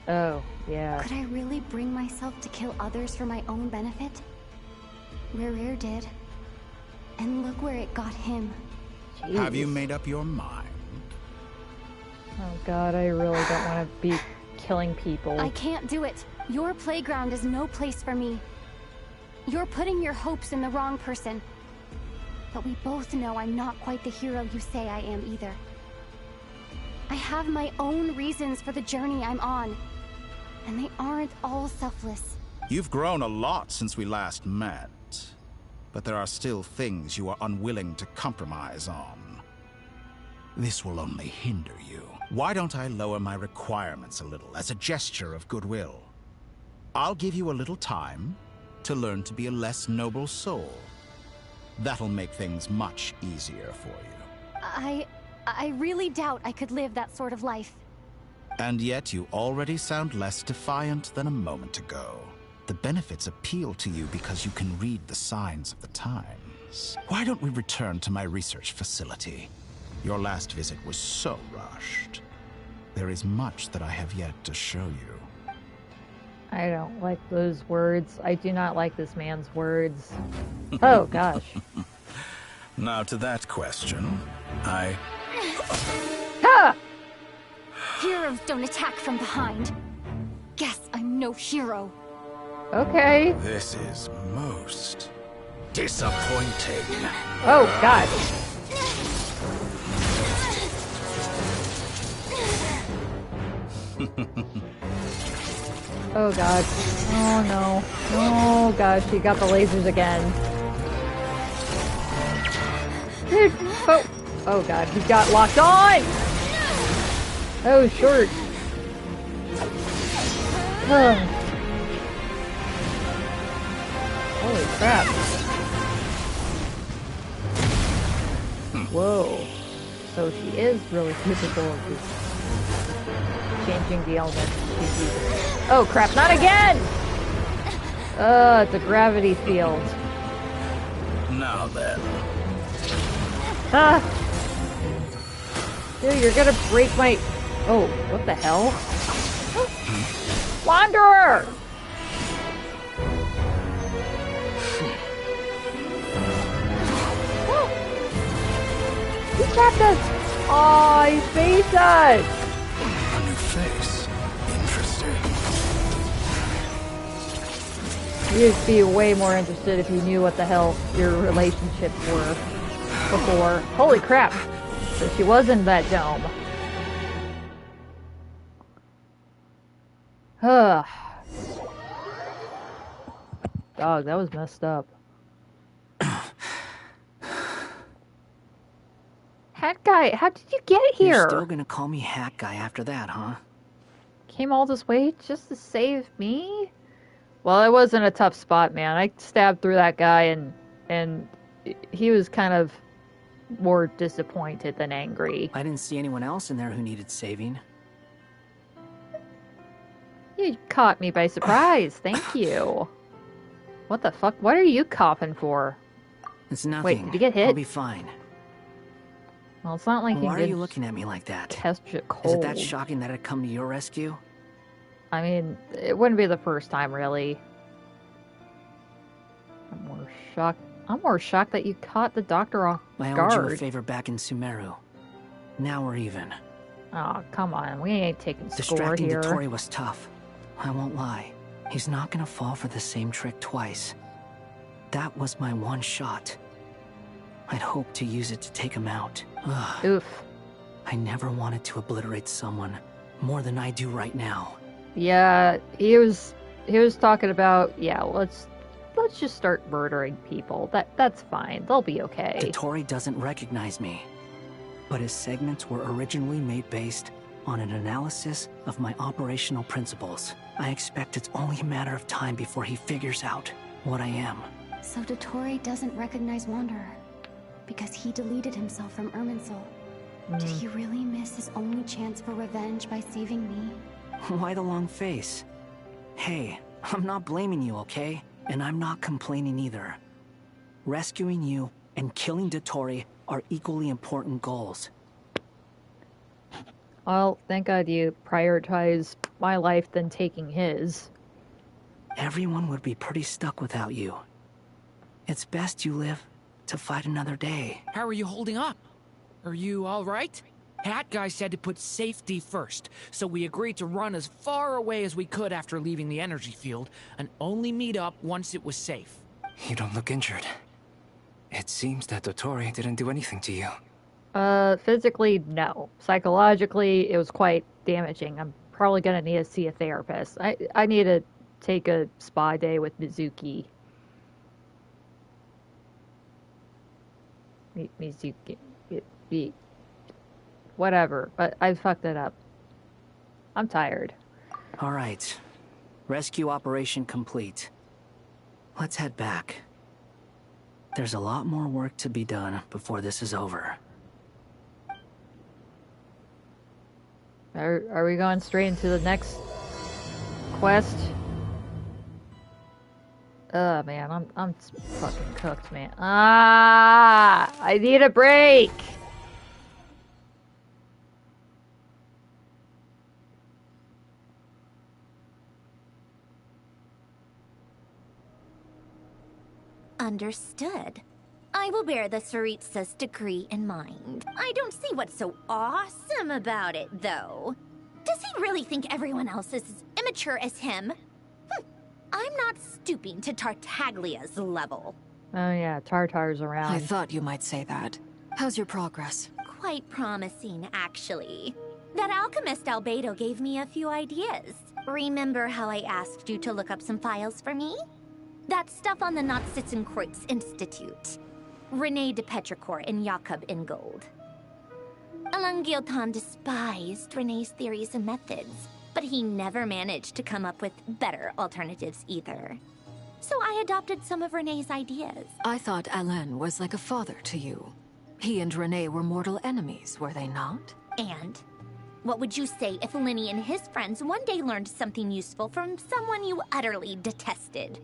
Oh, yeah. Could I really bring myself to kill others for my own benefit? Rerir did. And look where it got him. Jeez. Have you made up your mind? Oh god, I really don't want to be killing people. I can't do it. Your playground is no place for me. You're putting your hopes in the wrong person. But we both know I'm not quite the hero you say I am either. I have my own reasons for the journey I'm on, and they aren't all selfless. You've grown a lot since we last met, but there are still things you are unwilling to compromise on. This will only hinder you. Why don't I lower my requirements a little as a gesture of goodwill? I'll give you a little time to learn to be a less noble soul. That'll make things much easier for you. I really doubt I could live that sort of life. And yet you already sound less defiant than a moment ago. The benefits appeal to you because you can read the signs of the times. Why don't we return to my research facility? Your last visit was so rushed. There is much that I have yet to show you. I don't like those words. I do not like this man's words. Oh, gosh. Now to that question, Ha! Heroes don't attack from behind. Guess I'm no hero. Okay. This is most disappointing. Oh, God. Oh, God. Oh, no. Oh, gosh, he got the lasers again. Dude, oh. Oh, God, he got locked on! Oh, short. Holy crap. Whoa. So she is really capable of just changing the elements. Oh crap, not again! It's a gravity field. Now then. Ah! Dude, you're gonna break my... Oh, what the hell? Wanderer! He trapped us! Oh, he faced us! A new face. Interesting. You'd be way more interested if you knew what the hell your relationships were before. Holy crap! So she was in that dome. Ugh. Dog, that was messed up. Hat Guy, how did you get here? You're still gonna call me Hat Guy after that, huh? Came all this way just to save me? Well, it wasn't a tough spot, man. I stabbed through that guy and he was kind of more disappointed than angry. I didn't see anyone else in there who needed saving. You caught me by surprise. Thank you. What the fuck? What are you coughing for? It's nothing. Wait, did you get hit? I'll be fine. Well, it's not like Why are you looking at me like that? Test your cold. Is it that shocking that I'd come to your rescue? I mean, it wouldn't be the first time, really. I'm more shocked that you caught the doctor off guard. I owed you a favor back in Sumeru. Now we're even. Oh, come on. We ain't taking score Distracting here. Dotori was tough. I won't lie. He's not gonna fall for the same trick twice. That was my one shot. I'd hoped to use it to take him out. Ugh. Oof. I never wanted to obliterate someone more than I do right now. Yeah, he was talking about, yeah, let's just start murdering people. That's fine. They'll be okay. Dotori doesn't recognize me. But his segments were originally made based on an analysis of my operational principles. I expect it's only a matter of time before he figures out what I am. So Dotori doesn't recognize Wanderer because he deleted himself from Irminsul. Did he really miss his only chance for revenge by saving me? Why the long face? Hey, I'm not blaming you, okay? And I'm not complaining either. Rescuing you and killing Dotori are equally important goals. Well, thank God you prioritize my life than taking his. Everyone would be pretty stuck without you. It's best you live to fight another day. How are you holding up? Are you alright? Hat Guy said to put safety first, so we agreed to run as far away as we could after leaving the energy field, and only meet up once it was safe. You don't look injured. It seems that Dottore didn't do anything to you. Physically, no. Psychologically, it was quite damaging. I'm probably gonna need to see a therapist. I need to take a spa day with Mizuki. Mizuki. Whatever, but I fucked it up. I'm tired. All right. Rescue operation complete. Let's head back. There's a lot more work to be done before this is over. Are we going straight into the next quest? Man, I'm fucking cooked, man. I need a break. Understood. I will bear the Tsaritsa's decree in mind. I don't see what's so awesome about it, though. Does he really think everyone else is as immature as him? I'm not stooping to Tartaglia's level. Oh yeah, Tartar's around. I thought you might say that. How's your progress? Quite promising, actually. That alchemist Albedo gave me a few ideas. Remember how I asked you to look up some files for me? That stuff on the Nachtschitzenkreuz Institute. René de Petrichor and Jakob Ingold. Alain Guillotin despised René's theories and methods, but he never managed to come up with better alternatives either. So I adopted some of René's ideas. I thought Alain was like a father to you. He and René were mortal enemies, were they not? And what would you say if Lenny and his friends one day learned something useful from someone you utterly detested?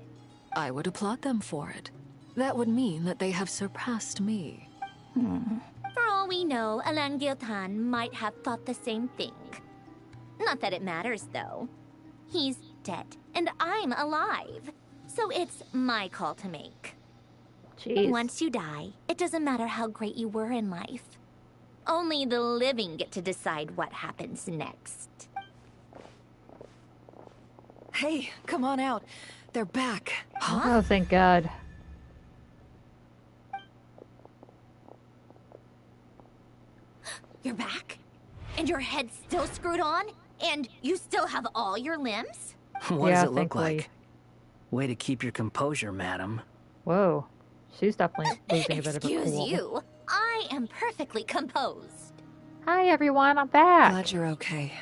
I would applaud them for it. That would mean that they have surpassed me. For all we know, Alain Guillotin might have thought the same thing. Not that it matters, though. He's dead, and I'm alive. So it's my call to make. Jeez. Once you die, it doesn't matter how great you were in life. Only the living get to decide what happens next. Hey, come on out. They're back. Oh, thank God. You're back? And your head's still screwed on? And you still have all your limbs? What does it look like? Way to keep your composure, madam. Whoa. She's definitely losing a bit of her Excuse cool. you. I am perfectly composed. Hi, everyone. I'm back. Glad you're okay.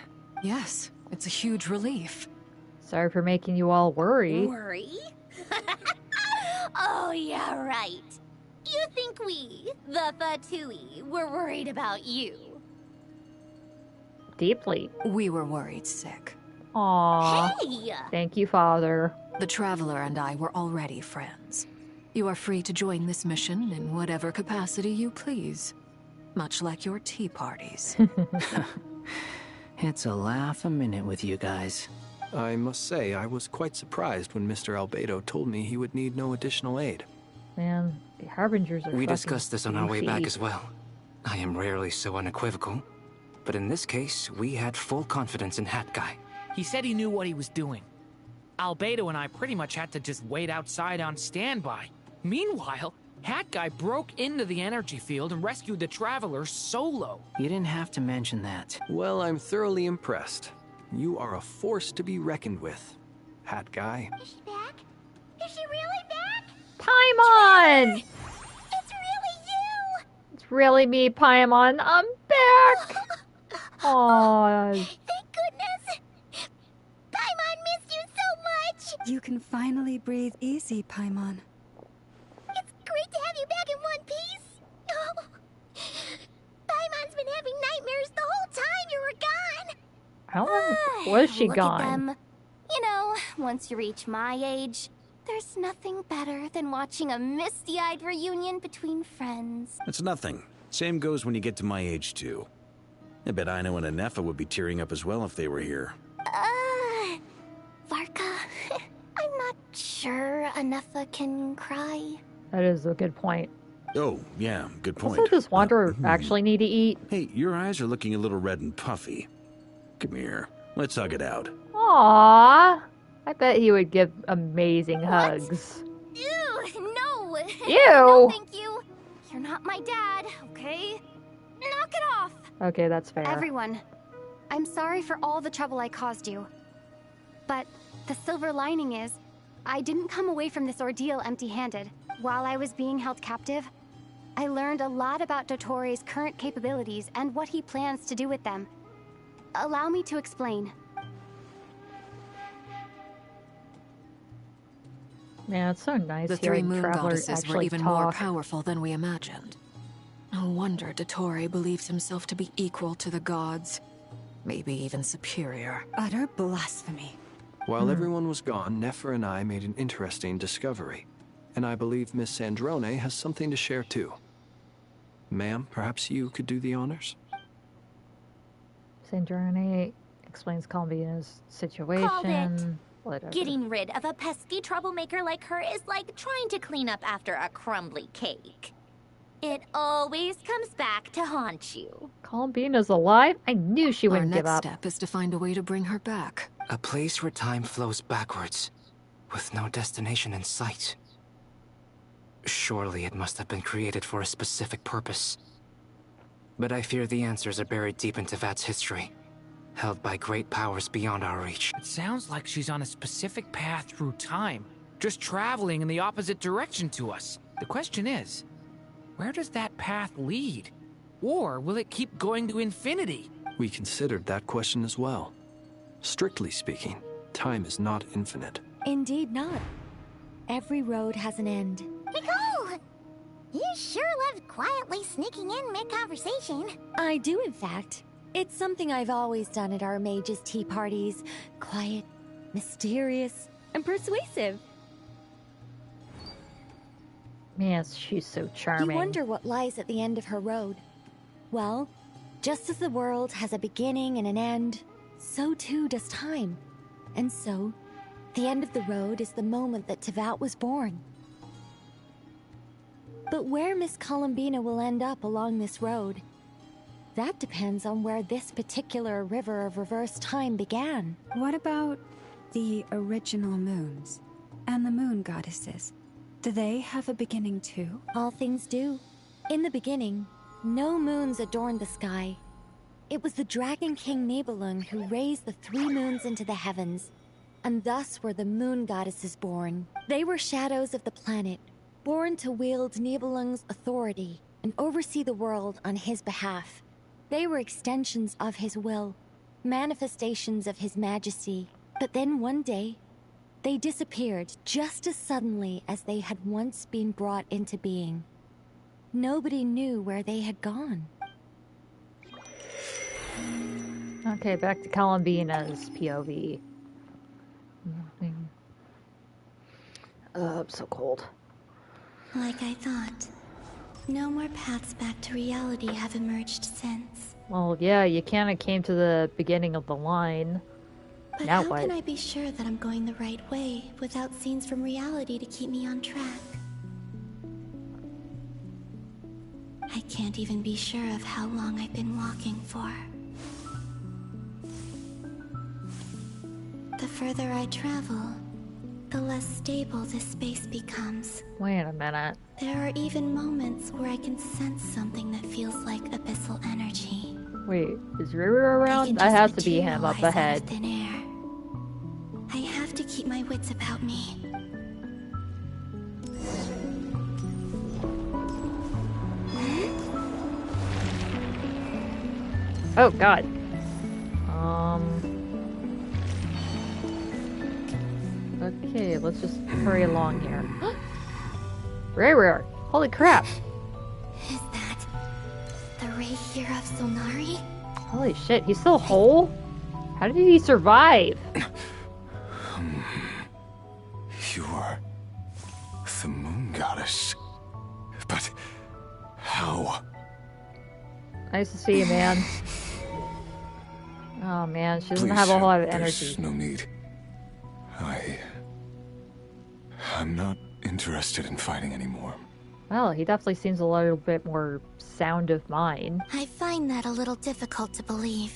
Yes, it's a huge relief. Sorry for making you all worry. Worry? Oh, yeah, right. You think we, the Fatui, were worried about you? Deeply. We were worried sick. Aww. Hey! Thank you, Father. The Traveler and I were already friends. You are free to join this mission in whatever capacity you please. Much like your tea parties. It's a laugh a minute with you guys. I must say, I was quite surprised when Mr. Albedo told me he would need no additional aid. Man, the Harbingers are We fucking discussed this on our way back goofy. as well. I am rarely so unequivocal, but in this case, we had full confidence in Hat Guy. He said he knew what he was doing. Albedo and I pretty much had to just wait outside on standby. Meanwhile, Hat Guy broke into the energy field and rescued the Traveler solo. You didn't have to mention that. Well, I'm thoroughly impressed. You are a force to be reckoned with, Hat Guy. Is she back? Is she really back? Paimon! It's really you! It's really me, Paimon. I'm back! Aww. Thank goodness! Paimon missed you so much! You can finally breathe easy, Paimon. It's great to have you back in one piece! Oh. Paimon's been having nightmares the whole time you were gone! How long was she Look gone? at them. You know, once you reach my age, there's nothing better than watching a misty-eyed reunion between friends. It's nothing. Same goes when you get to my age, too. I bet Ino and Anefa would be tearing up as well if they were here. Varka, I'm not sure Anefa can cry. That is a good point. Oh, yeah, good point. Also, does Wanderer actually need to eat? Hey, your eyes are looking a little red and puffy. Come here. Let's hug it out. Aww. I bet he would give amazing hugs. Ew, no! Ew! No, thank you. You're not my dad, okay? Knock it off! Okay, that's fair. Everyone, I'm sorry for all the trouble I caused you. But the silver lining is, I didn't come away from this ordeal empty-handed. While I was being held captive, I learned a lot about Dottoro's current capabilities and what he plans to do with them. Allow me to explain. Man, it's so nice The three hearing moon travelers goddesses were actually even talk. more powerful than we imagined. No wonder Dottore believes himself to be equal to the gods. Maybe even superior. Utter blasphemy. While everyone was gone, Nefer and I made an interesting discovery. And I believe Miss Sandrone has something to share too. Ma'am, perhaps you could do the honors? Sandrone explains Columbina's situation. Whatever. Getting rid of a pesky troublemaker like her is like trying to clean up after a crumbly cake. It always comes back to haunt you. Columbina's alive? I knew she wouldn't give up. Our next step is to find a way to bring her back. A place where time flows backwards, with no destination in sight. Surely it must have been created for a specific purpose. But I fear the answers are buried deep in Tevat's history, held by great powers beyond our reach. It sounds like she's on a specific path through time, just traveling in the opposite direction to us. The question is, where does that path lead? Or will it keep going to infinity? We considered that question as well. Strictly speaking, time is not infinite. Indeed not. Every road has an end. Nicole! You sure love quietly sneaking in mid-conversation. I do, in fact. It's something I've always done at our mages' tea parties. Quiet, mysterious, and persuasive. Man, she's so charming. You wonder what lies at the end of her road. Well, just as the world has a beginning and an end, so too does time. And so, the end of the road is the moment that Tevat was born. But where Miss Columbina will end up along this road, that depends on where this particular river of reverse time began. What about the original moons and the moon goddesses? Do they have a beginning too? All things do. In the beginning, no moons adorned the sky. It was the Dragon King Nibelung who raised the 3 moons into the heavens, and thus were the moon goddesses born. They were shadows of the planet, born to wield Nibelung's authority and oversee the world on his behalf. They were extensions of his will, manifestations of his majesty. But then one day, they disappeared just as suddenly as they had once been brought into being. Nobody knew where they had gone. Okay, back to Columbina's POV. I'm so cold. Like I thought. No more paths back to reality have emerged since. Well, yeah, you kind of came to the beginning of the line. But Now how what? can I be sure that I'm going the right way without scenes from reality to keep me on track? I can't even be sure of how long I've been walking for. The further I travel, the less stable this space becomes. Wait a minute. There are even moments where I can sense something that feels like abyssal energy. Wait, is River around? That has to be him up ahead. Thin air. I have to keep my wits about me. Oh god. Okay, let's just hurry along here. Rare. Holy crap. Is that the ray here of Solnari? Holy shit, he's still whole? How did he survive? You are the moon goddess. But how? Nice to see you, man. Oh man, she doesn't Please, have a whole lot of there's energy. no need. I'm not interested in fighting anymore. Well, he definitely seems a little bit more sound of mind. I find that a little difficult to believe.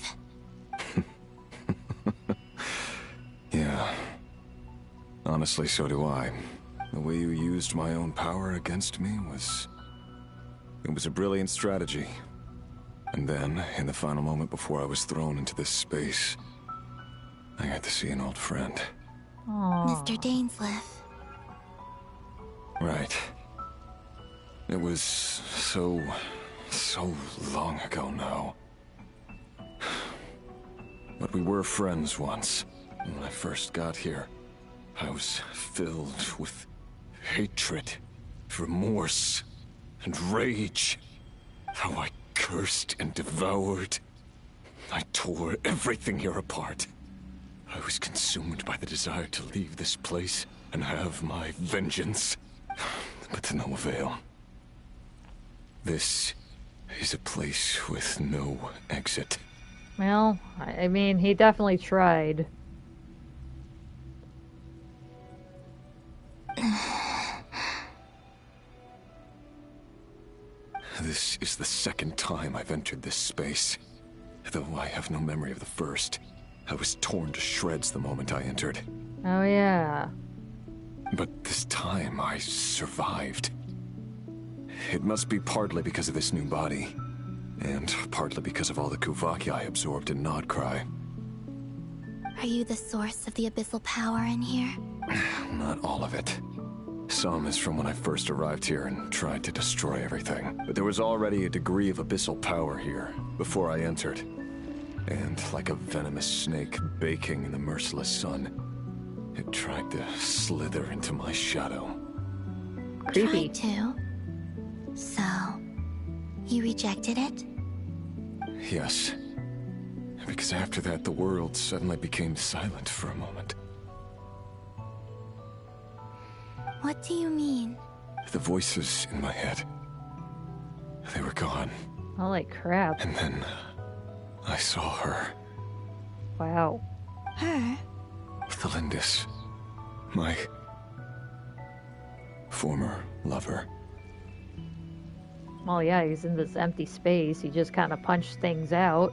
Yeah. Honestly, so do I. The way you used my own power against me was It was a brilliant strategy. And then, in the final moment before I was thrown into this space, I got to see an old friend. Mr. Dainsleif. Right. It was so long ago now. But we were friends once. When I first got here, I was filled with hatred, remorse, and rage. How I cursed and devoured. I tore everything here apart. I was consumed by the desire to leave this place and have my vengeance. But to no avail. This is a place with no exit. Well, I mean, he definitely tried. This is the second time I've entered this space. Though I have no memory of the first. I was torn to shreds the moment I entered. Oh yeah. But this time I survived. It must be partly because of this new body. And partly because of all the Kuvaki I absorbed in Nodcry. Are you the source of the abyssal power in here? Not all of it. Some is from when I first arrived here and tried to destroy everything. But there was already a degree of abyssal power here before I entered. And like a venomous snake baking in the merciless sun, it tried to slither into my shadow. Creepy. Tried to? So, you rejected it? Yes. Because after that, the world suddenly became silent for a moment. What do you mean? The voices in my head, they were gone. Holy crap. And then I saw her. Wow. Her? Thelindis. My former lover. Well, yeah, he's in this empty space. He just kind of punched things out.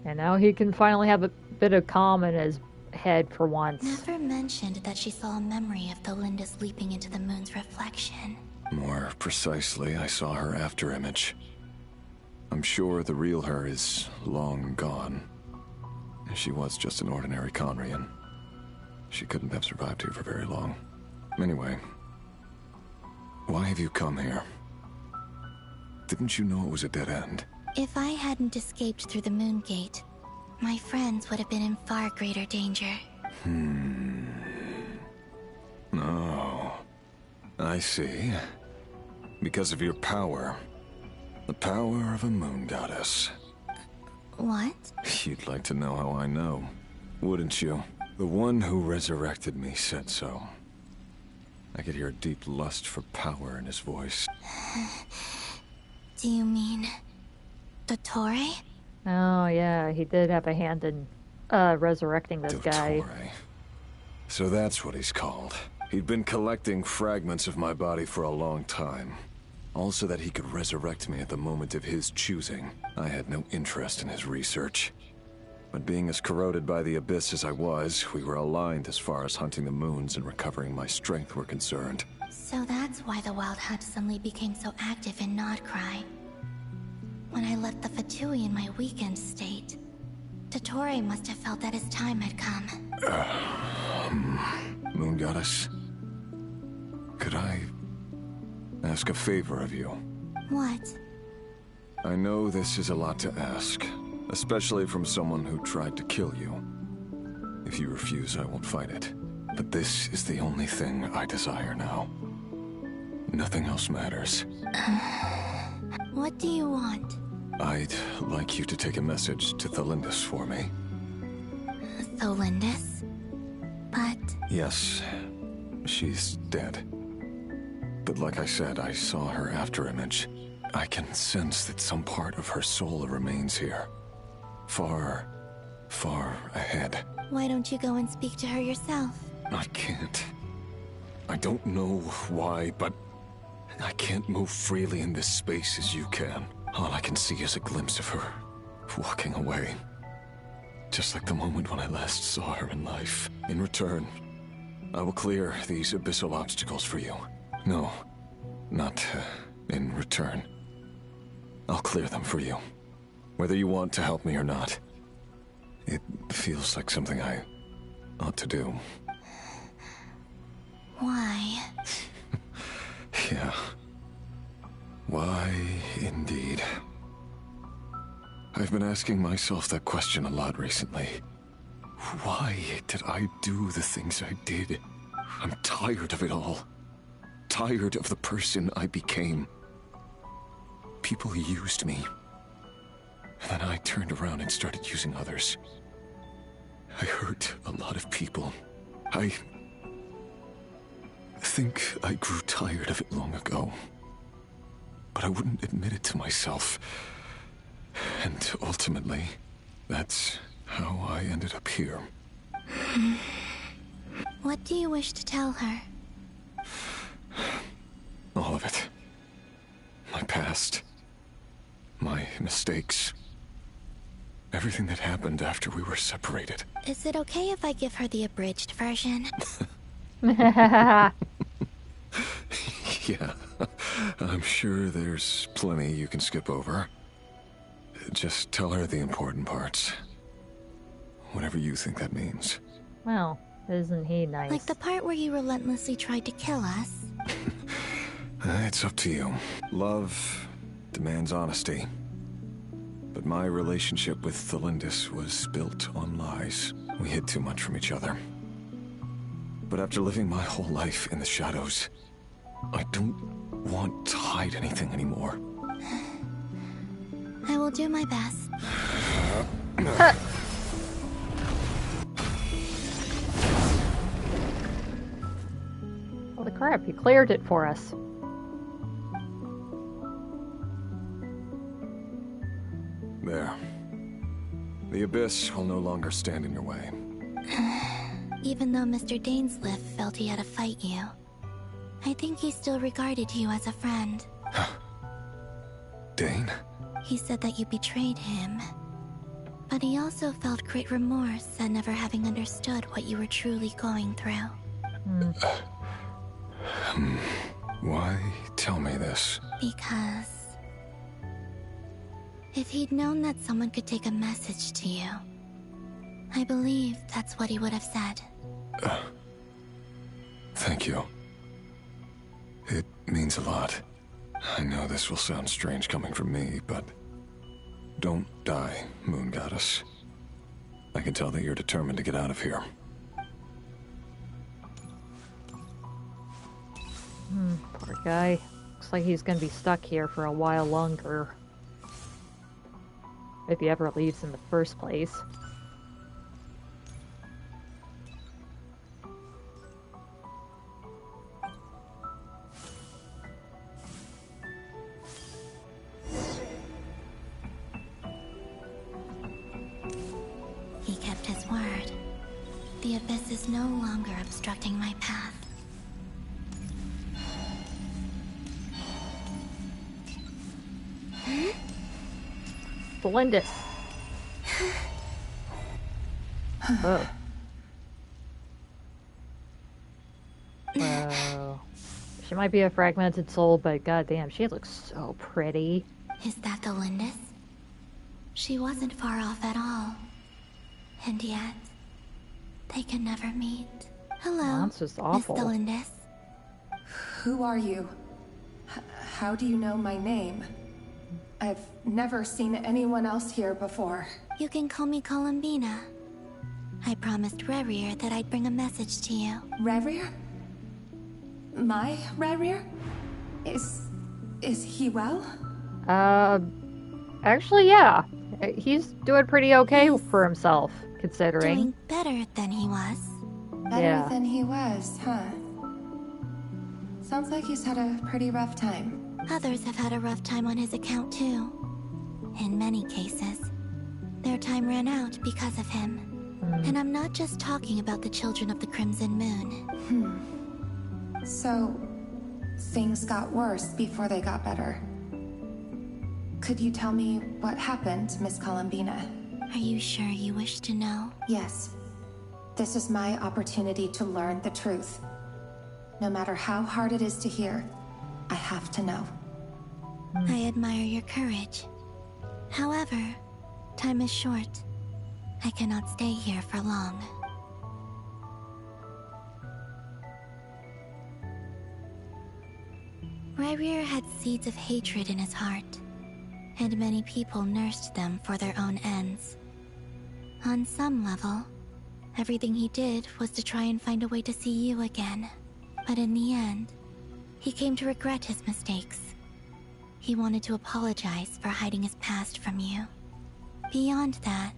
And now he can finally have a bit of calm in his head for once. Never mentioned that she saw a memory of Thelindis leaping into the moon's reflection. More precisely, I saw her afterimage. I'm sure the real her is long gone. She was just an ordinary Conrian. She couldn't have survived here for very long. Anyway, why have you come here? Didn't you know it was a dead end? If I hadn't escaped through the moon gate, my friends would have been in far greater danger. Oh, I see. Because of your power. The power of a moon goddess. What? You'd like to know how I know, wouldn't you? The one who resurrected me said so. I could hear a deep lust for power in his voice. Do you mean Dottore? Oh, yeah, he did have a hand in resurrecting this guy. So that's what he's called. He'd been collecting fragments of my body for a long time. All so that he could resurrect me at the moment of his choosing. I had no interest in his research. But being as corroded by the abyss as I was, we were aligned as far as hunting the moons and recovering my strength were concerned. So that's why the Wild Hunt suddenly became so active in Nodcry. When I left the Fatui in my weakened state, Dottore must have felt that his time had come. Moon Goddess? Could I ask a favor of you? What? I know this is a lot to ask, especially from someone who tried to kill you. If you refuse, I won't fight it. But this is the only thing I desire now. Nothing else matters. What do you want? I'd like you to take a message to Thelindis for me. Thelindis? But... Yes, she's dead. But like I said, I saw her afterimage. I can sense that some part of her soul remains here. Far, far ahead. Why don't you go and speak to her yourself? I can't. I don't know why, but I can't move freely in this space as you can. All I can see is a glimpse of her, walking away. Just like the moment when I last saw her in life. In return, I will clear these abyssal obstacles for you. No, not in return. I'll clear them for you, whether you want to help me or not. It feels like something I ought to do. Why? Yeah. Why, indeed. I've been asking myself that question a lot recently. Why did I do the things I did? I'm tired of it all. Tired of the person I became. People used me. And then I turned around and started using others. I hurt a lot of people. I think I grew tired of it long ago. But I wouldn't admit it to myself. And ultimately, that's how I ended up here. What do you wish to tell her? All of it. My past. My mistakes. Everything that happened after we were separated. Is it okay if I give her the abridged version? Yeah. I'm sure there's plenty you can skip over. Just tell her the important parts. Whatever you think that means. Well, isn't he nice? Like the part where you relentlessly tried to kill us? It's up to you. Love demands honesty. But my relationship with Thelindis was built on lies. We hid too much from each other. But after living my whole life in the shadows, I don't want to hide anything anymore. I will do my best. Holy crap, he cleared it for us. There. The Abyss will no longer stand in your way. Even though Mr. Dainsleif felt he had to fight you, I think he still regarded you as a friend. Dane? He said that you betrayed him. But he also felt great remorse at never having understood what you were truly going through. Why tell me this? Because if he'd known that someone could take a message to you, I believe that's what he would have said. Thank you. It means a lot. I know this will sound strange coming from me, but don't die, Moon Goddess. I can tell that you're determined to get out of here. Poor guy. Looks like he's gonna be stuck here for a while longer. If he ever leaves in the first place. He kept his word. The Abyss is no longer obstructing my path. Thelindis. Oh. Whoa. She might be a fragmented soul, but goddamn, she looks so pretty. Is that Thelindis? She wasn't far off at all. And yet, they can never meet. Hello, That's just awful. Miss Thelindis. Who are you? How do you know my name? I've never seen anyone else here before. You can call me Columbina. I promised Rerir that I'd bring a message to you. Rerir? My Rerir? Is he well? Actually, yeah. He's doing pretty okay for himself, considering. Doing better than he was. Better than he was, huh? Sounds like he's had a pretty rough time. Others have had a rough time on his account, too. In many cases, their time ran out because of him. And I'm not just talking about the children of the Crimson Moon. So, things got worse before they got better. Could you tell me what happened, Miss Columbina? Are you sure you wish to know? Yes. This is my opportunity to learn the truth. No matter how hard it is to hear, I have to know. I admire your courage. However, time is short. I cannot stay here for long. Ryrir had seeds of hatred in his heart, and many people nursed them for their own ends. On some level, everything he did was to try and find a way to see you again. But in the end, he came to regret his mistakes. He wanted to apologize for hiding his past from you. Beyond that,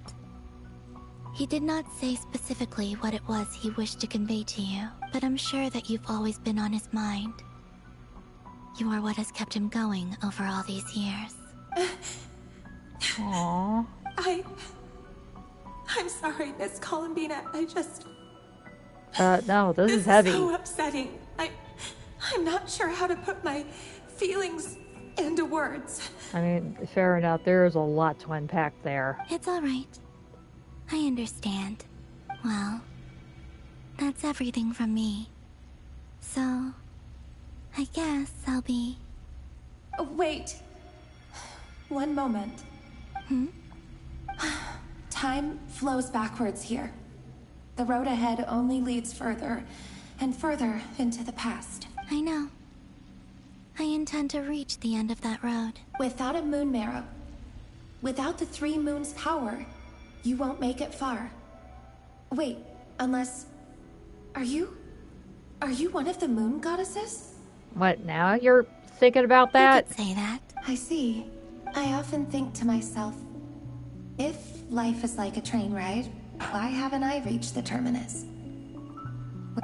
he did not say specifically what it was he wished to convey to you, but I'm sure that you've always been on his mind. You are what has kept him going over all these years. Aww. I'm sorry, Miss Columbina. No, this is This heavy. is so upsetting. I'm not sure how to put my feelings into words. I mean, fair enough. There is a lot to unpack there. It's all right. I understand. Well, that's everything from me. So, I guess I'll be... Wait. One moment. Time flows backwards here. The road ahead only leads further and further into the past. I know. I intend to reach the end of that road. Without a moon marrow, without the 3 moons' power, you won't make it far. Wait, unless... Are you one of the moon goddesses? What, now you're thinking about that? You could say that. I see. I often think to myself, if life is like a train ride, why haven't I reached the terminus?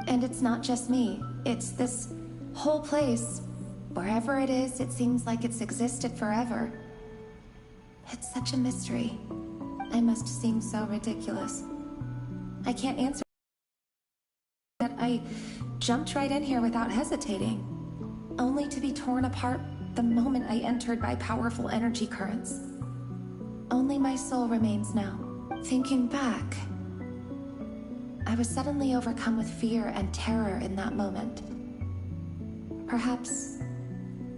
And it's not just me. It's this whole place. Wherever it is, it seems like it's existed forever. It's such a mystery. I must seem so ridiculous. I can't answer that. I jumped right in here without hesitating, only to be torn apart the moment I entered by powerful energy currents. Only my soul remains now. Thinking back, I was suddenly overcome with fear and terror in that moment. Perhaps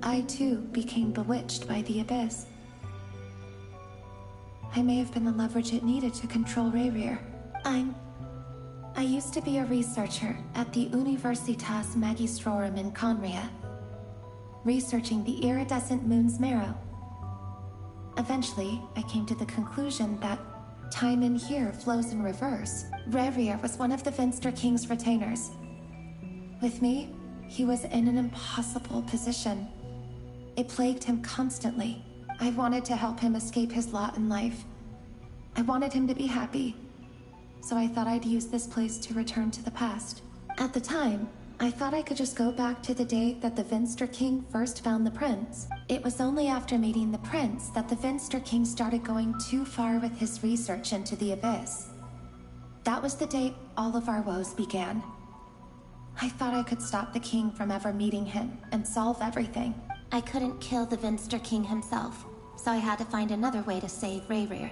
I too became bewitched by the abyss. I may have been the leverage it needed to control Ryrir. I used to be a researcher at the Universitas Magistrorum in Conria, researching the iridescent moon's marrow. Eventually, I came to the conclusion that time in here flows in reverse. Ryrir was one of the Vinster King's retainers. With me, he was in an impossible position. It plagued him constantly. I wanted to help him escape his lot in life. I wanted him to be happy. So I thought I'd use this place to return to the past. At the time, I thought I could just go back to the day that the Vinster King first found the prince. It was only after meeting the prince that the Vinster King started going too far with his research into the abyss. That was the day all of our woes began. I thought I could stop the king from ever meeting him and solve everything. I couldn't kill the Vinster King himself, so I had to find another way to save Ryrir.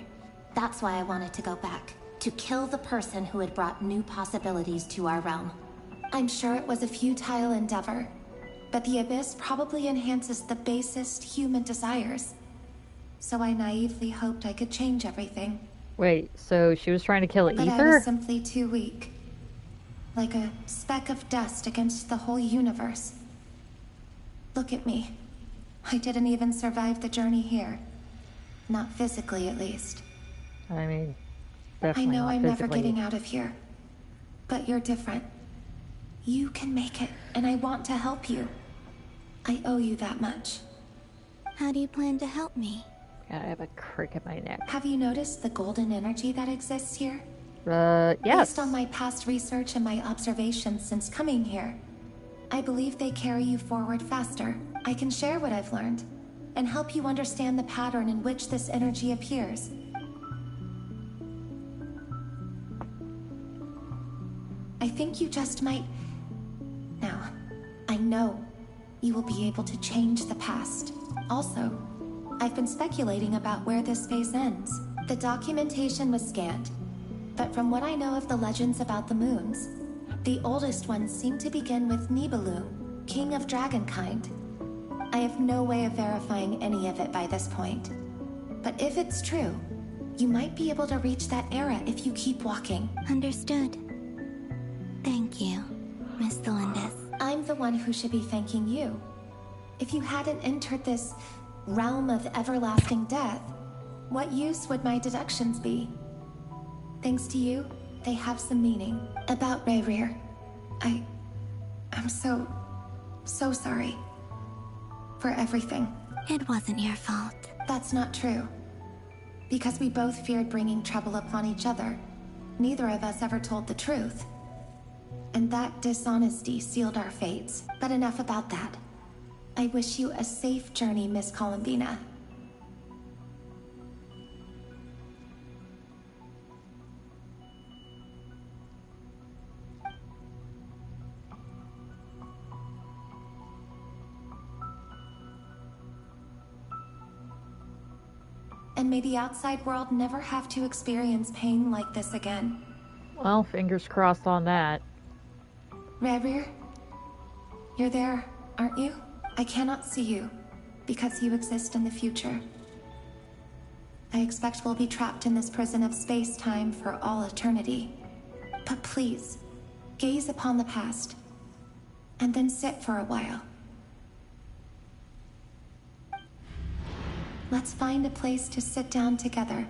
That's why I wanted to go back, to kill the person who had brought new possibilities to our realm. I'm sure it was a futile endeavor, but the abyss probably enhances the basest human desires. So I naively hoped I could change everything. Wait, so she was trying to kill But I Ether? was simply too weak. Like a speck of dust against the whole universe. Look at me. I didn't even survive the journey here. Not physically, at least. I mean, I definitely know not I'm physically. never getting out of here. But you're different. You can make it, and I want to help you. I owe you that much. How do you plan to help me? I have a crick in my neck. Have you noticed the golden energy that exists here? Yes. Based on my past research and my observations since coming here, I believe they carry you forward faster. I can share what I've learned, and help you understand the pattern in which this energy appears. I think you just might... Now, I know you will be able to change the past. Also, I've been speculating about where this phase ends. The documentation was scanned, but from what I know of the legends about the moons, the oldest ones seem to begin with Nibelung, king of dragonkind. I have no way of verifying any of it by this point. But if it's true, you might be able to reach that era if you keep walking. Understood. Thank you, Miss Delendis. I'm the one who should be thanking you. If you hadn't entered this realm of everlasting death, what use would my deductions be? Thanks to you, they have some meaning. About Rayrir, I'm so sorry. For everything. It wasn't your fault. That's not true. Because we both feared bringing trouble upon each other, neither of us ever told the truth. And that dishonesty sealed our fates. But enough about that. I wish you a safe journey, Miss Columbina. And may the outside world never have to experience pain like this again. Well, fingers crossed on that. Rayrir, you're there, aren't you? I cannot see you, because you exist in the future. I expect we'll be trapped in this prison of space-time for all eternity. But please, gaze upon the past, and then sit for a while. Let's find a place to sit down together,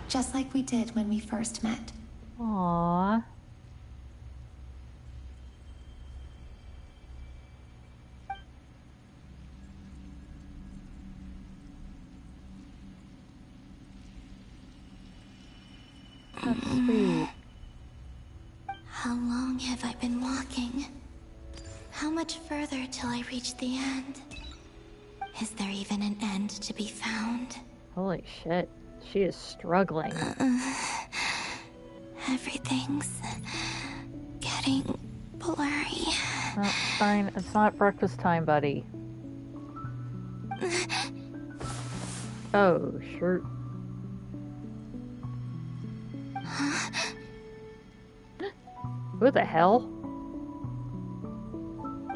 just like we did when we first met. Aww. That's sweet. How long have I been walking? How much further till I reach the end? Is there even an end to be found? Holy shit. She is struggling. Everything's getting blurry. Fine, it's not breakfast time, buddy. Oh, sure. Who the hell?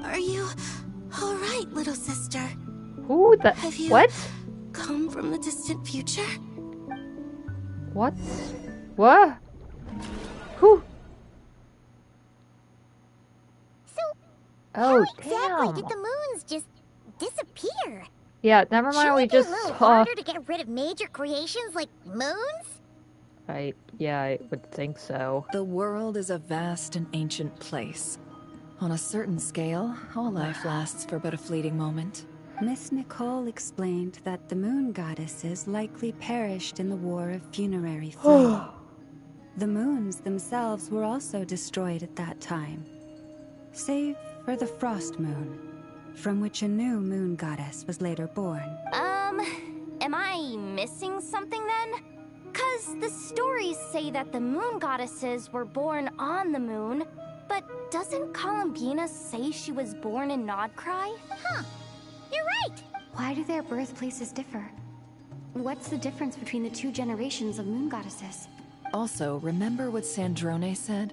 Are you alright, little sister? Who the... Have you what? Come from the distant future? What? What? Who? So, oh, exactly damn. did the moons just disappear? Yeah, never mind, we Shouldn't it be just a little saw... harder to get rid of major creations like moons? Yeah, I would think so. The world is a vast and ancient place. On a certain scale, all life lasts for but a fleeting moment. Miss Nicole explained that the moon goddesses likely perished in the War of Funerary Flame. The moons themselves were also destroyed at that time, save for the Frost Moon, from which a new moon goddess was later born. Am I missing something then? 'Cause the stories say that the moon goddesses were born on the moon, but doesn't Columbina say she was born in Nodcry? Huh. You're right! Why do their birthplaces differ? What's the difference between the two generations of moon goddesses? Also, remember what Sandrone said?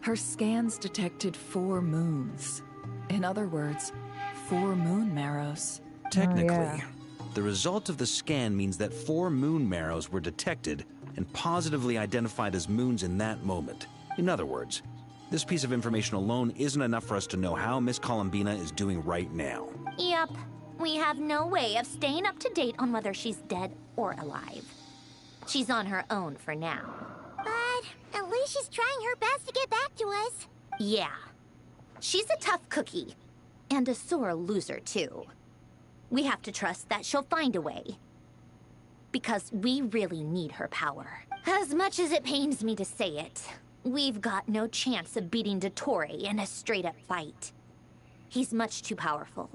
Her scans detected 4 moons. In other words, 4 moon marrows. Technically, the result of the scan means that 4 moon marrows were detected and positively identified as moons in that moment. In other words, this piece of information alone isn't enough for us to know how Miss Columbina is doing right now. Yep. We have no way of staying up to date on whether she's dead or alive. She's on her own for now. But at least she's trying her best to get back to us. Yeah. She's a tough cookie. And a sore loser, too. We have to trust that she'll find a way. Because we really need her power. As much as it pains me to say it, we've got no chance of beating Dottore in a straight-up fight. He's much too powerful.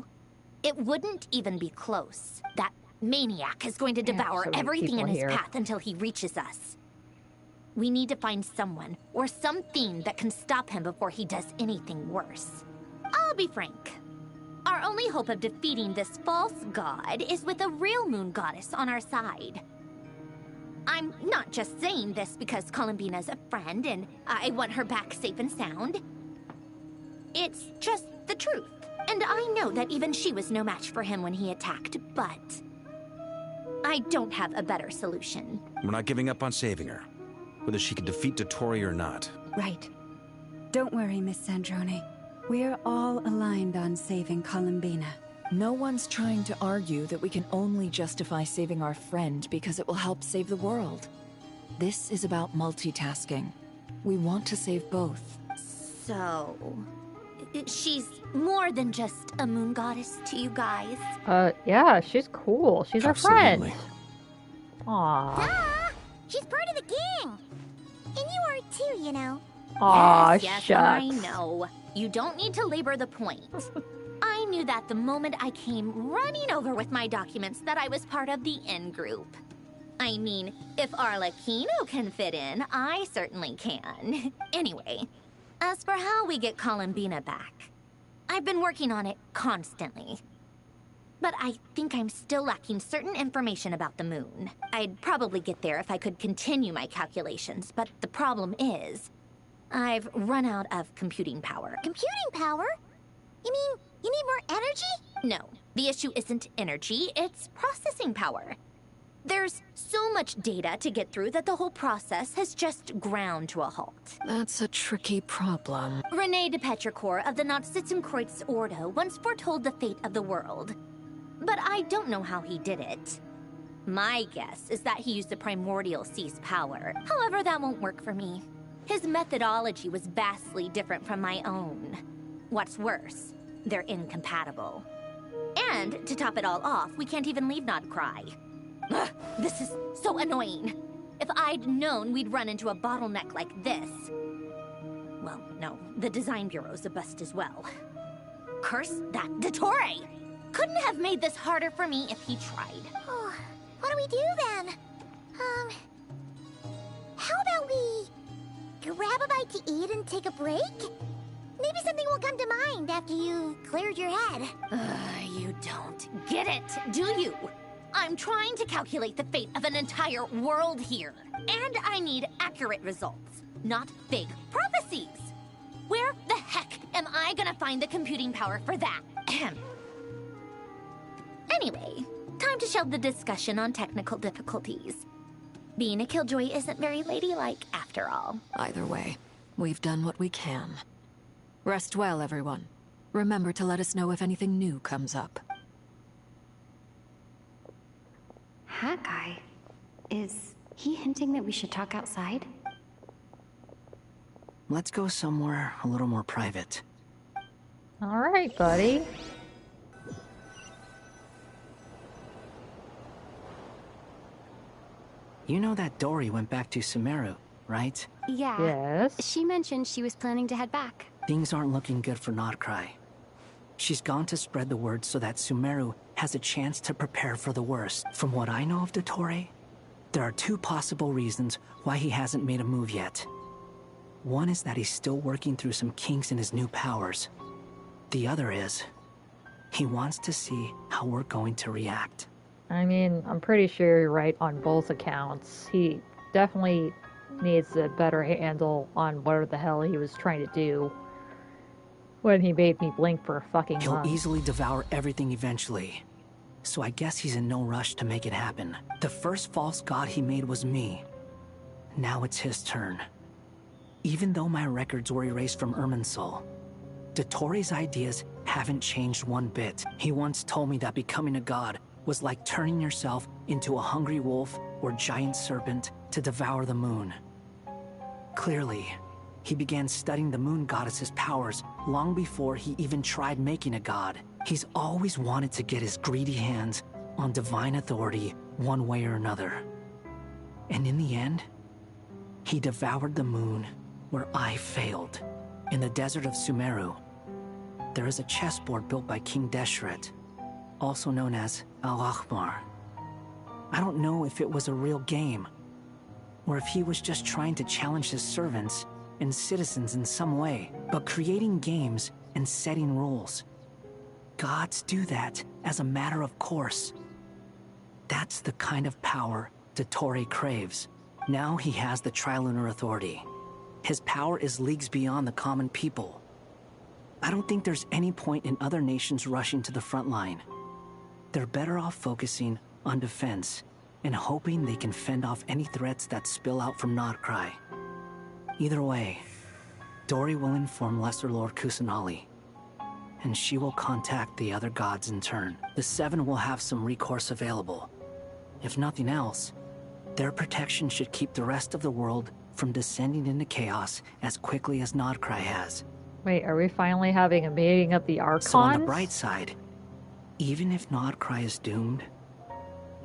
It wouldn't even be close. That maniac is going to devour everything in his path until he reaches us. We need to find someone, or something that can stop him before he does anything worse. I'll be frank. Our only hope of defeating this false god is with a real moon goddess on our side. I'm not just saying this because Columbina's a friend and I want her back safe and sound. It's just the truth. And I know that even she was no match for him when he attacked, but I don't have a better solution. We're not giving up on saving her, whether she can defeat Dottore or not. Right. Don't worry, Miss Sandrone. We're all aligned on saving Columbina. No one's trying to argue that we can only justify saving our friend because it will help save the world. This is about multitasking. We want to save both. So, she's more than just a moon goddess to you guys? Yeah, she's cool. She's our friend. Aww. Duh! She's part of the gang! And you are too, you know. Aw, yes, shucks. I know. You don't need to labor the point. I knew that the moment I came running over with my documents that I was part of the in-group. I mean, if Arlecchino can fit in, I certainly can. Anyway, as for how we get Columbina back, I've been working on it constantly. But I think I'm still lacking certain information about the moon. I'd probably get there if I could continue my calculations, but the problem is, I've run out of computing power. Computing power? You mean you need more energy? No, the issue isn't energy, it's processing power. There's so much data to get through that the whole process has just ground to a halt. That's a tricky problem. René de Petrichor of the Nazissenkreuz Ordo once foretold the fate of the world. But I don't know how he did it. My guess is that he used the primordial sea's power. However, that won't work for me. His methodology was vastly different from my own. What's worse, they're incompatible. And, to top it all off, we can't even leave Nodcry. Ugh, this is so annoying. If I'd known we'd run into a bottleneck like this... Well, no, the design bureau's a bust as well. Curse that Dottore! Couldn't have made this harder for me if he tried. Oh, what do we do then? How about we grab a bite to eat and take a break? Maybe something will come to mind after you've cleared your head. You don't get it, do you? I'm trying to calculate the fate of an entire world here. And I need accurate results, not big prophecies. Where the heck am I gonna find the computing power for that? Anyway, time to shelve the discussion on technical difficulties. Being a killjoy isn't very ladylike, after all. Either way, we've done what we can. Rest well, everyone. Remember to let us know if anything new comes up. Hawkeye? Is he hinting that we should talk outside? Let's go somewhere a little more private. Alright, buddy. You know that Dory went back to Sumeru, right? Yeah. Yes. She mentioned she was planning to head back. Things aren't looking good for Nodcry. She's gone to spread the word so that Sumeru has a chance to prepare for the worst. From what I know of Dottore, there are two possible reasons why he hasn't made a move yet. One is that he's still working through some kinks in his new powers. The other is, he wants to see how we're going to react. I mean, I'm pretty sure you're right on both accounts. He definitely needs a better handle on whatever the hell he was trying to do when he made me blink for a fucking month. He'll easily devour everything eventually. So I guess he's in no rush to make it happen. The first false god he made was me. Now it's his turn. Even though my records were erased from Irminsul, Dottore's ideas haven't changed one bit. He once told me that becoming a god was like turning yourself into a hungry wolf or giant serpent to devour the moon. Clearly, he began studying the moon goddess's powers long before he even tried making a god. He's always wanted to get his greedy hands on divine authority one way or another. And in the end, he devoured the moon where I failed. In the desert of Sumeru, there is a chessboard built by King Deshret, also known as Al-Ahmar. I don't know if it was a real game, or if he was just trying to challenge his servants and citizens in some way, but creating games and setting rules. Gods do that as a matter of course. That's the kind of power Dottore craves. Now he has the Trilunar Authority. His power is leagues beyond the common people. I don't think there's any point in other nations rushing to the front line. They're better off focusing on defense and hoping they can fend off any threats that spill out from Nodcry. Either way, Dori will inform Lesser Lord Kusanali, and she will contact the other gods in turn. The Seven will have some recourse available. If nothing else, their protection should keep the rest of the world from descending into chaos as quickly as Nodcry has. Wait, are we finally having a meeting of the Archons? So on the bright side, even if Nodcry is doomed,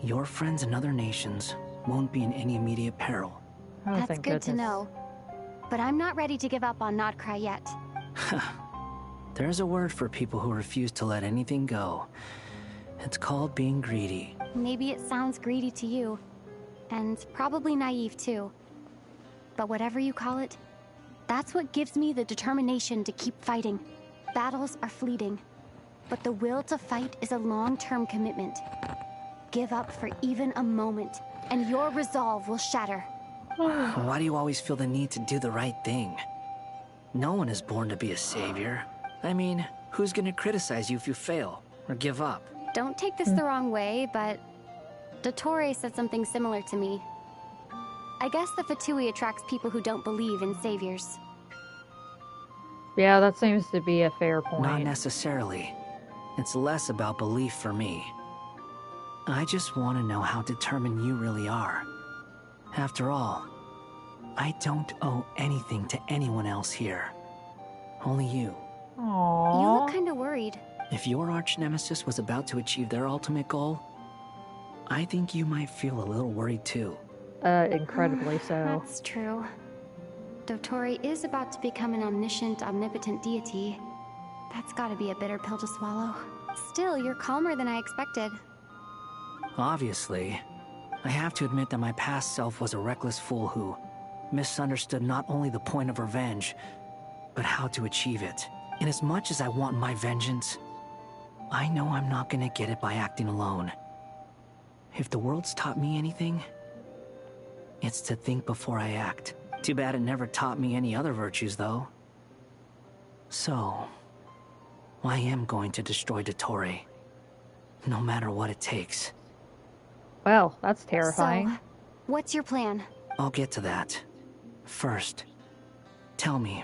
your friends in other nations won't be in any immediate peril. Oh, That's good to know. But I'm not ready to give up on Nodcry yet. There's a word for people who refuse to let anything go. It's called being greedy. Maybe it sounds greedy to you. And probably naive too. But whatever you call it, that's what gives me the determination to keep fighting. Battles are fleeting, but the will to fight is a long-term commitment. Give up for even a moment, and your resolve will shatter. Why do you always feel the need to do the right thing? No one is born to be a savior. I mean, who's gonna criticize you if you fail, or give up? Don't take this the wrong way, but Dottore said something similar to me. I guess the Fatui attracts people who don't believe in saviors. Yeah, that seems to be a fair point. Not necessarily. It's less about belief for me. I just want to know how determined you really are. After all, I don't owe anything to anyone else here. Only you. Aww. You look kinda worried. If your arch-nemesis was about to achieve their ultimate goal, I think you might feel a little worried too. Incredibly so. That's true. Dottore is about to become an omniscient, omnipotent deity. That's gotta be a bitter pill to swallow. Still, you're calmer than I expected. Obviously. I have to admit that my past self was a reckless fool who misunderstood not only the point of revenge, but how to achieve it. And as much as I want my vengeance, I know I'm not gonna get it by acting alone. If the world's taught me anything, it's to think before I act. Too bad it never taught me any other virtues, though. So, I am going to destroy Dottore, no matter what it takes. Well, that's terrifying. So, what's your plan? I'll get to that. First, tell me,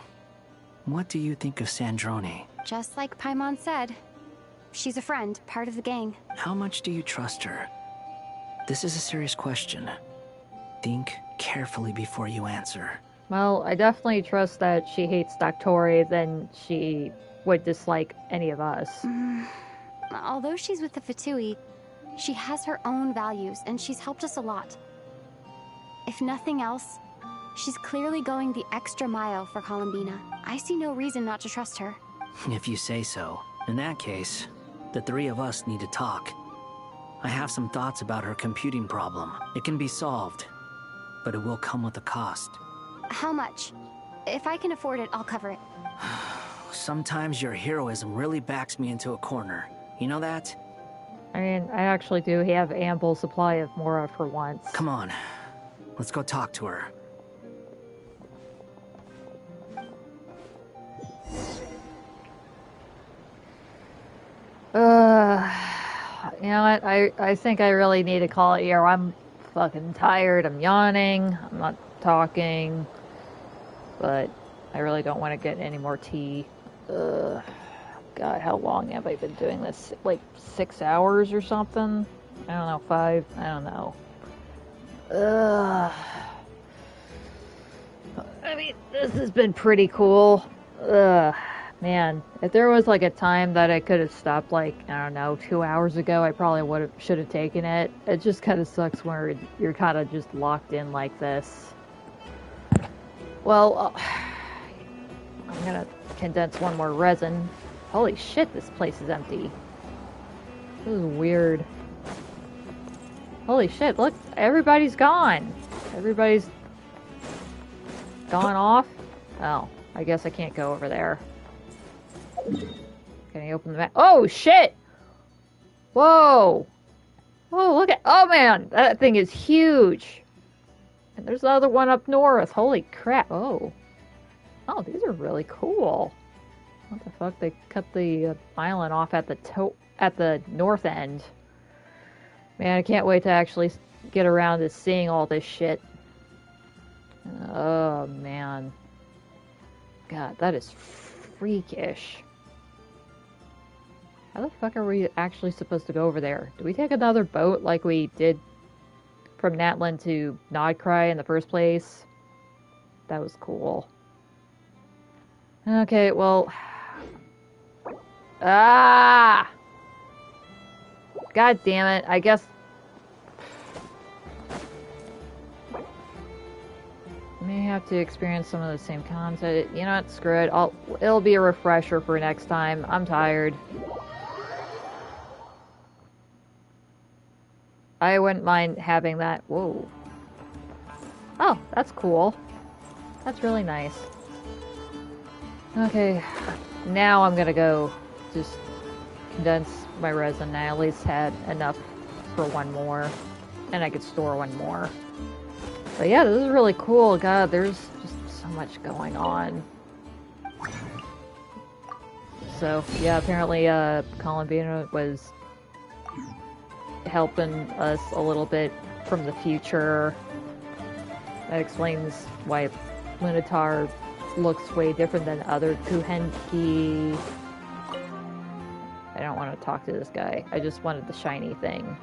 what do you think of Sandrone? Just like Paimon said, she's a friend, part of the gang. How much do you trust her? This is a serious question. Think carefully before you answer. Well, I definitely trust that she hates Dottore than she would dislike any of us. Although she's with the Fatui, she has her own values, and she's helped us a lot. If nothing else, she's clearly going the extra mile for Columbina. I see no reason not to trust her. If you say so. In that case, the three of us need to talk. I have some thoughts about her computing problem. It can be solved, but it will come with a cost. How much? If I can afford it, I'll cover it. Sometimes your heroism really backs me into a corner. You know that? I mean, I actually do have ample supply of Mora for once. Come on. Let's go talk to her. You know what? I think I really need to call it here. I'm fucking tired. I'm yawning. I'm not talking. But I really don't want to get any more tea. God, how long have I been doing this? Like 6 hours or something? I don't know, 5? I don't know. I mean, this has been pretty cool. Man, if there was like a time that I could have stopped, like, I don't know, 2 hours ago, I probably should have taken it. It just kind of sucks when you're kind of just locked in like this. Well, I'm gonna condense one more resin. Holy shit, this place is empty. This is weird. Holy shit, look, everybody's gone. Everybody's gone off. Oh, I guess I can't go over there. Can I open the map? Oh, shit! Whoa! Oh, look at... Oh, man! That thing is huge! And there's the other one up north. Holy crap. Oh. Oh, these are really cool. What the fuck? They cut the island off at the north end. Man, I can't wait to actually get around to seeing all this shit. Oh, man. God, that is freakish. How the fuck are we actually supposed to go over there? Do we take another boat like we did from Natlan to Nodcry in the first place? That was cool. Okay, well... Ah! God damn it, I guess... I may have to experience some of the same content. You know what, screw it. It'll be a refresher for next time. I'm tired. I wouldn't mind having that. Whoa. Oh, that's cool. That's really nice. Okay, now I'm gonna go just condense my resin. I at least had enough for one more, and I could store one more. But yeah, this is really cool. God, there's just so much going on. So yeah, apparently Columbina was helping us a little bit from the future. That explains why Lunatar looks way different than other Kuhenki. I don't want to talk to this guy. I just wanted the shiny thing.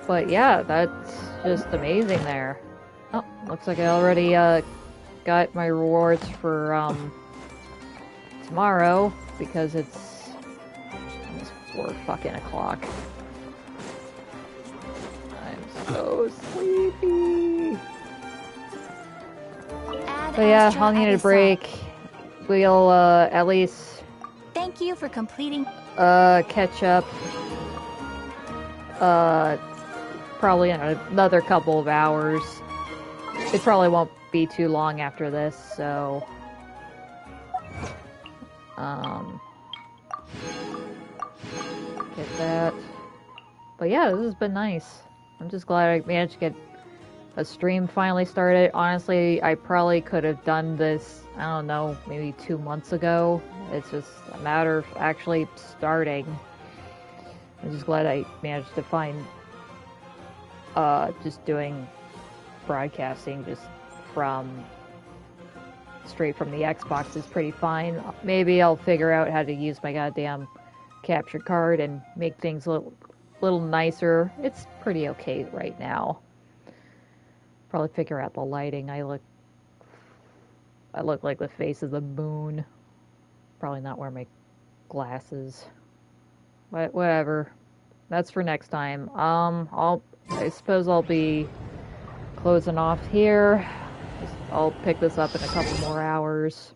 But yeah, that's just amazing there. Oh, looks like I already got my rewards for tomorrow because it's 4 fucking o'clock. I'm so sleepy. But yeah, I'll need a break. We'll at least Thank you for completing. Catch up. Probably in another couple of hours. It probably won't be too long after this, so get that. But yeah, this has been nice. I'm just glad I managed to get a stream finally started. Honestly, I probably could have done this, I don't know, maybe 2 months ago. It's just a matter of actually starting. I'm just glad I managed to find just doing broadcasting just straight from the Xbox is pretty fine. Maybe I'll figure out how to use my goddamn capture card and make things a little nicer. It's pretty okay right now. Probably figure out the lighting. I look like the face of the moon. Probably not wear my glasses. But whatever. That's for next time. I suppose I'll be closing off here. I'll pick this up in a couple more hours.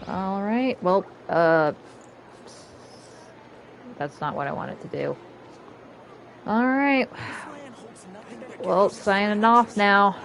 Alright, well, that's not what I wanted to do. Alright. Well, signing off now.